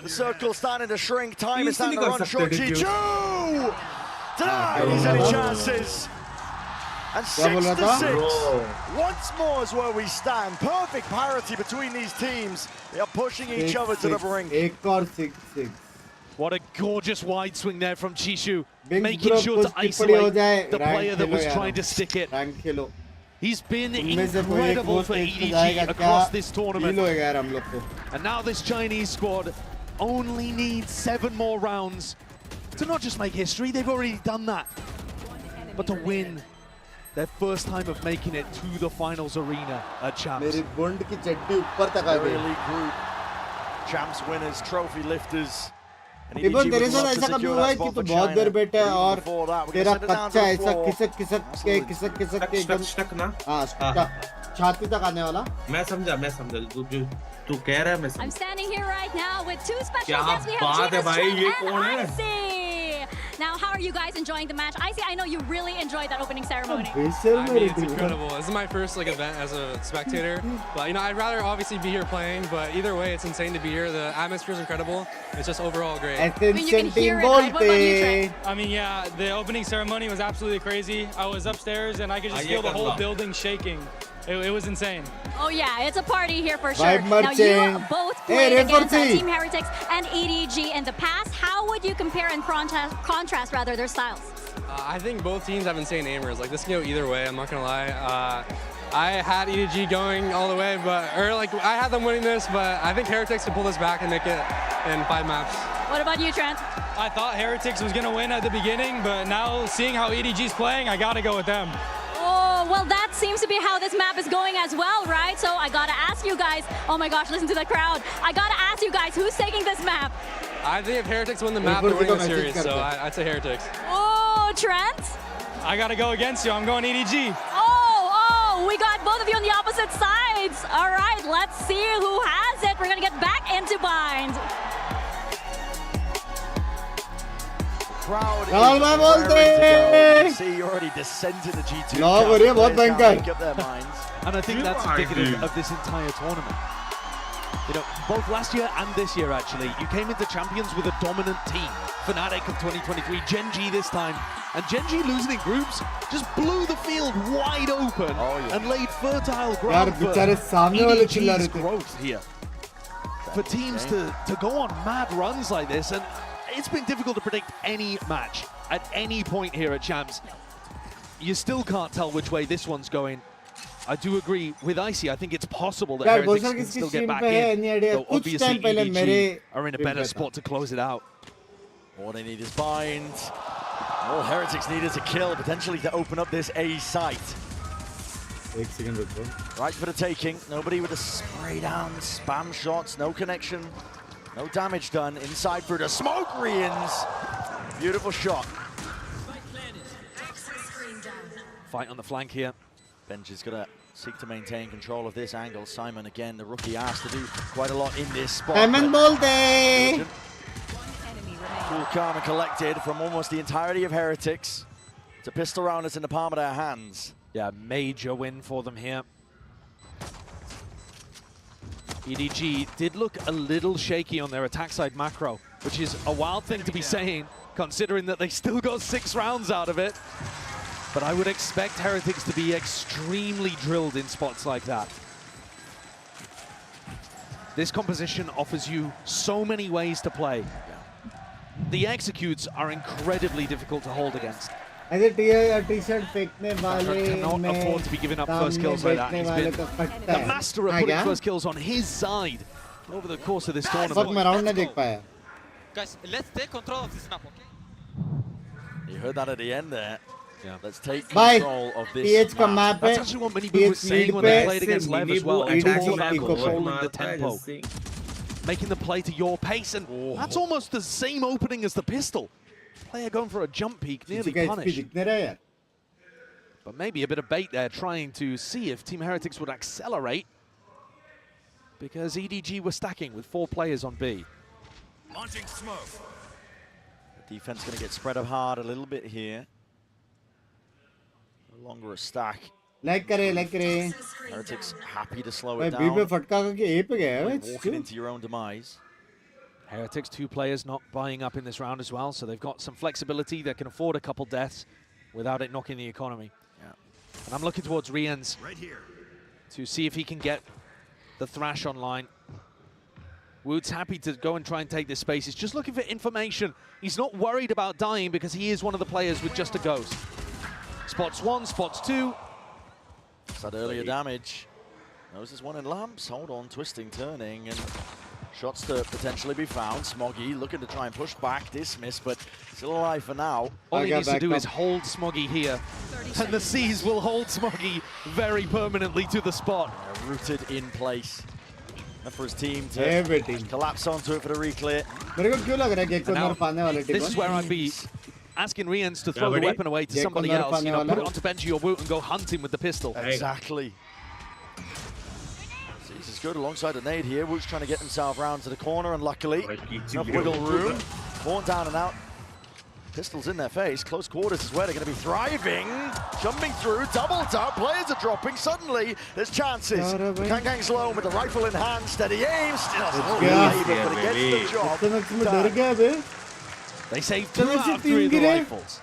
The circle starting to shrink. Time is starting to run short. Chichu denies any chances. And 6-6. Once more is where we stand. Perfect parity between these teams. They are pushing each other to the brink. 6-6. What a gorgeous wide swing there from Chishu, making sure to isolate the player that was trying to stick it. He's been incredible for EDG across this tournament. And now this Chinese squad only needs 7 more rounds to not just make history, they've already done that, but to win their first time of making it to the finals arena at Champs. Very elite group. Champs winners, trophy lifters. Even तेरे साथ ऐसा कभी हुआ है कि तू बहुत देर बैठा है और तेरा कच्चा ऐसा खिसक के एकदम हाँ छाती तक आने वाला? मैं समझा तू कह रहा है मैं समझा. I'm standing here right now with 2 special क्या guests. We have बात है भाई, ये कौन है? Icy. Now, how are you guys enjoying the match? Icy, I know you really enjoyed that opening ceremony. I mean, it's incredible. This is my first event as a spectator, but I'd rather obviously be here playing. But either way, it's insane to be here. The atmosphere is incredible. It's just overall great. Attention team bolte. I mean, yeah, the opening ceremony was absolutely crazy. I was upstairs and I could just feel the whole building shaking. It was insane. Oh yeah, it's a party here for sure. Vibe Now you marching. both Hey, played against Referee. Team Heretics and EDG in the past. How would you compare and contrast rather their styles? I think both teams have insane aimers. Like, this can go either way, I'm not gonna lie. I had EDG going all the way, I had them winning this, but I think Heretics can pull this back and make it in 5 maps. What about you, Trent? I thought Heretics was gonna win at the beginning, but now seeing how EDG's playing, I gotta go with them. Oh, well, that seems to be how this map is going as well, right? So I gotta ask you guys, oh my gosh, listen to the crowd. I gotta ask you guys, who's taking this map? I think if Heretics win the map, they're winning the series, so I'd say Heretics. Oh, Trent? I gotta go against you, I'm going EDG. Oh, we got both of you on the opposite sides. All right, let's see who has it. We're gonna get back into bind. Crowd Chal is मैं raring बोलते to go. See, you already descended the G2. No, बढ़िया, बहुत Players can't भयंकर. make up their minds. And I think that's indicative of this entire tournament. You know, both last year and this year, actually, you came into Champions with a dominant team. Fnatic of 2023, Gen G this time. And Gen G losing in groups just blew the field wide open and laid fertile ground for बेचारे सामने वाले चिल्ला रहे EDG's थे. growth here. For teams to go on mad runs like this, and it's been difficult to predict any match at any point here at Champs. You still can't tell which way this one's going. I do agree with Icy. I think it's possible that यार, Heretics बोल can सकते still किसकी get back stream पे है, in. any idea? Though कुछ obviously time पहले EDG मेरे are in a stream better पे था. spot to close it out. All they need is bind. All Heretics need is a kill, potentially to open up this A site. एक second रुको. Right for the taking. Nobody with a spray down, spam shots, no connection. No damage done. Inside through the smoke, Rians. Beautiful shot. Fight on the flank here. Benj is going to seek to maintain control of this angle. Simon, again, the rookie, asked to do quite a lot in this spot. Simon बोलते. Cool, calm and collected from almost the entirety of Heretics. It's a pistol round that's in the palm of their hands. Yeah, major win for them here. EDG did look a little shaky on their attack side macro, which is a wild thing to be saying, considering that they still got 6 rounds out of it. But I would expect Heretics to be extremely drilled in spots like that. This composition offers you so many ways to play. The executes are incredibly difficult to hold against. ऐसे T-shirt फेंकने वाले Cannot afford to be giving up first kills like that. He's been the master of putting first kills on his side over the course of this tournament. Fuck, मैं round नहीं देख पाया. Guys, let's take control of this map, okay? You heard that at the end there. Yeah. Let's take Bye. control of this PH का map. map That's है. actually what many people were saying when they played against Lev as well. It's all about Eco controlling the tempo, making the play to your pace, and that's almost the same opening as the pistol. Player going for a jump peek, nearly punished. But maybe a bit of bait there, trying to see if Team Heretics would accelerate, because EDG were stacking with 4 players on B. Launching smoke. The defense going to get spread up hard a little bit here. No longer a stack. Like करे. Heretics happy to slow भाई it B पे down. फटका करके A पे गया है. Walking into your own demise. Heretics, 2 players not buying up in this round as well, so they've got some flexibility. They can afford a couple deaths without it knocking the economy. Yeah. And I'm looking towards Rians to see if he can get the Thrash online. Wood's happy to go and try and take this space. He's just looking for information. He's not worried about dying because he is one of the players with just a ghost. Spots 1, spots 2. It's that earlier damage. Noses one in lamps. Hold on, twisting, turning, and shots to potentially be found. Smoggy looking to try and push back, dismiss, but still alive for now. All he needs to do is hold Smoggy here, and the Seas will hold Smoggy very permanently to the spot. Rooted in place. And for his team to collapse onto it for the reclear. मेरे को क्यों लग रहा है कि एक नर्फ आने वाले team. This is where I'd be asking Rians to throw the weapon away to somebody else. You know, put it onto Benji or Woot and go hunting with the pistol. Exactly. This is good alongside the nade here. Woot's trying to get himself round to the corner, and luckily, enough wiggle room. Born down and out. Pistols in their face. Close quarters is where they're going to be thriving. Jumping through, double tap. Players are dropping. Suddenly, there's chances. Kangang's low with the rifle in hand. Steady aim. Still but it gets the job. They save 2 out of 3 of the rifles.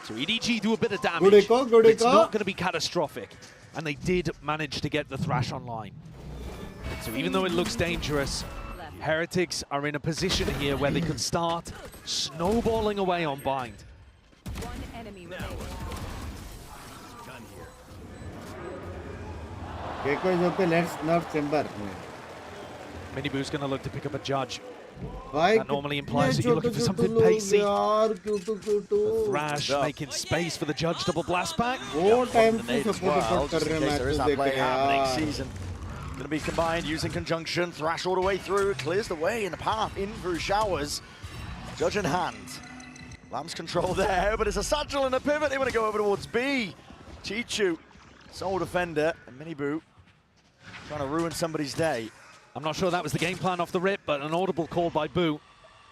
So EDG do a bit of damage. It's not going to be catastrophic. and they did manage to get the Thrash online. So even though it looks dangerous, Heretics are in a position here where they could start snowballing away on Bind. One enemy remaining. Gecko is okay, let's nerf Chamber. Miniboo's going to look to pick up a Judge. Why? That normally implies that you're looking for something pacey. Thrash making space for the Judge double blast back. More time to support there is that play happening. Season going to be combined using conjunction. Thrash all the way through, clears the way in the path in through showers. Judge in hand. Lamb's control there, but it's a satchel and a pivot. They want to go over towards B. Chichu, sole defender, and Miniboo trying to ruin somebody's day. I'm not sure that was the game plan off the rip, but an audible call by Boo.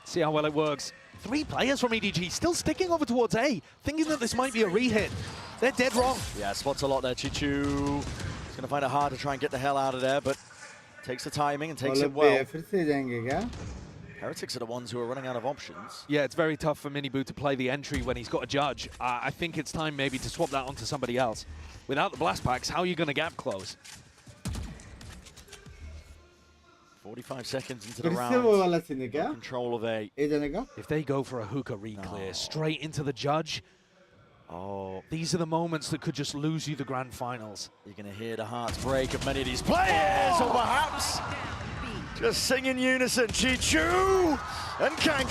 See how well it works. 3 players from EDG still sticking over towards A, thinking that this might be a re-hit. They're dead wrong. Yeah, spots a lot there, Chichu. He's going to find it hard to try and get the hell out of there, but takes the timing and takes it well. Heretics are the ones who are running out of options. Yeah, it's very tough for Miniboo to play the entry when he's got a Judge. I think it's time maybe to swap that onto somebody else. Without the blast packs, how are you going to gap close? 45 seconds into the round. Control of A. If they go for a hookah re-clear straight into the Judge, these are the moments that could just lose you the grand finals. You're going to hear the hearts break of many of these players, or perhaps just sing in unison. Chichu and Kang.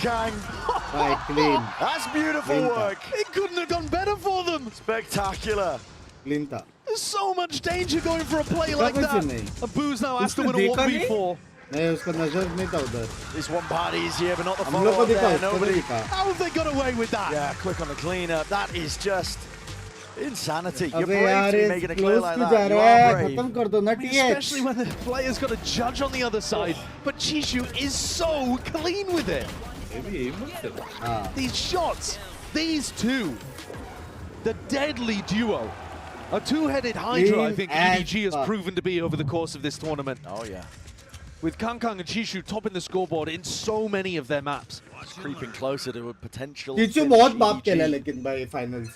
Clean. That's beautiful work. It couldn't have gone better for them. Spectacular. Linta. There's so much danger going for a play like that. A Boo's now has to win a 1v4. This one party's here, but not the follow-up there. Nobody. How have they got away with that? Yeah, quick on the cleanup. That is just insanity. You're brave to be making it clear like that. You are brave. Especially when the player's got a Judge on the other side. But Chishu is so clean with it. These shots, these two, the deadly duo. A two-headed Hydra, I think EDG has proven to be over the course of this tournament. Oh, yeah. With Kang and Chishu topping the scoreboard in so many of their maps. It's creeping closer to a potential Chishu बहुत बाप खेला लेकिन by finals.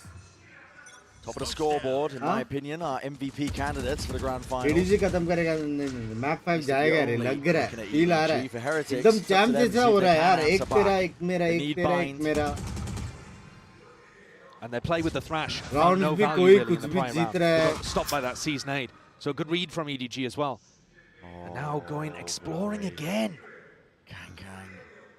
Top of the scoreboard, in my opinion, are MVP candidates for the grand final. EDG खत्म करेगा map 5 जाएगा रे लग रहा है feel आ रहा है एकदम champ जैसा हो रहा है यार एक तेरा एक मेरा एक तेरा एक मेरा. And they play with the Thrash. Round no भी value कोई really कुछ in the भी prior जीत round. रहा है. They got stopped by that Seasonade. So a good read from EDG as well. And now going exploring again.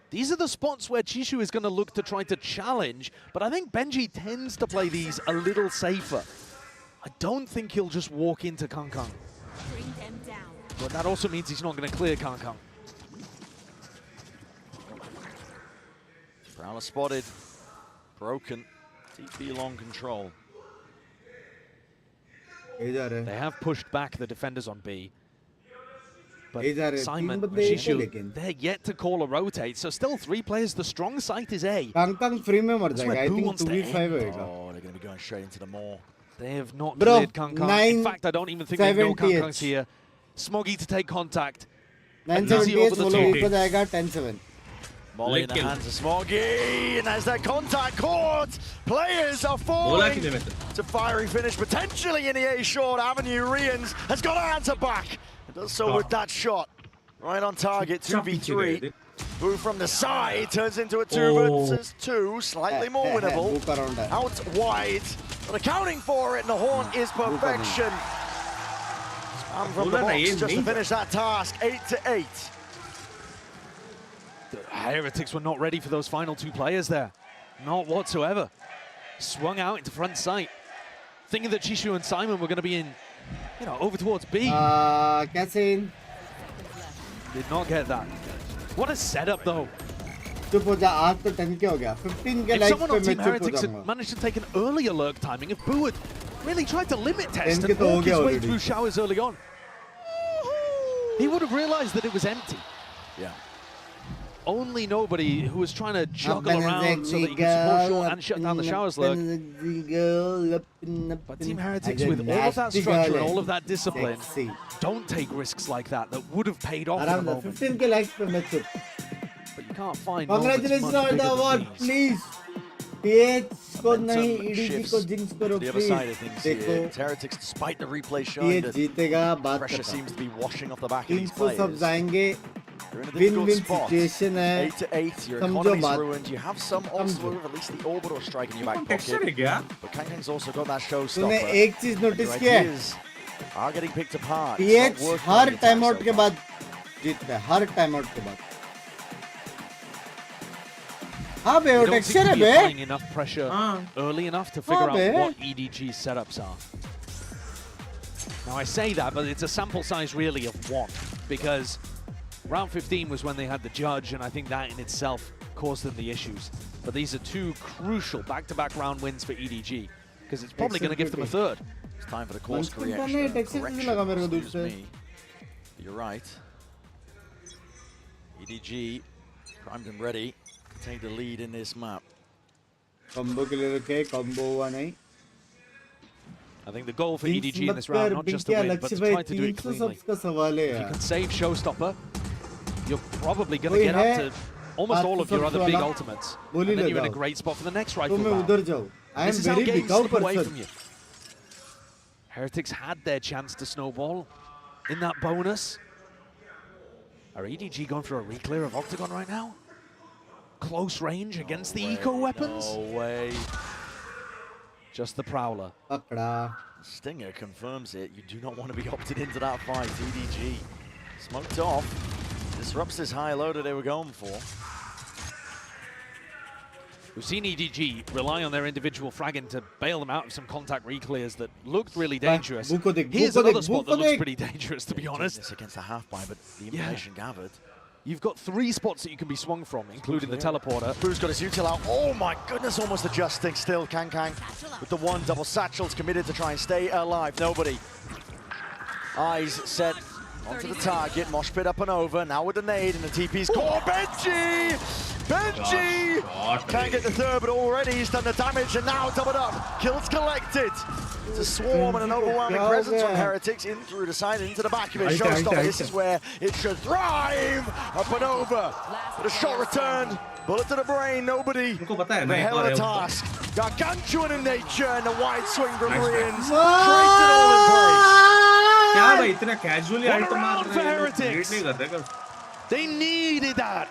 These are the spots where Chishu is going to look to try to challenge, but I think Benji tends to play these a little safer. I don't think he'll just walk into Kang. Bring them down. But that also means he's not going to clear Kang. Prowler spotted. Broken. TP long control. They have pushed back the defenders on B. But Simon, Simon, Chishu, they're yet to call a rotate, so still 3 players. The strong site is A. Kang free में मर जाएगा. I think 2v5 होएगा. Oh, they're going to be going straight into the maw. They have not cleared Kang. In fact, I don't even think they know Kang's here. Smoggy to take contact. 978 बोलो ऊपर जाएगा 10-7. Molly in the hands of Smoggy, and as that contact caught, players are falling to fiery finish, potentially in the A short. Avenue Rians has got to answer back. It does so with that shot. Right on target, 2v3. Boo from the side turns into a 2 versus 2, slightly more winnable. Out wide, but accounting for it, and the horn is perfection. Spam from the box just to finish that task, 8-8. The Heretics were not ready for those final 2 players there. Not whatsoever. Swung out into front sight. Thinking that Chishu and Simon were going to be in, over towards B. कैसे? Did not get that. What a setup though. चुप हो जा, आज तो 10 के हो गया. 15 के If someone on पे Team मैं चुप हो Heretics had जाऊंगा. managed to take an earlier lurk timing, if Boo had really tried to limit test 10 के and तो हो walk गया his way already. through showers early on, he would have realized that it was empty. Yeah. Only nobody who was trying to juggle around so that he could support short and shut down the showers lurk. But Team Heretics, with all of that structure and all of that discipline, don't take risks like that would have paid off in a moment. 15 के likes पे मैं चुप. But you can't find Congratulations moments much on the bigger than award, these. please. PH को नहीं EDG को jinx करो the other side of please things देखो here. Heretics, despite the replay showing ये that जीतेगा बात pressure खत्म seems to be washing off the back of these 300 सब players. जाएंगे They're in a win difficult win spot. Situation है 8-8, your समझो economy's बात ruined. You have some also at least the orbital strike in your back texture pocket. है क्या? But Kangkang's also got that तूने showstopper. एक चीज notice Your किया है ideas are getting picked apart. It's PH not working her on the time attack out so के far. बाद जीतता है हर टाइम आउट के बाद हाँ बे वो They don't टेक्सचर seem है to be बे applying enough pressure early enough to figure be. out what EDG's setups are. Now I say that, but it's a sample size really of one, because round 15 was when they had the judge, and I think that in itself caused them the issues. But these are two crucial back-to-back round wins for EDG, because it's probably going to give them a third. It's time for the course नहीं correction. Texture नहीं लगा मेरे को दूर से Me. You're right. EDG primed and ready to take the lead in this map. Combo के लिए रखे कॉम्बो हुआ नहीं I think the goal for EDG in मत this round, कर not बिग just to क्या win, but लक्ष्य to भाई try to do it 300 cleanly. subs का सवाल है If you यार can save Showstopper, you're probably going to कोई get है up to almost all of your other big ultimates. बोली And then you're in a लगाओ great spot for the next तो rifle मैं round. उधर जाऊँ I am This is how very games big out slip away person from you. Heretics had their chance to snowball in that bonus. Are EDG going for a reclear of Octagon right now? Close range against the eco weapons? No way. Just the Prowler. पकड़ा Stinger confirms it. You do not want to be opted into that fight. EDG smoked off. Disrupts this high low that they were going for. We've seen EDG rely on their individual fragging to bail them out of some contact reclears that looked really dangerous. Here's another spot that looks pretty dangerous, to be honest. This against the half buy, but the information gathered. You've got 3 spots that you can be swung from, including the teleporter. Boo's got his util out. Oh my goodness, almost adjusting still. Kang with the one double satchels, committed to try and stay alive. Nobody. Eyes set onto the target. Mosh pit up and over. Now with the nade and the TP's caught. Benji! Benji! Can't get the third, but already he's done the damage and now doubled up. Kills collected. It's a swarm and an overwhelming presence from Heretics in through the side into the back of it. Showstopper, this is where it should thrive. Up and over. But a shot return. Bullet to the brain, nobody. The hell of a task. Gargantuan in nature and a wide swing from Rians. Creates it all in place. क्या भाई इतना casually What a item round मार for रहे हैं Heretics. नहीं करते क्या They needed that.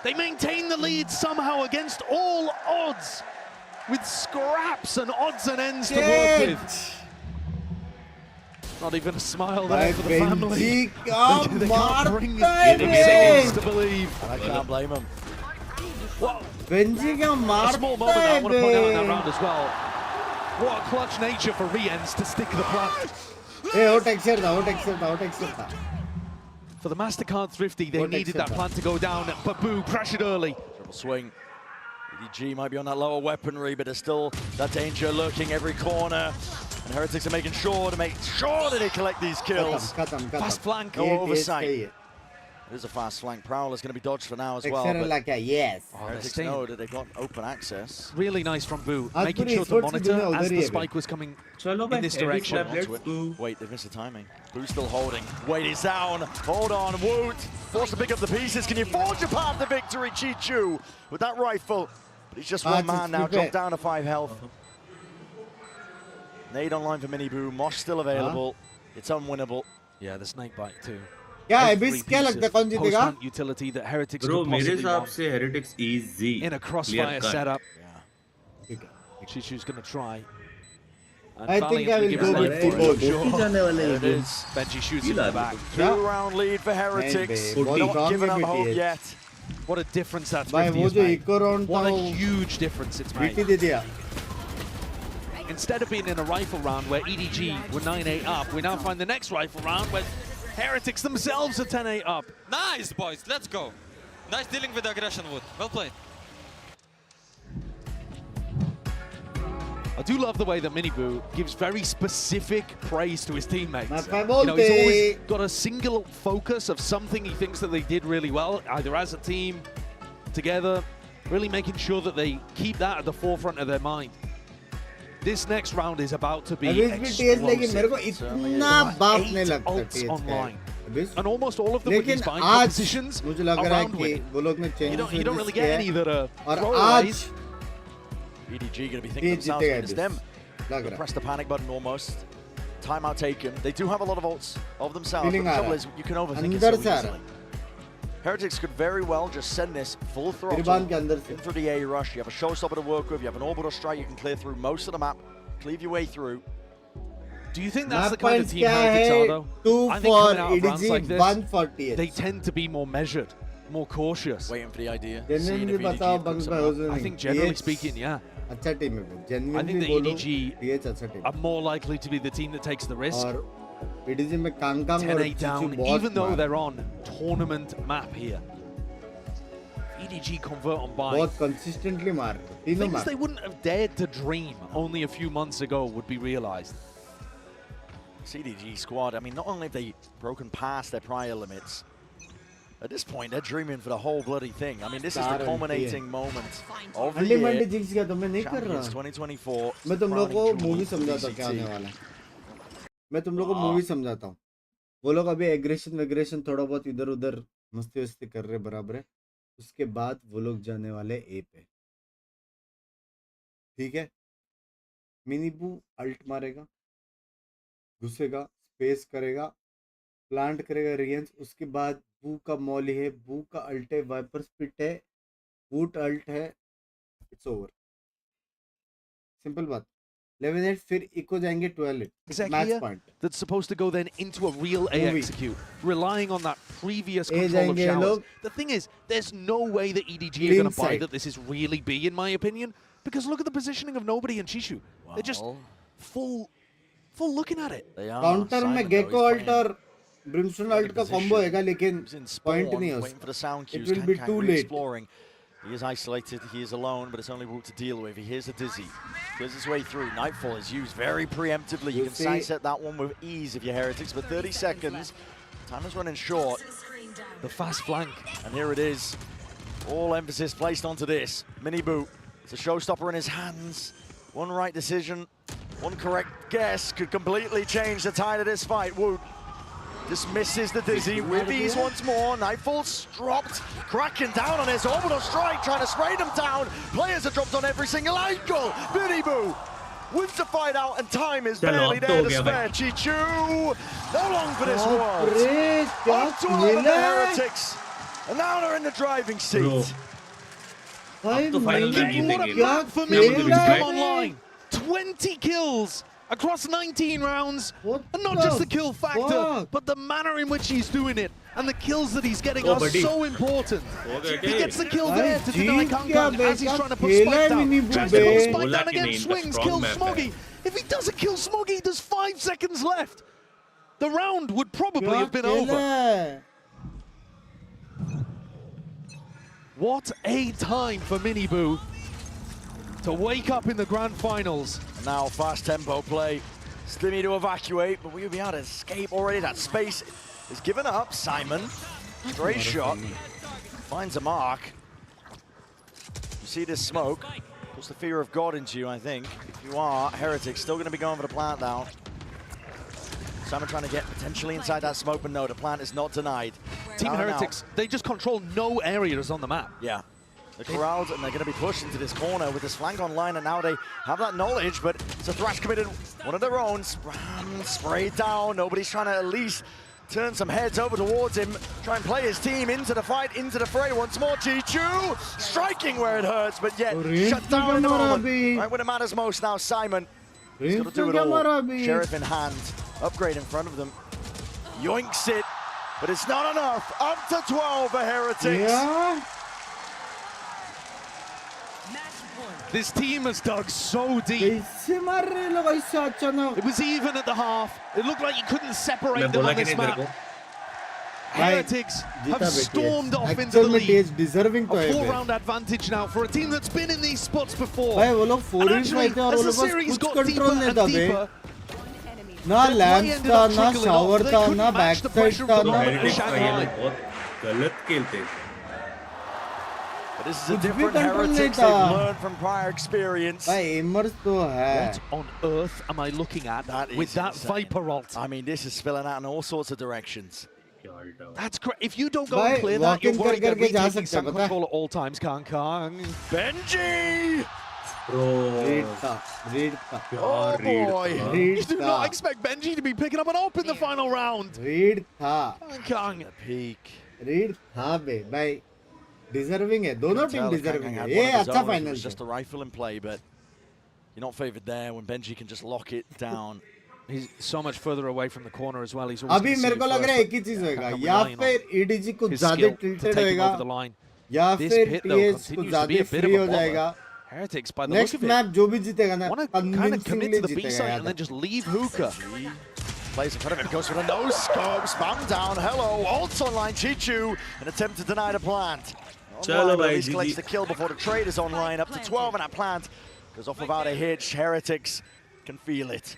They maintained the lead somehow against all odds, with scraps and odds and ends to work with. Not even a smile there for the family. They can't bring themselves to believe. And I can't blame them. Benji क्या A मारता small moment that I want to point out in that है round as well. What a clutch nature for Riens to stick the plant. ए वो texture था वो texture था वो texture था For the MasterCard Thrifty, they What needed that except plant to go down, but Boo pressured early. Triple swing. EDG might be on that lower weaponry, but there's still that danger lurking every corner. And Heretics are making sure to make sure that they collect these kills. खत्म Fast flank. No oversight. It is a fast flank. Prowler's going to be dodged for now as well. Texture But लगा yes Heretics know that they've got open access. Really nice from Boo, आज making पूरी sure to sports की monitor दुनिया as उधर ही the है spike was coming चलो in भाई this heavy direction. slap, let's go Wait, they've missed the timing. Boo's still holding. Weight is down. Hold on, Woot. Forced to pick up the pieces. Can you forge a path to victory, Chi-Chu, with that rifle? But he's just one man now, dropped down to 5 health. Nade online for Mini Boo. Mosh still available. It's unwinnable. Yeah, the snake bite too. क्या एबिस क्या लगता है कौन जीतेगा Post-hunt utility that Heretics bro could मेरे possibly हिसाब want से Heretics easy in a crossfire setup. Chichu's going to try. And I think I will Valiantly go gives with it for T-Bone. sure. There it is. Benji shoots him in the back. 2-round lead for Heretics. They're not giving up hope yet. What a difference that भाई 50 वो has जो made. Eco round था What a वो huge difference it's BT made. दे दिया Instead of being in a rifle round where EDG were 9-8 up, we now find the next rifle round where Heretics themselves are 10-8 up. Nice, boys. Let's go. Nice dealing with the aggression, Wood. Well played. I do love the way that Miniboo gives very specific praise to his teammates. Mas You know, he's always got a single focus of something he thinks that they did really well, either as a team, together, really making sure that they keep that at the forefront of their mind. This next round is about to be अभी भी TS लेकिन मेरे को explosive. इतना बाप नहीं लगता Ults TS online. का And almost all of them with लेकिन these bind आज positions मुझे लग रहा है around कि winning. वो लोग ने You don't really changes get any that are और throwaways. आज EDG going to be thinking themselves, it's them. Press the panic button almost. Timeout taken. They do have a lot of ults of themselves, but the trouble is you can overthink it so easily. Heretics could very well just send this full throttle in through the A rush. You have a showstopper to work with, you have an orbital strike, you can clear through most of the map, cleave your way through. Do you think that's the kind of team Heretics are, though? 2 I think for coming out of rounds like EDG, this, 140. they tend to be more measured, more cautious. Waiting for the idea. Genuinely बताओ Binks भाई I think generally speaking, yeah. अच्छा team है. Genuinely I think the बोलो, EDG DH अच्छा team. are more likely to be the team that takes the risk. और EDG में कांगकांग और 10-8 down, even though they're on tournament map here. EDG convert on buy. बहुत consistently मार. तीनों Things मार. they wouldn't have dared to dream only a few months ago would be realized. CDG squad, I mean, not only have they broken past their prior limits, at this point, they're dreaming for the whole bloody thing. I mean, this is the culminating moment of the year. Champions 2024. मैं तुम लोगों को movie समझाता हूँ क्या होने वाला है. मैं तुम लोगों को मूवी समझाता हूँ. वो लोग अभी एग्रेशन थोड़ा बहुत इधर-उधर मस्ती कर रहे बराबर है. उसके बाद वो लोग जाने वाले ए पे. ठीक है. मिनीबू अल्ट मारेगा, घुसेगा, स्पेस करेगा, प्लांट करेगा रियंस. उसके बाद बू का मॉली है, बू का अल्ट है, वाइपर स्पिट है, बूट अल्ट है. It's over. सिंपल बात. 11-8 फिर इको जाएंगे 12-8. Match point. That's supposed to go then into a real A execute, relying on that previous control of showers. The thing is, there's no way that EDG are going to buy that this is really B, in my opinion, because look at the positioning of Nobody and Chishu. They're just full looking at it. Counter में gecko alt और Brimstone alt का combo हैगा, लेकिन point नहीं है उसका. It will be too late. He is isolated, he is alone, but it's only Woot to deal with. He hears the Dizzy, goes his way through. Nightfall is used very preemptively. You can sidestep that one with ease if you're Heretics, but 30 seconds. Time is running short. The fast flank. And here it is. All emphasis placed onto this. Mini boot. It's a showstopper in his hands. One right decision, one correct guess could completely change the tide of this fight. Woot just misses the Dizzy with ease once more. Nightfall's dropped, cracking down on his orbital strike, trying to spray them down. Players are dropped on every single angle. Billy Boo wins the fight out, and time is barely there to spare. Chichu, no long for this world. Up to 11 the Heretics, and now they're in the driving seat. What a map for me to come online. 20 kills across 19 rounds, and not just the kill factor, but the manner in which he's doing it, and the kills that he's getting are so important. He gets the kill there to deny Kangkang as he's trying to put Spike down. Tries to put Spike down again, swings, kills Smoggy. If he doesn't kill Smoggy, there's 5 seconds left. The round would probably have been over. What a time for Miniboo to wake up in the grand finals. Now fast tempo play. Slimmy to evacuate, but we'll be able to escape already. That space is given up. Simon, straight shot, finds a mark. You see this smoke, puts the fear of God into you, I think. If you are Heretic, still going to be going for the plant now. Simon trying to get potentially inside that smoke, but no, the plant is not denied. Team Heretics, they just control no areas on the map. Yeah. They're corralled, and they're going to be pushed into this corner with this flank online, and now they have that knowledge, but it's a thrash committed, one of their own. Sprayed down, nobody's trying to at least turn some heads over towards him, try and play his team into the fight, into the fray once more. Chichu striking where it hurts, but yet shut down in the moment. Right when it matters most now, Simon. He's got to do it all. Sheriff in hand, upgrade in front of them. Yoinks it, but it's not enough. Up to 12 for Heretics. Yeah. This team has dug so deep. It was even at the half. It looked like you couldn't separate them on this map. Heretics have stormed off into the lead. A 4-round advantage now for a team that's been in these spots before. And actually, as the series got deeper and deeper, ना lamps था, ना shower था, ना backside था, ना गलत खेलते. This is a different Heretics they've learned from prior experience. What on earth am I looking at with that Viper ult? I mean, this is spilling out in all sorts of directions. That's great. If you don't go and clear that, you're worried that we're taking some control at all times. Kang. Benji! Oh boy! You do not expect Benji to be picking up an op in the final round. Read था. Kang peak. Read था बे भाई. Deserving है. दोनों team deserving है. ये अच्छा final है. Just a rifle in play, but you're not favored there when Benji can just lock it down. He's so much further away from the corner as well. He's always अभी मेरे को लग रहा है एक ही चीज होएगा. या फिर EDG को ज़्यादा tilted होएगा. या फिर TH को ज़्यादा free हो जाएगा. Heretics by the Next look of map जो भी जीतेगा ना, kind of commit to the B side and then just leave hookah. Plays in front of him, goes for a no scope, spam down. Hello, ults online. Chichu, an attempt to deny the plant. Online, at least collects the kill before the trade is online. Up to 12 in that plant. Goes off without a hitch. Heretics can feel it.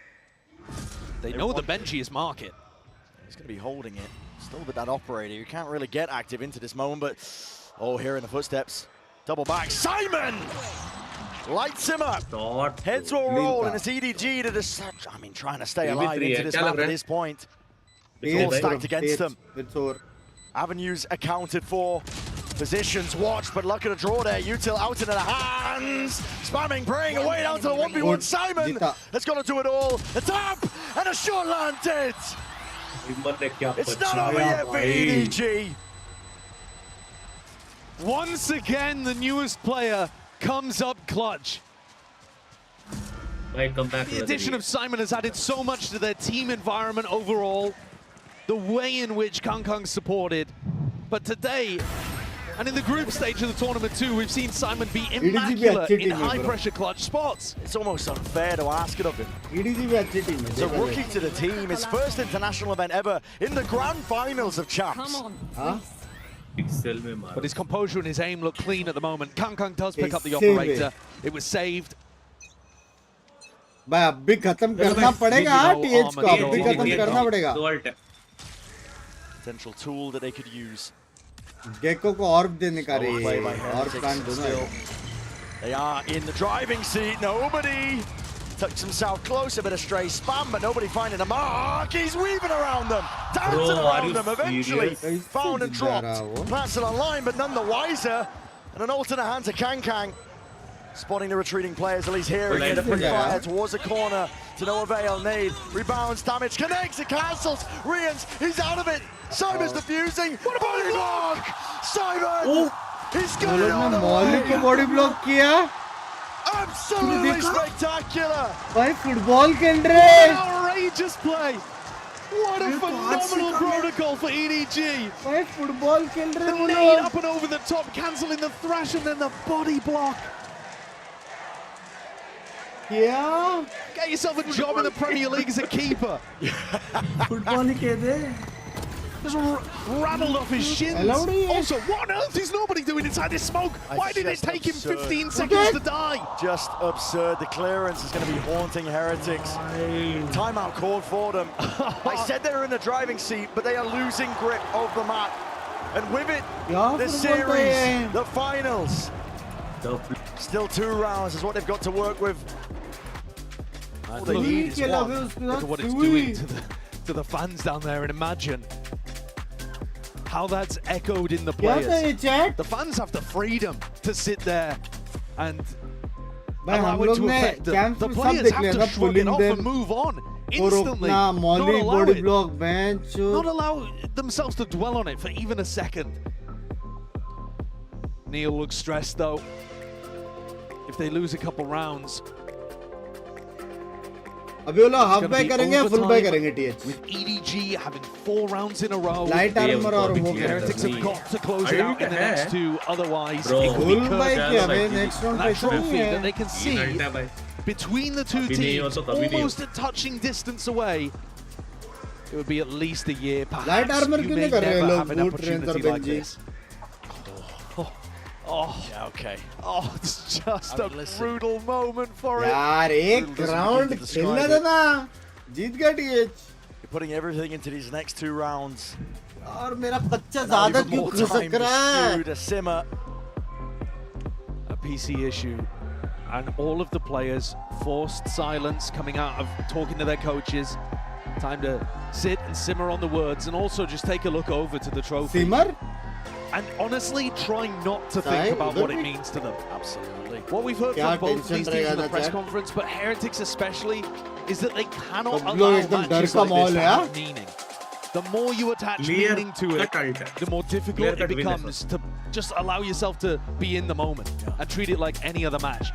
They know the Benji is market. He's going to be holding it. Still with that operator. You can't really get active into this moment, but oh, hearing the footsteps. Double back. Simon lights him up. Heads will roll, and it's EDG to just, I mean, trying to stay alive into this map at this point. It's all stacked against them. Avenues accounted for. Positions watched, but luck at a draw there. Util out into the hands. Spamming, praying away down to the 1v1. Simon has got to do it all. The tap and a shot landed. It's not over yet for EDG. Once again, the newest player comes up clutch. The addition of Simon has added so much to their team environment overall. The way in which Kangkang's supported. But today, and in the group stage of the tournament too, we've seen Simon be immaculate in high-pressure clutch spots. It's almost unfair to ask it of him. It's a rookie to the team, his first international event ever in the grand finals of Champs. But his composure and his aim look clean at the moment. Kangkang does pick up the operator. It was saved. भाई अब भी खत्म करना पड़ेगा TH को अब भी खत्म करना पड़ेगा. Potential tool that they could use. Gecko को orb देने का रे. Orb plant दोनों. They are in the driving seat. Nobody tucks himself close. A bit of stray spam, but nobody finding a mark. He's weaving around them, dancing around them. Eventually found and dropped. Plants it online, but none the wiser. And an alternate hand to Kangkang. Spotting the retreating players, at least hearing it. A quick fire towards the corner to no avail. Nade rebounds, damage, connects, it cancels. Rians, he's out of it. Simon's defusing. Body block! Simon! He's got it on the way. Body block किया. Absolutely spectacular. भाई football खेल रहे. Outrageous play. What a phenomenal protocol for EDG. भाई football खेल रहे. The nade up and over the top, cancelling the thrash and then the body block. Yeah. Get yourself a job in the Premier League as a keeper. Football ही खेले. Just rattled off his shins. Also, what on earth is nobody doing inside this smoke? Why did it take him 15 seconds to die? Just absurd. The clearance is going to be haunting Heretics. Timeout called for them. I said they were in the driving seat, but they are losing grip of the map. And with it, the series, the finals. Still 2 rounds is what they've got to work with. All they need is one. Look at what it's doing to the fans down there, and imagine how that's echoed in the players. The fans have the freedom to sit there and allow it to affect them. The players have to shrug it off and move on instantly. Not allow themselves to dwell on it for even a second. Neil looks stressed though. If they lose a couple rounds, अभी वो लोग half buy करेंगे या full buy करेंगे TH? With EDG having 4 rounds in a row, light armor और वो Heretics have got to close it out in the next 2, otherwise it could full be buy किया भाई next round that trophy that they can see between the 2 teams, almost a touching distance away. It would be at least a year, perhaps. Light armor you क्यों may नहीं कर रहे never लोग have an boot range और opportunity like Benji? this. Oh, yeah, okay. Oh, it's just a brutal moment for it. यार एक round खेलना था ना, जीत गया TH. You're putting everything into these next 2 rounds. और मेरा बच्चा ज़्यादा क्यों खिसक रहा है? To simmer. A PC issue, and all of the players forced silence coming out of talking to their coaches. Time to sit and simmer on the words, and also just take a look over to the trophy. Simmer? and honestly, try not to think about what it means to them. Absolutely. What we've heard from both these teams in the press conference, but Heretics especially, is that they cannot allow matches like this to have meaning. The more you attach meaning to it, the more difficult it becomes to just allow yourself to be in the moment and treat it like any other match.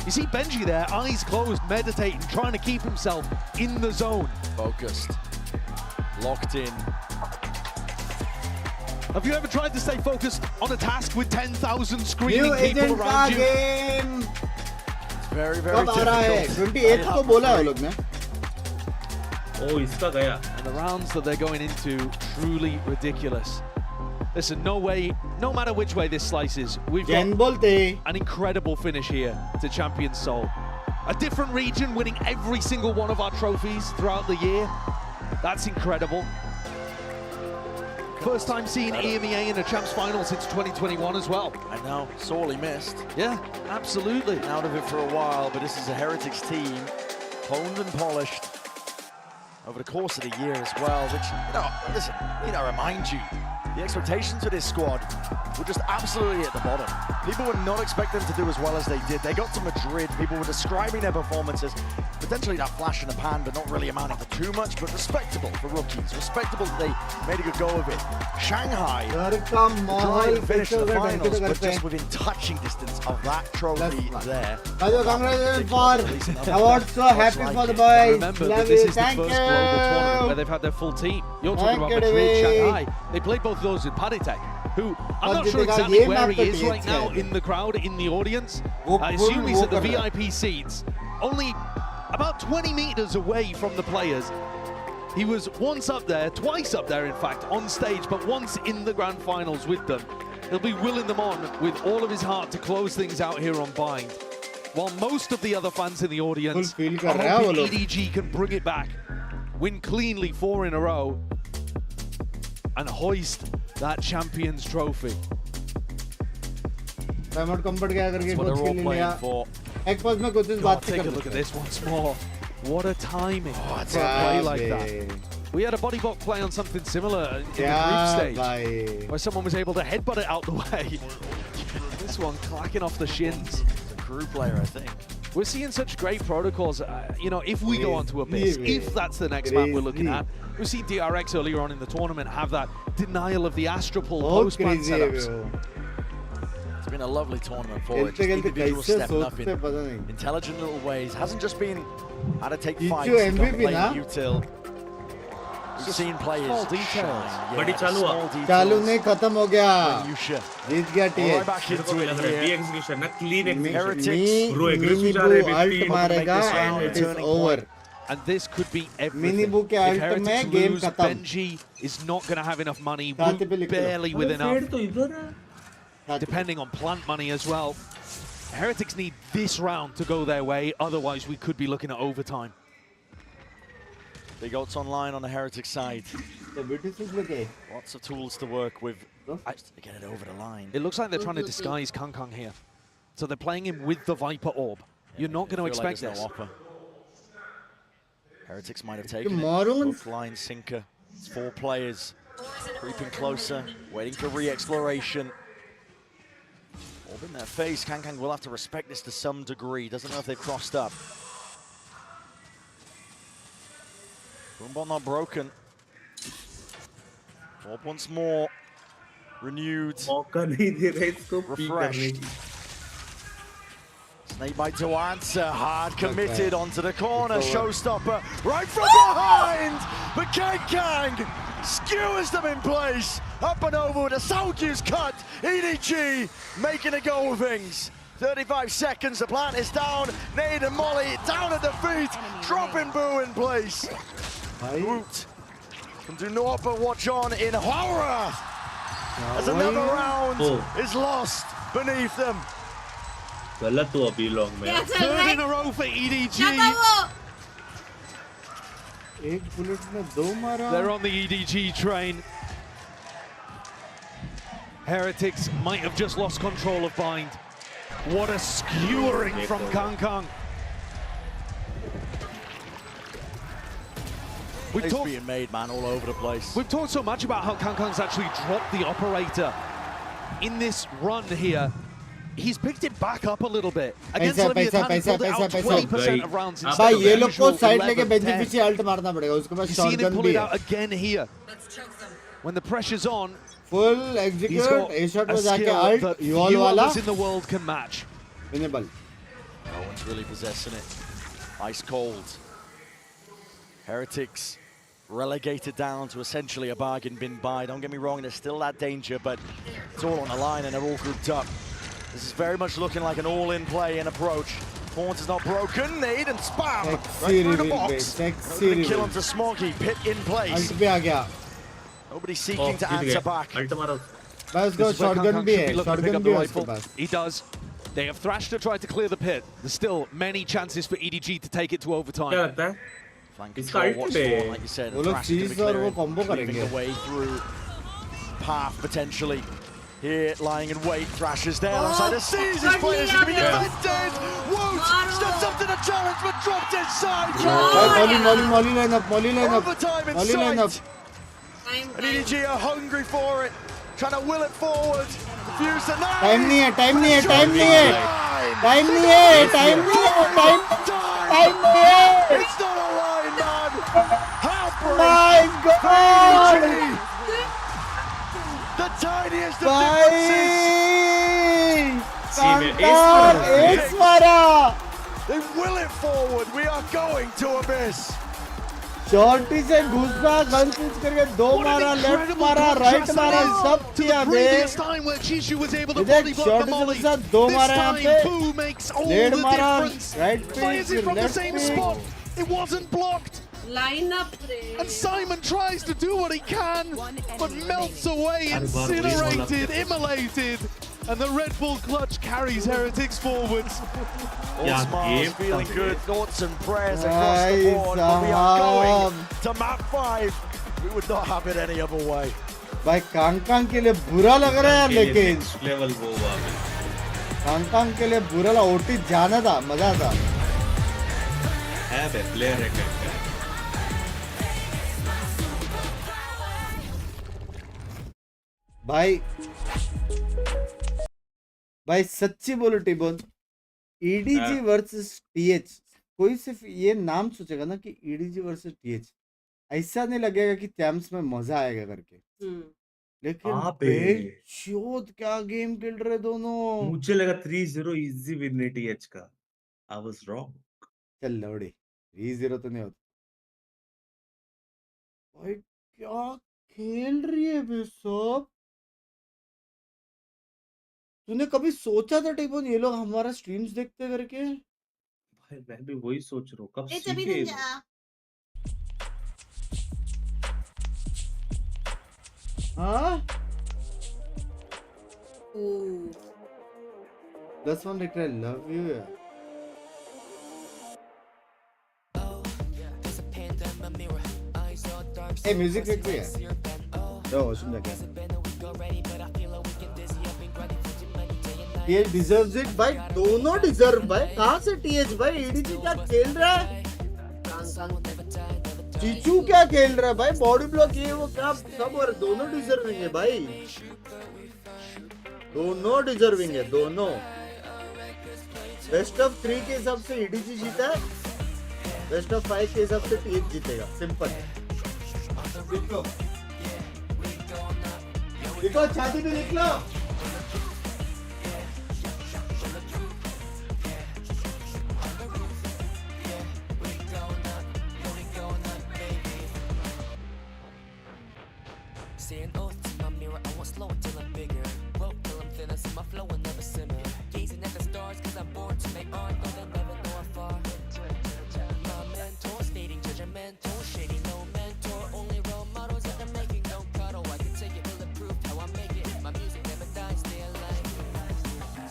You see Benji there, eyes closed, meditating, trying to keep himself in the zone. Focused, locked in. Have you ever tried to stay focused on a task with 10,000 screaming people around you? It's very, very difficult. 28 को बोला है लोग ने. Oh, इसका गया. And the rounds that they're going into, truly ridiculous. Listen, no way, no matter which way this slices, we've got an incredible finish here to Champions Seoul. A different region winning every single one of our trophies throughout the year. That's incredible. First time seeing EMEA in a Champs final since 2021 as well. I know, sorely missed. Yeah, absolutely. Been out of it for a while, but this is a Heretics team, honed and polished over the course of the year as well, which, listen, remind you, the expectations of this squad were just absolutely at the bottom. People would not expect them to do as well as they did. They got to Madrid, people were describing their performances, potentially that flash in the pan, but not really amounting to too much, but respectable for rookies, respectable that they made a good go of it. Shanghai, trying to finish the finals, but just within touching distance of that trophy there. Congratulations for awards, so happy for the boys. Remember that this is the first global tournament where they've had their full team. You're talking about Madrid, Shanghai. They played both of those in Paditek, who I'm not sure exactly where he is right now in the crowd, in the audience. I assume he's at the VIP seats, only about 20 meters away from the players. He was once up there, twice up there in fact, on stage, but once in the grand finals with them. He'll be willing them on with all of his heart to close things out here on Bind. While most of the other fans in the audience are hoping EDG can bring it back, win cleanly 4 in a row, and hoist that Champions Trophy. That's what they're all playing for. God, take a look at this once more. What a timing for a play like that. We had a body block play on something similar in the group stage, where someone was able to headbutt it out the way. This one clacking off the shins. A crew player, I think. We're seeing such great protocols. If we go on to Abyss, if that's the next map we're looking at, we've seen DRX earlier on in the tournament have that denial of the Astropol post-ban setups. It's been a lovely tournament for it. Just individuals stepping up in intelligent little ways. Hasn't just been how to take fights and play util. We've seen players small details. But it's चालू नहीं खत्म हो गया. जीत गया TH. Back into it here. Execution, not clean execution. Mini Boo ult मारेगा and it is over. And this could be everything. Mini Boo के ult में game lose, खत्म. Benji is not going to have enough money. Barely with enough. Depending on plant money as well. Heretics need this round to go their way. Otherwise, we could be looking at overtime. Big odds online on the Heretic side. Lots of tools to work with to get it over the line. It looks like they're trying to disguise Kang here. So they're playing him with the Viper Orb. You're not going to expect this. No Heretics might have taken it. Hook, line, sinker. It's 4 players. Creeping closer, waiting for re-exploration. Orb in their face. Kang will have to respect this to some degree. Doesn't know if they've crossed up. Boombot not broken. Orb once more. Renewed. Refreshed. Snakebite to answer. Hard committed onto the corner. Showstopper right from behind. But Kang skewers them in place. Up and over with a Saogyu's cut. EDG making a go of things. 35 seconds. The plant is down. Nade and Molly down at the feet. Dropping Boo in place. Woot can do naught but watch on in horror as another round is lost beneath them. गलत तो अभी लोग में. Third in a row for EDG. They're on the EDG train. Heretics might have just lost control of Bind. What a skewering from Kang. It's being made, man, all over the place. We've talked so much about how Kang's actually dropped the operator in this run here, he's picked it back up a little bit. Against Leviathan, he pulled it out 20% of rounds instead भाई of ये the लोग को usual side लेके 11, bench पीछे alt मारना पड़ेगा उसके बाद You've seen him shotgun pull भी it है out again here. When the pressure's on, full he's execute got a shot a में जाके skill अल्ट that यूल few वाला others in the world can match. Winnable No one's really possessing it. Ice cold. Heretics relegated down to essentially a bargain bin buy. Don't get me wrong, there's still that danger, but it's all on the line and they're all grouped up. This is very much looking like an all-in play and approach. Pawns is not broken, need and spam! Right through the box. Gonna kill onto Smoggy, pit in place. Ult पे आ गया Nobody seeking to answer back. बस उसको shotgun भी है shotgun भी है उसके पास He does. They have thrashed to try to clear the pit. There's still many chances for EDG to take it to overtime. क्या लगता है? Flank इसका control, ult what's है। more, like you said, वो लोग सीज और वो combo leaving करेंगे the way through path potentially. Here, lying in wait, Thrasher's there alongside the Seas. His players are going to be defended. Woot steps up to the challenge, but dropped inside. Molly line up, Overtime in sight. And EDG are hungry for it, trying to will it forward. Defuse the knife. Time नहीं है time नहीं है time नहीं है time नहीं है time नहीं है टाइम नहीं है It's not a line, man. My God. The tiniest of भाई differences. एस मारा They will it forward. We are going to abyss. Shorty से घुसना गन स्विच करके दो मारा लेफ्ट मारा राइट मारा सब किया बे इधर शॉर्टी से घुसा दो मारा यहाँ पे लेड मारा right pitch left pitch It wasn't blocked. Line up, And Simon tries to do what he can, but melts away, incinerated, immolated. And the Red Bull clutch carries Heretics forwards. All smiles, feeling good, thoughts and prayers across the board. But we are going to map 5. We would not have it any other way. भाई Kong के लिए बुरा लग रहा है यार लेकिन level वो हुआ कांग के लिए बुरा लगा ओटी जाना था मजा था है बे प्लेयर है भाई सच्ची बोलो टिबोन ईडीजी वर्सेस टीएच कोई सिर्फ ये नाम सोचेगा ना कि ईडीजी वर्सेस टीएच ऐसा नहीं लगेगा कि चैम्प्स में मजा आएगा करके लेकिन शोध क्या गेम खेल रहे दोनों मुझे लगा 3-0 इजी विन है टीएच का आई वाज रॉन्ग चल लौड़ी 3-0 तो नहीं होता भाई क्या खेल रही है बे सब तूने कभी सोचा था टिबोन ये लोग हमारा स्ट्रीम्स देखते करके भाई मैं भी वही सोच रहा हूँ कब सीखे हाँ +1 Richter, I love you यार Hey, music देख रही है जो सुन लगा TH deserves it भाई दोनों डिजर्व भाई कहाँ से TH भाई EDG क्या खेल रहा है चीचू क्या खेल रहा है भाई बॉडी ब्लॉक ये वो क्या सब और दोनों डिजर्विंग है भाई दोनों डिजर्विंग है दोनों बेस्ट ऑफ 3 के हिसाब से EDG जीता है बेस्ट ऑफ 5 के हिसाब से TH जीतेगा सिंपल देखो छाती पे निकलो Saying oath to my mirror, I won't slow until I'm bigger. Woke till I'm thinner, see my flow and never simmer. Gazing at the stars, cause I'm born to make art, though they never know I'm far. My mentor, stating judgmental, shady, no mentor. Only role models that they're making, don't cuddle. I can take it, bulletproof, how I make it. My music never dies, stay alive.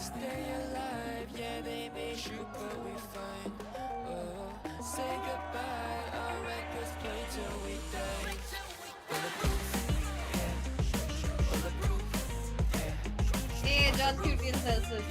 Stay alive, yeah, baby, shoot, but we fine. Oh, say goodbye, our records play till we die. Hey, just cute instances.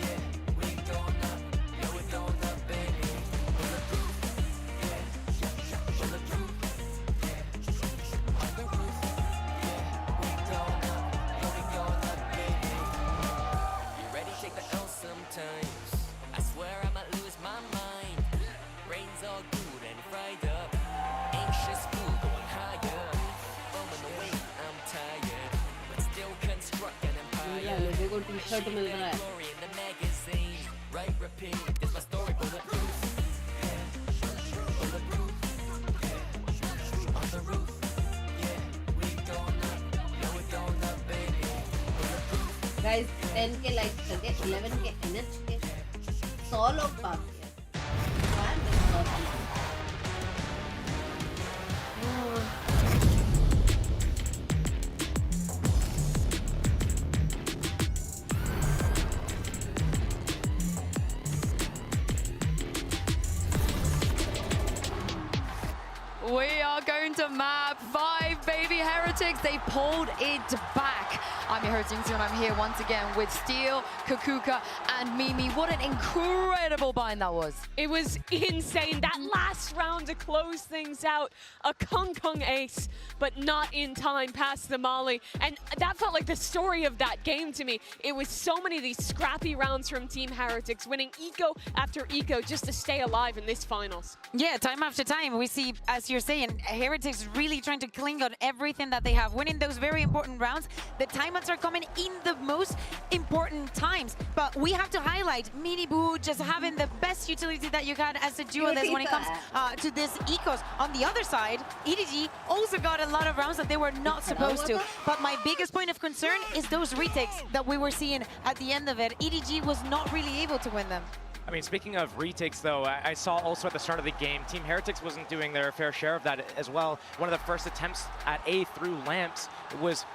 times. I swear I might lose my mind. Brains all good and fried up. Anxious fool going higher. Bumming away, I'm tired. But still construct an empire. लोगों को T-shirt मिल रहा है. Glory in the magazine. Right, repeat. This my story, bulletproof. Bulletproof. On the roof. Yeah, we going up. Yeah, we going up, baby. Bulletproof. Guys, 10K likes करके 11K NH के 100 लोग पास किया. We are going to map 5, baby Heretics. They pulled it back. I'm your host, and I'm here once again with Steel, Kakuka, and Mimi. What an incredible bind that was. It was insane. That last round to close things out. A Kung ace, but not in time past the Molly. And that felt like the story of that game to me. It was so many of these scrappy rounds from Team Heretics, winning eco after eco just to stay alive in this finals. Yeah, time after time, we see, as you're saying, Heretics really trying to cling on everything that they have, winning those very important rounds. The timeouts are coming in the most important times, but we have to highlight Miniboo just having the best utility that you got as a duo this when it comes to this ecos. On the other side, EDG also got a lot of rounds that they were not supposed to, but my biggest point of concern is those retakes that we were seeing at the end of it. EDG was not really able to win them. I mean, speaking of retakes, though, I saw also at the start of the game, Team Heretics wasn't doing their fair share of that as well. One of the first attempts at A through lamps was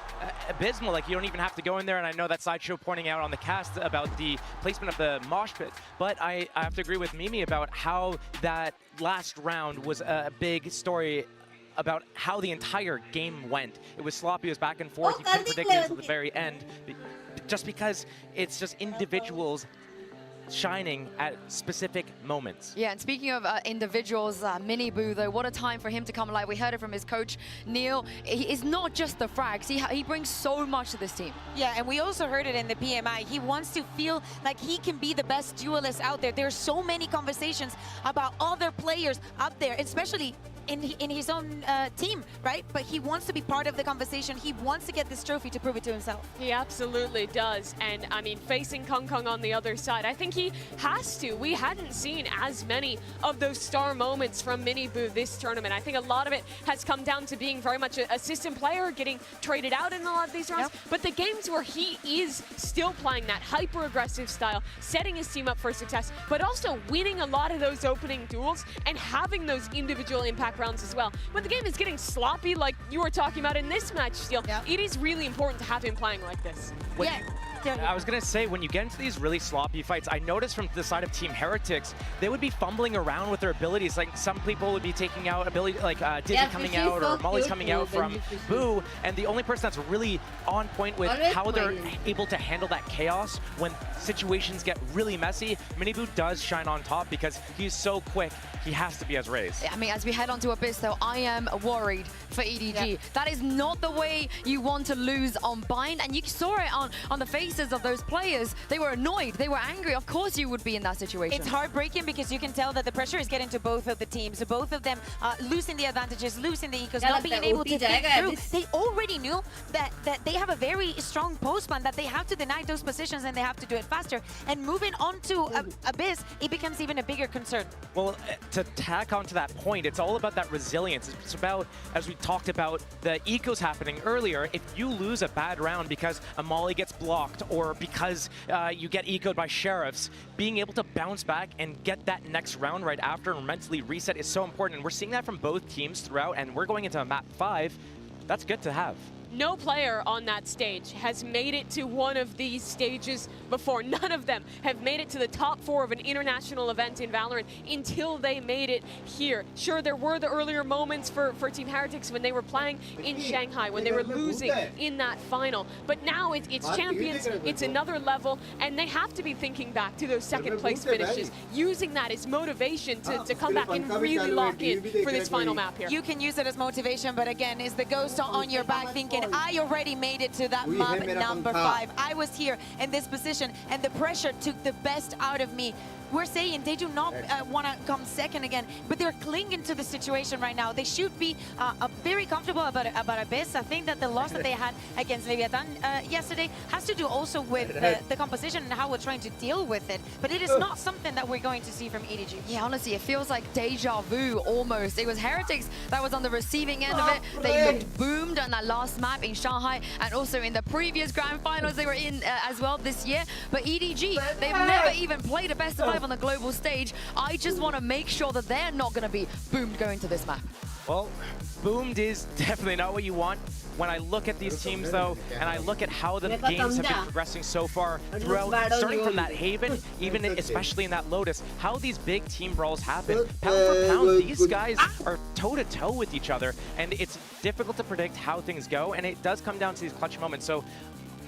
abysmal. Like, you don't even have to go in there, and I know that Sideshow pointing out on the cast about the placement of the mosh pit, but I have to agree with Mimi about how that last round was a big story about how the entire game went. It was sloppy, it was back and forth, you couldn't predict it until the very end, just because it's just individuals shining at specific moments. Yeah, and speaking of individuals, Miniboo, though, what a time for him to come alive. We heard it from his coach, Neil. He is not just the frags. He brings so much to this team. Yeah, and we also heard it in the PMI. He wants to feel like he can be the best duelist out there. There's so many conversations about other players up there, especially in his own team, right? But he wants to be part of the conversation. He wants to get this trophy to prove it to himself. He absolutely does. And I mean, facing Kung on the other side, I think he has to. We hadn't seen as many of those star moments from Miniboo this tournament. I think a lot of it has come down to being very much a system player, getting traded out in a lot of these rounds. Yep. But the games where he is still playing that hyper-aggressive style, setting his team up for success, but also winning a lot of those opening duels and having those individual impact rounds as well. When the game is getting sloppy, like you were talking about in this match, Steel, it is really important to have him playing like this. I was going to say, when you get into these really sloppy fights, I noticed from the side of Team Heretics, they would be fumbling around with their abilities. Like, some people would be taking out ability, like Dizzy coming out or Molly's coming out from Boo, and the only person that's really on point with how they're able to handle that chaos when situations get really messy, Miniboo does shine on top because he's so quick. He has to be as raised. I mean, as we head on to Abyss, though, I am worried for EDG. Yeah. That is not the way you want to lose on Bind, and you saw it on the faces of those players. They were annoyed, they were angry. Of course you would be in that situation. It's heartbreaking because you can tell that the pressure is getting to both of the teams. Both of them losing the advantages, losing the ecos, not being able to think through. They already knew that they have a very strong post plan, that they have to deny those positions and they have to do it faster. And moving on to Abyss, it becomes even a bigger concern. Well, to tack onto that point, it's all about that resilience. It's about, as we talked about, the ecos happening earlier. If you lose a bad round because a Molly gets blocked or because you get ecoed by sheriffs, being able to bounce back and get that next round right after and mentally reset is so important. And we're seeing that from both teams throughout, and we're going into map 5. That's good to have. No player on that stage has made it to one of these stages before. None of them have made it to the top 4 of an international event in Valorant until they made it here. Sure, there were the earlier moments for Team Heretics when they were playing in Shanghai, when they were losing in that final. But now it's champions, it's another level, and they have to be thinking back to those second place finishes, using that as motivation to come back and really lock in for this final map here. You can use it as motivation, but again, is the ghost on your back thinking, and I already made it to that map number 5. I was here in this position, and the pressure took the best out of me. We're saying they do not want to come second again, but they're clinging to the situation right now. They should be very comfortable about Abyss. I think that the loss that they had against Leviathan yesterday has to do also with the composition and how we're trying to deal with it. But it is not something that we're going to see from EDG. Yeah, honestly, it feels like deja vu almost. It was Heretics that was on the receiving end of it. They looked boomed on that last map in Shanghai, and also in the previous grand finals they were in as well this year. But EDG, they've never even played a best of 5 on the global stage. I just want to make sure that they're not going to be boomed going to this map. Well, boomed is definitely not what you want. When I look at these teams, though, and I look at how the games have been progressing so far throughout, starting from that Haven, even especially in that Lotus, how these big team brawls happen. Pound for pound, these guys are toe-to-toe with each other, and it's difficult to predict how things go, and it does come down to these clutch moments. So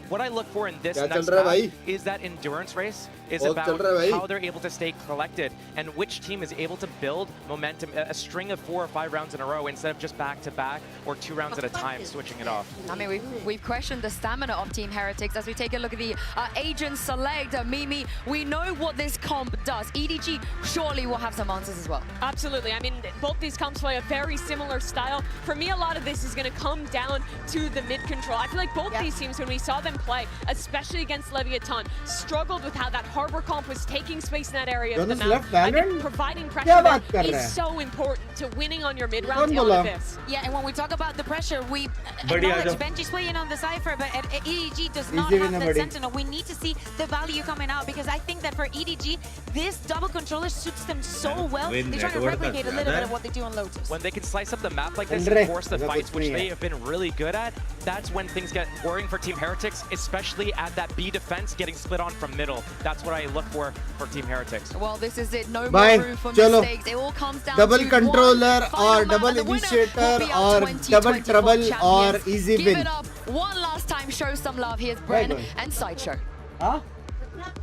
what I look for in this next map is that endurance race is about how they're able to stay collected and which team is able to build momentum, a string of 4 or 5 rounds in a row instead of just back-to-back or 2 rounds at a time, switching it off. I mean, we've questioned the stamina of Team Heretics as we take a look at the agent select. Mimi, we know what this comp does. EDG surely will have some answers as well. Absolutely. I mean, both these comps play a very similar style. For me, a lot of this is going to come down to the mid control. I feel like both these teams, when we saw them play, especially against Leviathan, struggled with how that Harbor comp was taking space in that area of the map. I think providing pressure there is so important to winning on your mid rounds on this. Yeah, and when we talk about the pressure, we acknowledge Benji's playing on the Cypher, but EDG does not have that Sentinel. We need to see the value coming out, because I think that for EDG, this double controller suits them so well. They try to replicate a little bit of what they do on Lotus. When they can slice up the map like this and force the fights, which they have been really good at, that's when things get worrying for Team Heretics, especially at that B defense getting split on from middle. That's what I look for Team Heretics. Well, this is it. No more room for mistakes. It all comes down double to controller or double initiator or double trouble or easy win. Give it up one last time. Show some love. Here's Bren and Sideshow.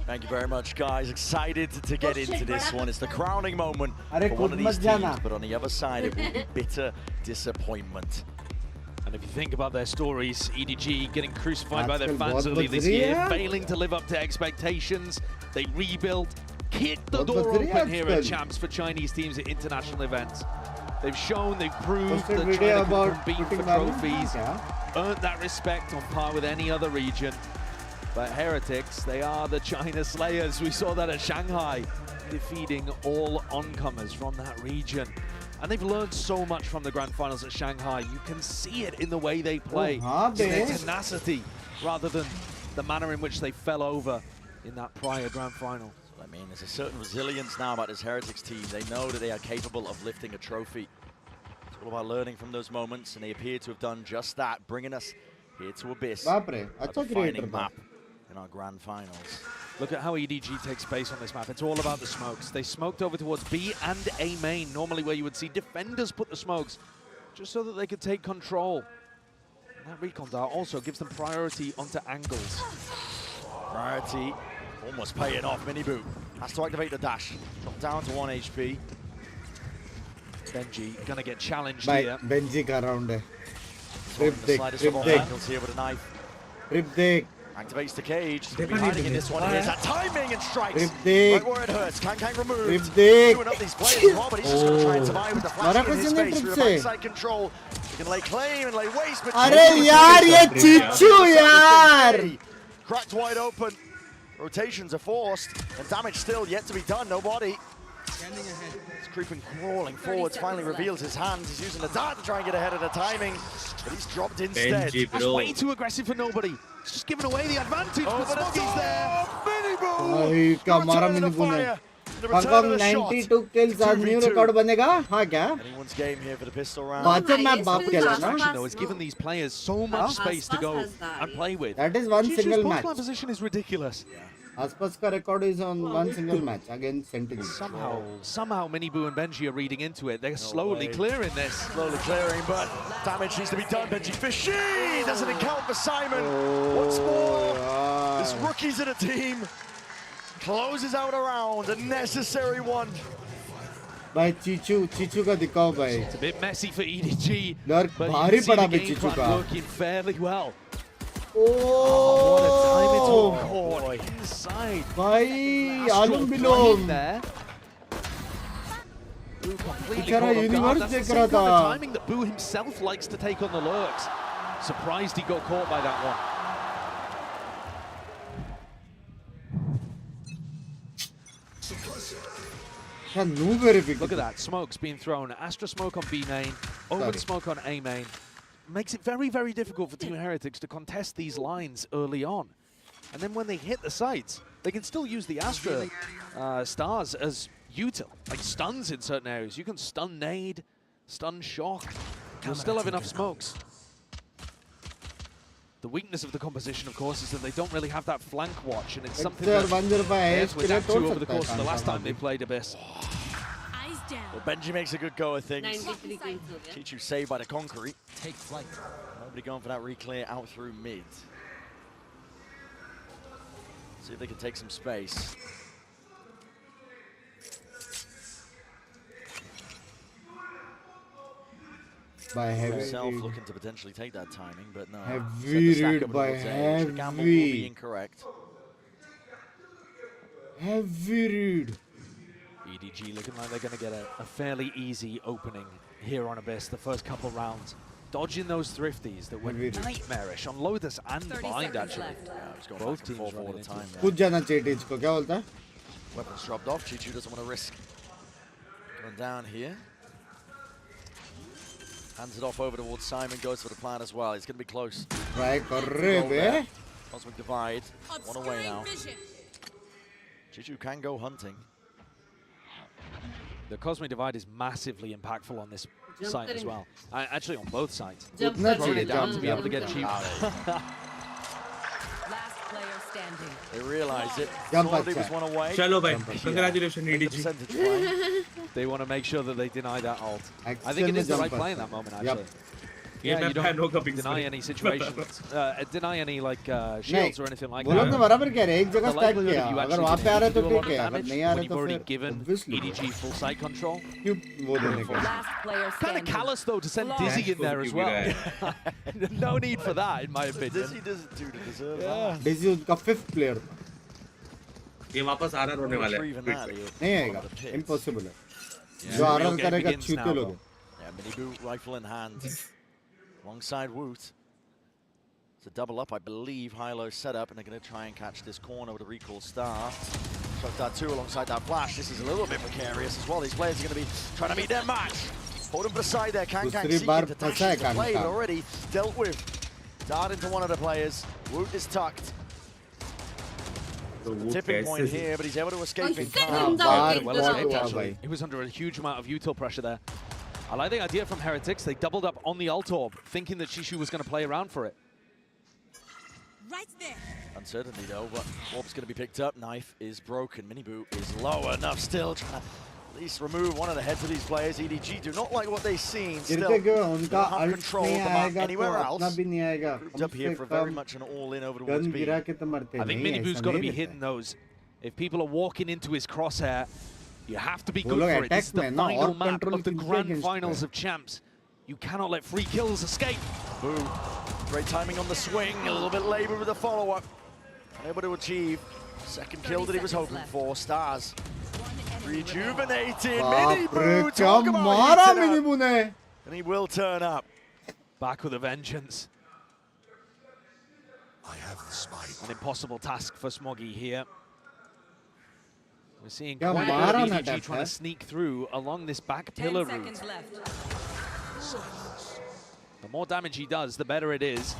Thank you very much, guys. Excited to get into this one. It's the crowning moment for one of these teams, but on the other side, it will be bitter disappointment. And if you think about their stories, EDG getting crucified by their fans early this year, failing to live up to expectations, they rebuilt, kicked the door open here at Champs for Chinese teams at international events. They've shown, they've proved that China can compete for trophies, earned that respect on par with any other region. But Heretics, they are the China Slayers. We saw that at Shanghai, defeating all oncomers from that region. And they've learned so much from the grand finals at Shanghai. You can see it in the way they play, in their tenacity, rather than the manner in which they fell over in that prior grand final. So, I mean, there's a certain resilience now about this Heretics team. They know that they are capable of lifting a trophy. It's all about learning from those moments, and they appear to have done just that, bringing us here to Abyss, a defining map in our grand finals. Look at how EDG takes space on this map. It's all about the smokes. They smoked over towards B and A main, normally where you would see defenders put the smokes, just so that they could take control. And that recon dart also gives them priority onto angles. Priority almost paying off. Miniboot has to activate the dash. Drop down to 1 HP. Benji gonna get challenged by here. Benji around. Rip dick, here with a knife. Rip dick. Activates the cage. He's going to be hiding in this one. Here's that timing and strikes. Right where it hurts. Kang removed. Doing up these players as well, but he's just going to try and survive with the flash in his face through the backside control. He can lay claim and lay waste, but cracked wide open. Rotations are forced, and damage still yet to be done. Nobody. He's creeping, crawling forwards, finally reveals his hands. He's using the dart to try and get ahead of the timing, but he's dropped instead. That's way too aggressive for nobody. He's just giving away the advantage, but Smokey's there. Hong Kong 92 kills आज new record बनेगा हाँ क्या? Anyone's game here for the pistol round. बाजू में बाप के ना. Though, it's given these players so much space to go and play with. That is one single match. Post position is ridiculous. Aspas ka record is on one single match against Sentinel. Somehow Miniboo and Benji are reading into it. They're slowly clearing this. Slowly clearing, but damage needs to be done. Benji Fishy doesn't account for Simon. Once more, this rookie's in a team. Closes out a round, a necessary one. भाई चीचू का दिखाओ भाई. It's a bit messy for EDG. Lurk but you भारी can see पड़ा the bay game चीचू plan का. working fairly well. Oh, what a time it took. Caught inside. भाई Astral Alam playing vilom. there. Boo completely बेचारा caught off guard. universe That's the देख same रहा kind of था. timing that Boo himself likes to take on the lurks. Surprised he got caught by that one. Look at that, smoke's being thrown. Astra smoke on B main, Omen smoke on A main. Makes it very, very difficult for Team Heretics to contest these lines early on. And then when they hit the sites, they can still use the Astra stars as util, like stuns in certain areas. You can stun nade, stun shock. You'll still have enough smokes. The weakness of the composition, of course, is that they don't really have that flank watch, and it's something that they had to adapt to over the course of the last time they played Abyss. Well, Benji makes a good go of things. Chichu saved by the concrete. Take flight. Nobody going for that re-clear out through mid. See if they can take some space. By heavy Himself read. looking to potentially take that timing, but no. Heavy read by The gamble will be heavy. incorrect. Heavy read. EDG looking like they're going to get a fairly easy opening here on Abyss the first couple rounds. Dodging those thrifties that were nightmarish on Lotus and Bind, actually. Yeah, both teams all running the time. कूद जाना चाहिए teach को क्या बोलता है? Weapons dropped off. Chichu doesn't want to risk going down here. Hands it off over towards Simon. Goes for the plan as well. He's going to be close. Try कर रहे बे. Cosmic Divide. One away now. Chichu can go hunting. The Cosmic Divide is massively impactful on this site as well. Actually, on both sides. Jump Throwing it down to be able to get cheap. They realize it. Jump Thought he was one away. Chalo bhai, congratulations EDG. They want to make sure that they deny that ult. I think it is the right play in that moment, actually. Yeah, you don't deny any situations, deny any like shields or anything like वो लोग that. ने बराबर कह रहे हैं एक जगह The stack likelihood किया of you अगर actually वहाँ पे आ रहा है तो doing a lot ठीक of है अगर damage नहीं आ when रहा you've तो already फिर given EDG full site control. क्यों वो देने का? Kind of callous though to send Dizzy in there as well. No need for that, in my opinion. Dizzy doesn't do to deserve that. Dizzy उनका 5th player था. ये वापस RR होने वाला है. नहीं आएगा, impossible है. जो आरआर करेगा छूते लोग. Yeah, mini boot rifle in hand, alongside Woot. It's a double up, I believe. Hilo set up, and they're going to try and catch this corner with a recall star. Struck that two alongside that flash. This is a little bit precarious as well. These players are going to be trying to meet their match. Hold him beside there. Kang seeking to dash into play, but already dealt with. Dart into one of the players. Woot is tucked. The tipping point here, but he's able to escape in time. Well escaped, actually. He was under a huge amount of util pressure there. I like the idea from Heretics. They doubled up on the ult orb, thinking that Shishu was going to play around for it. Right there. Uncertainty though, but orb's going to be picked up. Knife is broken. Miniboot is low enough still. Trying to at least remove one of the heads of these players. EDG do not like what they've seen. Still, they don't have control of the map anywhere else. Grouped up here for very much an all-in over towards B. I think Miniboot's got to be hitting those. If people are walking into his crosshair, you have to be good for it. This is the final map of the grand finals of champs. You cannot let free kills escape. Boo. Great timing on the swing, a little bit labor with the follow-up. Able to achieve second kill that he was hoping for. Stars rejuvenated. Miniboot, talk about heating up. And he will turn up. Back with a vengeance. I have the spike. An impossible task for Smoggy here. We're seeing Yeah, quite a Mara bit of na EDG trying to sneak through along this back 10 pillar seconds route. left. The more damage he does, the better it is.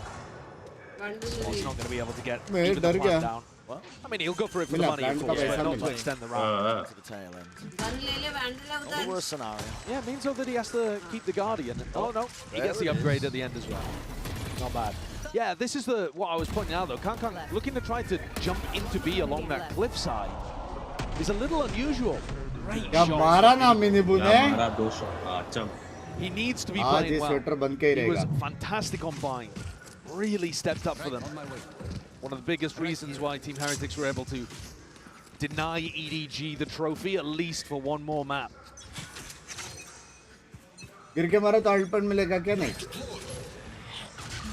He's not going to be able to get मैं even the डर plan गया. down. Well, I mean, he'll go for it for the मिला, money, of plan course, का but पैसा not to मिला. extend the round. To the tail end. Gun ले ले band ले Not the उधर worst scenario. Yeah, it means though that he has to keep the Guardian. Oh no, he gets the upgrade at the end as well. Not bad. Yeah, this is what I was pointing out though. Kang looking to try to jump into B along that cliffside is a little unusual. Great क्या shot. मारा ना मिनीबू ने? मारा 2 shot. अच्छा. He needs to be आज playing ये well. Sweater बन के ही He was रहेगा. fantastic on Bind. Really stepped up for them. One of the biggest reasons why Team Heretics were able to deny EDG the trophy, at least for one more map. गिर के मारा तो अल्टपन मिलेगा क्या? नहीं,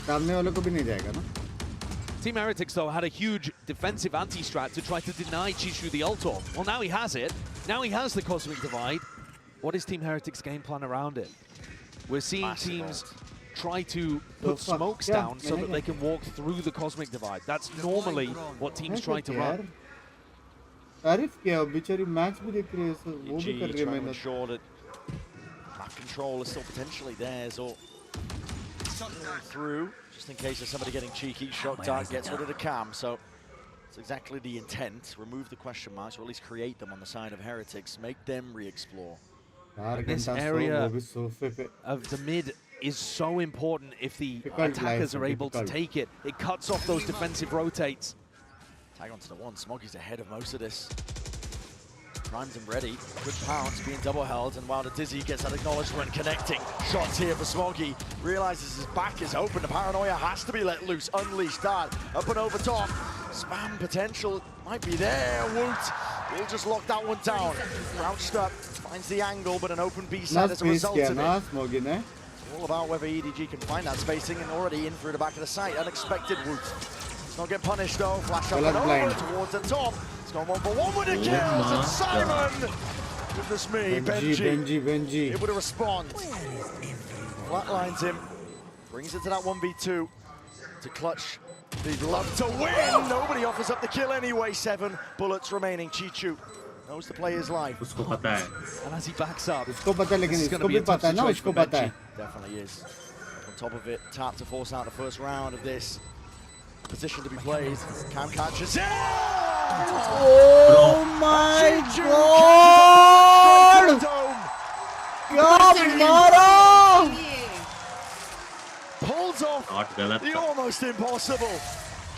सामने वालों को भी नहीं जाएगा ना. Team Heretics, though, had a huge defensive anti-strat to try to deny Chishu the ult orb. Well, now he has it. Now he has the Cosmic Divide. What is Team Heretics' game plan around it? We're seeing teams try to put smokes down so that they can walk through the Cosmic Divide. That's normally what teams try to run. तारीफ किया, बेचारी match भी देख रही है, वो भी कर रही है मेहनत. Ensure that map control is still potentially theirs, or through, just in case there's somebody getting cheeky. Shock Dart gets rid of the cam, so it's exactly the intent. Remove the question marks, or at least create them on the side of Heretics. Make them re-explore. This area of the mid is so important if the attackers are able to take it. It cuts off those defensive rotates. Tag onto the one. Smoggy's ahead of most of this. Primes him ready. Good pounce being double held, and while the Dizzy gets that acknowledgement connecting. Shots here for Smoggy. Realizes his back is open. The paranoia has to be let loose. Unleashed that. Up and over top. Spam potential might be there. Woot will just lock that one down. Crouched up. Finds the angle, but an open B-side as a result of it. Smoggy, ne? All about whether EDG can find that spacing, and already in through the back of the site. Unexpected Woot. Not get punished though. Flash up and over towards the top. It's gone 1-for-1 with the kills, and Simon! Goodness me, Benji. Able to respond. Flatlines him. Brings it to that 1v2. To clutch. They'd love to win. Nobody offers up the kill anyway. 7 bullets remaining. Chichu knows the player's life. And as he backs up, उसको पता है, लेकिन इसको भी पता है ना, उसको पता है. Definitely is. On top of it, tap to force out the first round of this. Position to be played. Cam catches it. Oh my God! God, pulls off the almost impossible.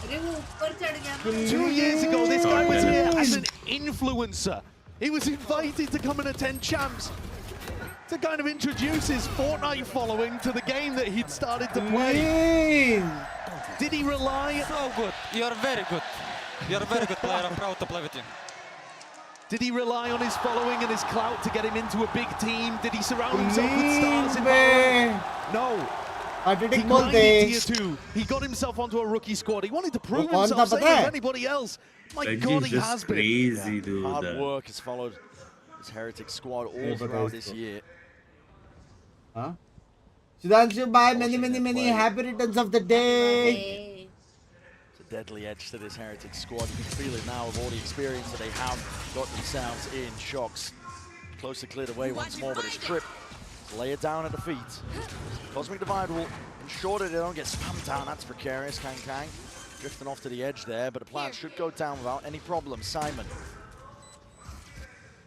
2 years ago, this guy was here as an influencer. He was invited to come and attend Champs to kind of introduce his Fortnite following to the game that he'd started to play. Did he rely? So good. You're very good. You're a very good player. I'm proud to play with you. Did he rely on his following and his clout to get him into a big team? Did he surround himself with stars in VALORANT? No. He grinded tier 2. He got himself onto a rookie squad. He wanted to prove himself, same as anybody else. My God, he has been. Crazy, dude. Hard work has followed this Heretic squad all throughout this year. Huh? Sudhanshu, bye. Many happy returns of the day. It's a deadly edge to this Heretic squad. You can feel it now with all the experience that they have got themselves in. Shocks close to cleared away once more, but it's Trip. Lay it down at the feet. Cosmic Divide will ensure that they don't get spammed down. That's precarious. Kang drifting off to the edge there, but the plant should go down without any problem. Simon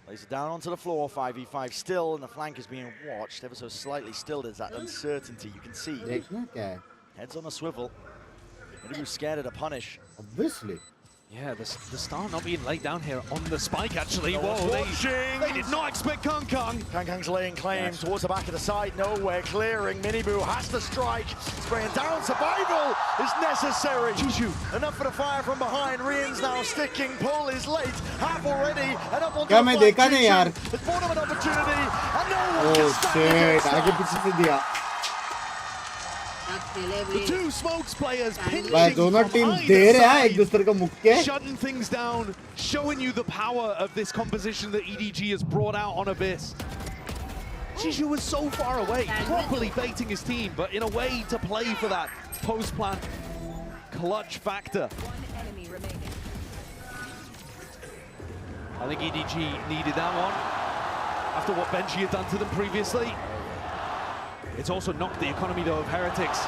lays it down onto the floor. 5v5 still, and the flank is being watched ever so slightly. Still, there's that uncertainty you can see. Heads on a swivel. Maybe scared of the punish. Obviously. Yeah, the star not being laid down here on the spike, actually. Whoa, they did not expect Kang's laying claim towards the back of the side. Nowhere clearing. Miniboo has to strike. Spraying down. Survival is necessary. Enough for the fire from behind. Rian's now sticking. Pull is late. Half already. And up on the flank. It's more of an opportunity. And no one can stand it. The two smokes players pinching दोनों team दे रहे हैं एक दूसरे को मुक्के. Shutting things down, showing you the power of this composition that EDG has brought out on Abyss. Jiju was so far away, properly baiting his team, but in a way to play for that post-plant clutch factor. I think EDG needed that one after what Benji had done to them previously. It's also knocked the economy, though, of Heretics.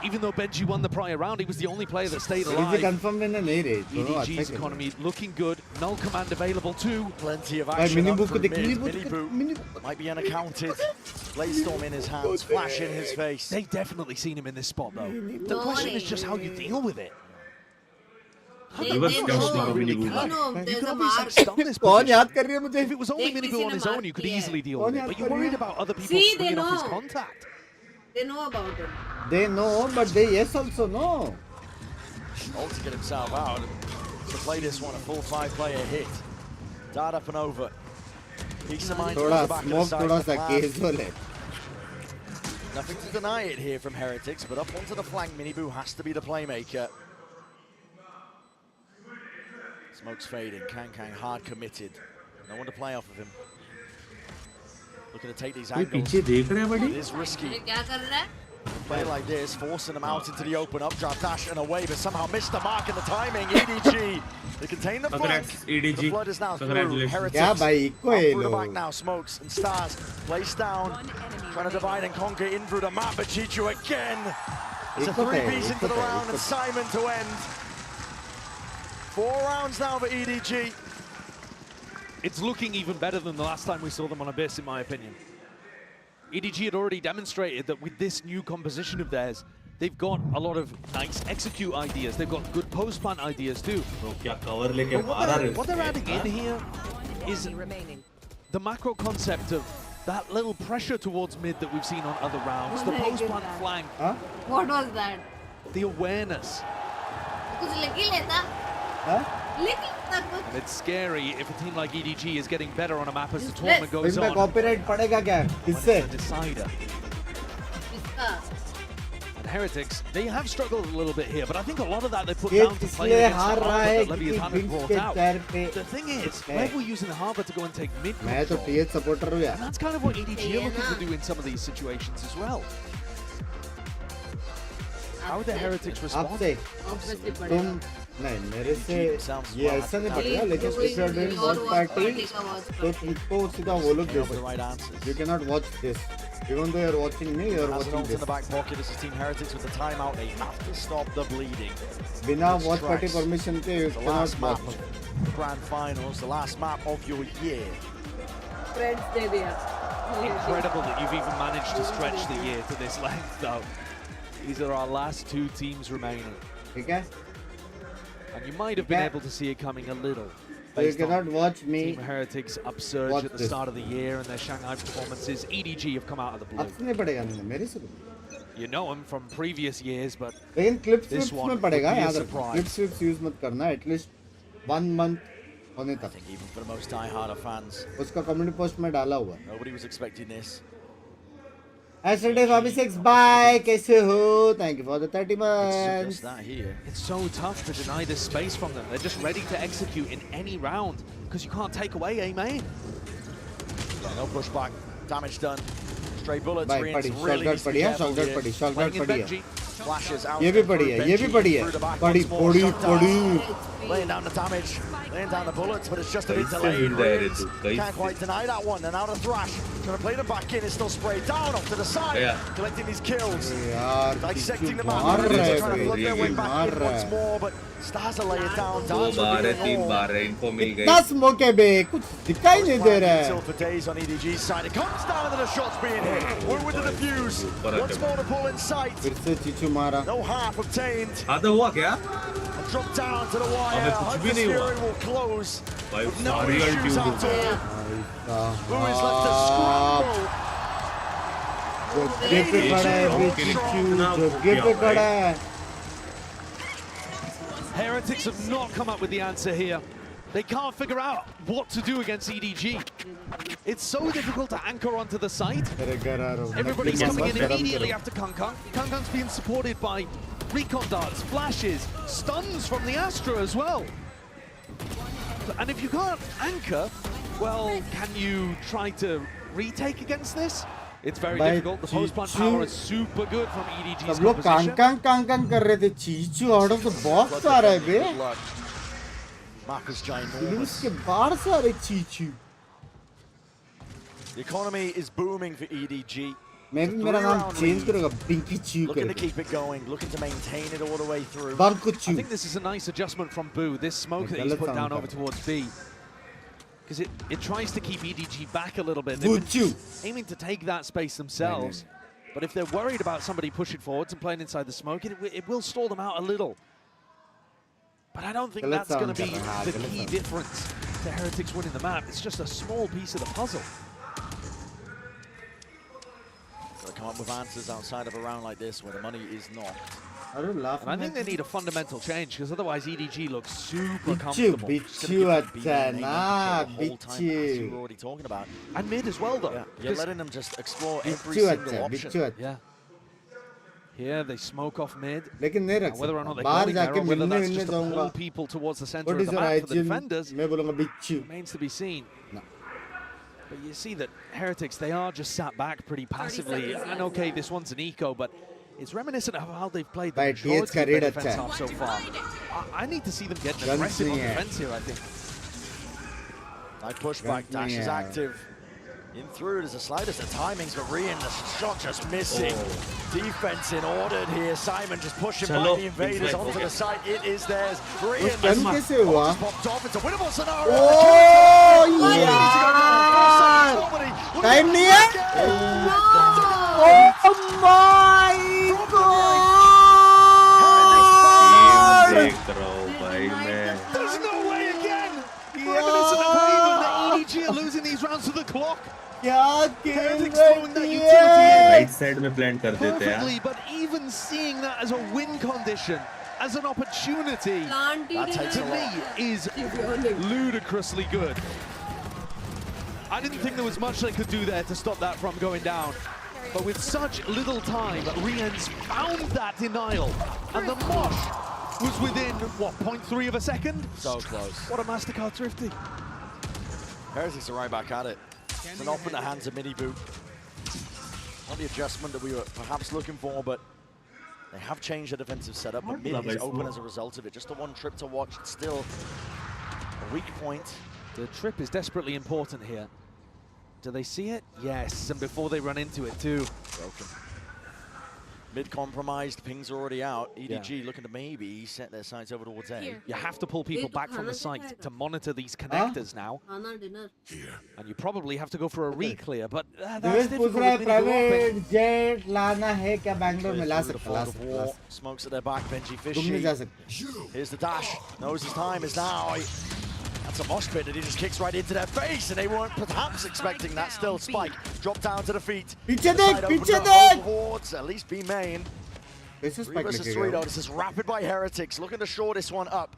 Even though Benji won the prior round, he was the only player that stayed alive. EDG's economy looking good. Null command available too. Plenty of action up from mid. Mini-boot might be unaccounted. Bladestorm in his hands, flash in his face. They've definitely seen him in this spot, though. The question is just how you deal with it. If it was only Miniboo on his own, you could easily deal with it. But you're worried about other people swinging off his contact. They know about it. They know, but they also know. All to get himself out. To play this one, a full 5-player hit. Dart up and over. Peace of mind. Thoda smoke, thoda sa casual hai. Nothing to deny it here from Heretics, but up onto the flank, Miniboo has to be the playmaker. Smoke's fading, Kang hard committed. No one to play off of him. Looking to take these angles. It is risky. Play like this, forcing them out into the open, updraft dash and away, but somehow missed the mark and the timing. EDG, they contain the flank. The flood is now through. Heretics up through the back now. Smokes and Stars place down, trying to divide and conquer in through the map, but Chichu again. It's a three-piece into the round and Simon to end. 4 rounds now for EDG. It's looking even better than the last time we saw them on Abyss, in my opinion. EDG had already demonstrated that with this new composition of theirs, they've got a lot of nice execute ideas. They've got good post-plant ideas too. What they're adding in here is the macro concept of that little pressure towards mid that we've seen on other rounds. The post-plant flank. Huh? What was that? The awareness. Huh? And it's scary if a team like EDG is getting better on a map as the tournament goes on. Copyright padega kya? Kisse? Decider. And Heretics, they have struggled a little bit here, but I think a lot of that they put down to playing against the harbor that Leviathan had brought out. The thing is, Lev were using the harbor to go and take mid control. And that's kind of what EDG are looking to do in some of these situations as well. How would the Heretics respond? नहीं मेरे से ये ऐसा नहीं पड़ेगा लेकिन if you are doing watch party तो तुमको सीधा वो लोग दे सकते you cannot watch this even though you are watching me you are watching this in the back pocket. This is Team Heretics with the timeout. They have to stop the bleeding. बिना watch party permission के you cannot watch. Grand finals, the last map of your year. Incredible that you've even managed to stretch the year to this length though. These are our last 2 teams remaining. Okay. And you might have been able to see it coming a little. So you cannot watch me. Team Heretics upsurge at the start of the year and their Shanghai performances. EDG have come out of the blue. You know them from previous years, but this one would be a surprise. Clips use मत करना at least 1 month होने तक. I think even for the most die-hard fans. उसका community post में डाला हुआ. Nobody was expecting this. Yesterday, Bobby 6, bye. कैसे हो? Thank you for the 30 months. It's that here. It's so tough to deny this space from them. They're just ready to execute in any round because you can't take away a main. No pushback. Damage done. Stray bullets. Bye, buddy. Shotgun पड़ी है. Shotgun पड़ी. Shotgun पड़ी है. Flashes out. ये भी पड़ी है. ये भी पड़ी है. पड़ी. Laying down the damage, laying down the bullets, but it's just a bit delayed. Can't quite deny that one. And now the Thrash, trying to play them back in, is still sprayed down off to the side, collecting these kills. Dissecting the map, trying to flood their way back in once more, but Stars are laying it down. इतना smoke है बे, कुछ दिखाई नहीं दे रहा है. Until for days on EDG's side, it comes down and then a shot's being hit. We're with the defuse. Once more to pull in sight. फिर से चीचू मारा. No half obtained. आधा हुआ क्या? Drop down to the wire. अबे कुछ भी नहीं हुआ. Will close. भाई No सारी issues अल्टी at all. Who is left to scramble? जोगे पे खड़ा है बे चीचू. जोगे पे खड़ा है. Heretics have not come up with the answer here. They can't figure out what to do against EDG. It's so difficult to anchor onto the site. Everybody's coming in immediately after Kung Kung. Kung Kung's being supported by recon darts, flashes, stuns from the Astra as well. And if you can't anchor, well, can you try to retake against this? It's very difficult. The post-plant power is super good from EDG's composition. Kang कर रहे थे. चीचू out of the box आ रहा है बे. Map is ginormous. उसके बाहर से आ रहे चीचू. The economy is booming for EDG. मैं भी मेरा नाम चेंज करूँगा. Binky Chew Looking to keep it going, looking to maintain it all the way through. I think this is a nice adjustment from Boo. This smoke that he's put down over towards B. Because it tries to keep EDG back a little bit. They've been aiming to take that space themselves. But if they're worried about somebody pushing forwards and playing inside the smoke, it will stall them out a little. But I don't think that's going to be the key difference to Heretics winning the map. It's just a small piece of the puzzle. So come up with answers outside of a round like this where the money is not. And I think they need a fundamental change because otherwise EDG looks super comfortable. Bichu, you were already talking about. And mid as well though. Yeah, you're letting them just explore every single option. Yeah. Here they smoke off mid. And whether or not they go there or whether that's just to pull people towards the center of the map for the defenders remains to be seen. No. But you see that Heretics, they are just sat back pretty passively. And okay, this one's an eco, but it's reminiscent of how they've played the majority of their defense off so far. I need to see them get aggressive on defense here, I think. Nice pushback, dash is active. In through, there's the slightest of timings, but Rian, the shot just missing. Defense in order here. Simon just pushing by the invaders onto the site. It is theirs. Rian just popped off. It's a winnable scenario. Oh, yeah! Time near? Oh my God! There's no way again! Reminiscent of Haven that EDG are losing these rounds to the clock. Heretics throwing that utility Right side में plant कर देते हैं. perfectly, but even seeing that as a win condition, as an opportunity, that to me is ludicrously good. I didn't think there was much they could do there to stop that from going down. But with such little time, Rian's found that denial. And the mosh was within, what, 0.3 of a second? So close. What a MasterCard thrifty. Heretics are right back at it. It's an off in the hands of Mini Boot. Not the adjustment that we were perhaps looking for, but they have changed the defensive setup. But mid is open as a result of it. Just the one trip to watch. It's still a weak point. The trip is desperately important here. Do they see it? Yes, and before they run into it too. Broken. Mid compromised, pings are already out. EDG looking to maybe set their sights over towards A. You have to pull people back from the site to monitor these connectors now. And you probably have to go for a re-clear, but that's difficult with private jet लाना है क्या बैंगलोर में ला सकता Smokes at their back, Benji Fishy. Here's the dash. Knows his time is now. That's a mosh pit that he just kicks right into their face, and they weren't perhaps expecting that. Still, Spike dropped down to the feet. At least B main. This is 3 versus 3 though. This is rapid by Heretics, looking to shore this one up.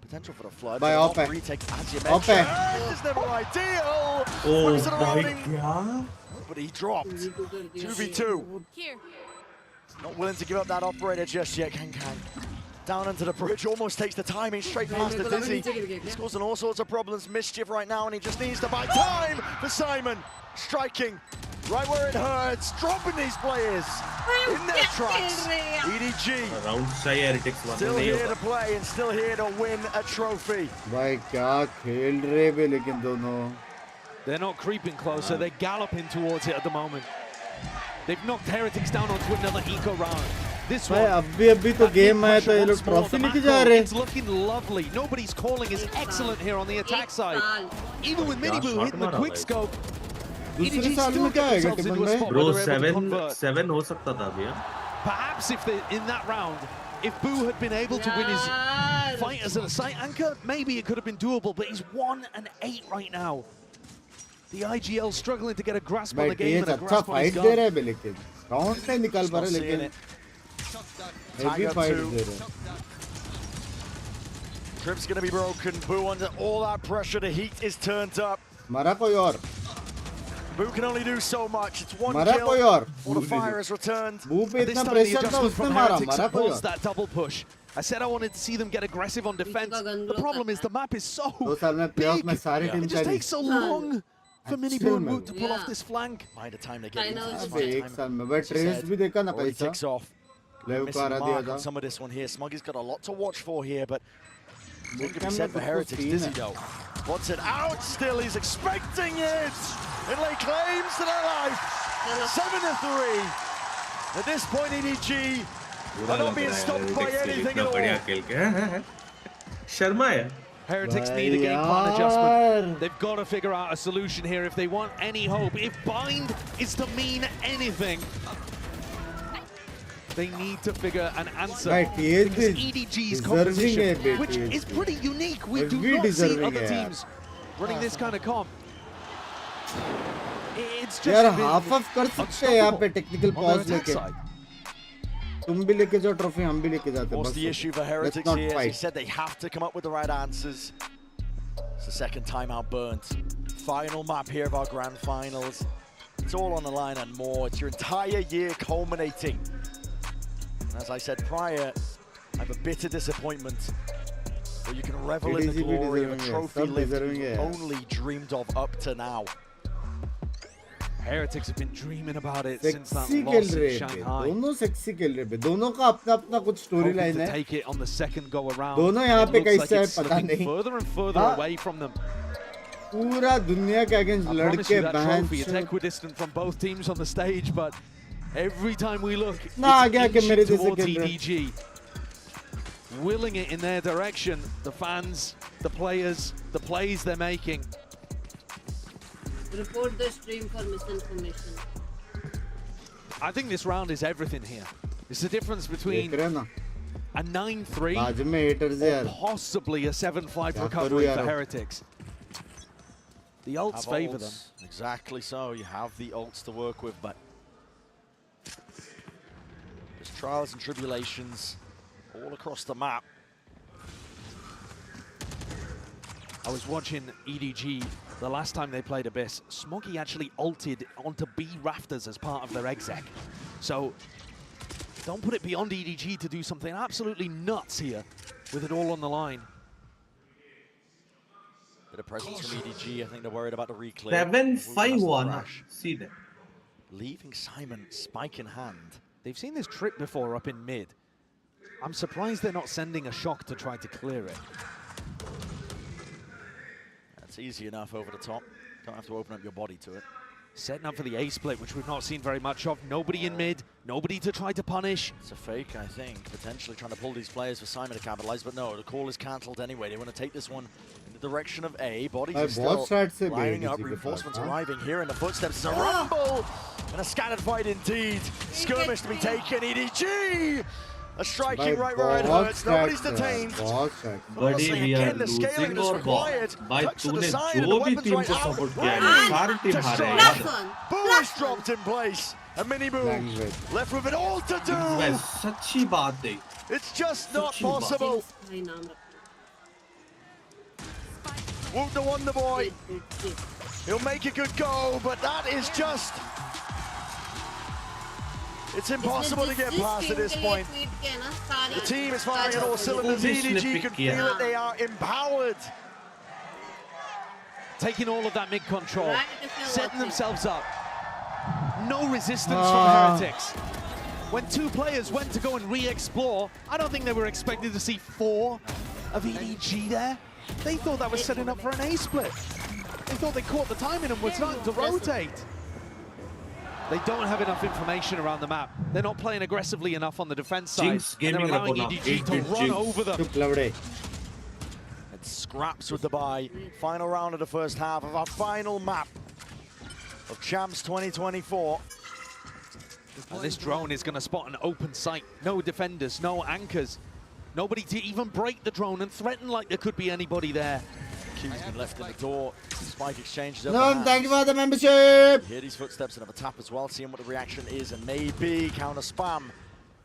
Potential for the flood. By Ope. Retake as you mentioned. It's never ideal. Oh my God. But he dropped. 2v2. Not willing to give up that operator just yet, Kang. Down into the bridge, almost takes the timing straight past the Dizzy. He's causing all sorts of problems, mischief right now, and he just needs to buy time for Simon. Striking right where it hurts, dropping these players in their tracks. EDG still here to play and still here to win a trophy. भाई क्या खेल रहे हैं लेकिन दोनों. They're not creeping closer, they're galloping towards it at the moment. They've knocked Heretics down onto another eco round. This one, अभी तो game है तो ये लोग ट्रॉफी लेके जा रहे हैं. It's looking lovely. Nobody's calling is excellent here on the attack side. Even with Miniboo hitting the quick scope, EDG still get themselves into a spot where they're able to convert. 7 हो सकता था अभी. Perhaps if they, in that round, if Boo had been able to win his fight as a site anchor, maybe it could have been doable, but he's 1-8 right now. The IGL struggling to get a grasp on the game and a grasp on his gun. दे रहे हैं लेकिन count नहीं निकाल पा रहे लेकिन heavy fight दे रहे हैं. Trip's gonna be broken. Boo under all that pressure. The heat is turned up. मारा कोई और. Boo can only do so much. It's one मारा kill. कोई और. All the fire has returned. Boo पे इतना pressure था उसने मारा. मारा कोई और. That double push. I said I wanted to see them get aggressive on defense. The problem is the map is so big. It just takes so long for Miniboo and Boot to pull off this flank. By the time they get into this एक साल में but trace भी देखा ना पैसा. takes off. Some of this one here. Smuggy's got a lot to watch for here, but what can be said for Heretics? Dizzy though. Spots it out still, he's expecting it! It lay claims to their life! 7-3! At this point, EDG are not being stopped by anything at all. Sharma hai. Heretics need a game plan adjustment. They've got to figure out a solution here if they want any hope. If bind is to mean anything, they need to figure an answer. Right, because EDG's composition, which is pretty unique. We do not see other teams running this kind of comp. It's just यार half of कर सकते हैं यहाँ पे technical pause लेके. तुम भी लेके जाओ ट्रॉफी, हम भी लेके जाते हैं. What's the issue for Heretics here? As he said, they have to come up with the right answers. It's the second timeout burnt. Final map here of our grand finals. It's all on the line and more. It's your entire year culminating. And as I said prior, I have a bitter disappointment. But you can revel in the glory of a trophy lift you've only dreamed of up to now. Heretics have been dreaming about it since that Sexy loss खेल in रहे Shanghai. दोनों sexy खेल रहे हैं. दोनों का अपना कुछ स्टोरी Hoping लाइन to है. take it on the second go around. दोनों यहाँ It पे looks कैसे like है it's पता slipping नहीं. further and further हाँ. away from them. पूरा दुनिया के अगेंस्ट I promise लड़के you that trophy, it's बहन equidistant from both teams on the stage, but every time we look, ना आगे आके it's मेरे inching जैसे towards खेल रहे. EDG. Willing it in their direction, the fans, the players, the plays they're making. Report the stream for misinformation. I think this round is everything here. It's the difference between a 9-3 or possibly a 7-5 recovery for Heretics. The ults favor them. Exactly so. You have the ults to work with, but there's trials and tribulations all across the map. I was watching EDG the last time they played Abyss. Smoggy actually ulted onto B rafters as part of their exec. So don't put it beyond EDG to do something absolutely nuts here with it all on the line. Bit of presence from EDG. I think they're worried about the reclaim. 7-5-1. See that. Leaving Simon spike in hand. They've seen this trip before up in mid. I'm surprised they're not sending a shock to try to clear it. That's easy enough over the top. Don't have to open up your body to it. Setting up for the A split, which we've not seen very much of. Nobody in mid, nobody to try to punish. It's a fake, I think. Potentially trying to pull these players for Simon to capitalize, but no, the call is cancelled anyway. They want to take this one in the direction of A. Bodies are still lining up. Reinforcements arriving here in the footsteps. It's a rumble and a scattered fight indeed. Skirmish to be taken. EDG! A striking right where it hurts. Nobody's detained. Buddy, we are losing or what? By तूने जो भी team को support किया है, सारी team हारे हैं यार. Boo is dropped in place. A mini boom left with it all to do. सच्ची बात है. It's just not possible. Woot the Wonder Boy. He'll make a good go, but that is just... It's impossible to get past at this point. The team is firing at all cylinders. EDG can feel it. They are empowered. Taking all of that mid control, setting themselves up. No resistance from Heretics. When two players went to go and re-explore, I don't think they were expected to see 4 of EDG there. They thought that was setting up for an A split. They thought they caught the timing and were starting to rotate. They don't have enough information around the map. They're not playing aggressively enough on the defense side. And they're allowing EDG to run over them. It scraps with the bye. Final round of the first half of our final map of Champs 2024. And this drone is going to spot an open site. No defenders, no anchors. Nobody to even break the drone and threaten like there could be anybody there. Key's been left in the door. Spike exchanges. No, thank you for the membership. Hear these footsteps and have a tap as well, seeing what the reaction is, and maybe counter spam.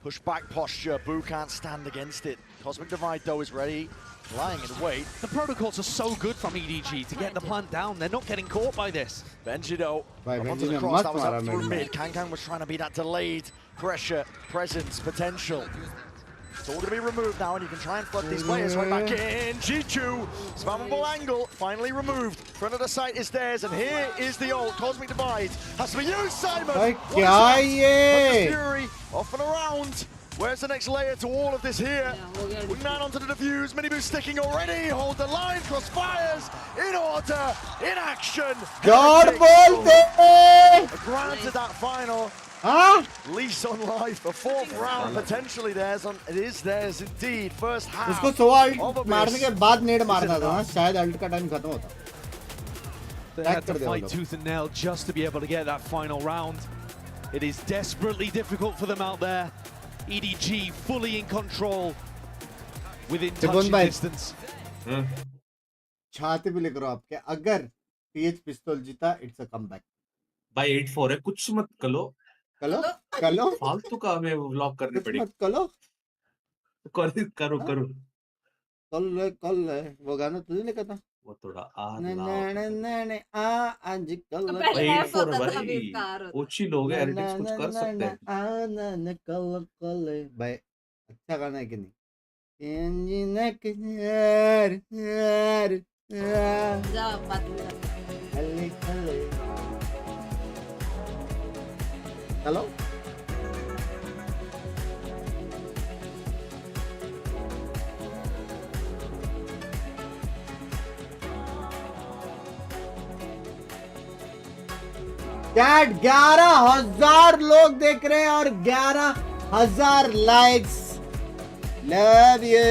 Push back posture. Boo can't stand against it. Cosmic Divide though is ready, lying in wait. The protocols are so good from EDG to get the plant down. They're not getting caught by this. Benji though, onto the cross. That was up through mid. Kang was trying to be that delayed pressure, presence, potential. It's all going to be removed now, and you can try and flood these players right back in. G2, spammable angle, finally removed. Front of the site is theirs, and here is the ult. Cosmic Divide has to be used, Simon. Fury off and around. Where's the next layer to all of this here? Wingman onto the defuse, Miniboo sticking already. Hold the line, crossfires, in order, in action. Granted that final. Lease on life, a 4th round potentially theirs. It is theirs indeed. First half. उसको 100 मारने के बाद नेड मारना था ना, शायद alt का time खत्म होता. They had to fight tooth and nail just to be able to get that final round. It is desperately difficult for them out there. EDG fully in control within touching distance. छाती पे लेकर आपके अगर PH पिस्तौल जीता, it's a comeback. By 8-4 है, कुछ मत करो. कलो फालतू का हमें व्लॉग करनी पड़ी। मत कलो करो कल वो गाना तुझे लिखा था वो थोड़ा आज कल भाई कुछ ही लोग हैं एडिटिंग्स कुछ कर सकते हैं। कल भाई अच्छा गाना है कि नहीं? जा बात में चलो चैट 11,000 लोग देख रहे हैं और 11,000 likes. Love you.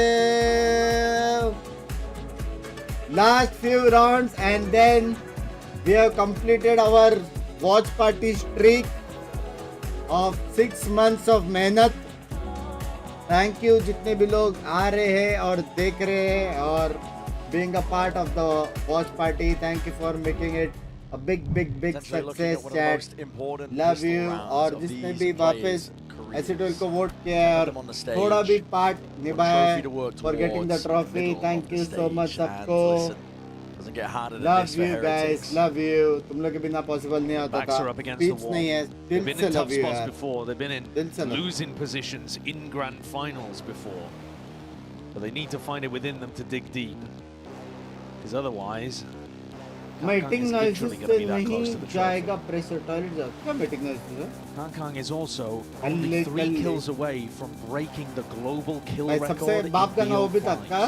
Last few rounds and then we have completed our watch party streak of 6 months of मेहनत। थैंक यू जितने भी लोग आ रहे हैं और देख रहे हैं और being a part of the watch party. Thank you for making it a big success chat. Love you। और जिसने भी वापस एसिडोल को वोट किया है और थोड़ा भी पार्ट निभाया है for getting the trophy, thank you so much सबको। Love you guys, love you। तुम लोग के बिना पॉसिबल नहीं होता था। स्पीच नहीं है, दिल से love you यार। They've been in losing positions in grand finals before, but they need to find it within them to dig deep, because otherwise meeting noise से नहीं जाएगा प्रेशर टॉयलेट जाओ। क्या मीटिंग नॉइस है? Kang is also only 3 kills away from breaking the global kill record. सबसे बाप का नाम भी तक का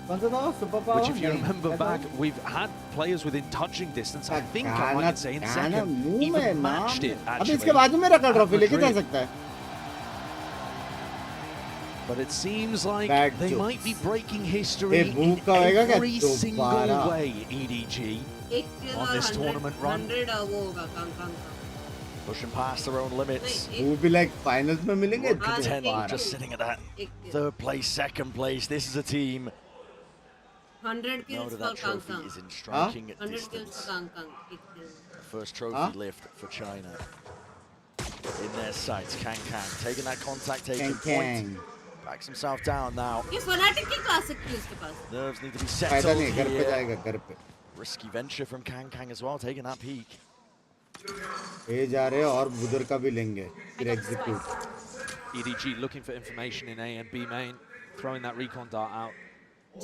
कौन सा था? Super power. Which if you remember back, we've had players within touching distance. I think I might say in second even matched it actually. अब इसके बाजू में रखा ट्रॉफी लेके जा सकता है। But it seems like they might be breaking history in every single way, EDG, on this tournament run. Pushing past their own limits. Who will be like finals में मिलेंगे? Just sitting at that third place, second place. This is a team. 100 kills that trophy is in striking distance. First trophy lift for China. In their sights, Kang taking that contact, taking point. Backs himself down now. ये fanatic की class है उसके पास। Nerves need to be settled here. घर पे जाएगा घर पे। Risky venture from Kang as well, taking that peek. ये जा रहे हैं और बुदर का भी लेंगे फिर execute. EDG looking for information in A and B main, throwing that recon dart out.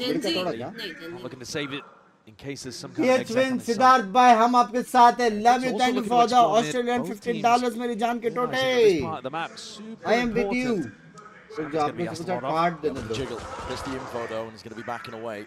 नहीं looking to save it in case there's some kind of exception. Siddharth भाई हम आपके साथ हैं। Love you, thank you for the Australian $15 मेरी जान के टोटे। I am with you. So आपने सोचा कार्ड देने दो। Jiggle. There's the info though, and he's going to be backing away.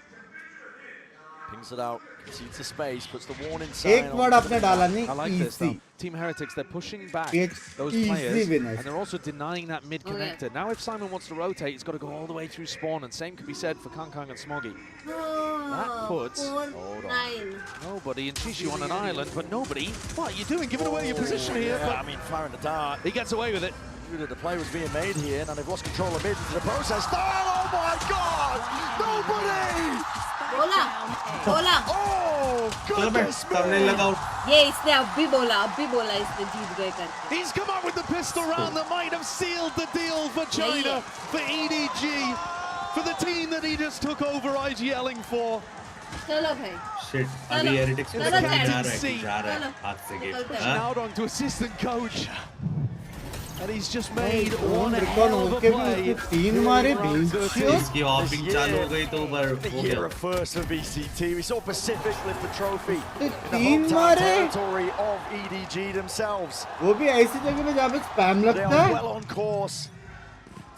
Pings it out, concedes the space, puts the warning sign. एक word आपने डाला नहीं। I like this though. Team Heretics, they're pushing back those players, and they're also denying that mid connector. Now, if Simon wants to rotate, he's got to go all the way through spawn, and same could be said for Kang and Smoggy. That puts nobody in Chishu on an island, but nobody. What are you doing? Giving away your position here. Yeah, I mean, firing the dart. He gets away with it. The play was being made here, and they've lost control of mid into the process. Oh my God! Nobody! बोला Oh goodness me! ये इसने अब भी बोला इसने जीत गए करके। He's come up with the pistol round that might have sealed the deal for China, for EDG, for the team that he just took over IGLing for. चलो भाई। Shit, अभी Heretics को जा रहा है हाथ से gate. Pushing out onto assistant coach. And he's just made one hell of a play. तीन मारे बीच इसकी ऑफिंग चालू हो गई तो ऊपर हो गया। First for VCT, we saw Pacific lift the trophy in the तीन hometown मारे territory of EDG themselves. वो भी ऐसी जगह पे जहाँ पे स्पैम They लगता are है। well on course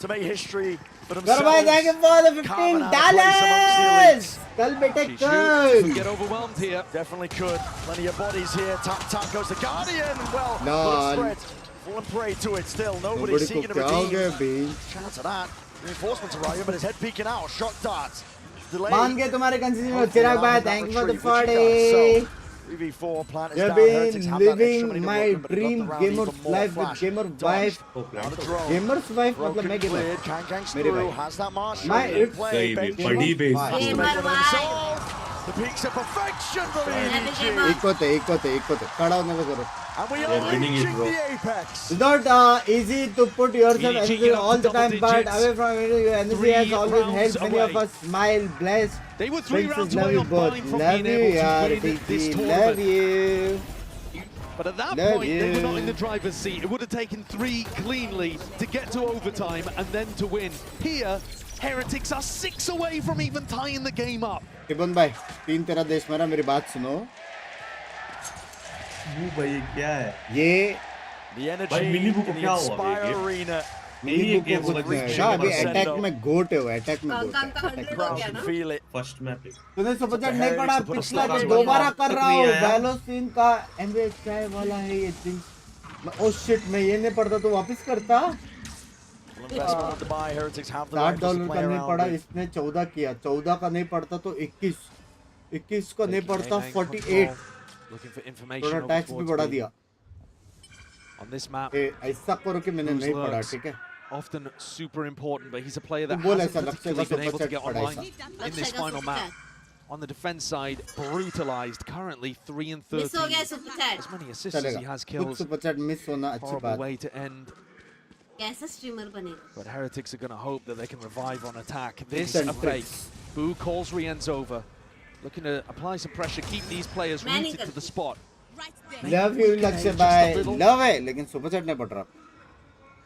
to make history for Garbai, thank you for the $15. कल बेटे कल। Get overwhelmed here. Definitely could. Plenty of bodies here. Tap goes the Guardian. Well, Lol. spread. Falling prey to it still. Nobody's seeking to redeem. Shout out to that. Reinforcements arriving, but his head peeking out. Shot darts. Delayed. मान के तुम्हारे consistency में चिराग भाई, thank you for the 40. 3v4 plan is You've down. been Heretics have that extra living money to my work with, but they've dream got the round gamer's even more life with flash. gamer Dodge. wife. On the drone. Gamer's wife मतलब Broken मैं gamer। cleared. Kang's मेरे through. भाई। Has that march My in it's play. सही में बड़ी बेइज्जती। The peaks of perfection for EDG. एक होते खड़ा होने को करो। And we They're are winning it, reaching bro. the apex. It's not easy to put yourself EDG energy up all to the time, double but digits. away from energy, your energy has 3 always rounds helped many of away. us smile, blessed. They were 3 Binks rounds love away you on both. Vine from Love being you, able yaar, to win this DG. tournament. Love you. But at that Love point, they were not you. in the driver's seat. It would have taken 3 cleanly to get to overtime and then to win. Here, Heretics are 6 away from even tying the game up. Ibn bhai, 3 तेरा देश मेरा, मेरी बात सुनो. भाई क्या है? ये The energy भाई मिनी बुक in the क्या हुआ Inspire ये? Arena. मिनी बुक को समझ में आएगा. अभी अटैक में गोट है वो, अटैक में गोट है. Crowd can feel it. First map तूने सुपरचैट नहीं पढ़ा, Heretics पिछला put a जो stop दोबारा on कर रहा हूँ. वैलो सीन का एनबीए चाय वाला है ये थिंग. ओ शिट, मैं ये नहीं पढ़ता तो वापस करता. Investment to buy. Heretics have the rifles to $60 play का नहीं पढ़ा, around with. इसने 14 किया. 14 का नहीं पढ़ता तो 21 का नहीं पढ़ता 48. Looking for information थोड़ा over टैक्स भी towards बढ़ा me. दिया. On this map, ऐसा करो कि मैंने नहीं पढ़ा, ठीक है? often super important, but he's a player that तू बोल hasn't ऐसा, लक्ष्य का particularly been able to Super Chat get पढ़ा online ऐसा. in this final map. On the defense side, brutalized, currently 3 and 13. Miss हो गया Super Chat. As many assists as he चलेगा. has कुछ kills. सुपरचैट मिस होना अच्छी Horrible बात. way to end. कैसा स्ट्रीमर बनेगा? But Heretics are going to hope that they can revive on attack. This It's a fake. Boo calls Rien's over. Looking to apply some pressure, keep these players rooted to the spot. Love you लक्ष्य भाई. Love है, लेकिन Super Chat नहीं पढ़ रहा.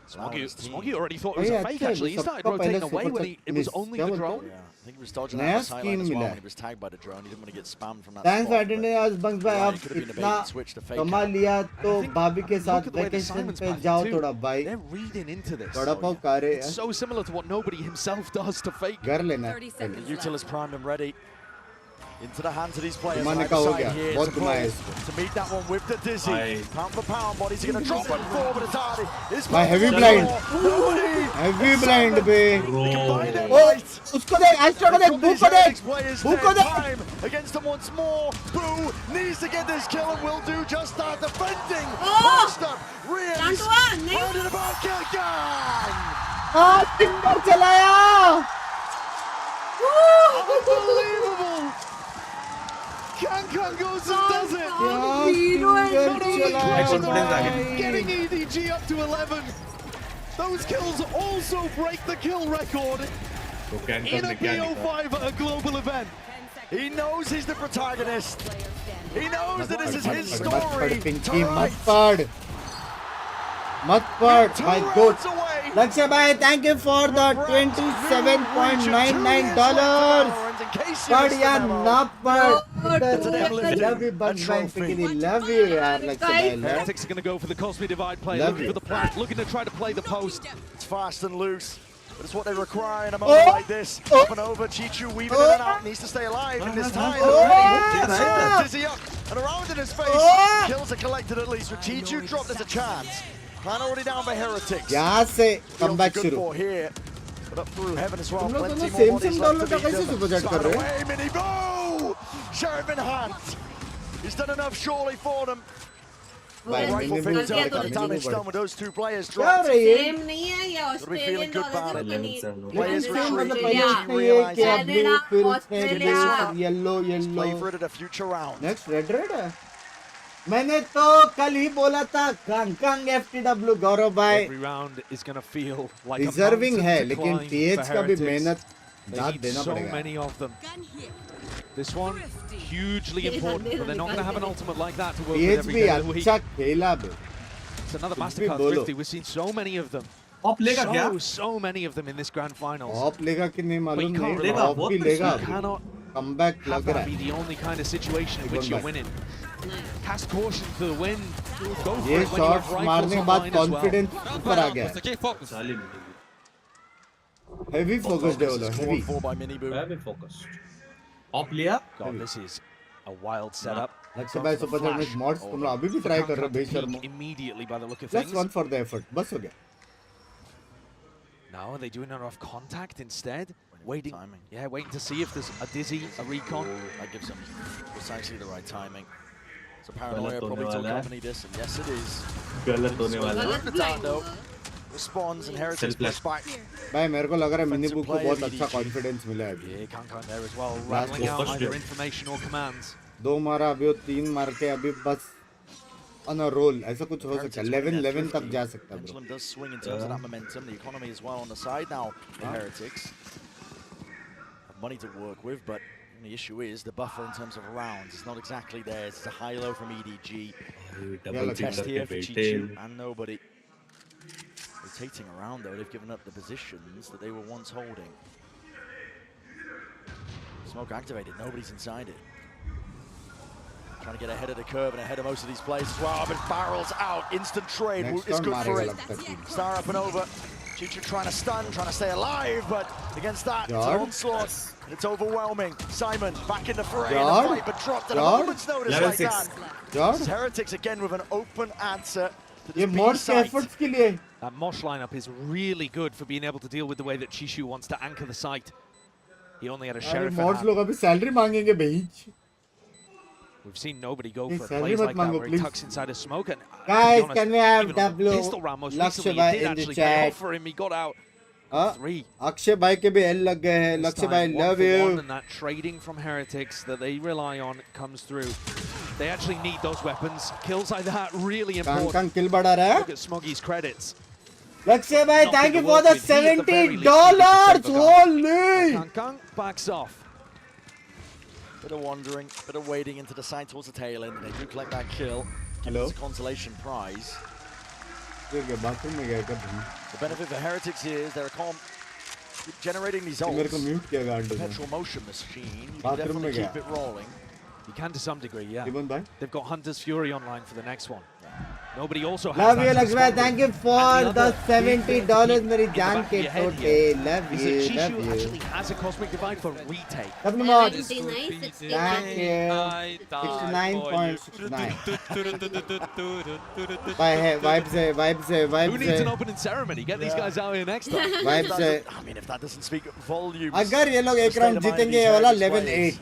Smoggy already thought it was a fake actually. He started rotating away when it was only the drone. Yeah, I think he was dodging नया out the sideline scheme as well मिला when है. he was tagged by the drone. He didn't want to get spammed from that Thanks for spot. attending us, Bunks भाई. Right, आप it could have been a bait इतना and switch to fake कमा out. लिया तो भाभी के साथ Look at the way the vacation Simon's पे playing जाओ too. थोड़ा भाई. They're reading into this. थोड़ा पाव करे. It's so similar to what nobody himself does to fake. घर लेना है. The Util is primed and ready. Into the hands of these players. घुमाने Right का हो side गया. here बहुत to घुमाया Paul इसको. to meet that one with the dizzy. Pound for pound, bodies are going to drop on four, but it's Hardy. It's भाई heavy Paul. blind. Nobody. Heavy blind पे. Combine ओ उसको देख, astro को देख, book को देख, book को देख. Time against them once more. Boo needs to get this kill and will do just that. Defending. Post up. Rien's rounded about kill gang. हाँ टिंगर चलाया. Unbelievable. Kankan goes and does it. टिंगर चलाया. Getting EDG up to 11. Those kills also break the kill record in a BO5 at a global event. He knows he's the protagonist. He knows that this is his story. Pinky मत पढ़. मत पढ़. My God. लक्ष्य भाई, thank you for the $27.99. पढ़ या ना पढ़. Love you, Bugs भाई. पिंकी love you यार लक्ष्य भाई. Heretics are going to go for the Cosby Divide play, Love looking you. for the plant, looking to try to play the post. It's fast and loose. But it's what they require in a moment like this. Up and over, Chichu weaving in and out, needs to stay alive in this time. Dizzy up and around in his face. Kills are collected at least. With Chichu dropped, there's a chance. Plan already down by Heretics. यहाँ से comeback Good शुरू. for here. But up through heaven as well. तुम लोग Plenty दोनों more same bodies same left dollar to का beat कैसे them. superchat कर Slide रहे हो? away, Mini Boo! Sheriff in hand. He's done enough surely for them. भाई Rifle मैंने figures भी out the मैंने damage भी done with those two players क्या dropped. रही है? सेम नहीं है ये Gotta be feeling Australian good about dollar it. से बनी. Players मतलब पहले retreat, इसमें ये क्या realizing blue फिर उसमें Australia. blue yellow play yellow. for it at a future round. Next red है. मैंने तो कल ही बोला था कांग FTW गौरव भाई. Every round is going to feel like a Deserving mountain है, to लेकिन climb TH for का भी Heretics. मेहनत They दाद need देना so पड़ेगा. many of them. This one, hugely important, but they're not going to have an ultimate like that to work with TH every भी day of the week. अच्छा खेला बे. It's another कुछ भी masterclass बोलो. Thrifty. We've seen so many of them. Op लेगा क्या? So many of them in this grand finals. Of लेगा कि नहीं But you मालूम can't नहीं. rely ऑफ on भी what लेगा. you cannot Comeback have लग रहा that है. be the only kind of situation in Good which you're back. winning. Cast caution to the wind. Go for ये it when you have shots rifles मारने के online बाद as well. confidence ऊपर आ गया. Heavy focused है वो लोग. Heavy. Very focused. Op लिया? God, this is a wild setup. लक्ष्य भाई सुपर चैट में mods तुम लोग अभी भी try कर रहे हो बेशर्मो. Immediately by the look of Plus things. 1 for the effort. बस हो गया. Now are they doing enough contact instead? Waiting, yeah, waiting to see if there's a dizzy, a recon. That gives them precisely the right timing. So paranoia probably to accompany this, and yes it is. गलत होने वाला है. Nintendo responds and Heretics push back. भाई मेरे को लग रहा है मिनी बुक को बहुत अच्छा confidence मिला है अभी. Yeah, Kankan there as well, Last rattling out focus either game. information or commands. 2 मारा अभी, 3 मार के अभी बस on a roll. ऐसा कुछ हो सकता है. 11 तक जा सकता है. Pendulum does swing in terms of that momentum. The economy is well on the side now for Heretics. Have money to work with, but the issue is the buffer in terms of rounds. It's not exactly there. It's a high-low from EDG. Double Test here for pick Chichu and nobody. Rotating around though, they've given up the positions that they were once holding. Smoke activated, nobody's inside it. Trying to get ahead of the curve and ahead of most of these players as well, but barrels out, instant trade, is good for it. Star up and over. Chichu trying to stun, trying to stay alive, but against that, it's an onslaught. It's overwhelming. Simon back in the fray in the fight, but dropped at a moment's notice like that. This Heretics again with an open answer to this B site. That Mosh lineup is really good for being able to deal with the way that Chishu wants to anchor the site. He only had a sheriff. salary मांगेंगे bench. We've seen nobody go for plays like that where he tucks inside a smoke. And guys, honest, can we have W? Pistol round most recently, he did actually pay off for him. He got out 3. Akshay bhai ke bhi L lag gaye hain. Akshay bhai, love you. And that trading from Heretics that they rely on comes through. They actually need those weapons. Kills like that really important. Kang kill bada raha hai. Look at Smoggy's credits. Akshay bhai, thank you for the $70. Holy! Kang backs off. Bit of wandering, bit of wading into the side towards the tail end. They do collect that kill. It's a consolation prize. The benefit for Heretics here is they're generating these ults. Perpetual motion machine. You can definitely keep it rolling. You can to some degree, yeah. They've got Hunter's Fury online for the next one. Nobody also has love you, Lakshmi. Thank you for the $70. Meri jaan ke tote. Love you, love you. Actually has a Cosmic Divide for retake. Thank you. 69.69. Vibes. Who needs an opening ceremony? Get these guys out here next time. Vibes. I mean, if that doesn't speak volumes. अगर ये लोग एक round जीतेंगे ये वाला 11-8.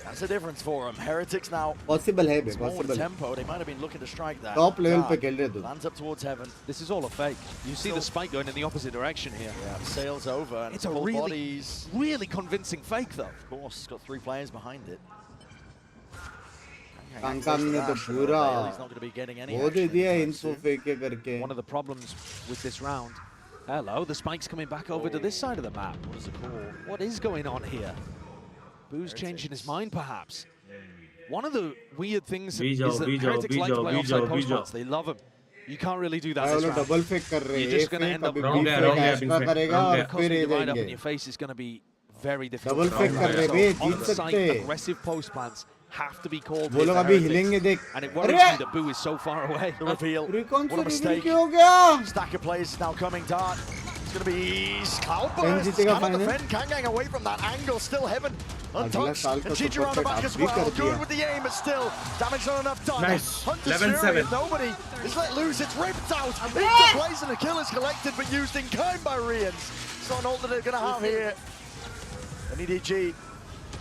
That's the difference for them. Heretics now. Possible है possible. Tempo. They might have been looking to strike that. Top level पे खेल रहे थे. Lands up towards heaven. This is all a fake. You see the spike going in the opposite direction here. Yeah, sails over. And it's a really convincing fake though. Of course, it's got 3 players behind it. Kang ने तो पूरा he's not going to be getting any वो दे दिया info fake के करके. One of the problems with this round. Hello, the spike's coming back over to this side of the map. What is the call? What is going on here? Boo's changing his mind, perhaps. One of the weird things is that Heretics like to play offside post-bots. They love them. You can't really do that this round. Double fake कर रहे हैं. You're just going to end up wrong करेगा और फिर ये divide up in देंगे. your face is going to be very difficult. Double fake कर रहे हैं. On जीत the site, सकते. aggressive post plants have to be called. वो लोग अभी हिलेंगे देख. And it worries me that Boo is so far away. The reveal. What a mistake. Stack of players now coming. Dart. It's going to be Cloudburst. Cannot defend. Kangang away from that angle. Still heaven. Untouched. And Chichu around the back as well. Good with the aim, but still damage not enough done. Nice. 11-7. Nobody is let loose. It's ripped out. Into place and a kill is collected, but used in kind by Rians. It's not an ult that they're going to have here. And EDG.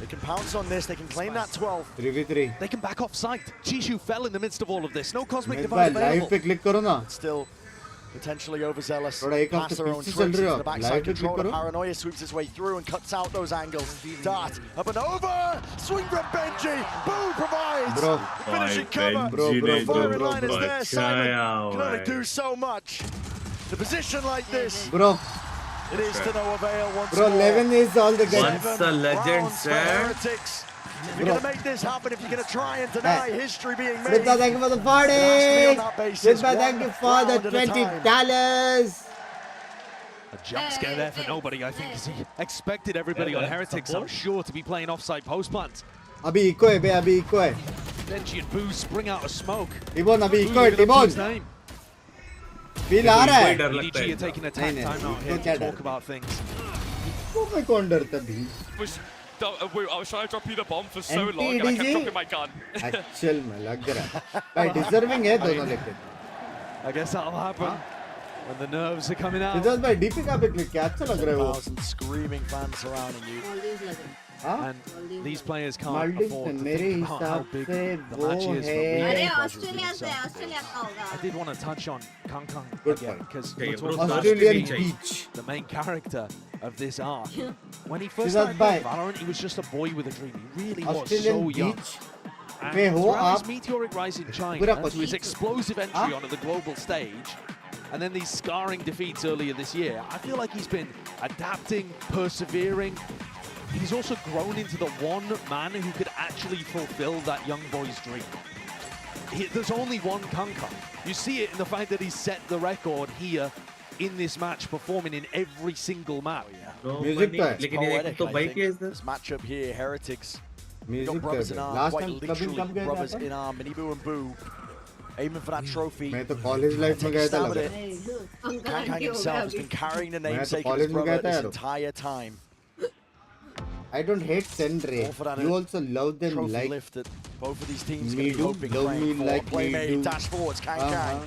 They can pounce on this, they can claim that 12. 3v3. They can back off sight. Chishu fell in the midst of all of this. No Cosmic Divide available. Live पे click करो ना. Still potentially overzealous. थोड़ा एक Pass हफ्ते their own पीछे tricks चल रहे into हो. the backside Live पे click control. करो. Paranoia sweeps his way through and cuts out those angles. Dart up and over. Swing from Benji. Boo provides. Bro. Finishing cover. Firing line is there. Simon can only do so much. The position like this. Bro. It is to no avail once Bro, more. 11 is all the game. Once a legend, sir. If you're going to make this happen, if you're going to try and deny history being made, Smita, thank you for the party. Smita, thank you for the $20. A jump scare there for nobody, I think, because he expected everybody on Heretics, I'm sure, to be playing offside post plants. Abhi eco hai, abhi eco hai. Benji and Boo spring out of smoke. Timon, abhi eco hai, Timon. Feel aa raha hai. EDG are taking a timeout here to talk about things. Who मैं कौन डरता भी? I was trying to drop you the bomb for so long and I kept dropping my gun. Actual में लग रहा है. भाई deserving है दोनों लेकिन. I guess that'll happen when the nerves are coming out. Siddharth भाई DP का पे click किया अच्छा लग रहा है वो. Thousand screaming fans surrounding you. And these players can't afford to मेरे think about how हिसाब big से the वो match is. अरे ऑस्ट्रेलिया से ऑस्ट्रेलिया का होगा. I did want to touch on Kang Kang Good again point. because Okay, we're talking about Australian being beach. the main character of this arc. When he first Siddharth started playing bhai. Valorant, he was just a boy with a dream. He really was Australian so young. beach. And Hey, ho, throughout his aap- meteoric rise in Pura China, to question. his explosive entry onto the global stage, and then these scarring defeats earlier this year, I feel like he's been adapting, persevering. He's also grown into the one man who could actually fulfill that young boy's dream. There's only one Kanka. You see it in the fact that he's set the record here in this match, performing in every single map. Music to hai. This matchup here, Heretics. We've Music got brothers to in hai. arm, Last quite time literally clubbing कब गए brothers थे in arm, Mini Boo and Boo, aiming for that trophy. मैं तो college life में गया था लग रहा है. Kang Kang himself has been carrying the मैं तो namesake of college his में brother गया था this यार. entire time. I don't hate Sendre. All for that You also love them trophy like lift that both of these teams me going to be do. hoping, Love praying me for. like me Playmate, do. dash forwards, Kang Kang.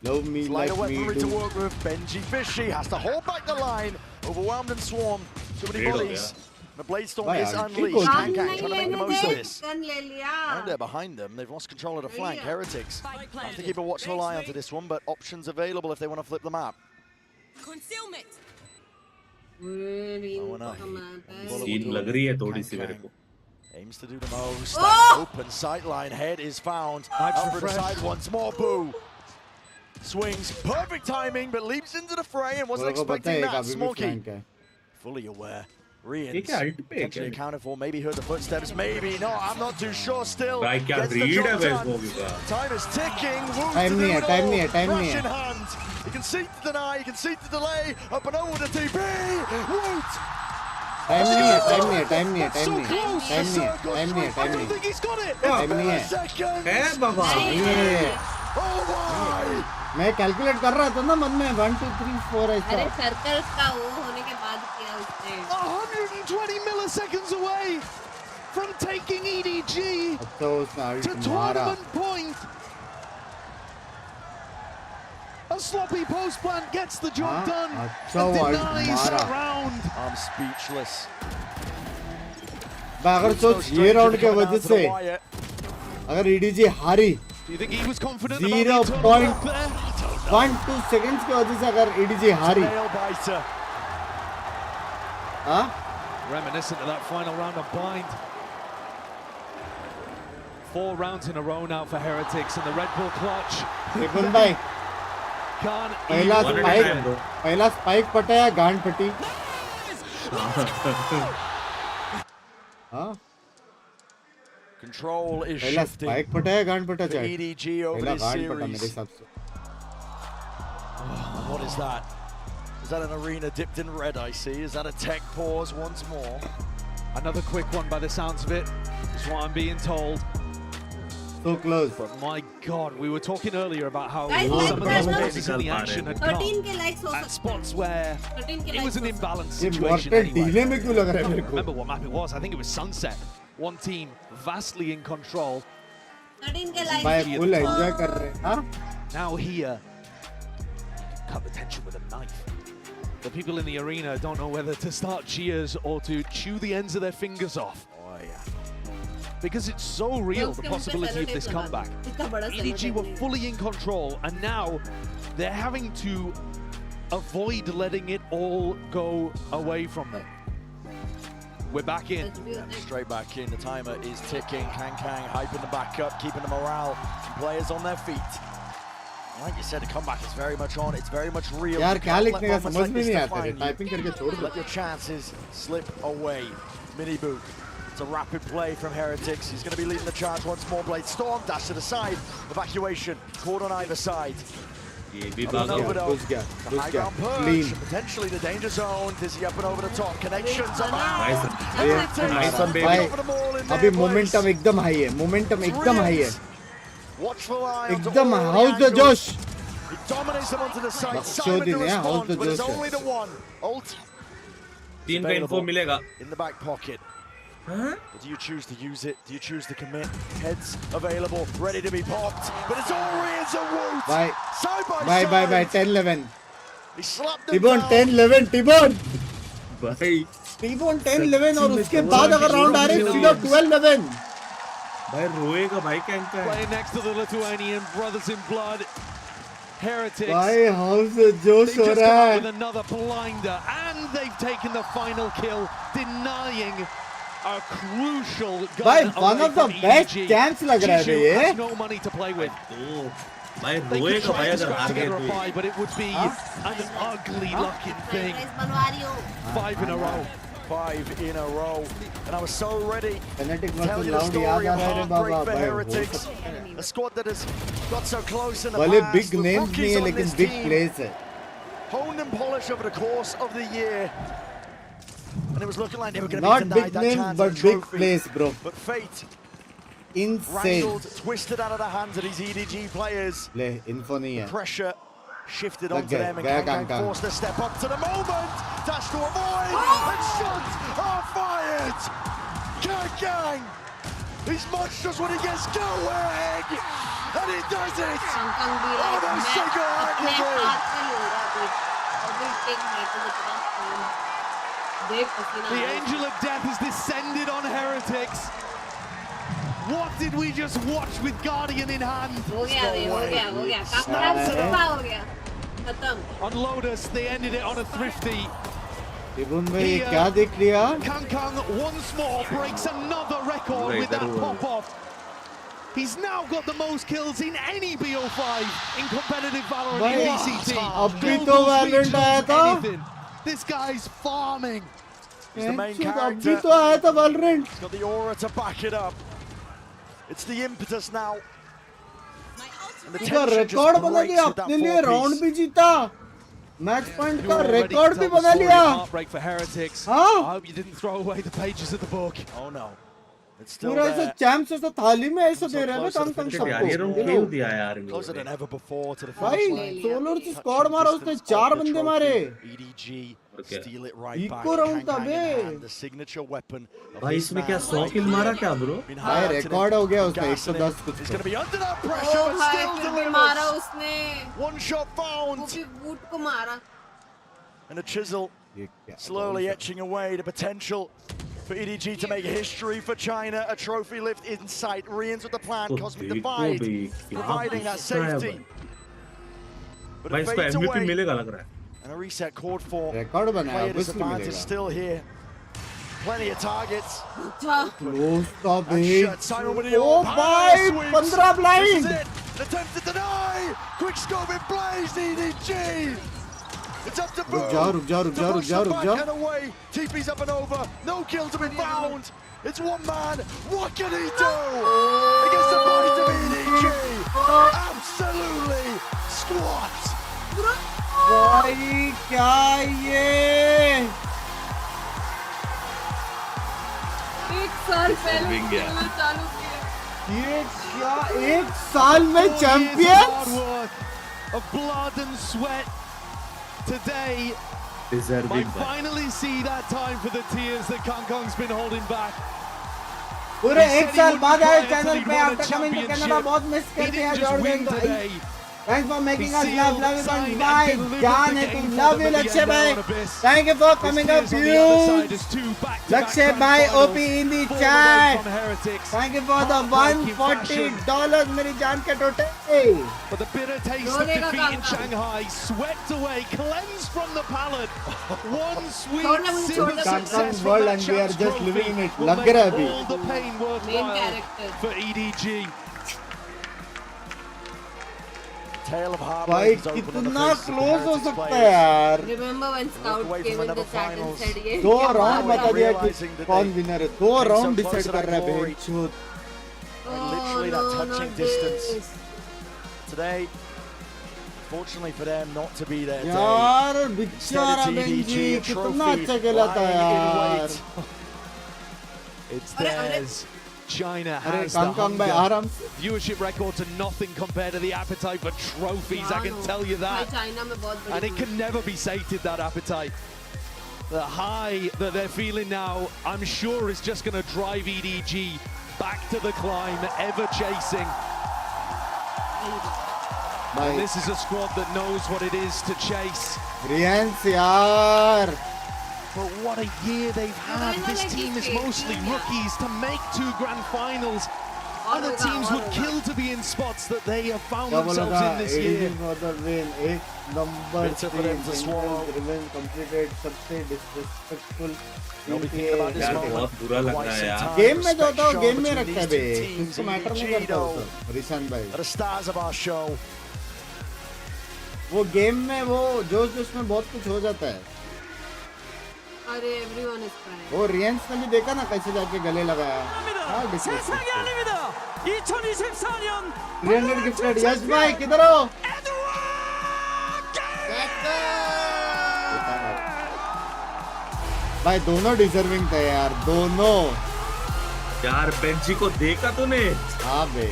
Love me Slider like me weaponry to do. work with. Benji Fishy has to hold back the line. Overwhelmed and swarmed. Too many volleys. The Blade Storm Why, is aren't you unleashed. going Kang to- Kang trying to make the most of this. Gun ले लिया. And they're behind them. They've lost control of the flank. Heretics have to keep a watchful eye onto this one, but options available if they want to flip the map. Concealment. Scene लग रही है थोड़ी सी मेरे को. Aims to do the most. Oh! Open sightline. Head is found. Nice Over the refresh. side once more. Boo. Swings. Perfect timing, but leaps into the fray and wasn't लोगों को पता expecting है that. अभी भी Smokey. flank है. Fully aware. ये Rians क्या ult पे है potentially क्या? accounted for. Maybe heard the footsteps. Maybe not. I'm not too sure still. भाई क्या Gets the read job है भाई done. स्मोकी का. Time is ticking. Woo Time to नहीं do है, it time all. नहीं है, time नहीं Rush है. in hand. You can see to deny. You can see to delay. Up and over the TP. Woot. Time नहीं है, time नहीं है, time नहीं है, So time नहीं है, close. time नहीं है, time नहीं है, I time don't नहीं think he's got it. Time नहीं है. Seconds. है बाबा. है. Oh my. मैं कैलकुलेट कर रहा था ना मन में 1 2 3 4 अरे ऐसा. सर्कल का वो होने के बाद किया उसने. 120 milliseconds away from taking EDG अच्छा उसने to ult मारा. tournament point. A sloppy post plant gets the job हाँ, done अच्छा and वो ult denies मारा. a round. I'm speechless. अगर सोच ये राउंड के वजह से अगर EDG हारी Do you think he was confident about the tournament there? 0.12 seconds की वजह से अगर EDG हारी, Nail biter. हाँ? Reminiscent of that final round of Bind. 4 rounds in a row now for Heretics and the Red Bull clutch. निपुण भाई, Can't पहला even spike पटाया, गांड फटी. हाँ? Control is पहला shifting स्पाइक पटाया, गांड फटा for चाहे. EDG over पहला this गांड फटा मेरे series. हिसाब से. What is that? Is that an arena dipped in red, I see? Is that a tech pause once more? Another quick one by the sounds of it, is what I'm being told. So close. But my God, we were talking earlier about how Guys, some of those pauses in the action had 13 come के likes हो at सकते spots हैं. where 13 के it was likes an हो imbalanced ये situation mortal anyway. Delay में क्यों लग रहा है मेरे को? Remember what map it was? I think it was Sunset. One team vastly in control. 13 के likes. भाई फुल एंजॉय कर रहे हैं. हाँ? Now here, cut the tension with a knife. The people in the arena don't know whether to start cheers or to chew the ends of their fingers off. Oh yeah. Because it's so real, the possibility of this comeback. EDG were fully in control, and now they're having to avoid letting it all go away from them. We're back in. Straight back in. The timer is ticking. Kang Kang hyping the back up, keeping the morale and players on their feet. Like you said, the comeback is very much on. It's very much real. यार You क्या can't लिखने let का moments समझ like में this नहीं आता है. define you. Typing करके छोड़ दो. Let your chances slip away. Mini boot. It's a rapid play from Heretics. He's going to be leading the charge once more. Blade Storm, dash to the side. Evacuation. Caught on either side. ये भी Up and भाग over गया. though. घुस गया, The घुस high गया. ground perch. Clean. Potentially the danger zone. Dizzy up and over the top. Connections are Nice. out. Nice one, baby. भाई Over the ball in अभी their place. मोमेंटम एकदम high है. Momentum एकदम high है. Watchful eye onto एकदम all the house the angles. जोश. He dominates them onto the side. Bak, Simon show to din ya, how's respond, the but it's Joseph? only the one. Ult 3 का info मिलेगा. in the back pocket. But do you choose to use it? Do you choose to commit? Heads available, ready to be popped. But it's all Rians and Woot. Bye. Side by Bye side. bye bye 10-11. He slapped them T-Bone down. 10-11 T-Bone. भाई T-Bone 10-11 और उसके बाद अगर round आ रहे हैं सीधा 12-11. भाई रोएगा भाई कैंक का. Playing next to the Lithuanian brothers in blood. Heretics. भाई हाउस द जोश They've हो just रहा come up है. with another blinder, and they've taken the final kill, denying a crucial gun भाई one away of the from best EDG. camps लग रहा है Jisoo ये has no money to play with. भाई They could रोएगा try भाई to अगर scrap हार गए together a तो bye, but it would be an ugly looking thing. 5 in a row. 5 in a row. And I was so ready Fnatic to tell versus you the Loud story याद आ of रहा है रे बाबा heartbreak for भाई Heretics. A squad that has got so close in the भले past. big with names rookies नहीं है on लेकिन this big team, plays है. honed and polished over the course of the year. And it was looking like they were going to be Not denied big that names chance but at a big trophy. plays, bro. But fate Insane. wrangled, twisted out of the hands of these EDG players. ले info नहीं है. Pressure shifted Lag onto gaya, them and gaya Kang Kang. forced to step up to the moment. Dash to avoid and shots are fired. Kang, he's monstrous when he gets going, and he does it. Almost single-handedly. The angel of death has descended on Heretics. What did we just watch with Guardian in hand? On Lotus, they ended it on a thrifty. इबुन भाई ये क्या देख लिया? Kang once more breaks another record with that pop-off. He's now got the most kills in any BO5 in competitive Valorant in VCT. अभी तो Valorant आया था. This guy's farming. He's the main character. अभी तो आया था Valorant. He's got the aura to back it up. It's the impetus now. इसका record बना लिया अपने लिए राउंड भी जीता. मैच पॉइंट का रिकॉर्ड भी बना लिया. Heartbreak for Heretics. हाँ? I hope you didn't throw away the pages of the book. Oh no. It's still पूरा ऐसा there. चैंप्स ऐसा थाली में ऐसा दे रहे हैं ना कम कम सबको. Closer than ever before to the भाई finish line. सोलर से स्क्वाड मारा उसने 4 बंदे मारे. EDG steal it right back. Eco round था बे. The signature weapon. भाई इसमें क्या 100 किल मारा क्या ब्रो? भाई रिकॉर्ड हो गया उसका 110 कुछ. He's going to be under that pressure but still delivers. One shot found. Boot को मारा. And a chisel slowly etching away the potential for EDG to make history for China. A trophy lift in sight. Rians with the plan. Cosmic Divide providing that safety. But भाई it इसको fades MVP away. मिलेगा लग रहा है. And a reset chord for record बनाया player obviously disadvantage मिलेगा. still here. Plenty of targets. Close था And बे. shut Simon with the ओ भाई 15 blind. This is it. An attempt to deny. Quick scope in place. EDG. It's up to Boom. रुक जाओ रुक जाओ रुक जाओ रुक जाओ रुक जाओ. And away. TP's up and over. No kills have been found. It's one man. What can he do against the might of EDG? Absolutely squat. भाई क्या ये? एक साल पहले खेलना चालू किया. ये क्या 1 साल में champions? Of blood and sweat today. Deserving. Might finally see that time for the tears that Kang's been holding back. पूरे 1 साल बाद आए चैनल पे. आफ्टर कमिंग टू कनाडा बहुत मिस करते हैं जॉर्डन भाई. Thanks for making us love you भाई. जान है तुम. Love you लक्ष्य भाई. Thank you for coming up views. लक्ष्य भाई OP in the chat. Thank you for the $140 मेरी जान के टोटे. But the bitter taste of defeat in Shanghai swept away, cleansed from the palate. One sweet simple success from world that and we are champs just trophy living in it. will लग make रहा है अभी. all the pain worthwhile for EDG. Tale of भाई कितना close हो सकता है यार. Remember when Scout came in the chat and said ये 2 राउंड बता दिया कि कौन विनर है. 2 राउंड डिसाइड कर रहा है बेंचूत. Literally that touching distance. Today, fortunately for them, not to be there. यार बेचारा बेंजी कितना अच्छा खेला था यार. It's theirs. China अरे has the कांग भाई आराम hunger. से. Viewership records are nothing compared to the appetite for trophies, I can tell you that. China में बहुत बड़ी. And it can never be sated, that appetite. The high that they're feeling now, I'm sure is just going to drive EDG back to the climb, ever chasing. And this is a squad that knows what it is to chase. Rians यार. But what a year they've had. This team is mostly rookies to make 2 grand finals. Other teams would kill to be in spots that they have found themselves in this year. For the win, एक number Bitter for them to swallow. revenge completed, सबसे disrespectful. They'll be thinking about this यार moment. बहुत बुरा लग रहा है यार. Game में जो होता है गेम में रखता है बे, उसको मैटर नहीं करता उसको. रिशान भाई. The stars of our show. वो गेम में वो जोश में बहुत कुछ हो जाता है. अरे everyone is crying. वो रियंस ने भी देखा ना कैसे जाके गले लगाया. हाँ 세상이 아닙니다. 2024년 300 गिफ्टेड. यस भाई किधर हो? भाई दोनों डिजर्विंग थे यार, दोनों. यार बेंची को देखा तूने? हाँ बे,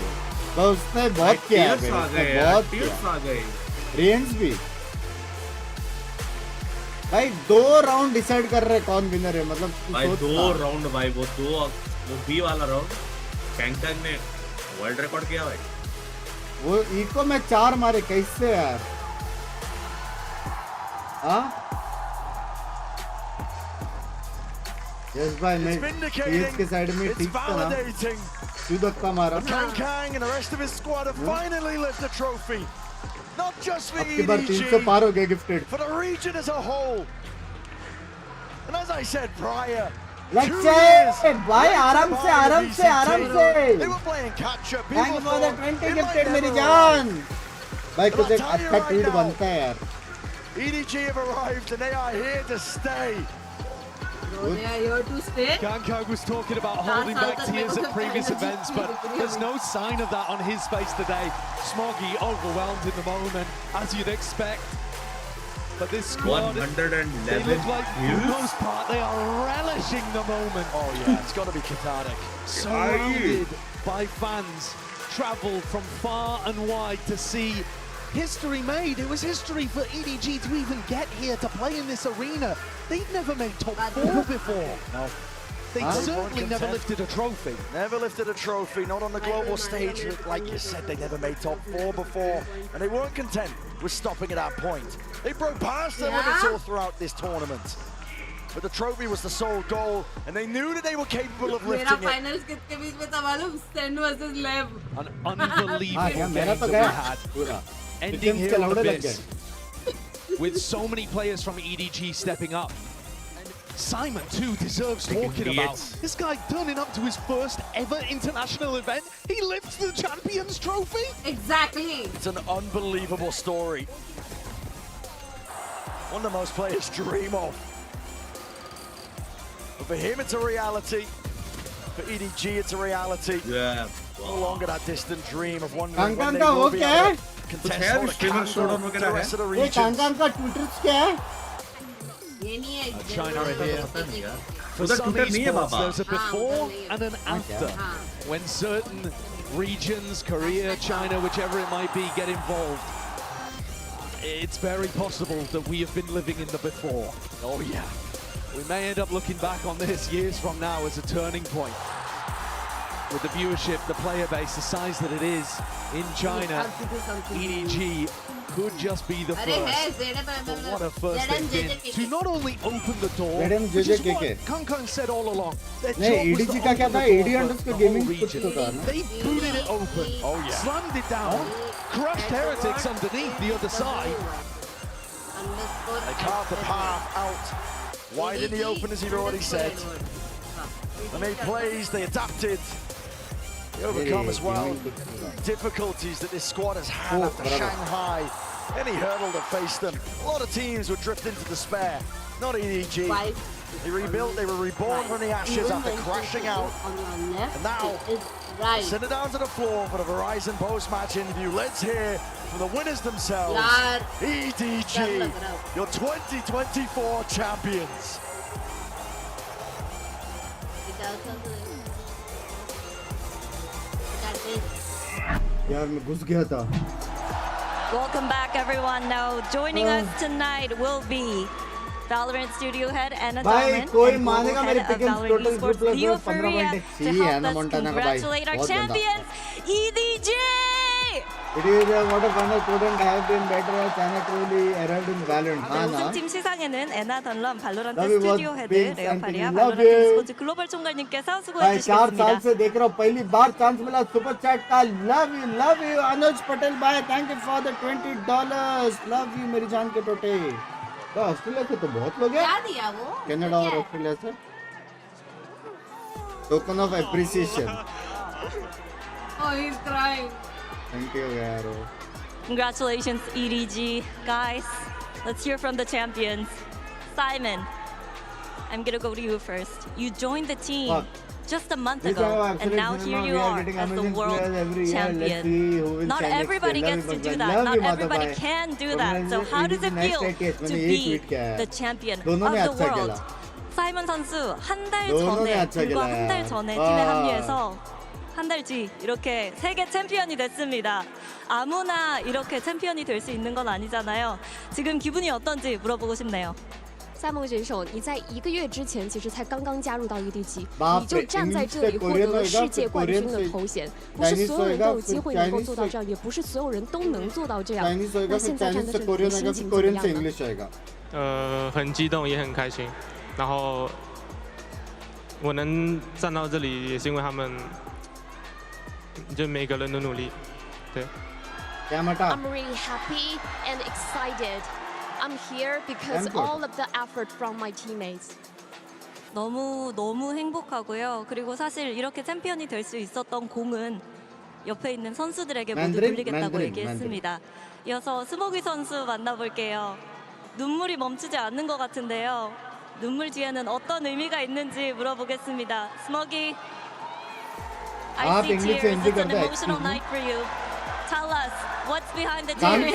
तो उसने बहुत किया है बे, बहुत आ गए. रियंस भी भाई 2 राउंड डिसाइड कर रहे कौन विनर है. मतलब भाई 2 राउंड भाई, वो बी वाला राउंड कैंगटन ने वर्ल्ड रिकॉर्ड किया भाई. वो इको में 4 मारे कैसे यार. हाँ यस भाई, मैं पीएस के साइड में ठीक था ना, तू धक्का मारा. Kang and the rest of his squad have finally lifted the trophy. Not just for अब की बार 300 पार हो गया gifted. for the region as a whole. And as I said prior, भाई आराम से आराम से आराम से. they were playing catch up. Thank for the 20 gifted मेरी जान. भाई कुछ एक अच्छा ट्वीट बनता है यार. EDG have arrived and they are here to stay. They are here to stay. Kang was talking about holding back tears at previous events, but there's no sign of that on his face today. Smoggy overwhelmed in the moment, as you'd expect. But this squad, 111 they look like, for the most part, they are relishing the moment. Oh yeah, it's got to be cathartic. Surrounded by fans, travelled from far and wide to see history made. It was history for EDG to even get here to play in this arena. They've never made top 4 before. No. They certainly never lifted a trophy. Never lifted a trophy, not on the global stage. Like you said, they never made top 4 before. And they weren't content with stopping at that point. They broke past their limits all throughout this tournament. But the trophy was the sole goal, and they knew that they were capable of lifting it. finals किसके बीच में था मालूम? Sen versus Lev. An unbelievable game मेरा तो that गया we had. पूरा. Ending here on the Abyss, with so many players from EDG stepping up. Simon too deserves talking about. This guy turning up to his first ever international event. He lifts the Champions Trophy. Exactly. It's an unbelievable story. One that most players dream of. But for him, it's a reality. For EDG, it's a reality. Yeah. No longer that distant dream of wondering when कांकान they का वो will be क्या able है? to contest all the rest of the ये regions. कांकान का Twitter क्या है? ये नहीं है. China are here. For उधर some ट्विटर नहीं है esports, Baba. there's a before and an after. When certain regions, Korea, China, whichever it might be, get involved, it's very possible that we have been living in the before. Oh yeah. We may end up looking back on this years from now as a turning point. With the viewership, the player base, the size that it is in China, EDG could just be the first. But what a first they've been to not only open the door, which is what Kang said all along. Their job was EDG to का क्या open था? the door ED for underscore the gaming whole कुछ region. तो था ना? They booted it open, slammed it down, crushed Heretics underneath the other side. They carved the path out wide in the open, as you've already said. They made plays, they adapted. They overcome as well difficulties that this squad has had after Shanghai. Any hurdle that faced them. A lot of teams would drift into despair. Not EDG. They rebuilt, they were reborn from the ashes after crashing out. And now, send it down to the floor for the Verizon post-match interview. Let's hear from the winners themselves. EDG, your 2024 champions. यार मैं घुस गया था. Welcome back, everyone. Now, joining us tonight will be Valorant Studio Head Anna Dalman कोई and मानेगा Global मेरे Head of pickups Valorant total Esports, group Leo plus 15 Faria, point to चाहिए help ना us मोंटाना का भाई. congratulate our बहुत गंदा. champions, EDG! It is what a final couldn't have been better. China truly arrived in VALORANT. 우승팀 시상에는 애나 던런 발로란트 Love you, 스튜디오 헤드 Binks, 레오파리아 and love 발로란트 you. e스포츠 글로벌 총괄님께서 भाई 수고해 4 साल 주시겠습니다. से देख रहा हूँ पहली बार चांस मिला सुपर चैट का लव यू अनुज पटेल भाई thank you for the $20 love you मेरी जान के टोटे तो ऑस्ट्रेलिया से तो बहुत लोग हैं क्या दिया वो कनाडा और ऑस्ट्रेलिया से token of appreciation Oh, he's crying. Thank you यार Congratulations, EDG. Guys, let's hear from the champions. Simon, I'm gonna go to you first. You joined the team just a month ago, and now here you are as the world champion. Not everybody gets to do that. Not everybody can do that. So how does it feel to be the champion of the world? 사이먼 선수 한 달 전에, 불과 한 달 전에 팀에 합류해서 한 달 뒤 이렇게 세계 챔피언이 됐습니다. 아무나 이렇게 챔피언이 될 수 있는 건 아니잖아요. 지금 기분이 어떤지 물어보고 싶네요.赛梦选手，你在1个月之前其实才刚刚加入到 EDG， 你就站在这里获得了世界冠军的头衔，不是所有人都有机会能够做到这样，也不是所有人都能做到这样。那现在站在这里的心情怎么样呢？很激动，也很开心。然后我能站到这里，也是因为他们，就每个人的努力。对。I'm really happy and excited. I'm here because all of the effort from my teammates. 너무 행복하고요. 그리고 사실 이렇게 챔피언이 될 수 있었던 공은 옆에 있는 선수들에게 모두 돌리겠다고 얘기했습니다. 이어서 스모기 선수 만나볼게요. 눈물이 멈추지 않는 것 같은데요. 눈물 뒤에는 어떤 의미가 있는지 물어보겠습니다. 스모기, I see tears. It's an emotional night for you. Tell us what's behind the tears.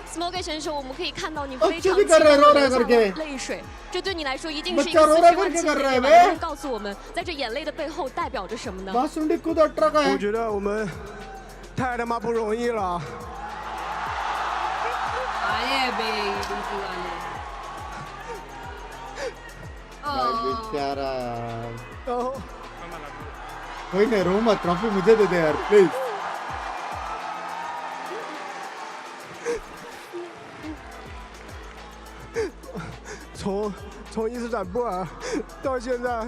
스모기选手，我们可以看到你非常激动地流下了泪水，这对你来说一定是一个40万级别的眼泪。能告诉我们，在这眼泪的背后代表着什么呢？我觉得我们太他妈不容易了。आए बे EDG वाले। बेचारा कोई नहीं रो मत trophy मुझे दे दे यार प्लीज从伊斯坦布尔到现在，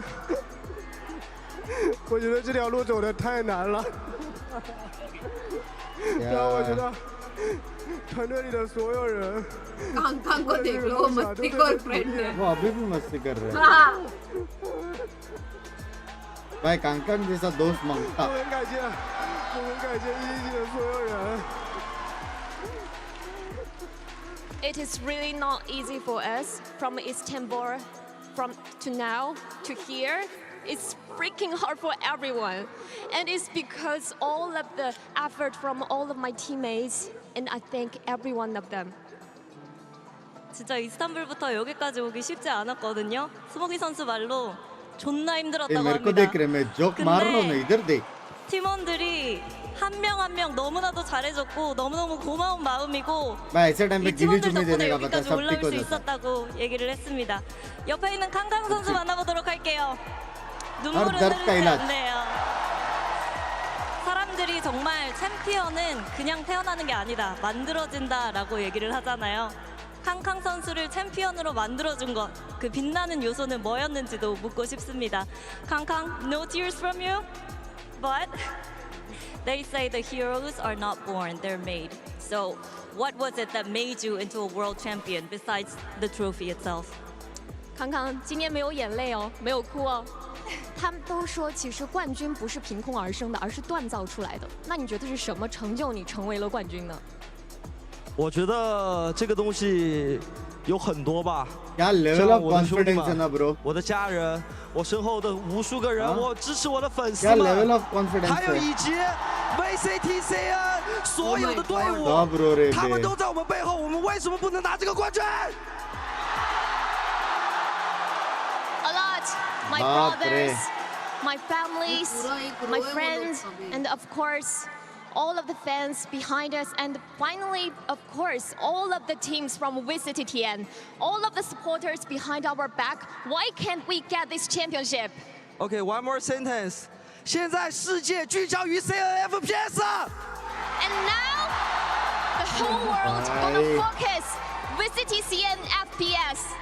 我觉得这条路走得太难了。然后我觉得团队里的所有人，कांकां को देख लो मस्ती कर फ्रेंड है। वो अभी भी मस्ती कर रहे हैं। भाई कांकां जैसा दोस्त मांगता।我很感谢 EDG 的所有人。It is really not easy for us from Istanbul to now to here. It's freaking hard for everyone. And it's because all of the effort from all of my teammates, and I thank every one of them. 진짜 이스탄불부터 여기까지 오기 쉽지 않았거든요. 스모기 선수 말로 존나 힘들었다고 합니다. 근데 팀원들이 한 명 한 명 너무나도 잘해줬고 너무너무 고마운 마음이고 이 팀원들 덕분에 여기까지 올라올 수 있었다고 얘기를 했습니다. 옆에 있는 캉캉 선수 만나보도록 할게요. 눈물은 흐르지 않네요. 사람들이 정말 챔피언은 그냥 태어나는 게 아니다. 만들어진다라고 얘기를 하잖아요. 캉캉 선수를 챔피언으로 만들어준 것, 그 빛나는 요소는 뭐였는지도 묻고 싶습니다. 캉캉, no tears from you? But they say the heroes are not born, they're made. So what was it that made you into a world champion besides the trophy itself? 康康今年没有眼泪哦，没有哭哦。他们都说，其实冠军不是凭空而生的，而是锻造出来的。那你觉得是什么成就你成为了冠军呢？我觉得这个东西有很多吧。像我的兄弟们，我的家人，我身后的无数个人，我支持我的粉丝们，还有以及 VCT CN 所有的队伍，他们都在我们背后，我们为什么不能拿这个冠军？ A lot, my brothers, my families, my friends, and of course, all of the fans behind us, and finally, of course, all of the teams from VCT TN, all of the supporters behind our back. Why can't we get this championship? Okay, one more sentence. 现在世界聚焦于 CNFPS。And now the whole world gonna focus VCT CN FPS.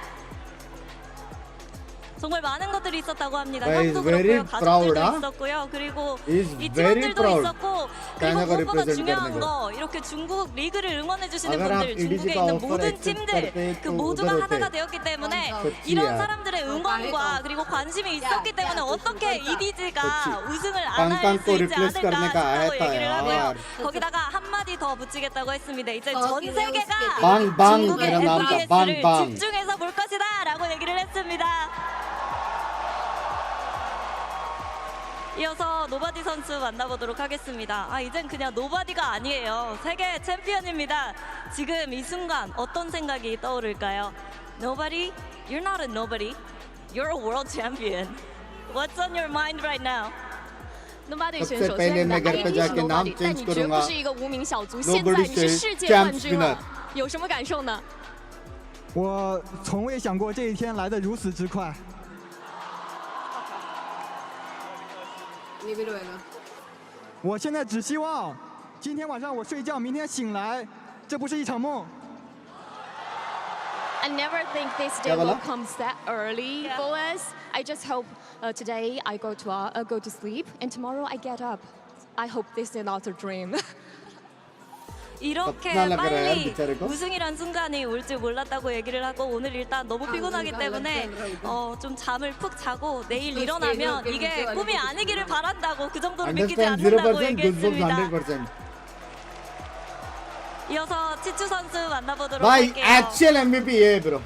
정말 많은 것들이 있었다고 합니다. But 형도 he's very 그렇고요, 가족들도 proud, 있었고요. 그리고 He's 이 very 팀원들도 proud. 있었고 그리고 China को 무엇보다 represent 중요한 करने को. 거 이렇게 중국 리그를 응원해 주시는 अगर आप 분들, EDG 중국에 का 있는 offer 모든 accept 팀들 करते 그 तो 모두가 उधर 하나가 होते. 되었기 때문에 그치, 이런 यार. 사람들의 응원과 그리고 관심이 있었기 때문에 어떻게 EDG가 그치. 우승을 안 할 깡깡 수 को 있지 replace करने 않을까 का आया 싶다고 था 얘기를 하고요. यार. 거기다가 한마디 더 붙이겠다고 했습니다. 이제 전 세계가 Bang, bang, 중국의 मेरा नाम था, bang, FPS를 bang. 집중해서 볼 것이다 라고 얘기를 했습니다. 이어서 노바디 선수 만나보도록 하겠습니다. 이젠 그냥 노바디가 아니에요. 세계 챔피언입니다. 지금 이 순간 어떤 생각이 떠오를까요? Nobody? You're not a nobody. You're a world champion. What's on your mind right now? Nobody选 सबसे 手 पहले 虽然你的 मैं घर पे ID 是 जाके नाम Nobody，但 चेंज 你绝不 करूंगा 是一个无名小卒。现在 Nobody 你是 says 世界冠 champ 军了 spinner，有什么感受呢？我从未想过这一天来得如此之快。我现在只希望今天晚上我睡觉，明天醒来，这不是一场梦。 I never think this day will come that early for us. I just hope today I go to sleep and tomorrow I get up. I hope this is not a dream. 이렇게 겁나 빨리 나가라, 비차리고. 우승이란 순간이 올 줄 몰랐다고 얘기를 하고 오늘 일단 너무 피곤하기 때문에 좀 잠을 푹 자고 내일 일어나면 이게 꿈이 아니기를 바란다고 그 정도로 믿기지 Understand 않는다고 0%, 얘기했습니다. goosebumps 100%. 이어서 치추 선수 만나보도록 भाई 할게요. actual MVP ये bro.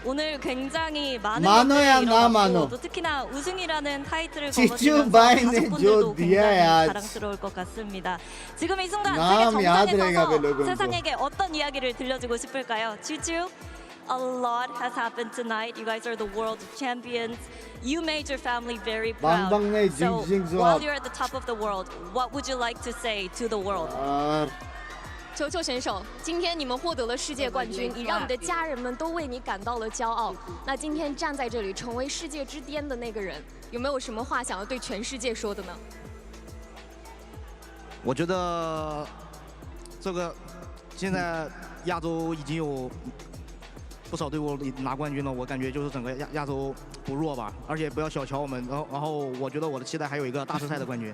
오늘 굉장히 많은 마노야, 것들이 나 일어났고 마노. 또 특히나 우승이라는 타이틀을 치추 거머쥐면서 바이네 가족분들도 조 디야 굉장히 यार. 자랑스러울 것 같습니다. 지금 이 순간 नाम 세계 याद 정상에 रहेगा वे 서서 लोगों को. 세상에게 어떤 이야기를 들려주고 싶을까요? 치추, a lot has happened tonight. You guys are the world champions. You made your family very proud. 방방 ने So Jing while you're at the top of the world, what would you like to say to the world? 球球选手，今天你们获得了世界冠军，你让你的家人们都为你感到了骄傲。那今天站在这里，成为世界之巅的那个人，有没有什么话想要对全世界说的呢？我觉得这个现在亚洲已经有不少队伍拿冠军了，我感觉就是整个亚洲不弱吧，而且不要小瞧我们。然后我觉得我的期待还有一个大师赛的冠军。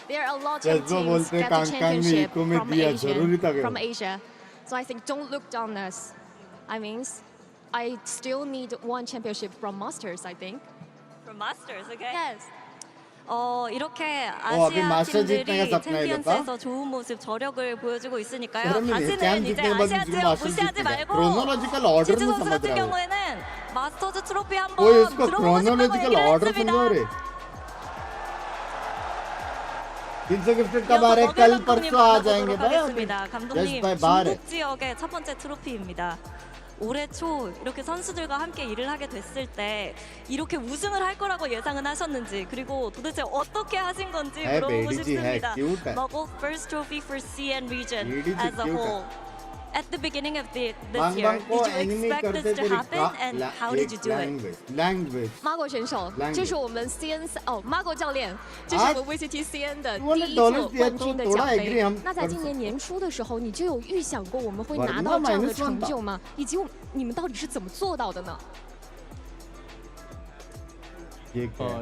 There are a lot of teams get the championship from Asia, so I think don't look down on us. I mean, I still need one championship from Masters. I think. From Masters, okay? Yes. 이렇게 अभी 아시아 master जीतने 팀들이 का सपना है 챔피언스에서 좋은 모습, 저력을 보여주고 있으니까요. 그러면 다시는 챔 이제 जीतने के बाद 아시아 जिसको 지역 master 무시하지 जीतने का 말고 chronological order 치즈 में 선수 समझ 같은 रहा हूँ 경우에는 마스터즈 트로피 कोई 한번 इसको 들어보고 싶다고 chronological 얘기를 order 했습니다. समझो रे 300 गिफ्टेड कब आ रहे कल परसों आ जाएंगे भाई 감독님, भाई बाहर है 중국 지역의 첫 번째 트로피입니다. 올해 초 이렇게 선수들과 함께 일을 하게 됐을 때 이렇게 우승을 할 거라고 예상은 하셨는지 그리고 도대체 어떻게 하신 건지 물어보고 싶습니다. Mogul first trophy for CN region as a whole. At the beginning of this year, did you expect this to happen and how did you do it? Language. Mago 选手，这是我们 CN Mago 教练，这是我们 VCT CN 的第一座冠军的奖杯。那在今年年初的时候，你就有预想过我们会拿到这样的成就吗？以及你们到底是怎么做到的呢？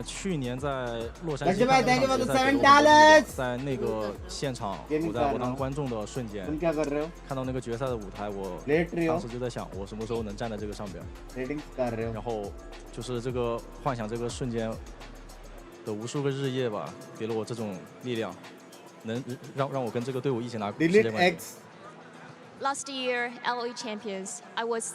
去年在洛杉矶在那个现场，我当观众的瞬间，看到那个决赛的舞台，我当时就在想，我什么时候能站在这个上边？然后就是这个幻想这个瞬间的无数个日夜吧，给了我这种力量，能让我跟这个队伍一起拿世界冠军。 Last year, LOE champions, I was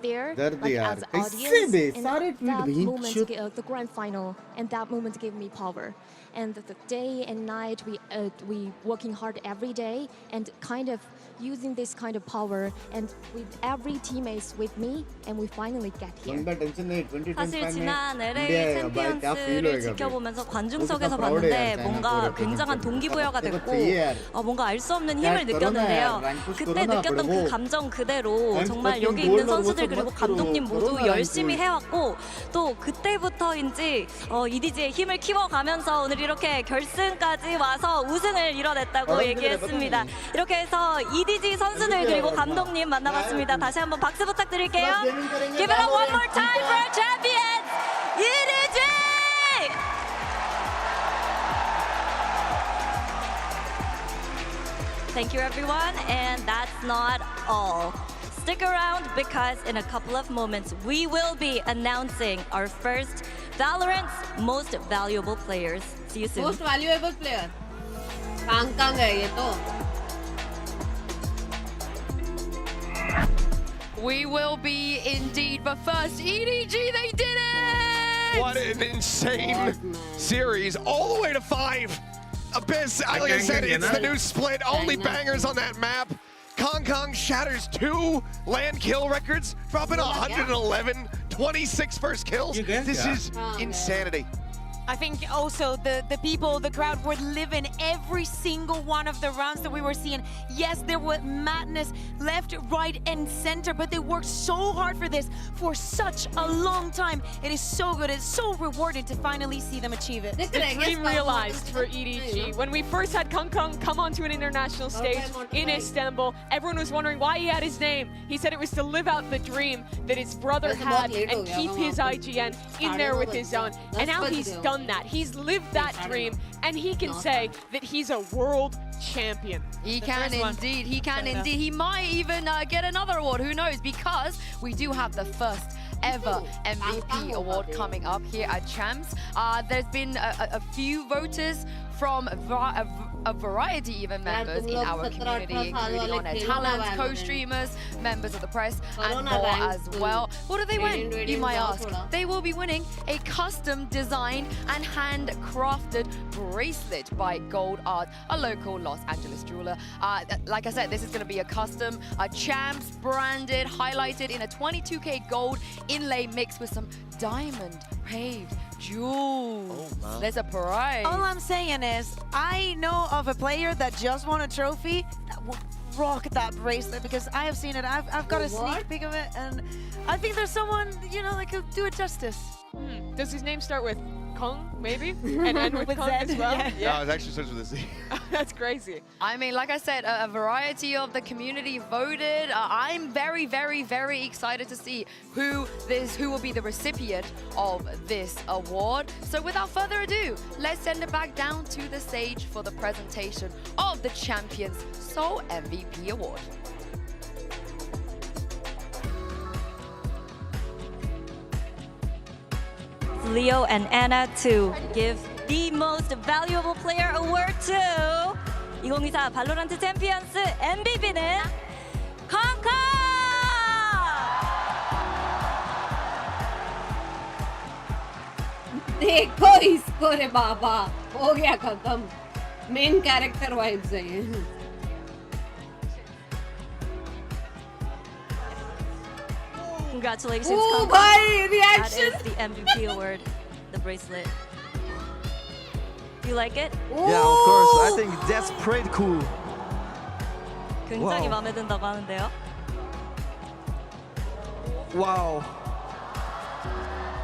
there like, as an audience, and that moment, the grand final, and that moment gave me power. And the day and night, we working hard every day, and kind of using this kind of power, and with every teammates with me, and we finally get here. 사실 지난 LA 챔피언스를 지켜보면서 관중석에서 봤는데 뭔가 굉장한 동기부여가 됐고 뭔가 알 수 없는 힘을 느꼈는데요. 그때 느꼈던 그 감정 그대로 정말 여기 있는 선수들 그리고 감독님 모두 열심히 해왔고 또 그때부터인지 EDG의 힘을 키워가면서 오늘 이렇게 결승까지 와서 우승을 이뤄냈다고 얘기했습니다. 이렇게 해서 EDG 선수들 그리고 감독님 만나봤습니다. 다시 한번 박수 부탁드릴게요. Give it up one more time for our champions, EDG! Thank you everyone, and that's not all. Stick around because in a couple of moments we will be announcing our first Valorant's most valuable players. See you soon. Most valuable player. Kang hai ye to. We will be indeed, but first, EDG, they did it! What an insane series, all the way to 5. Abyss, like I said, it's the new split, only bangers on that map. Kong shatters 2 land kill records, dropping 111, 26 first kills. This is insanity. I think also the people, the crowd were living every single one of the rounds that we were seeing. Yes, there was madness left, right, and center, but they worked so hard for this for such a long time. It is so good. It's so rewarding to finally see them achieve it. The dream realized for EDG. When we first had Kong come onto an international stage in Istanbul, everyone was wondering why he had his name. He said it was to live out the dream that his brother had and keep his IGN in there with his own. And now he's done that. He's lived that dream, and he can say that he's a world champion. He can indeed. He can indeed. He might even get another award. Who knows? Because we do have the first ever MVP award coming up here at Champs. There's been a few voters from a variety even members in our community, including on our talents, co-streamers, members of the press, and more as well. What do they win, you might ask? They will be winning a custom designed and handcrafted bracelet by Gold Art, a local Los Angeles jeweler. Like I said, this is going to be a custom Champs branded, highlighted in a 22K gold inlay mixed with some diamond paved jewels. There's a prize. All I'm saying is, I know of a player that just won a trophy that would rock that bracelet, because I have seen it. I've got a sneak peek of it, and I think there's someone, you know, that could do it justice. Does his name start with Kong, maybe? And end with Kong as well? Yeah. No, it actually starts with a Z. That's crazy. I mean, like I said, a variety of the community voted. I'm very, very, very excited to see who will be the recipient of this award. So without further ado, let's send it back down to the stage for the presentation of the Champions Seoul MVP Award. Leo and Anna to give the most valuable player award to 2024 발로란트 챔피언스 MVP는 콩콩! देखो इसको रे बाबा, हो गया खत्म. Main character vibes है ये. Congratulations, Oh, Kong. bhai, reaction. That is the MVP award, the bracelet. You like it? Yeah, of course. I think that's pretty cool. 굉장히 Wow. 마음에 든다고 하는데요. Wow.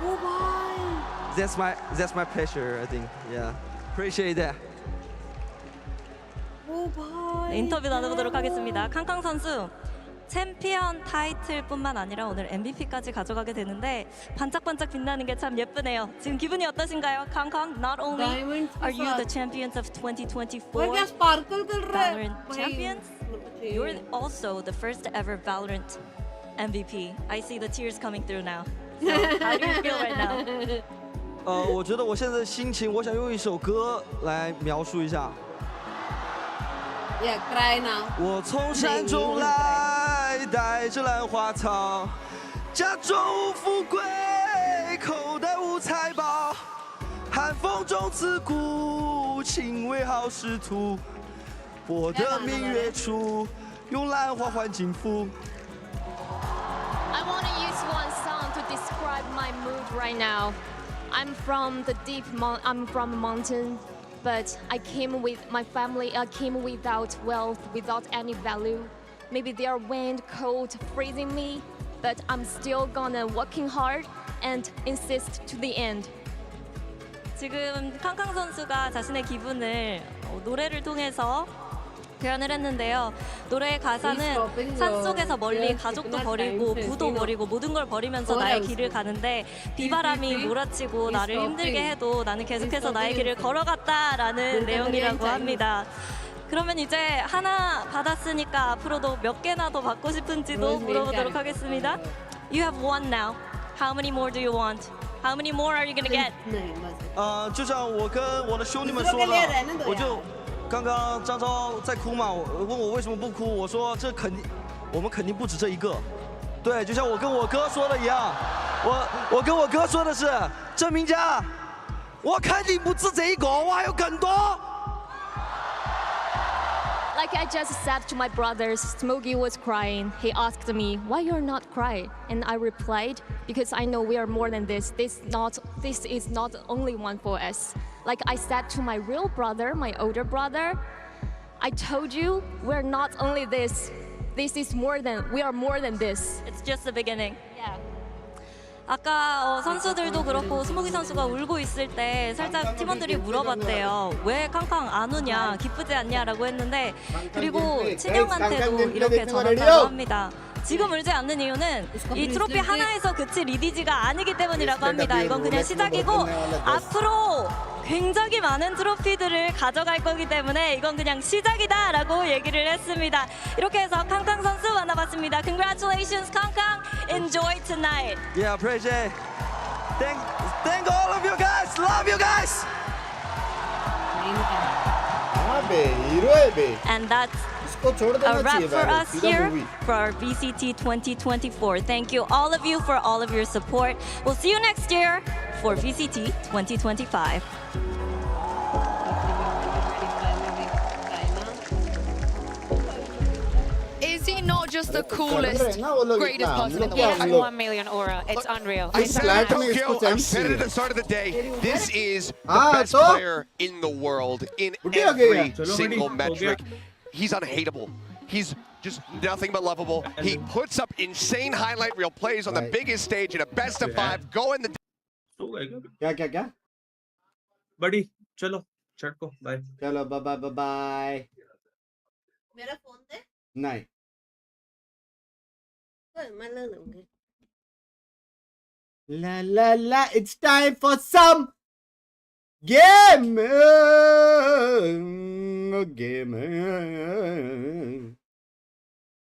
Oh, bhai. That's my pleasure, I think. Yeah. Appreciate that. Oh, bhai. 네, 인터뷰 나눠보도록 하겠습니다. 캉캉 선수, 챔피언 타이틀뿐만 아니라 오늘 MVP까지 가져가게 되는데 반짝반짝 빛나는 게 참 예쁘네요. 지금 기분이 어떠신가요? 캉캉, not only are you the champions of 2024 Valorant Champions, you're also the first ever Valorant MVP. I see the tears coming through now. So, how do you feel right now? 我觉得我现在的心情，我想用一首歌来描述一下。 Yeah, cry now. 我从山中来，带着兰花草，家中无富贵，口袋无财宝。寒风中自古，情为好仕途。我的明月处，用兰花换金肤。 I want to use one song to describe my mood right now. I'm from a mountain, but I came with my family. I came without wealth, without any value. Maybe there are wind, cold, freezing me, but I'm still gonna working hard and insist to the end. 지금 캉캉 선수가 자신의 기분을 노래를 통해서 표현을 했는데요. 노래의 가사는 산속에서 멀리 가족도 버리고 부도 버리고 모든 걸 버리면서 나의 길을 가는데 비바람이 몰아치고 나를 힘들게 해도 나는 계속해서 나의 길을 걸어갔다라는 내용이라고 합니다. 그러면 이제 하나 받았으니까 앞으로도 몇 개나 더 받고 싶은지도 물어보도록 하겠습니다. You have one now. How many more do you want? How many more are you gonna get? 就像我跟我的兄弟们说了，我就刚刚张昭在哭嘛，问我为什么不哭，我说我们肯定不止这一个。对，就像我跟我哥说的一样，我跟我哥说的是，郑明佳，我肯定不止这一个，我还有更多。 Like I just said to my brothers, Smokey was crying. He asked me, "Why you're not crying?" And I replied, "Because I know we are more than this. This is not only one for us." Like I said to my real brother, my older brother, I told you we're not only this. This is more than we are more than this. It's just the beginning. Yeah. 아까 선수들도 그렇고 스모기 선수가 울고 있을 때 살짝 팀원들이 물어봤대요. 왜 캉캉 안 우냐, 기쁘지 않냐라고 했는데 그리고 친형한테도 이렇게 전한다고 합니다. 지금 울지 않는 이유는 이 트로피 하나에서 그칠 리디지가 아니기 때문이라고 합니다. 이건 그냥 시작이고 앞으로 굉장히 많은 트로피들을 가져갈 거기 때문에 이건 그냥 시작이다라고 얘기를 했습니다. 이렇게 해서 캉캉 선수 만나봤습니다. Congratulations, 캉캉. Enjoy tonight. Yeah, appreciate. Thank all of you guys. Love you guys. And that's a wrap for us here for our VCT 2024. Thank you all of you for all of your support. We'll see you next year for VCT 2025. Is he not just the coolest, greatest person in the He world? has 1 million aura. It's unreal. I said it, Tokyo, I said it at the start of the day. This is the best player in the world in every single metric. He's unhateable. He's just nothing but lovable. He puts up insane highlight reel plays on the biggest stage in a best of 5. Go in the. क्या बड़ी चलो चट को bye चलो bye bye bye मेरा phone दे नहीं मैं ले लूंगी La la la, it's time for some game. Game.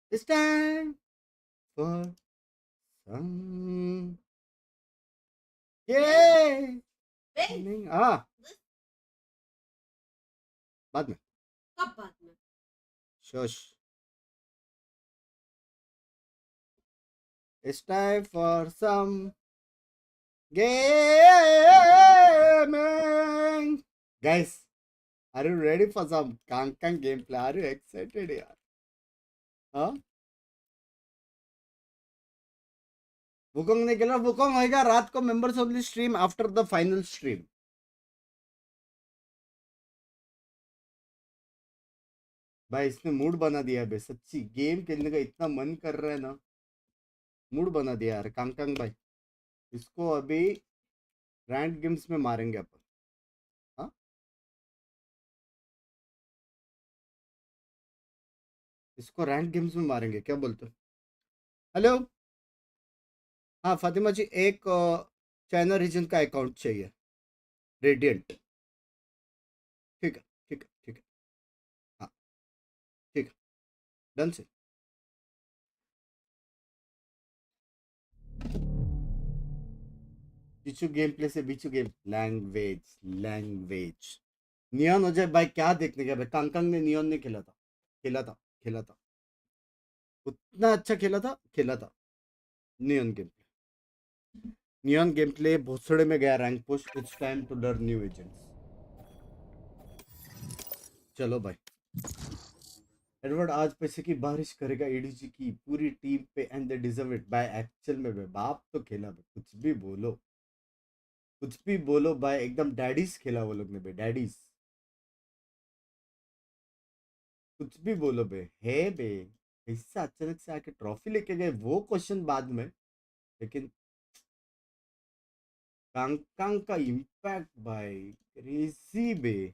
It's time for some game. हाँ बाद में कब बाद में शोश It's time for some gaming. Guys, are you ready for some Kang gameplay? Are you excited yaar? Huh? Wukong ने खेला Wukong होएगा रात को members only stream after the final stream. भाई इसने मूड बना दिया बे सच्ची गेम खेलने का इतना मन कर रहा है ना मूड बना दिया यार कांग भाई इसको अभी रैंक गेम्स में मारेंगे अपन हाँ इसको रैंक गेम्स में मारेंगे क्या बोलते हो हेलो हाँ फातिमा जी एक चाइना रीजन का अकाउंट चाहिए रेडियंट ठीक है ठीक है ठीक है हाँ ठीक है डन से बिचू गेम प्ले से बिचू गेम लैंग्वेज नियॉन हो जाए भाई क्या देखने का भाई कांगकांग ने नियॉन ने खेला था उतना अच्छा खेला था नियॉन गेम प्ले भोसड़े में गया rank push it's time to learn new agents चलो भाई एडवर्ड आज पैसे की बारिश करेगा एडीजी की पूरी टीम पे and they deserve it by actual में भाई बाप तो खेला भाई कुछ भी बोलो भाई एकदम डैडीज खेला वो लोग ने भाई डैडीज कुछ भी बोलो बे है बे ऐसा अचानक से आके ट्रॉफी लेके गए वो क्वेश्चन बाद में लेकिन कांग का इम्पैक्ट भाई क्रेजी बे।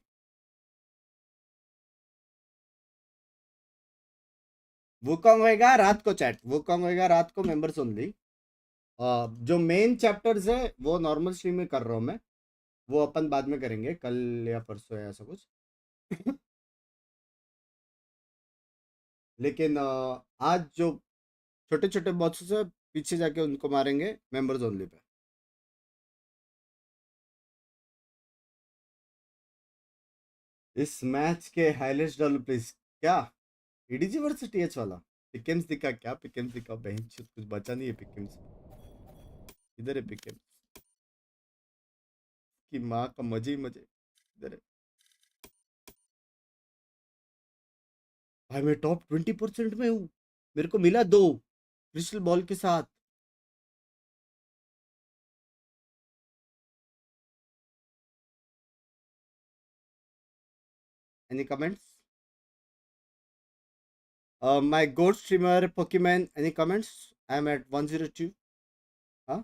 वुकॉन्ग होएगा रात को चैट, वुकॉन्ग होएगा रात को मेंबर्स ओनली। जो मेन चैप्टर्स है वो नॉर्मल स्ट्रीम में कर रहा हूँ मैं, वो अपन बाद में करेंगे कल या परसों या ऐसा कुछ। लेकिन आज जो छोटे छोटे बॉसेस है पीछे जाके उनको मारेंगे मेंबर्स ओनली पे। इस मैच के हाईलाइट्स डालो प्लीज। क्या ईडीजी वर्सेस टीएच वाला पिकेम्स दिखा? क्या पिकेम्स दिखा? बहन चोद कुछ बचा नहीं है पिकेम्स। इधर है पिकेम्स की माँ का मजे ही मजे। इधर है भाई, मैं टॉप 20% में हूँ। मेरे को मिला 2 क्रिस्टल बॉल के साथ। Any comments? My god streamer Pokimane, any comments? I am at 102। हाँ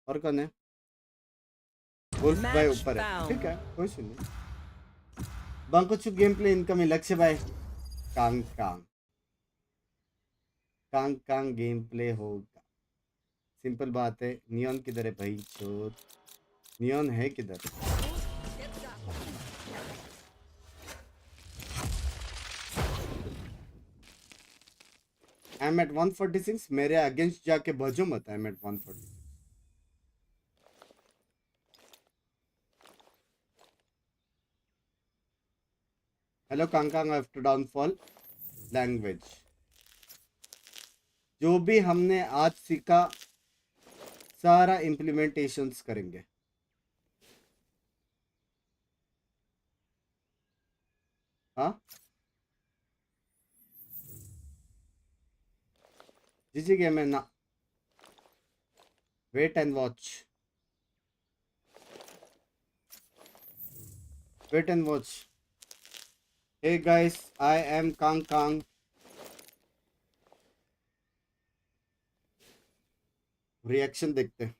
और कौन है? वुल्फ भाई ऊपर है, ठीक है कोई सुन नहीं। बंकुचु गेम प्ले इनकमिंग लक्ष्य भाई। Kang Kang Kang Kang game play होगा। सिंपल बात है। नियॉन किधर है भाई चोद? नियॉन है किधर? I am at 146। मेरे अगेंस्ट जाके भजो मत। I am at 146। Hello Kang after downfall language. जो भी हमने आज सीखा सारा इम्प्लीमेंटेशंस करेंगे। हाँ जी गेम है ना। Wait and watch, wait and watch. Hey guys I am Kang. Reaction देखते हैं,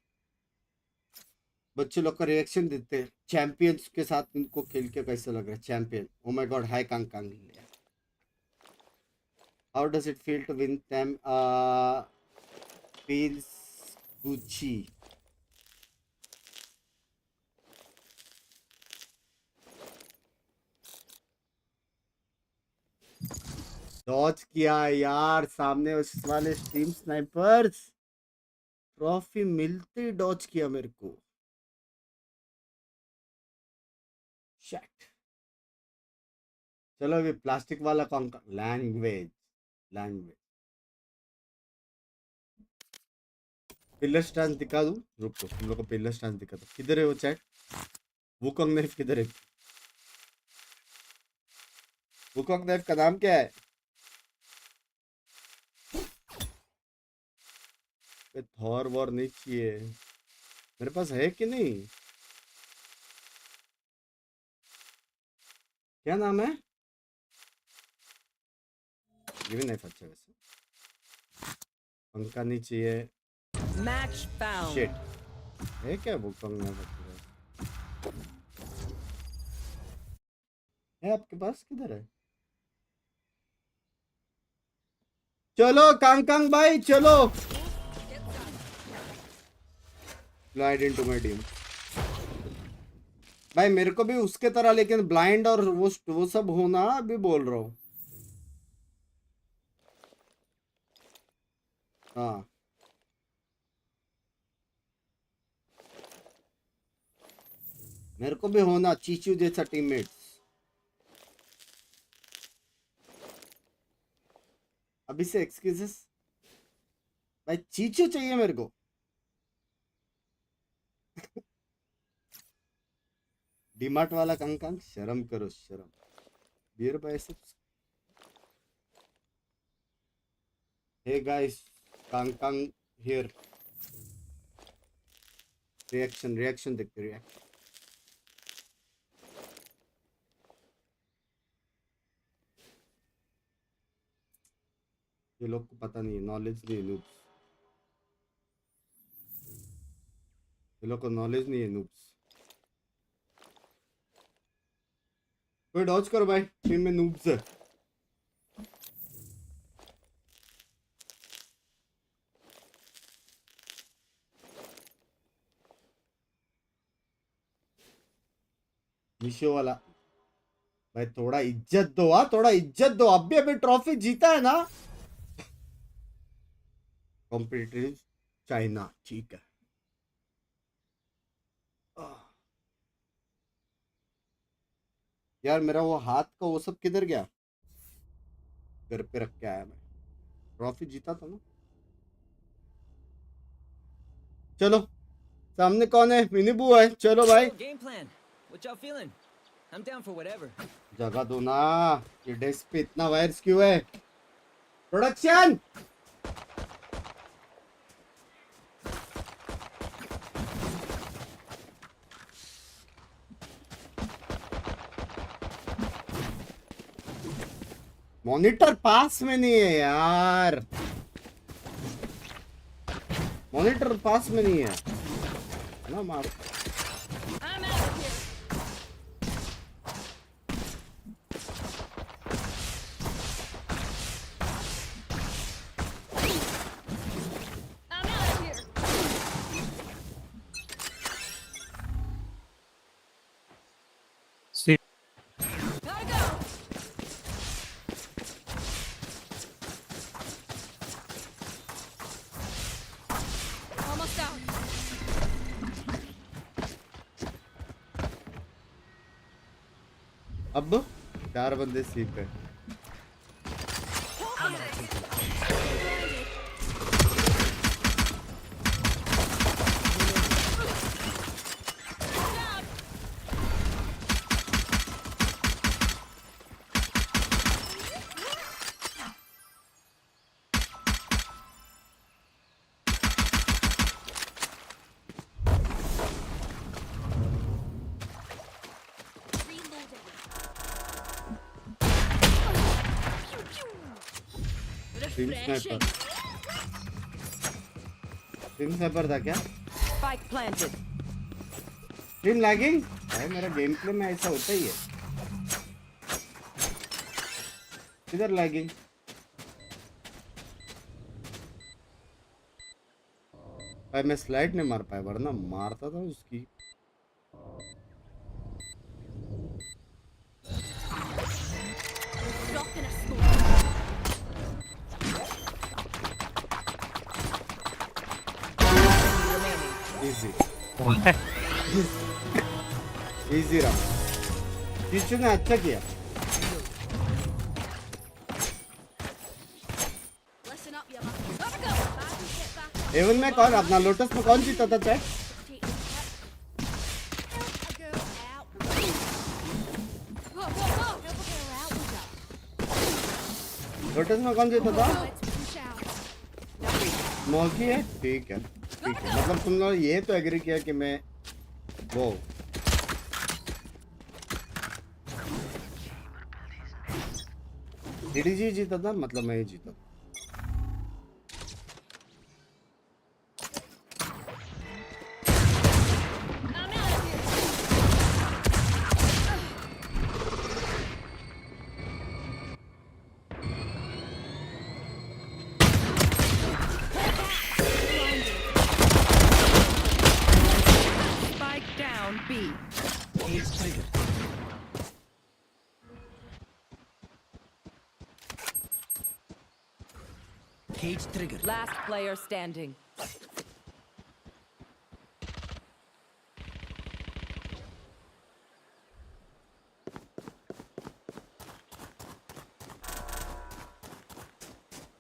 बच्चे लोग का रिएक्शन देते हैं। चैंपियंस के साथ इनको खेल के कैसा लग रहा है? Champion, oh my God, hi Kang. How does it feel to win them? feels Gucci. Dodge किया यार सामने उस वाले स्ट्रीम स्नाइपर्स। ट्रॉफी मिलती डॉज किया मेरे को। शट। चलो अभी प्लास्टिक वाला कौन का? लैंग्वेज पिलर स्टांस दिखा दूं? रुको तुम लोग को पिलर स्टांस दिखा दो। किधर है वो चैट? वुकॉन्ग नाइफ किधर है? वुकॉन्ग नाइफ का नाम क्या है? थॉर वॉर नहीं चाहिए मेरे पास, है कि नहीं? क्या नाम है? ये भी नाइफ अच्छा वैसे। पंखा नहीं चाहिए। Match found. शिट है क्या वुकॉन्ग नाइफ है आपके पास? किधर है? चलो कांग भाई चलो। ब्लाइंड इनटू माय टीम भाई। मेरे को भी उसके तरह लेकिन ब्लाइंड और वो सब होना अभी बोल रहा हूँ। हाँ मेरे को भी होना चीचू जैसा टीममेट्स। अभी से एक्सक्यूजेस भाई, चीचू चाहिए मेरे को। डीमार्ट वाला कंकांग, शर्म करो शर्म। Beer biceps. हे गाइस कंकांग हियर। रिएक्शन देखते रिएक्ट। ये लोग को पता नहीं है, नॉलेज नहीं है। ये लोग को नॉलेज नहीं है नूब्स। कोई डॉज करो भाई, टीम में नूब्स है। मिशो वाला भाई थोड़ा इज्जत दो, थोड़ा इज्जत दो। अभी ट्रॉफी जीता है ना। कॉम्पिटिटिव चाइना, ठीक है। यार मेरा वो हाथ का वो सब किधर गया? घर पे रख के आया मैं। ट्रॉफी जीता था ना। चलो सामने कौन है? मिनीबू है। चलो भाई जगह दो ना। ये डेस्क पे इतना वायर्स क्यों है? प्रोडक्शन मॉनिटर पास में नहीं है यार, मॉनिटर पास में नहीं है ना। मार अब 4 बंदे सी पे। स्ट्रीम स्नाइपर था क्या? Spike planted. Stream lagging? भाई मेरा गेम प्ले में ऐसा होता ही है। किधर लैगिंग? भाई मैं स्लाइड नहीं मार पाया, वरना मारता था उसकी। इजी रहा। टीचर ने अच्छा किया। एवन में कौन अपना लोटस में कौन जीता था चैट? लोटस में कौन जीता था? मौकी है, ठीक है ठीक है। मतलब तुम लोग ये तो एग्री किया कि मैं वो डीडीजी जीता था, मतलब मैं ही जीता। Cage triggered. Last player standing.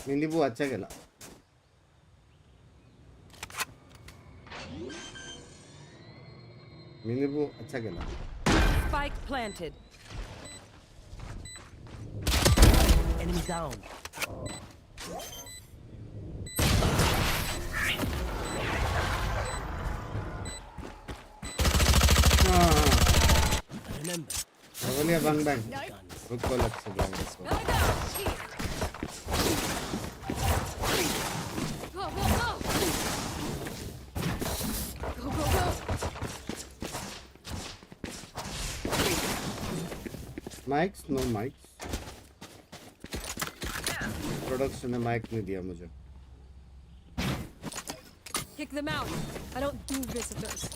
मिनीबू अच्छा खेला। मिनीबू अच्छा खेला। Spike planted. Enemy down. बोलिए बंग बंग रुको लग से बंग इसको। Mics? No mics. Production ने mic नहीं दिया मुझे. Kick them out. I don't do visitors.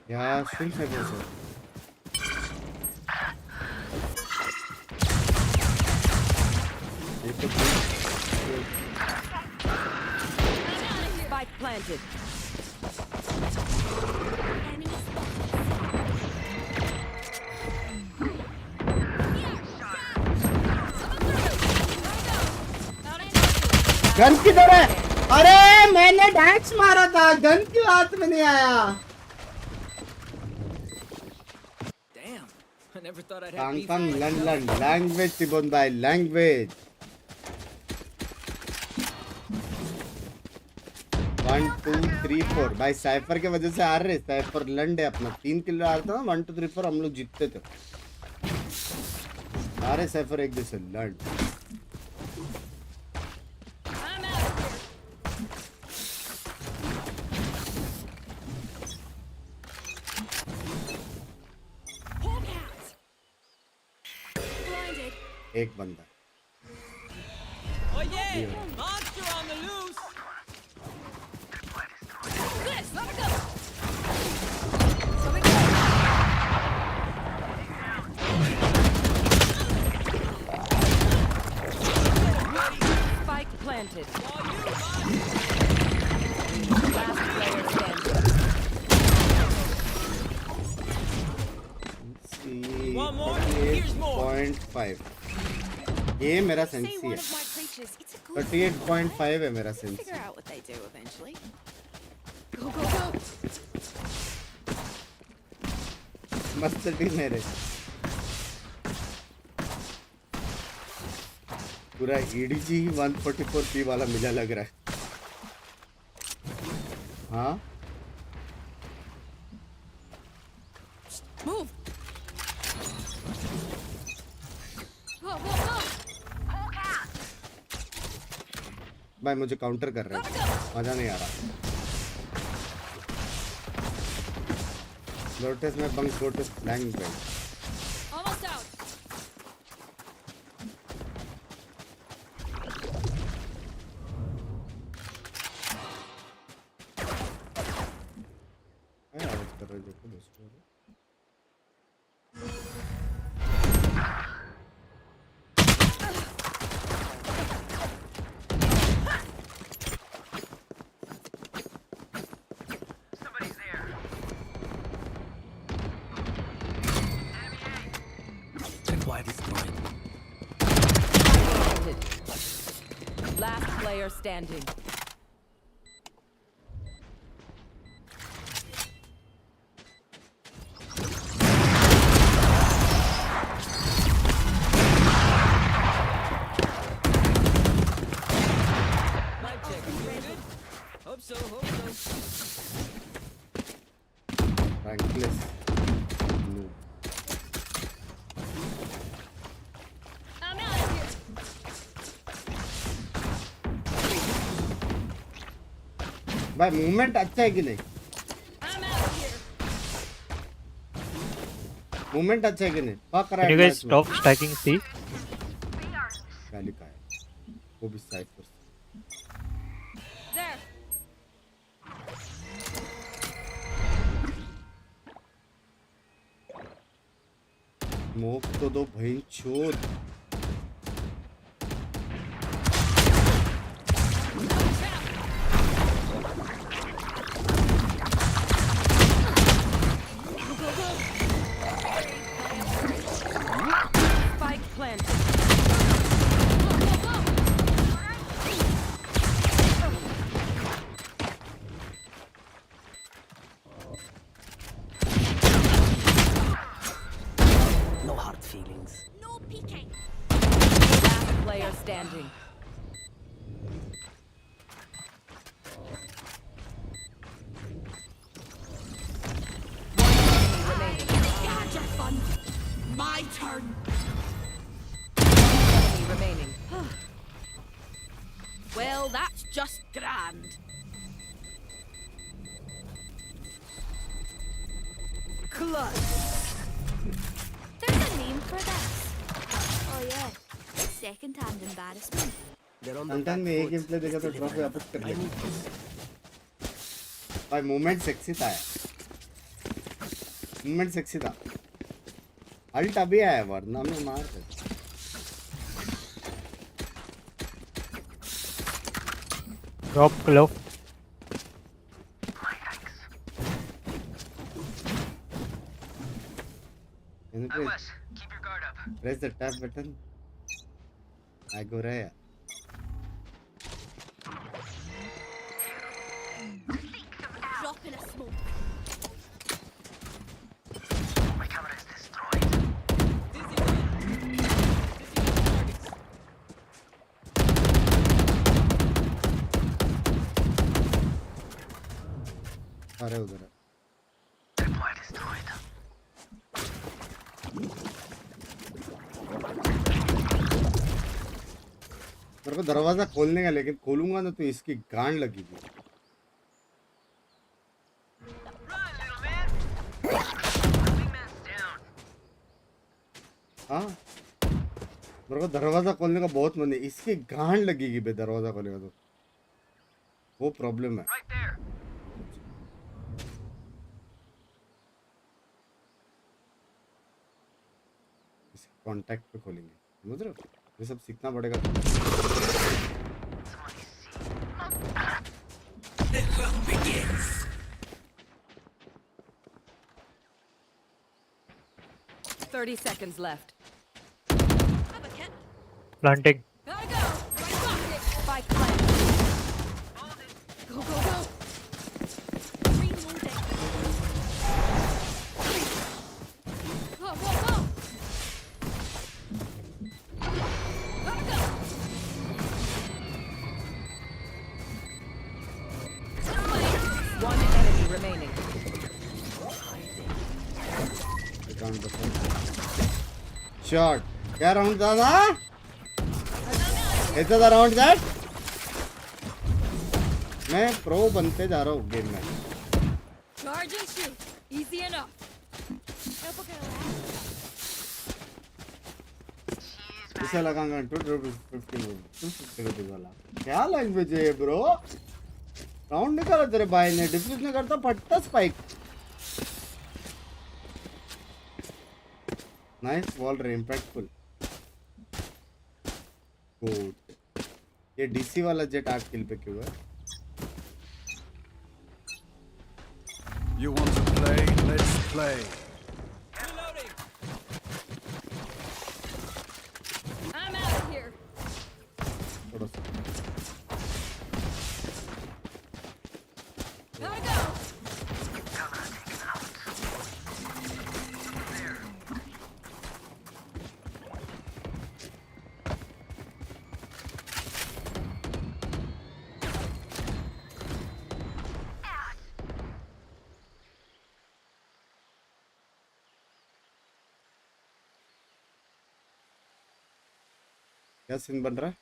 Yeah, swing cyber sir. Spike planted. Gun किधर है? अरे मैंने डैश मारा था, गन क्यों हाथ में नहीं आया? Kang London language Tibon by language. 1 2 3 4 भाई साइफर के वजह से हार रहे. साइफर लंड है अपना 3 किलो आ रहा था ना. 1 2 3 4 हम लोग जीतते थे. अरे साइफर एक जैसे लंड. एक बंदा. Oh yeah! Monster on the loose! This, let it go! Spike planted. Last player standing. Let's see. One more? Here's more. 38.5. ये मेरा सेंसी है. 38.5 है मेरा sensi. Figure out what they do eventually. Go, go, go! मस्त team मेरे. पूरा EDG 144p वाला मिला लग रहा है. हाँ. Move! Go, go, go! भाई मुझे काउंटर कर रहे हैं. मजा नहीं आ रहा. लोटस में बंक्स लोटस फ्लैंक पे. Almost out! क्या आवाज कर रहे हो? देखो दोस्तों. Last player standing. Hope so, hope so. Rankless. No. I'm out of here. भाई मूवमेंट अच्छा है कि नहीं? I'm out of here. Movement अच्छा है कि नहीं? पक रहा है. Can you guys stop stacking C? क्या लिखा है? वो भी साइफर. There. स्मोक तो दो भाई छोड़. Spike planted. No hard feelings. No peeking. Last player standing. God, you're fun. My turn. kill, that's just grand. Clutch. There's a name for this. Oh yeah, second-hand embarrassment. Ananth में एक game play देखा तो trophy वापस कर ले भाई movement sexy था movement sexy था अल्ट अभी आया वरना मैं मार दे ड्रॉप क्लो press the tab button I go raya Drop in a smoke. My camera is destroyed. अरे उधर Deploy destroyed. मेरे को दरवाजा खोलने का लेकिन खोलूंगा ना तो इसकी गांड लगेगी हाँ मेरे को दरवाजा खोलने का बहुत मन है इसकी गांड लगेगी बे दरवाजा खोलेगा तो वो प्रॉब्लम है कांटेक्ट पे खोलेंगे समझ रहे हो ये सब सीखना पड़ेगा 30 seconds left. Planting. Gotta go. Right pocket. Spike planted. Go, go, go. Reloading. Go, go, go. Gotta go. One enemy remaining. Shot क्या राउंड था ना इतना राउंड दैट मैं प्रो बनते जा रहा हूँ गेम में Charge and shoot. Easy enough. इसे लगाऊंगा 250 वाला क्या लैंग्वेज है ब्रो राउंड निकाला तेरे भाई ने डिफ्यूज नहीं करता फटता स्पाइक नाइस वॉल रे इम्पैक्टफुल गुड ये डीसी वाला जेट 8 किल पे क्यों है You want to play? Let's play. I'm out of here. Gotta go. क्या सीन बन रहा है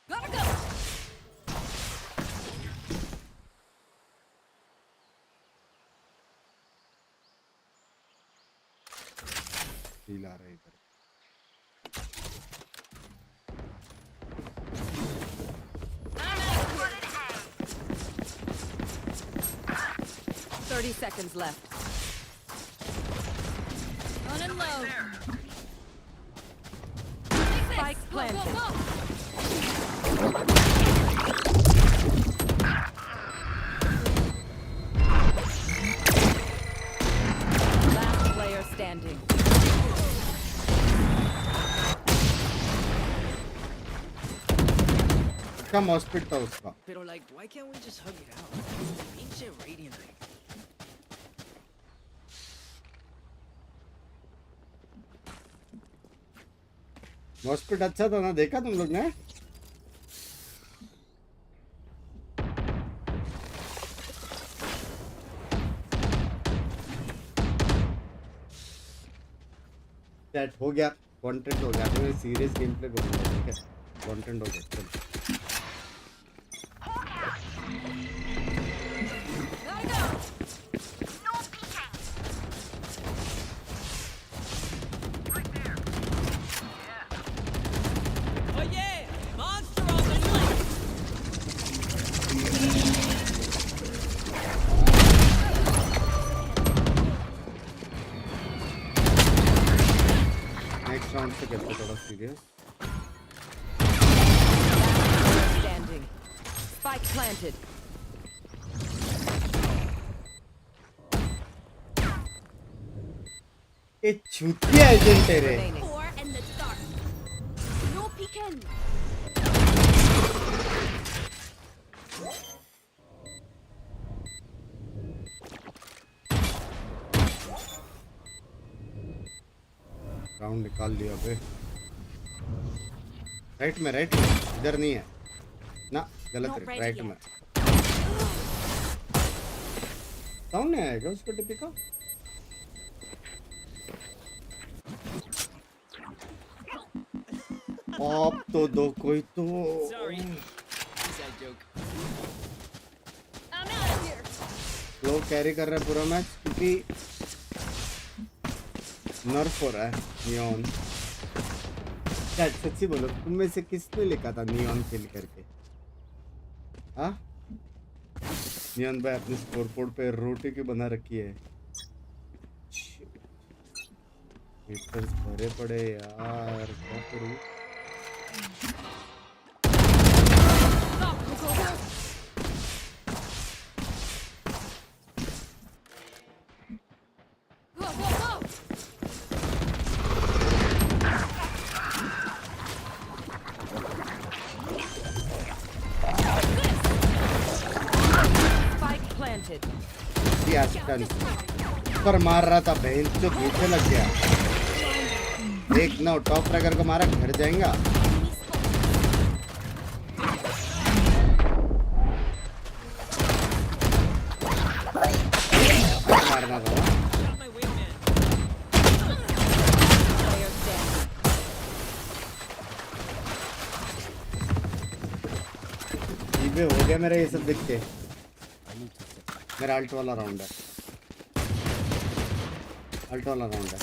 Gotta go. फील आ रहा है इधर 30 seconds left. Running low. Spike planted. Go, go, Last player standing. क्या मॉस्पिट था उसका Pero like, why can't we just hug it out? Pinche radiant ring. मॉस्पिट अच्छा था ना देखा तुम लोग ने सेट हो गया, कंटेंट हो गया। तो मैं सीरियस गेम प्ले करूंगा, ठीक है? कंटेंट हो गया, चल। Oh yeah! Monster on the loose! Next round से खेलते थोड़ा सीरियस। Standing. Spike planted. ये छुट्टियां एजेंट तेरे। Four in the dark. No peeking. Round निकाल लिया बे। राइट में इधर नहीं है ना, गलत है, राइट में। साउंड नहीं आएगा उसको टिपी का। आप तो दो कोई तो। Sorry. Inside joke. I'm out of here. लोग कैरी कर रहे हैं पूरा मैच क्योंकि नर्फ हो रहा है नियॉन। क्या सच्ची बोलो, तुम में से किसने लिखा था नियॉन खेल करके? हाँ, नियॉन भाई अपने स्कोरबोर्ड पे रोटी क्यों बना रखी है? मीटर्स भरे पड़े यार, क्या करूँ? Go, go, go! Spike planted. पर मार रहा था बहन, जो पीछे लग गया। एक ना टॉप ट्रैकर को मारा, घर जाएगा। मारना था ये हो गया मेरा, ये सब देख के। मेरा अल्ट वाला राउंड है, अल्ट वाला राउंड है।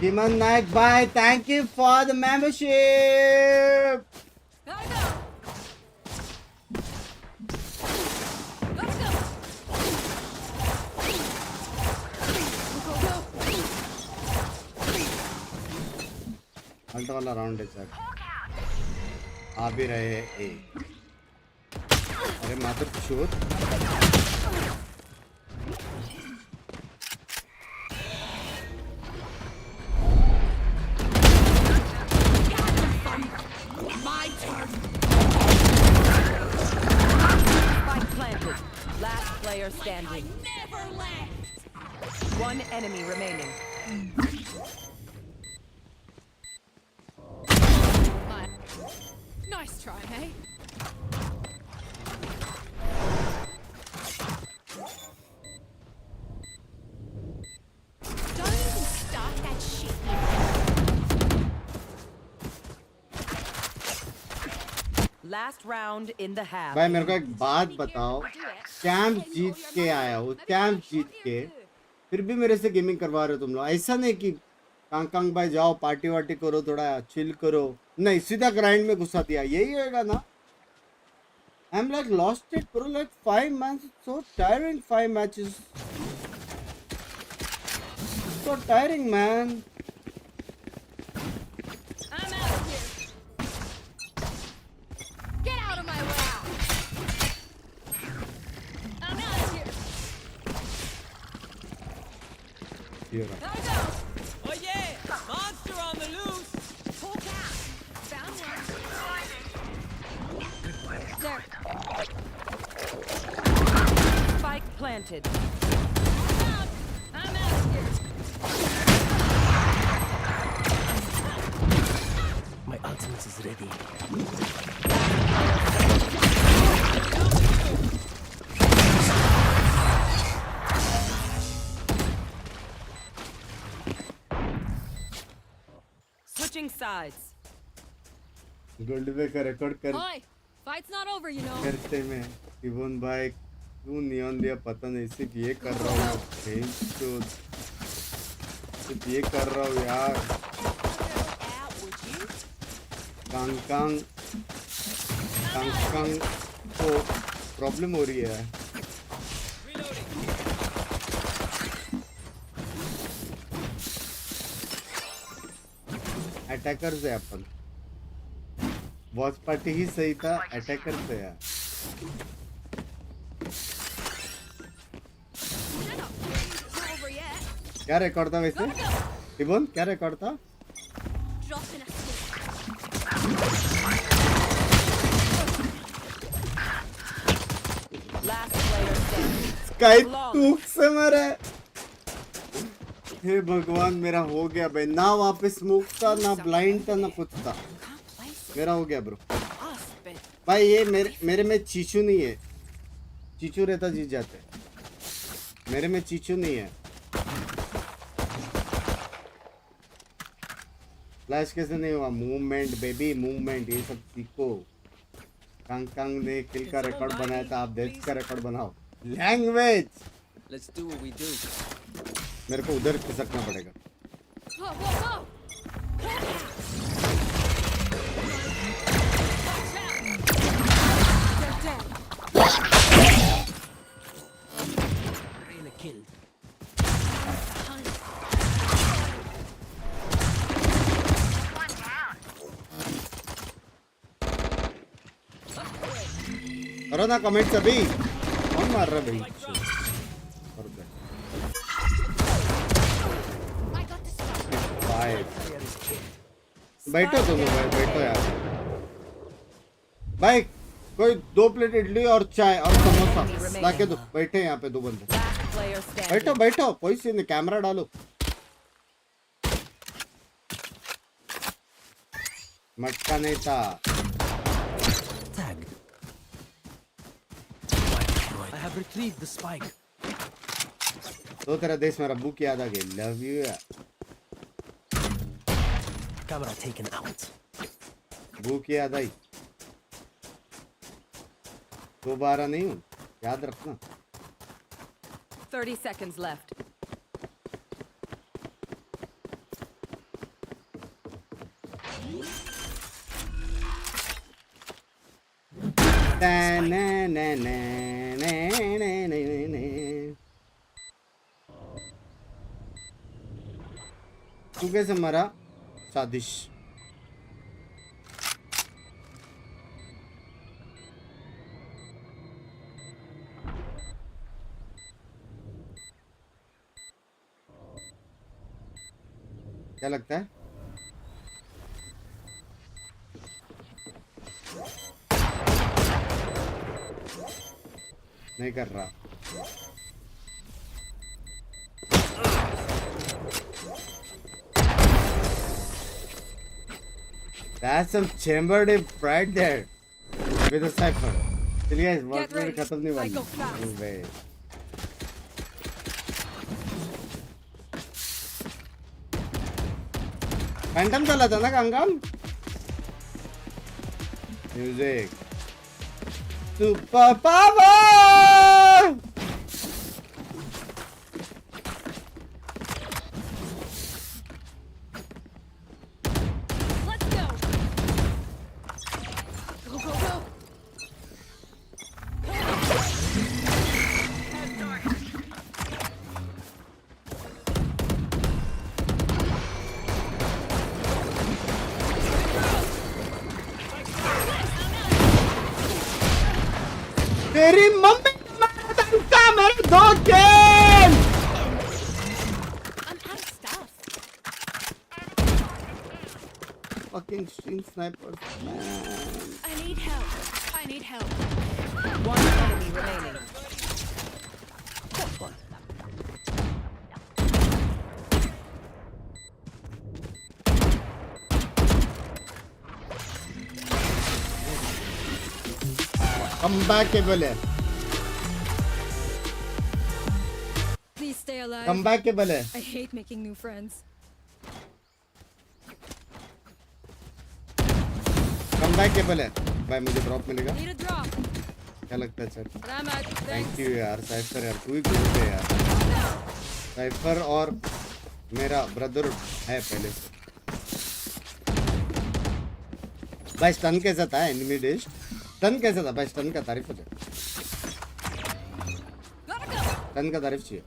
Diman Naik, bye. Thank you for the membership. Ult वाला राउंड है सर, आ भी रहे हैं ए। अरे मात्र shoot. My turn. Spike planted. Last player standing. Never left. One enemy remaining. Nice try, hey? Don't even start that shit. Last round in the half. भाई मेरे को एक बात बताओ, कैंप जीत के आया हूँ, कैंप जीत के फिर भी मेरे से गेमिंग करवा रहे हो तुम लोग। ऐसा नहीं कि कांग भाई जाओ पार्टी वार्टी करो, थोड़ा चिल करो, नहीं सीधा ग्राइंड में घुसा दिया। यही होगा ना? I am like lost it bro, like 5 months, so tiring, 5 matches, so tiring man. I'm out of here. Get out of my way. I'm out of here. Here. Gotta go. Oh yeah! Monster on the loose! Hulk out. Found one. There. Spike planted. I'm out of here. My ultimate is ready. sides. Gold पे का record कर Oi, fight's not over, you know. करते में even भाई क्यों neon लिया पता नहीं, सिर्फ ये कर रहा हूँ सिर्फ ये कर रहा हूँ यार। कांग कांग तो प्रॉब्लम हो रही है। अटैकर से अपन वॉच पार्टी ही सही था, अटैकर से यार। क्या रिकॉर्ड था वैसे इवन, क्या रिकॉर्ड था? स्काई टूक से मरे। हे भगवान मेरा हो गया भाई, ना वहाँ पे स्मोक था, ना ब्लाइंड था, ना कुछ था, मेरा हो गया ब्रो। भाई ये मेरे में चीचू नहीं है, चीचू रहता जीत जाते, मेरे में चीचू नहीं है। फ्लैश कैसे नहीं हुआ? मूवमेंट बेबी, मूवमेंट, ये सब सीखो। कांग कांग ने किल का रिकॉर्ड बनाया था, आप डेथ का रिकॉर्ड बनाओ। Language Let's do what we do. मेरे को उधर खिसकना पड़ेगा। Whoa, whoa, whoa. Really killed. करो ना कमेंट्स अभी, कौन मार रहा है भाई? बैठो दोनों भाई, बैठो यार भाई। कोई 2 प्लेट इडली और चाय और समोसा लाके दो, बैठे यहाँ पे 2 बंदे। बैठो बैठो, कोई सी नहीं, कैमरा डालो। मटका नहीं था। I have retrieved the spike. तो तेरा देश मेरा बुक याद आ गया। लव यू यार। Camera taken out. बुक याद आई, दोबारा नहीं हूँ, याद रखना। 30 seconds left. ना ना ना ना ना ना ना ना। तू कैसे मरा? साजिश। क्या लगता है? नहीं कर रहा। That's some chambered right there with a cypher. चलिए guys, वर्क में खत्म नहीं वाली। फैंटम चला था ना कंगम? Music super power. तेरी मम्मी का मेरे 2 kill. Fucking stream snipers, man. I need help. I need help. One enemy remaining. Come back, बोले। Please stay alive. Come back, बोले। I hate making new friends. Attackable है भाई, मुझे drop मिलेगा क्या लगता है सर? थैंक यू यार साइफर यार, तू ही गुड है यार। साइफर और मेरा ब्रदर है पहले से भाई। स्टन कैसा था एनिमी डिश? स्टन कैसा था भाई? स्टन का तारीफ हो जाए, स्टन का तारीफ चाहिए।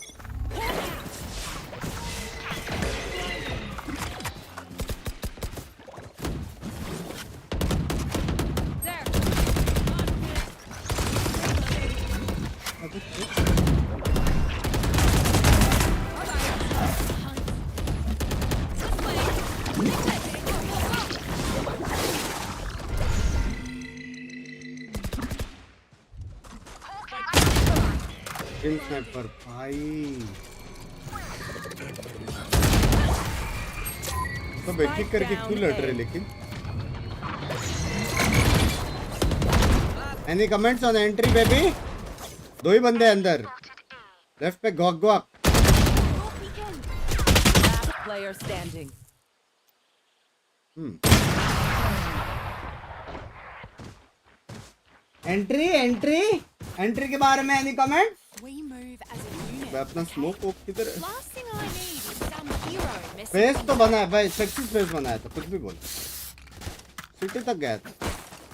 स्नाइपर भाई तो बैठी करके क्यों लड़ रहे? लेकिन any comments on entry baby? दो ही बंदे अंदर, लेफ्ट पे Gogh Gogh. Player standing. Entry entry entry के बारे में any comment? We move as a unit. मैं अपना स्मोक किधर? Last thing I need is some hero messing. Face तो बना है भाई, सेक्सी फेस बनाया था, कुछ भी बोल। सिटी तक गया था,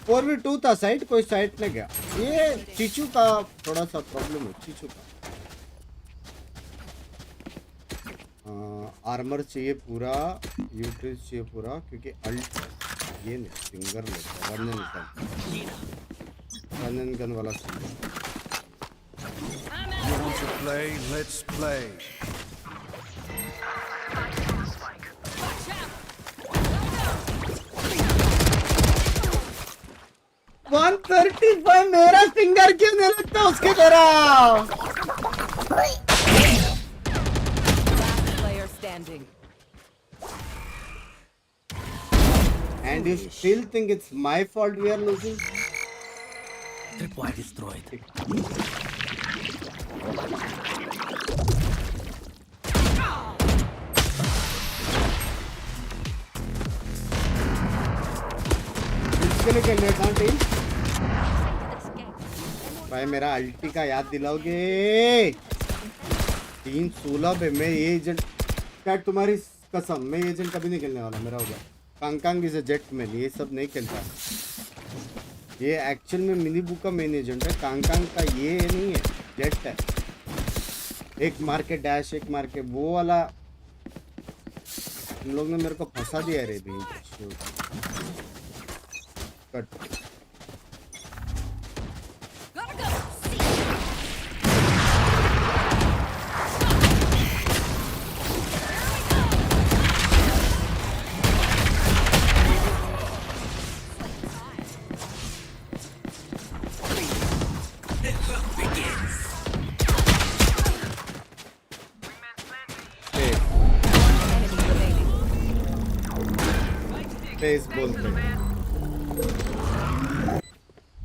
4v2 था, साइड कोई साइड नहीं गया। ये चीचू का थोड़ा सा प्रॉब्लम है, चीचू का। आर्मर चाहिए पूरा, यूटिलिटी चाहिए पूरा, क्योंकि अल्ट ये नहीं फिंगर लेता, रन गन वाला। You want to play? Let's play. $135 मेरा फिंगर क्यों नहीं लगता उसके तरह? Player standing. And you still think it's my fault we are losing? Tripwire destroyed. इसके लिए खेलने था टीम भाई। मेरा अल्टी का याद दिलाओगे? 316 पे मैं ये एजेंट क्या, तुम्हारी कसम मैं एजेंट कभी नहीं खेलने वाला। मेरा हो गया कांगकांग इज अ जेटमैन, ये सब नहीं खेलता। ये एक्चुअल में मिनी बुक का मेन एजेंट है, कांगकांग का ये नहीं है, जेट है। एक मार के डैश, एक मार के वो वाला। तुम लोग ने मेरे को फंसा दिया रे भी। कट बोलते।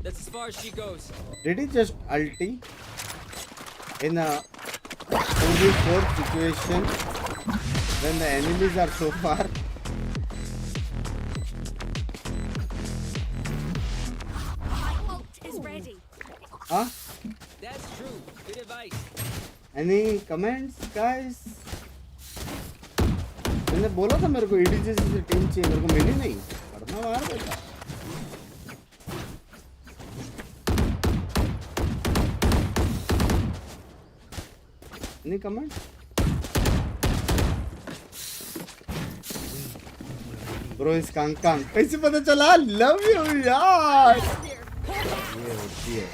That's as far as she goes. Did he just ulti in a 4v4 situation when the enemies are so far? My ult is ready. Huh? That's true. Good advice. Any comments, guys? मैंने बोला था मेरे को EDG से team चाहिए, मेरे को मिली नहीं। करना बाहर बेटा। Any comment? Bro is कांगकांग। कैसे पता चला? Love you यार। ये होती है।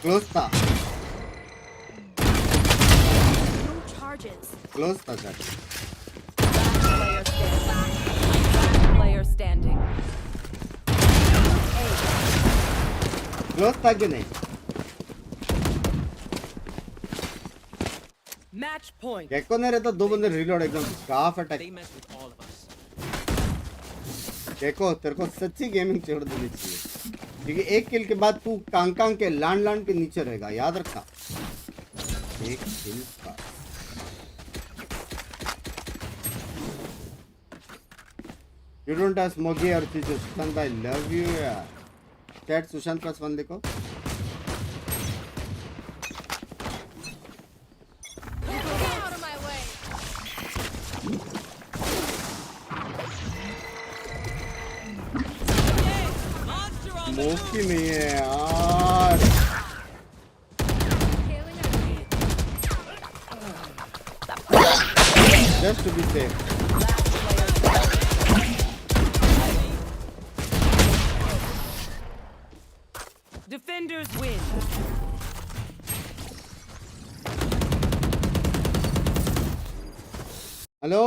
Close था। No charges. Close था सर। Player standing. Close था कि नहीं? Match point. गेको नहीं रहता, दो बंदे रिलोड एकदम scarf attack. They mess with all of us. देखो तेरे को सच्ची गेमिंग छोड़ देनी चाहिए, क्योंकि एक किल के बाद तू कांग के लांड के नीचे रहेगा, याद रखना। एक किल का You don't have Smoggy or Chichu. Sushant, I love you यार। Chat Sushant +1 लिखो। मोकी नहीं है यार। Just to be safe. Defenders win. Hello,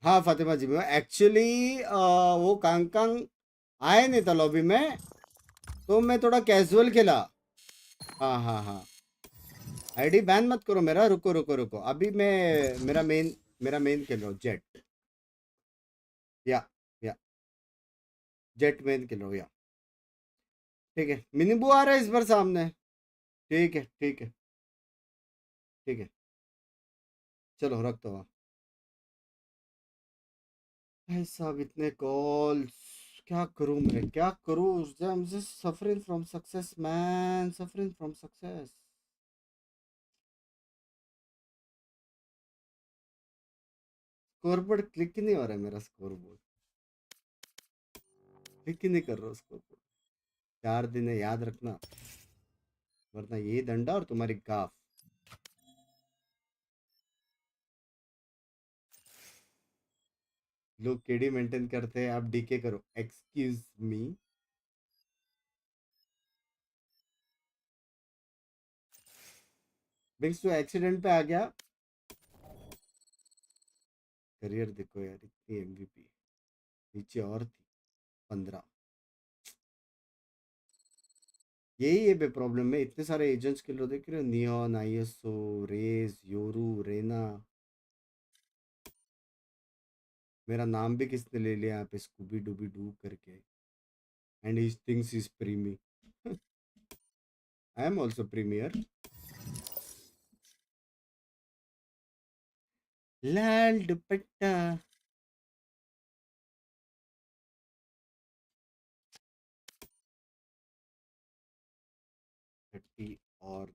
हाँ फातिमा जी, मैं एक्चुअली वो कांग आए नहीं था लॉबी में, तो मैं थोड़ा कैजुअल खेला। हाँ हाँ हाँ, आईडी बैन मत करो मेरा। रुको रुको रुको, अभी मैं मेरा मेन खेल रहा हूँ, जेट या जेट मेन खेल रहा हूँ या। ठीक है, मिनीबू आ रहा है इस बार सामने। ठीक है ठीक है ठीक है, चलो रख दो। भाई साहब इतने कॉल्स, क्या करूं मैं, क्या करूं? I am just suffering from success man, suffering from success. Scoreboard click ही नहीं हो रहा है मेरा, स्कोरबोर्ड क्लिक ही नहीं कर रहा स्कोरबोर्ड। 4 दिन है, याद रखना, वरना ये डंडा और तुम्हारी गाफ। लोग केडी मेंटेन करते हैं, आप डीके करो। एक्सक्यूज मी, बिंक्स तो एक्सीडेंट पे आ गया। करियर देखो यार, इतनी एमवीपी, नीचे और थी 15। यही है बे प्रॉब्लम है, इतने सारे एजेंट्स के लोग देख रहे हो, Neon, Iso, Raze, Yoru, Reyna. मेरा नाम भी किसने ले लिया यहाँ पे, स्कूबी डूबी डू करके। एंड ही थिंक्स इज प्रीमी। I am also premier. लाल दुपट्टा, और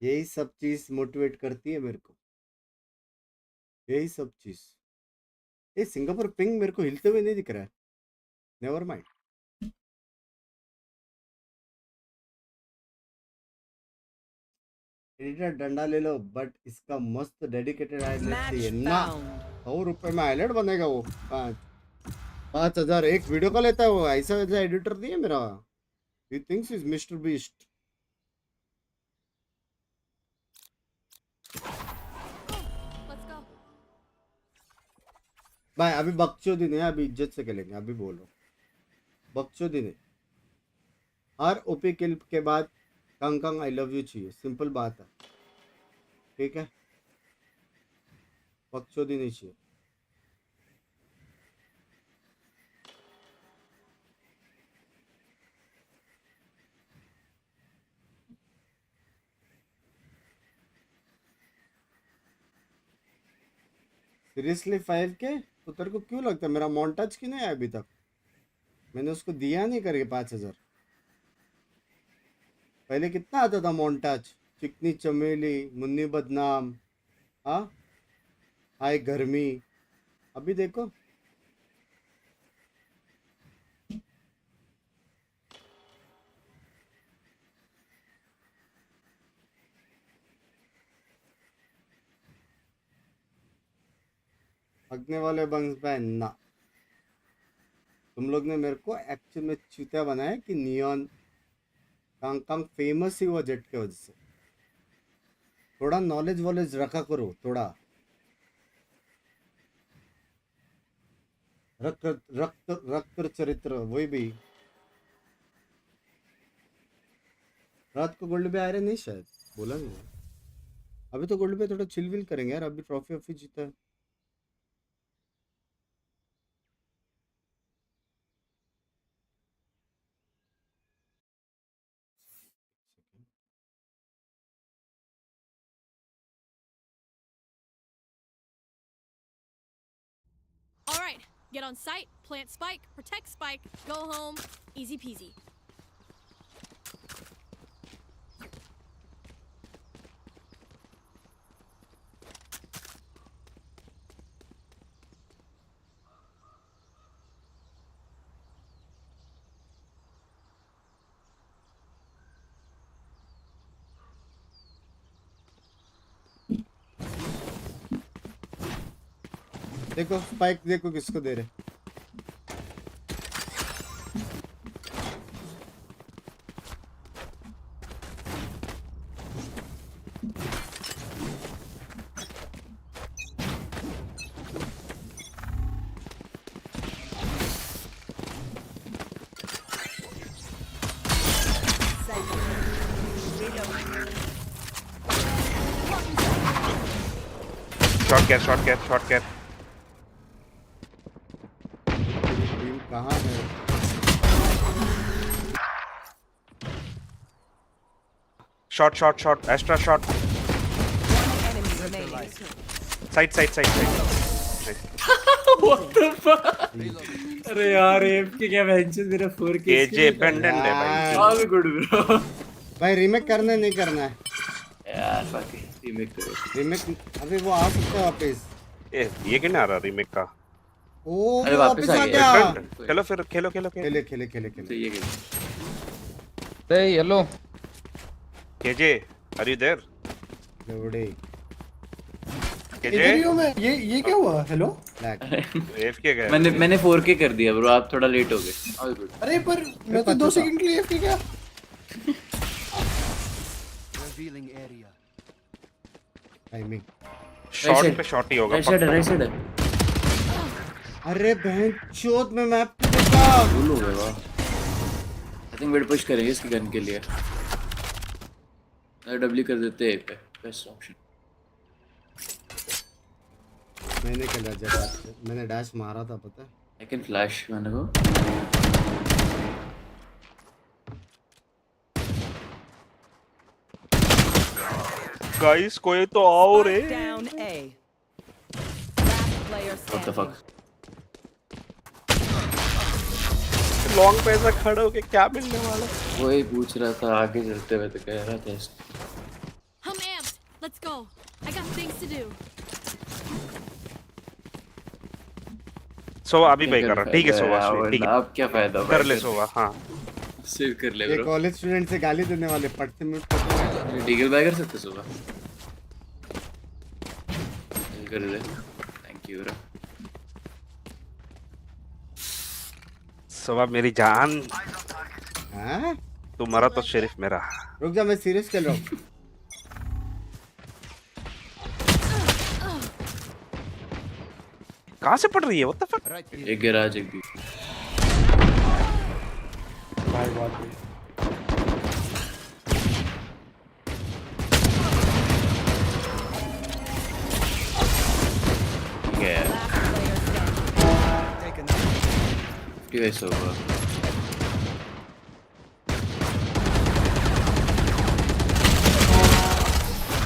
यही सब चीज मोटिवेट करती है मेरे को, यही सब चीज। ये सिंगापुर पिंग मेरे को हिलते हुए नहीं दिख रहा है, नेवर माइंड। एडिटर डंडा ले लो, बट इसका मस्त डेडिकेटेड हाईलाइट चाहिए ना। 100 रुपए में हाईलाइट बनेगा वो। 5,000 एक वीडियो का लेता है वो, ऐसा वैसा एडिटर नहीं है मेरा। ही थिंक्स इज मिस्टर बीस्ट। भाई अभी बकचोदी नहीं, अभी इज्जत से खेलेंगे, अभी बोल रहा हूँ, बकचोदी नहीं। हर ओपी किल के बाद कंग आई लव यू चाहिए, सिंपल बात है, ठीक है? बकचोदी नहीं चाहिए। सीरियसली 5K तो तेरे को क्यों लगता है मेरा मोन्टाज क्यों नहीं आया अभी तक? मैंने उसको दिया नहीं करके 5,000। पहले कितना आता था मोन्टाज, चिकनी चमेली, मुन्नी बदनाम, हाँ हाय गर्मी। अभी देखो हगने वाले बंग्स बैन ना। तुम लोग ने मेरे को एक्चुअल में चूतिया बनाया कि नियॉन कांग फेमस ही हुआ जेट के वजह से। थोड़ा नॉलेज वॉलेज रखा करो, थोड़ा रक्त रक्त रक्त चरित्र, वही भी रात को गोल्ड पे आ रहे नहीं शायद, बोला नहीं। अभी तो गोल्ड पे थोड़ा चिल विल करेंगे यार, अभी ट्रॉफी ऑफी जीता है। All right, get on site, plant spike, protect spike, go home, easy peasy. देखो स्पाइक देखो किसको दे रहे। Short cap. कहाँ है? Short. Astra short. Side. What the fuck? अरे यार AFK क्या बेंचेस मेरा 4K KJ abandoned है भाई। All good bro. भाई रीमेक करना नहीं करना है यार fuck रीमेक करो। रीमेक अभी वो आ सकता है वापस। ये क्यों नहीं आ रहा रीमेक का? ओ अरे वापस आ गया। चलो फिर खेलो। खेले। Hey hello. KJ, are you there? लोड़े। KJ? ये क्या हुआ? हेलो? AFK गया। मैंने 4K कर दिया ब्रो, आप थोड़ा लेट हो गए। All good. अरे पर मैं तो 2 सेकंड के लिए AFK क्या? टाइमिंग। शॉट पे शॉट ही होगा। Right side. अरे बहन चोद में मैप देखा। भूल हो गया वाह। आई थिंक वेट पुश करेंगे इसकी गन के लिए। डब्ल्यू कर देते हैं पे बेस्ट ऑप्शन। मैंने मैंने डैश मारा था पता है। आई कैन फ्लैश मैंने को। गाइस कोई तो आओ रे। What the fuck? लॉन्ग पे ऐसा खड़े होके क्या मिलने वाला? वही पूछ रहा था आगे चलते हुए तो कह रहा था। I'm amped. Let's go. I got things to do. सोवा अभी भाई कर रहा। ठीक है सोवा ठीक है। अब क्या फायदा कर ले सोवा। हाँ सेव कर ले ये ब्रो। कॉलेज स्टूडेंट से गाली देने वाले पढ़ते में डीगल बाय कर सकते सोवा। कर ले। Thank you bro. सोवा मेरी जान। हाँ? तुम्हारा तो शेरिफ मेरा। रुक जा मैं सीरियस खेल रहा हूँ। कहाँ से पड़ रही है? What the fuck? एक गैराज एक भी। भाई बात कैसे होगा?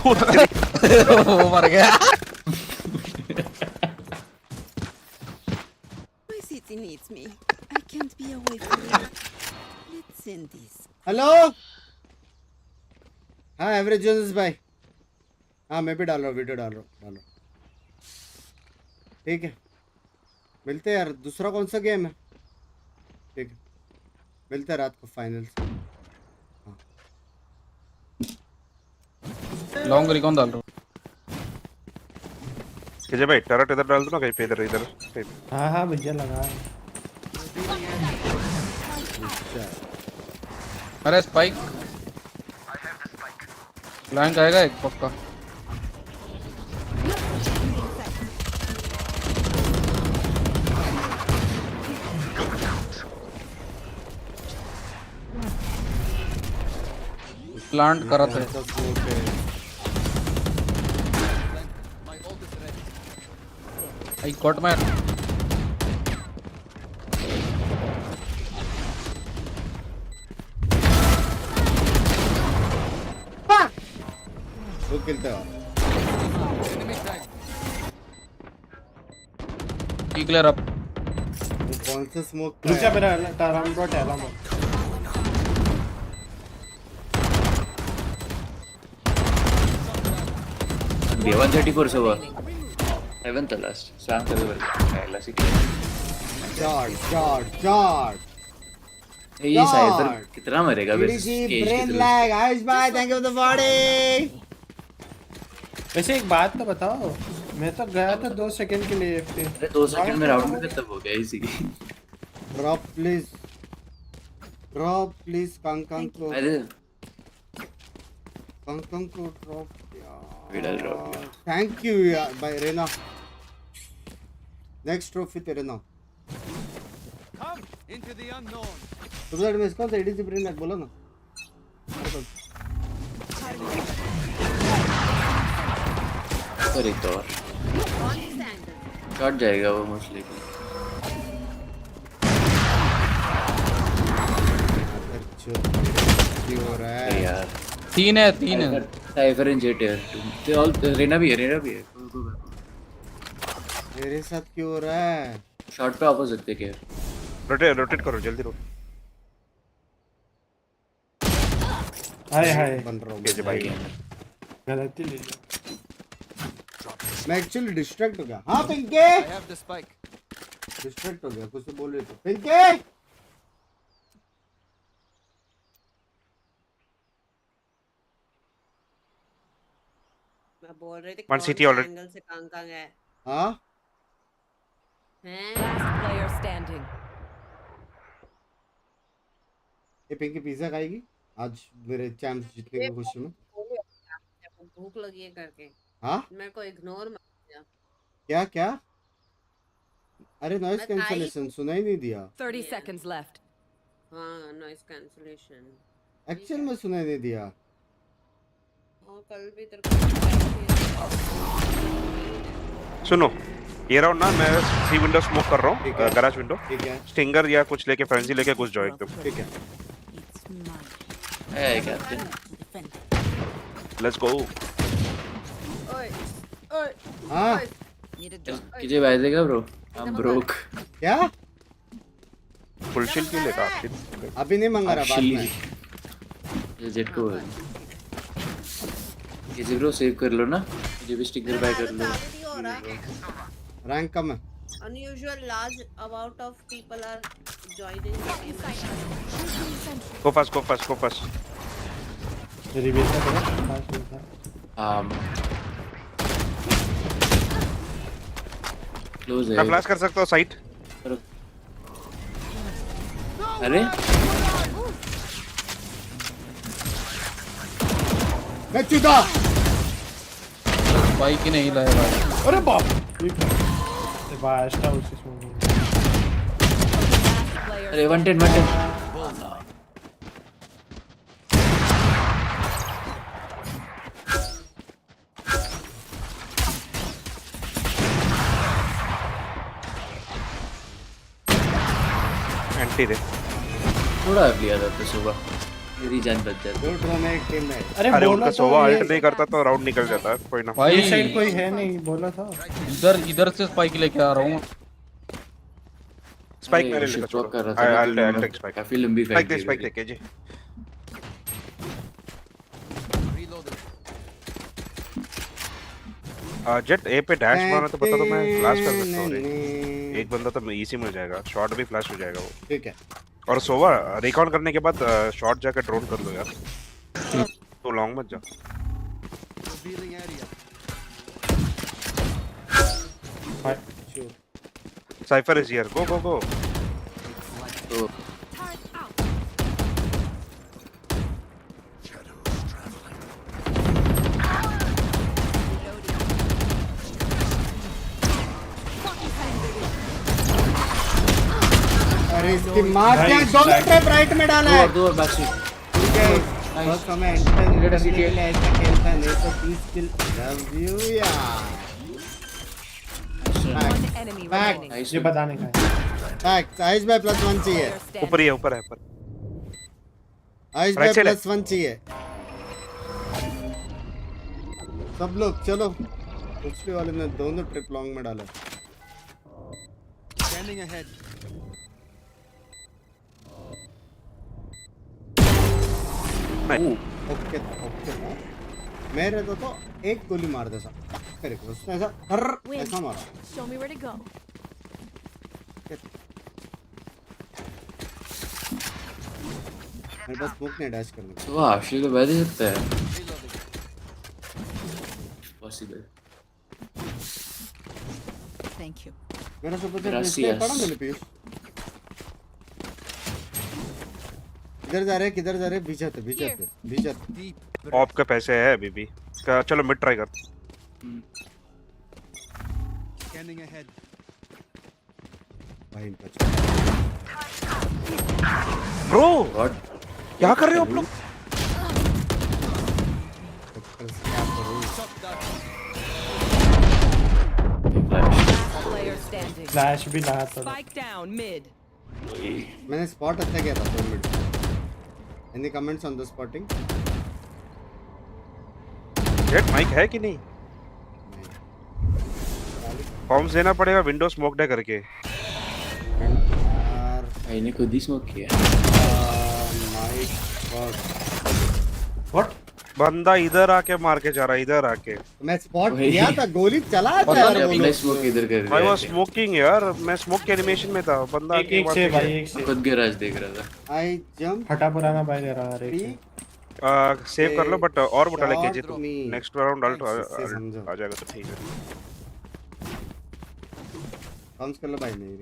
वो मर गया। My city needs me. I can't be away from it. Let's send this. Hello. हाँ एवरेज जोसेस भाई। हाँ मैं भी डाल रहा हूँ वीडियो डाल रहा हूँ। ठीक है मिलते हैं यार। दूसरा कौन सा गेम है? ठीक है मिलते हैं रात को फाइनल्स। लॉन्ग रिकॉन डाल रहा हूँ। किजे भाई टरट इधर डाल दो ना कहीं पे इधर। हाँ भैया लगा। अरे स्पाइक फ्लैंक आएगा एक पक्का। प्लांट करत है आई कॉट मार वो किलता है क्लियर अप कौन सा स्मोक नीचे मेरा टाराम डॉट है लाम देवन 34 से हुआ 7 था लास्ट शाम का लेवल पहला सी चार्ट ये साइबर कितना मरेगा BDC ब्रेन लैग आयुष भाई thank you for the body. वैसे एक बात तो बताओ मैं तो गया था 2 सेकंड के लिए FT अरे 2 सेकंड में राउंड में खत्म हो गया इसी की ड्रॉप प्लीज कांग को अरे कांग को drop Widal drop thank you यार भाई रेना नेक्स्ट ट्रॉफी तेरे नाम Into the unknown. तो सर मैं इसका एडीसी ब्रेन लैग बोला ना सर एक और शॉट जाएगा वो मोस्टली हो रहा है यार 3 है साइफर एंड जेट है ऑल रेना भी है मेरे साथ क्यों हो रहा है शॉट पे आप हो सकते क्या रोटेट करो जल्दी हाय बन रहा हूँ भाई गलती ले लिया मैं एक्चुअली डिस्ट्रैक्ट हो गया हाँ पिंके डिस्ट्रैक्ट हो गया कुछ तो बोल रहे थे पिंके मैं बोल रही थी वन सिटी ऑलरेडी एंगल से कांग है हाँ Last player standing. ये पिंकी पिज्जा खाएगी आज मेरे चैंप्स जीतने की खुशी में भूख लगी है करके हाँ मेरे को इग्नोर मत क्या अरे नॉइस कैंसलेशन सुना ही नहीं दिया 30 seconds left. हाँ नॉइस कैंसलेशन एक्चुअल में सुना ही नहीं दिया और कल भी तेरे सुनो ये राउंड ना मैं सी विंडो स्मोक कर रहा हूँ गैराज विंडो स्टिंगर या कुछ लेके फ्रेंजी लेके घुस जाओ एकदम ठीक है लेट्स गो हाँ कीजिए भाई देगा ब्रो आई एम ब्रोक क्या फुल शील्ड क्यों लेगा अभी नहीं मंगा रहा बाद में ये जेट को कीजिए ब्रो सेव कर लो ना मुझे भी स्टिकर बाय कर लो रैंक कम है unusual large amount of people are joining the game. Go fast. Reveal करो क्लोज है मैं फ्लैश कर सकता हूँ साइट अरे मैं चुदा बाइक ही नहीं लाया भाई अरे बाप बास्टा उसी में अरे 110 एंटी दे थोड़ा लिया था तो सुबह मेरी जान बच जाती अरे उनका सोवा अल्ट नहीं करता तो राउंड निकल जाता कोई ना भाई इस साइड कोई है नहीं बोला था इधर से स्पाइक लेके आ रहा हूँ स्पाइक मेरे लिए छोड़ अल्ट स्पाइक काफी लंबी स्पाइक देखे जी जेट ए पे डैश मारना तो पता तो मैं फ्लैश कर सकता हूँ एक बंदा तो इजी में हो जाएगा शॉट भी फ्लैश हो जाएगा वो ठीक है और सोवा रिकॉर्ड करने के बाद शॉट जाकर ड्रोन कर लो यार तो लॉन्ग मत जा साइफर इज हियर गो अरे इसकी मार क्या दोनों ट्रैप राइट में डाला है दो बैक ठीक है बस हमें एंटरटेन करने के लिए ऐसा खेलता है, नहीं तो 30 किल। लव यू यार। ये बताने का है। बैक आइस बाय +1 चाहिए। ऊपर ही है, ऊपर है पर। आइस बाय +1 चाहिए। सब लोग चलो। दूसरे वाले ने दोनों ट्रिप लॉन्ग में डाला। Standing ahead. ओके मैं रहता तो एक गोली मार देता मेरे को, उसने ऐसा मारा। Show me where to go. मेरे पास स्मोक नहीं डैश करने का। वाह अक्षय को बैठ ही सकता है। पॉसिबल। Thank you. मेरा सुपर चैट पड़ा मैंने पीस। किधर जा रहे बीच ऑफ के पैसे है अभी भी। चलो मिड ट्राई कर। Standing ahead. भाई इनका ब्रो क्या कर रहे हो आप लोग? फ्लैश भी लगा था। Spike down mid. मैंने स्पॉट अच्छा किया था 2 minute. Any comments on the spotting? Jett mic है कि नहीं? फॉर्म्स देना पड़ेगा विंडो स्मोक डे करके। भाई ने खुद ही स्मोक किया। व्हाट? बंदा इधर आके मार के जा रहा है, इधर आके। मैं स्पॉट किया था, गोली चला था यार वो लोग। स्मोक इधर कर भाई वो स्मोकिंग यार, मैं स्मोक के एनिमेशन में था। बंदा एक से भाई एक से खुद गैराज देख रहा था। आई जंप हटा पुराना भाई दे रहा है। सेव कर लो बट और मोटा लेके जे तो नेक्स्ट राउंड अल्ट आ जाएगा तो ठीक है। काउंट कर लो भाई। नहीं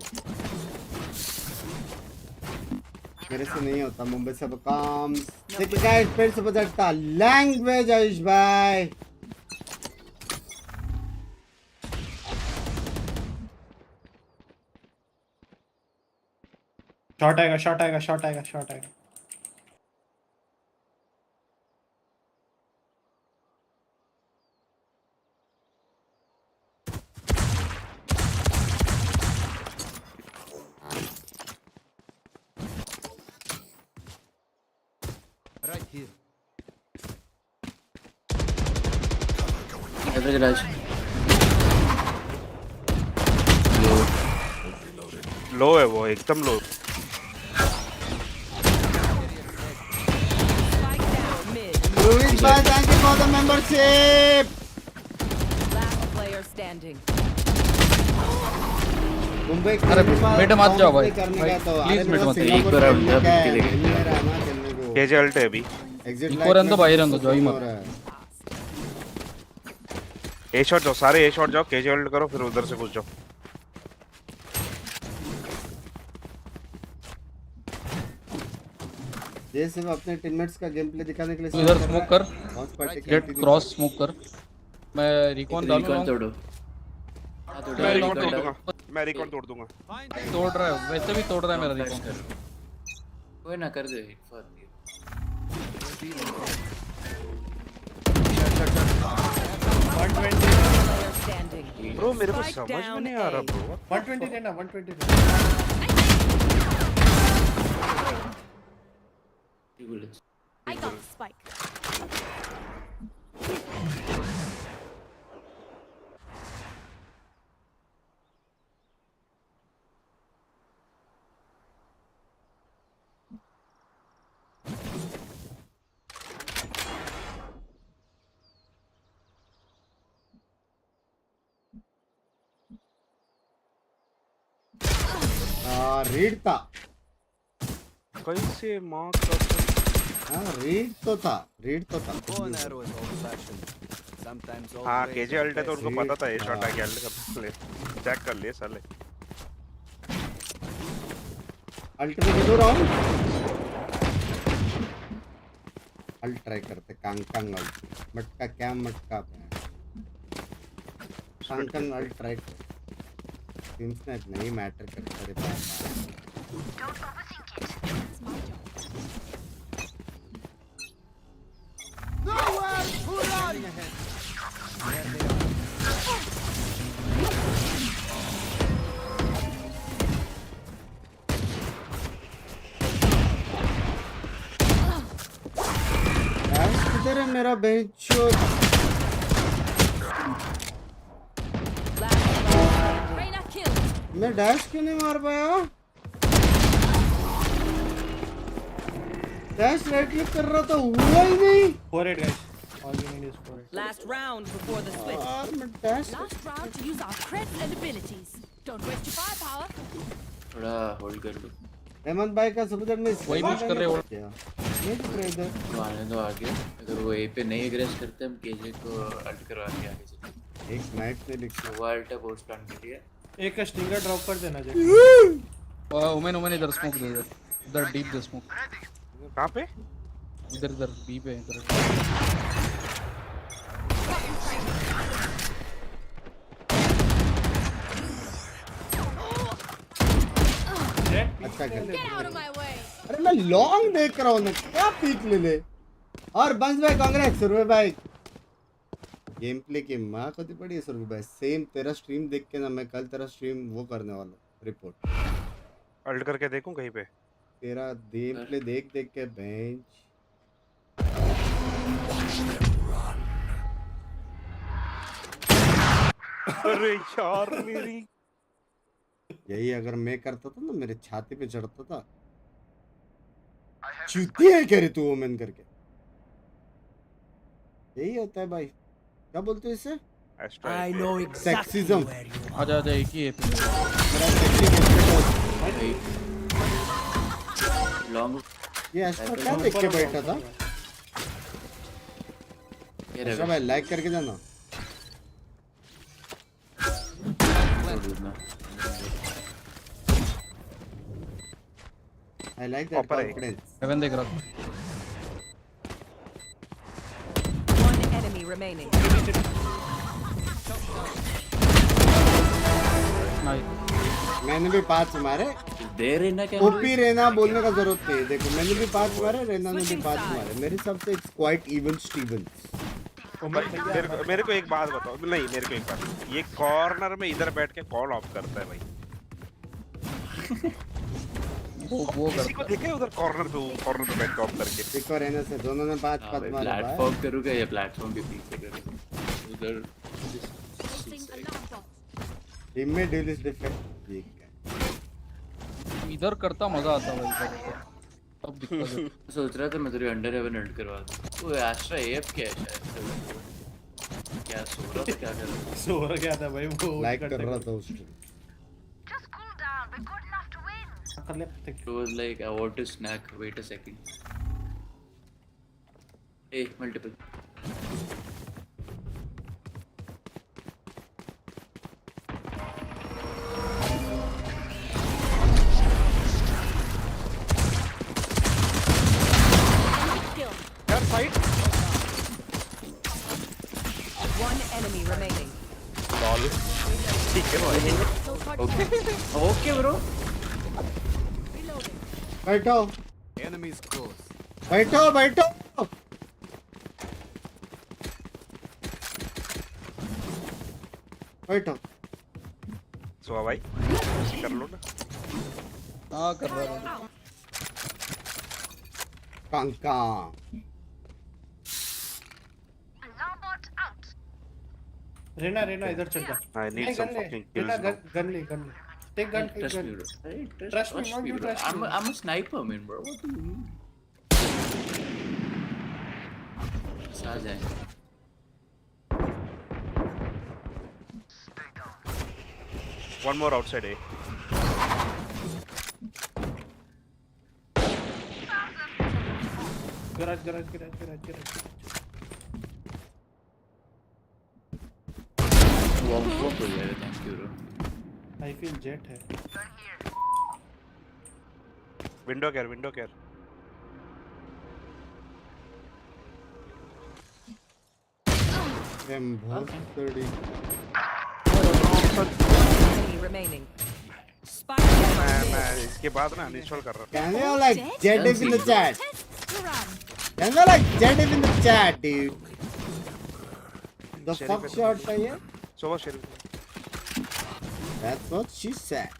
मेरे से नहीं होता, मुंबई से काम। देखिए गाइस फिर से बजटता लैंग्वेज आयुष भाई। शॉट आएगा। Right here. इधर गैराज। लो है वो, एकदम लो। Luis bhai, thank you for the membership. Last player standing. Mumbai अरे मिड मत जाओ भाई, प्लीज मिड मत। एक बार हम जब खेलेंगे। केजे अल्ट है अभी। इको रन तो बाहर रन तो जाओ ही मत। ए शॉट जाओ, सारे ए शॉट जाओ, केजे अल्ट करो फिर उधर से घुस जाओ। ये सिर्फ अपने टीममेट्स का गेम प्ले दिखाने के लिए। इधर स्मोक कर, गेट क्रॉस स्मोक कर। मैं रिकॉन डालूंगा। तोड़ो। मैं रिकॉन तोड़ दूंगा। तोड़ रहा है, वैसे भी तोड़ रहा है मेरा रिकॉन। कोई ना कर दे। ब्रो मेरे को समझ में नहीं आ रहा ब्रो। 120 देना 120। I got the spike. Read था कैसे मार्क कर। हाँ रीड तो था। हाँ केजे अल्ट है तो उनको पता था ये शॉट आके अल्ट कर ले, चेक कर लिए साले। अल्ट में किधर आऊँ? अल्ट ट्राई करते कांग अल्ट। मटका क्या मटका कांग अल्ट ट्राई कर। टीम स्नैप नहीं मैटर करता रे बाबा। किधर है मेरा बेंचो? मैं डैश क्यों नहीं मार पाया? डैश राइट क्लिक कर रहा था, हुआ ही नहीं। 4-8 guys. All you need is 4-8. Last round before the switch. यार मैं dash Last round to use our creds and abilities. Don't waste your firepower. थोड़ा होल्ड कर लो। हेमंत भाई का सबूत में वही पुश कर रहे हो क्या? नहीं तो इधर आने दो आगे। अगर वो ए पे नहीं एग्रेस करते हम केजे को अल्ट करवा के आगे चलते। एक नाइट पे लिख वो अल्ट पोस्ट प्लान के लिए। एक का स्टिंगर ड्रॉप कर देना चाहिए। ओमेन इधर स्मोक दे इधर डीप दे स्मोक। कहाँ पे? इधर बी पे इधर। अच्छा कर। अरे मैं लॉन्ग देख रहा हूँ ना, क्या पीक ले ले। और बंस भाई कांग्रेस सुरभि भाई। गेम प्ले की माँ को दी पड़ी है सुरभि भाई। सेम तेरा स्ट्रीम देख के ना मैं कल तेरा स्ट्रीम वो करने वाला हूँ रिपोर्ट। अल्ट करके देखूं कहीं पे? तेरा गेम प्ले देख देख के बेंच। अरे यार मेरी यही अगर मैं करता था ना मेरे छाती पे चढ़ता था। चूती है कह रही तू वोमेन करके। यही होता है भाई। क्या बोलते हो इससे? I know exactly sexism. where you are. आजा आजा एक ही है। लॉन्ग ये ऐसा क्या देख के बैठा था? अच्छा भाई लाइक करके जाना। I like that confidence. Haven देख रहा था। One enemy remaining. मैंने भी 5 मारे। दे रेना क्या? ओपी रेना बोलने का जरूरत नहीं। देखो मैंने भी 5 मारे, रेना ने भी 5 मारे। मेरे हिसाब से इट्स क्वाइट इवन स्टीवन। मेरे को एक बात बताओ। नहीं मेरे को एक बात, ये कॉर्नर में इधर बैठ के कॉल ऑफ करता है भाई। वो किसी को देखे उधर कॉर्नर पे बैठ के ऑफ करके? एक और रहने से दोनों ने 5 मारा। प्लेटफॉर्म करूंगा या प्लेटफॉर्म के पीछे करूंगा उधर। टीम में डील इज डिफेक्ट। इधर करता मजा आता भाई इधर। अब दिक्कत है। सोच रहा था मैं तेरे अंडर हेवन अल्ट करवा दूं। वो एस्ट्रा एफ क्या है शायद? क्या सो रहा था? क्या कर रहा था? सो रहा क्या था भाई? वो लाइक कर रहा था उस time. It was like I want to snack. Wait a second. Hey, multiple. यार fight. One enemy remaining. Ball ठीक है भाई। Okay bro. बैठो। Enemies close. बैठो बैठो। बैठो। सो भाई कर लो ना। हाँ कर रहा था। कांका। रेना इधर चल जा। I need some fucking kills now. Gun ले। Take gun. Trust me, bro. Hey, Trust me, not you bro. trust me. I'm a sniper, man, bro. What do you mean? आ जाए। One more outside A. Garage. वो तो यार thank you bro. I feel jet है। Window care. बहुत तड़ी। Enemy remaining. मैं इसके बाद ना अनइंस्टॉल कर रहा हूँ। Can you like jet in the chat? Can you like jet in the chat, dude? The fuck shot था ये? So sheriff. That's what she said.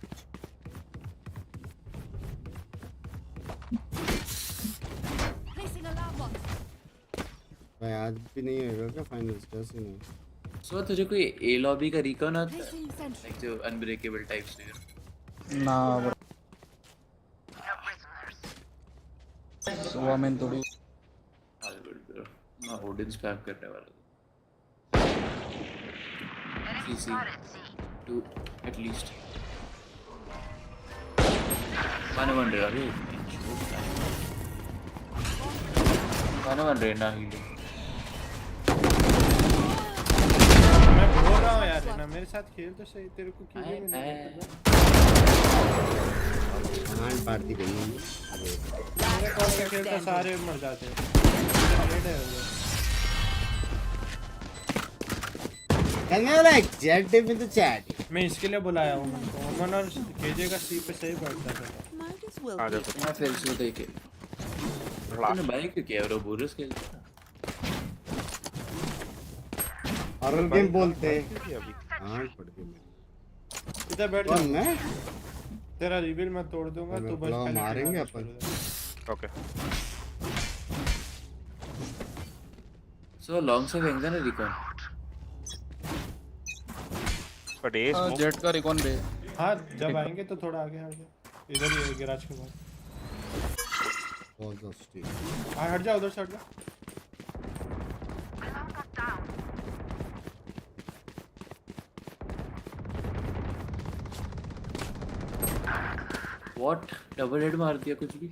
Placing alarm bot. भाई आज भी नहीं होगा क्या फाइनल्स? कैसे नहीं? सो तुझे कोई ए लॉबी का रिकॉन आता है? लाइक जो अनब्रेकेबल टाइप्स है ना ब्रो। सोवामेन थोड़ी मैं होर्डिन स्पैम करने वाला हूँ। CC 2 at least. Mana one रे अरे mana one रे ना healing. मैं बोल रहा हूँ यार ना मेरे साथ खेल तो सही, तेरे को क्यों नहीं हां पार्टी गई है। मेरे कॉल पे खेलते सारे मर जाते हैं। रेड है वो। Can you like jet dip in the chat? मैं इसके लिए बुलाया हूँ। ओमन और केजे का सी पे सही बैठता था। आ जा तो मैं फिर से देखे। तूने भाई क्यों किया ब्रो? बोरस खेलता है। हॉरर गेम बोलते हैं। हां पड़ गई मैं। इधर बैठ जा। कौन है? तेरा रिवील मैं तोड़ दूंगा, तू बस खाली मारेंगे अपन। ओके। सो लॉन्ग से फेंक देना recon. But A smoke jet का रिकॉन बे। हाँ जब आएंगे तो थोड़ा आगे हट जा। इधर ही है गैराज के पास। हाँ हट जा, उधर से हट जा। व्हाट डबल हेड मार दिया कुछ भी।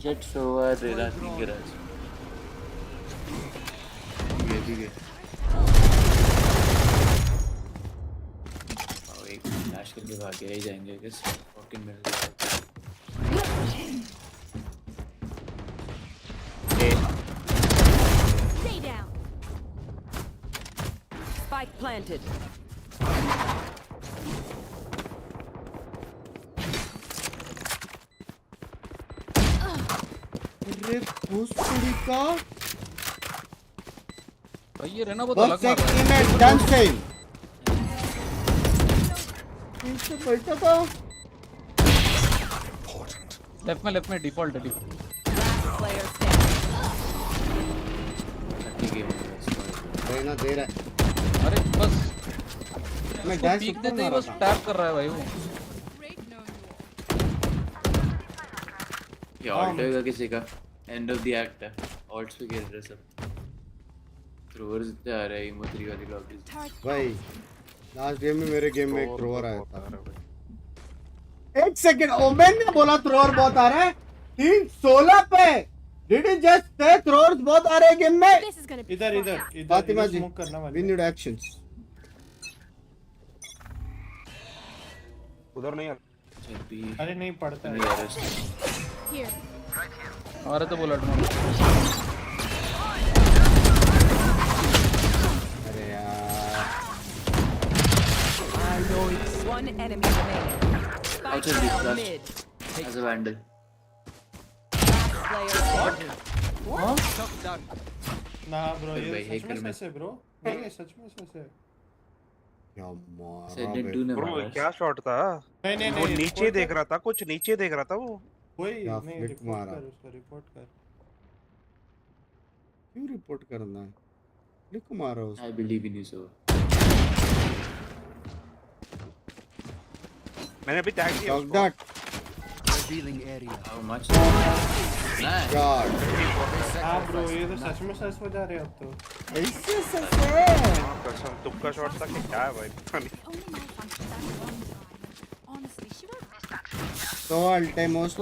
जेट सोवर रेला की गैराज ये भी है। और एक फ्लैश करके भाग के ही जाएंगे किस फकिंग मिल जाएगा। Stay down. Spike planted. अरे भोसड़ी का भाई ये रहना बहुत अलग मार रहा है। डांसिंग इसे बैठा था। लेफ्ट में डिफॉल्ट है। रहना दे रहा है। अरे बस मैं डैश पीक देते ही बस टैप कर रहा है भाई वो। ये ऑल्ट होगा किसी का। एंड ऑफ द एक्ट है। ऑल्ट्स पे खेल रहे सब। थ्रोअर्स इतने आ रहे हैं इमो 3 वाली लॉबी। भाई लास्ट गेम में मेरे गेम में एक थ्रोअर आया था। एक सेकंड, ओमेन ने बोला थ्रोअर बहुत आ रहा है। ठीक 16 पे did you just say throwers बहुत आ रहे हैं गेम में? इधर फातिमा जी स्मोक करना वाला। We need actions. उधर नहीं अरे नहीं पड़ता है। अरे तो बोला अरे यार One enemy remaining. Out of mid. As a vandal. What? ना ब्रो ये सच में ऐसे ब्रो। नहीं ये सच में ऐसे। क्या मारा ब्रो क्या शॉट था? नहीं वो नीचे देख रहा था, कुछ नीचे देख रहा था वो। कोई नहीं रिपोर्ट कर उसको, रिपोर्ट कर। क्यों रिपोर्ट करना है? क्लिक मारो उसको। I believe in you so. मैंने अभी टैग किया उसको। Revealing area. How much? God. हाँ ब्रो ये तो सच में सच हो जा रहे हैं अब तो। ऐसे ससे। कसम तुक्का शॉट था कि क्या है भाई पता नहीं। So ultimate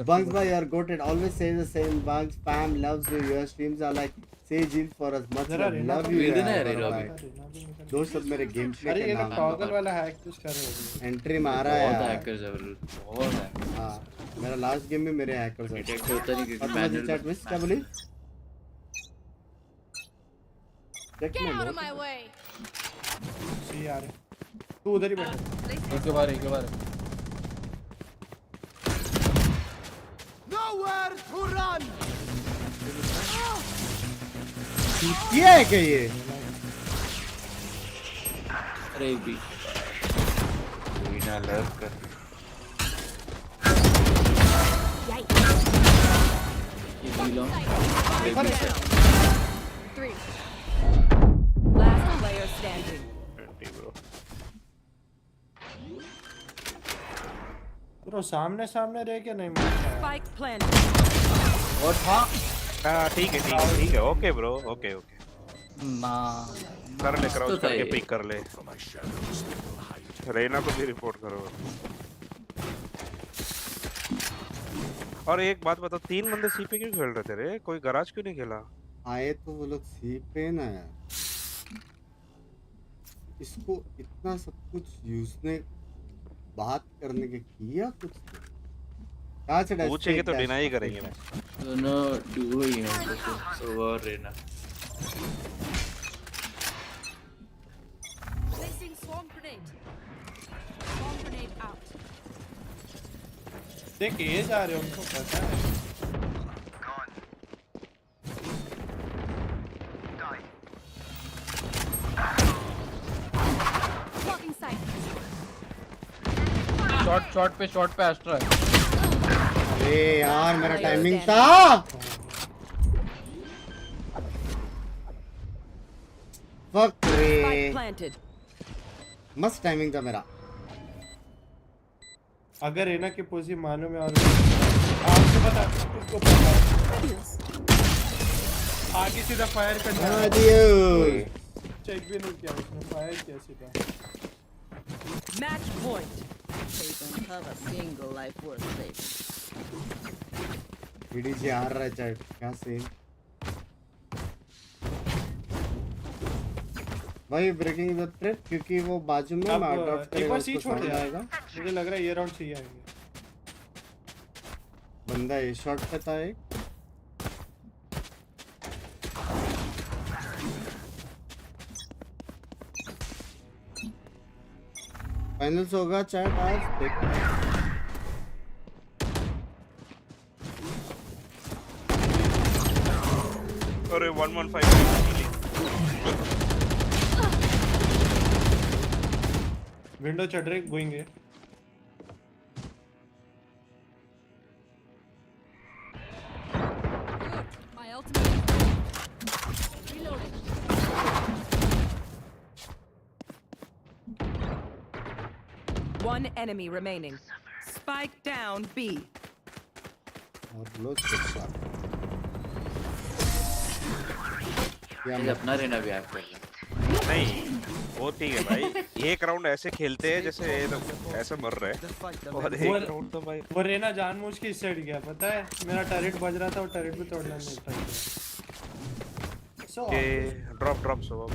Bunks by your goated always say the same. Bunks fam loves you. Your streams are like say Jill for us. Much love you. दोस्त सब मेरे गेम प्ले अरे के ये नाम टॉगल वाला हैक कुछ कर रहे हैं। एंट्री मारा है बहुत हैकर्स है ब्रो, बहुत है। हां मेरा लास्ट गेम में मेरे हैकर्स है। डिटेक्ट होता नहीं क्योंकि मैंने चैट में क्या बोली? Get out of my way. सी यार तू उधर ही बैठ। एक बार Nowhere to run. ये है क्या ये? अरे भी ना लव कर। Last player standing. ब्रो सामने सामने रह के नहीं मारता। Spike planted. और हाँ ठीक है ओके ब्रो ओके ना कर ले क्राउच करके पिक कर ले रेना को भी रिपोर्ट करो। और एक बात बताओ 3 बंदे सी पे क्यों खेल रहे थे रे कोई गराज क्यों नहीं खेला? आए तो वो लोग सी पे ना यार इसको इतना सब कुछ यूज ने बात करने के किया कुछ कहाँ से पूछेंगे तो डिनाई करेंगे ना दोनों डुओ ही हैं तो और Raina Placing swarm grenade. Swarm grenade out. देख ये जा रहे उनको पता है। Blocking sight. शॉर्ट पे एस्ट्रा है। अरे यार मेरा टाइमिंग था फक रे मस्त टाइमिंग था मेरा। अगर रेना की पोजी मालूम है और आपको पता उसको पता आगे सीधा फायर करना चेक भी नहीं किया उसने फायर किया सीधा। Match point. They don't have a single life worth saving. DDG आ रहा है चैट क्या सीन भाई ब्रेकिंग द थ्रेट क्योंकि वो बाजू में मार ड्रॉप करेगा उसको छोड़ जाएगा। मुझे लग रहा है ये राउंड सही आएंगे। बंदा ये शॉट पे था एक फाइनल्स होगा चैट आज देखते हैं। अरे 115 विंडो चढ़ रहे गोइंग है। My ultimate. Reloading. One enemy remaining. Spike down B. और लो शॉट ये अपना रेना भी आप कर नहीं वो ठीक है भाई एक राउंड ऐसे खेलते हैं जैसे ऐसे मर रहे हैं और एक राउंड तो भाई वो रेना जानबूझ के इस साइड गया पता है मेरा टर्रेट बज रहा था और टर्रेट भी तोड़ना नहीं था। के drop so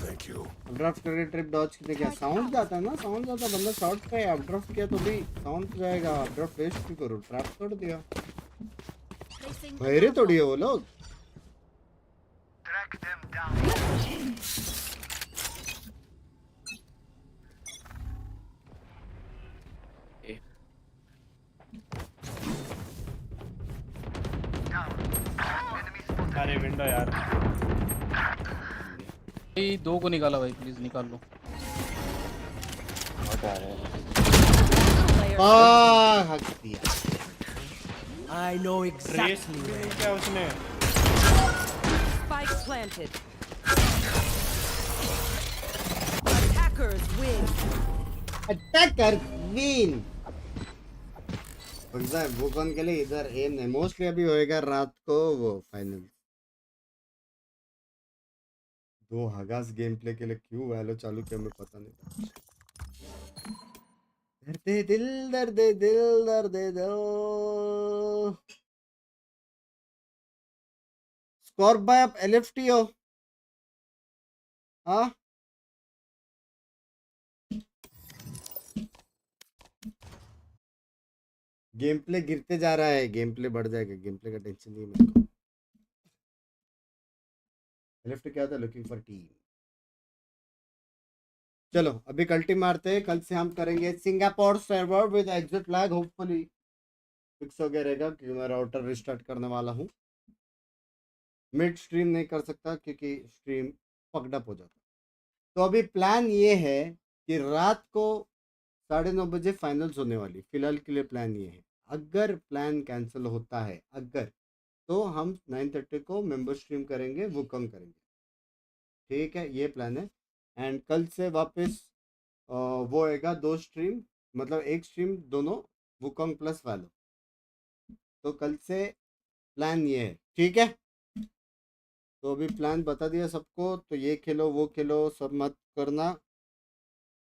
thank you drop करके ट्रिप डॉज के क्या साउंड जाता है ना साउंड जाता बंदा शॉट पे अप ड्रॉप किया तो भी साउंड जाएगा अप ड्रॉप वेस्ट क्यों करो ट्रैप तोड़ दिया मेरे तोड़िए वो लोग अरे विंडो यार भाई 2 को निकाला भाई प्लीज निकाल लो। हक दिया। I know exactly. क्या उसने Spike planted. Attackers win. Attacker win वो कौन के लिए इधर एम नहीं मोस्टली अभी होएगा रात को वो फाइनल 2 हगास गेम प्ले के लिए क्यों वैलो चालू किया मैं पता नहीं। दर्द दिल स्कोर बाय अप एलएफटी हो हाँ गेम प्ले गिरते जा रहा है गेम प्ले बढ़ जाएगा गेम प्ले का टेंशन नहीं है मेरे को। लेफ्ट क्या था लुकिंग फॉर टीम। चलो अभी कल्टी मारते हैं कल से हम करेंगे Singapore server with exit lag hopefully fix हो गया रहेगा क्योंकि मैं राउटर रिस्टार्ट करने वाला हूँ। मिड स्ट्रीम नहीं कर सकता क्योंकि स्ट्रीम फक्ड अप हो जाता। तो अभी प्लान ये है कि रात को 9:30 बजे फाइनल्स होने वाली फिलहाल के लिए प्लान ये है। अगर प्लान कैंसिल होता है अगर, तो हम 9:30 को मेंबर स्ट्रीम करेंगे, वुकंग करेंगे, ठीक है, ये प्लान है। एंड कल से वापस वो होएगा 2 स्ट्रीम, मतलब 1 स्ट्रीम दोनों वुकंग प्लस वैलो। तो कल से प्लान ये है, ठीक है। तो अभी प्लान बता दिया सबको, तो ये खेलो वो खेलो सब मत करना।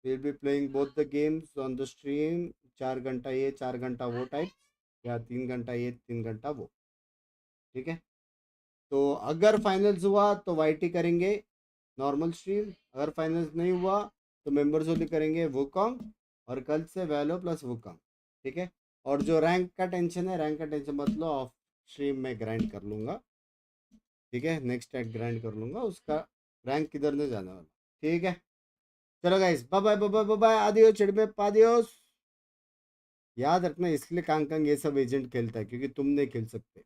Will be playing both the games on the stream, 4 घंटा ये 4 घंटा वो टाइप, या 3 घंटा ये 3 घंटा वो, ठीक है। तो अगर फाइनल्स हुआ तो वाईटी करेंगे नॉर्मल स्ट्रीम, अगर फाइनल्स नहीं हुआ तो मेंबर्स ओनली करेंगे वुकॉन्ग, और कल से वैलो प्लस वुकॉन्ग, ठीक है। और जो रैंक का टेंशन है, रैंक का टेंशन मतलब ऑफ स्ट्रीम में ग्राइंड कर लूँगा, ठीक है, नेक्स्ट टाइम ग्राइंड कर लूँगा, उसका रैंक किधर नहीं जाने वाला, ठीक है। चलो guys, bye bye bye bye bye, आदियो चिड़मे पादियोस। याद रखना इसलिए कांग कांग ये सब एजेंट खेलता है क्योंकि तुम नहीं खेल सकते।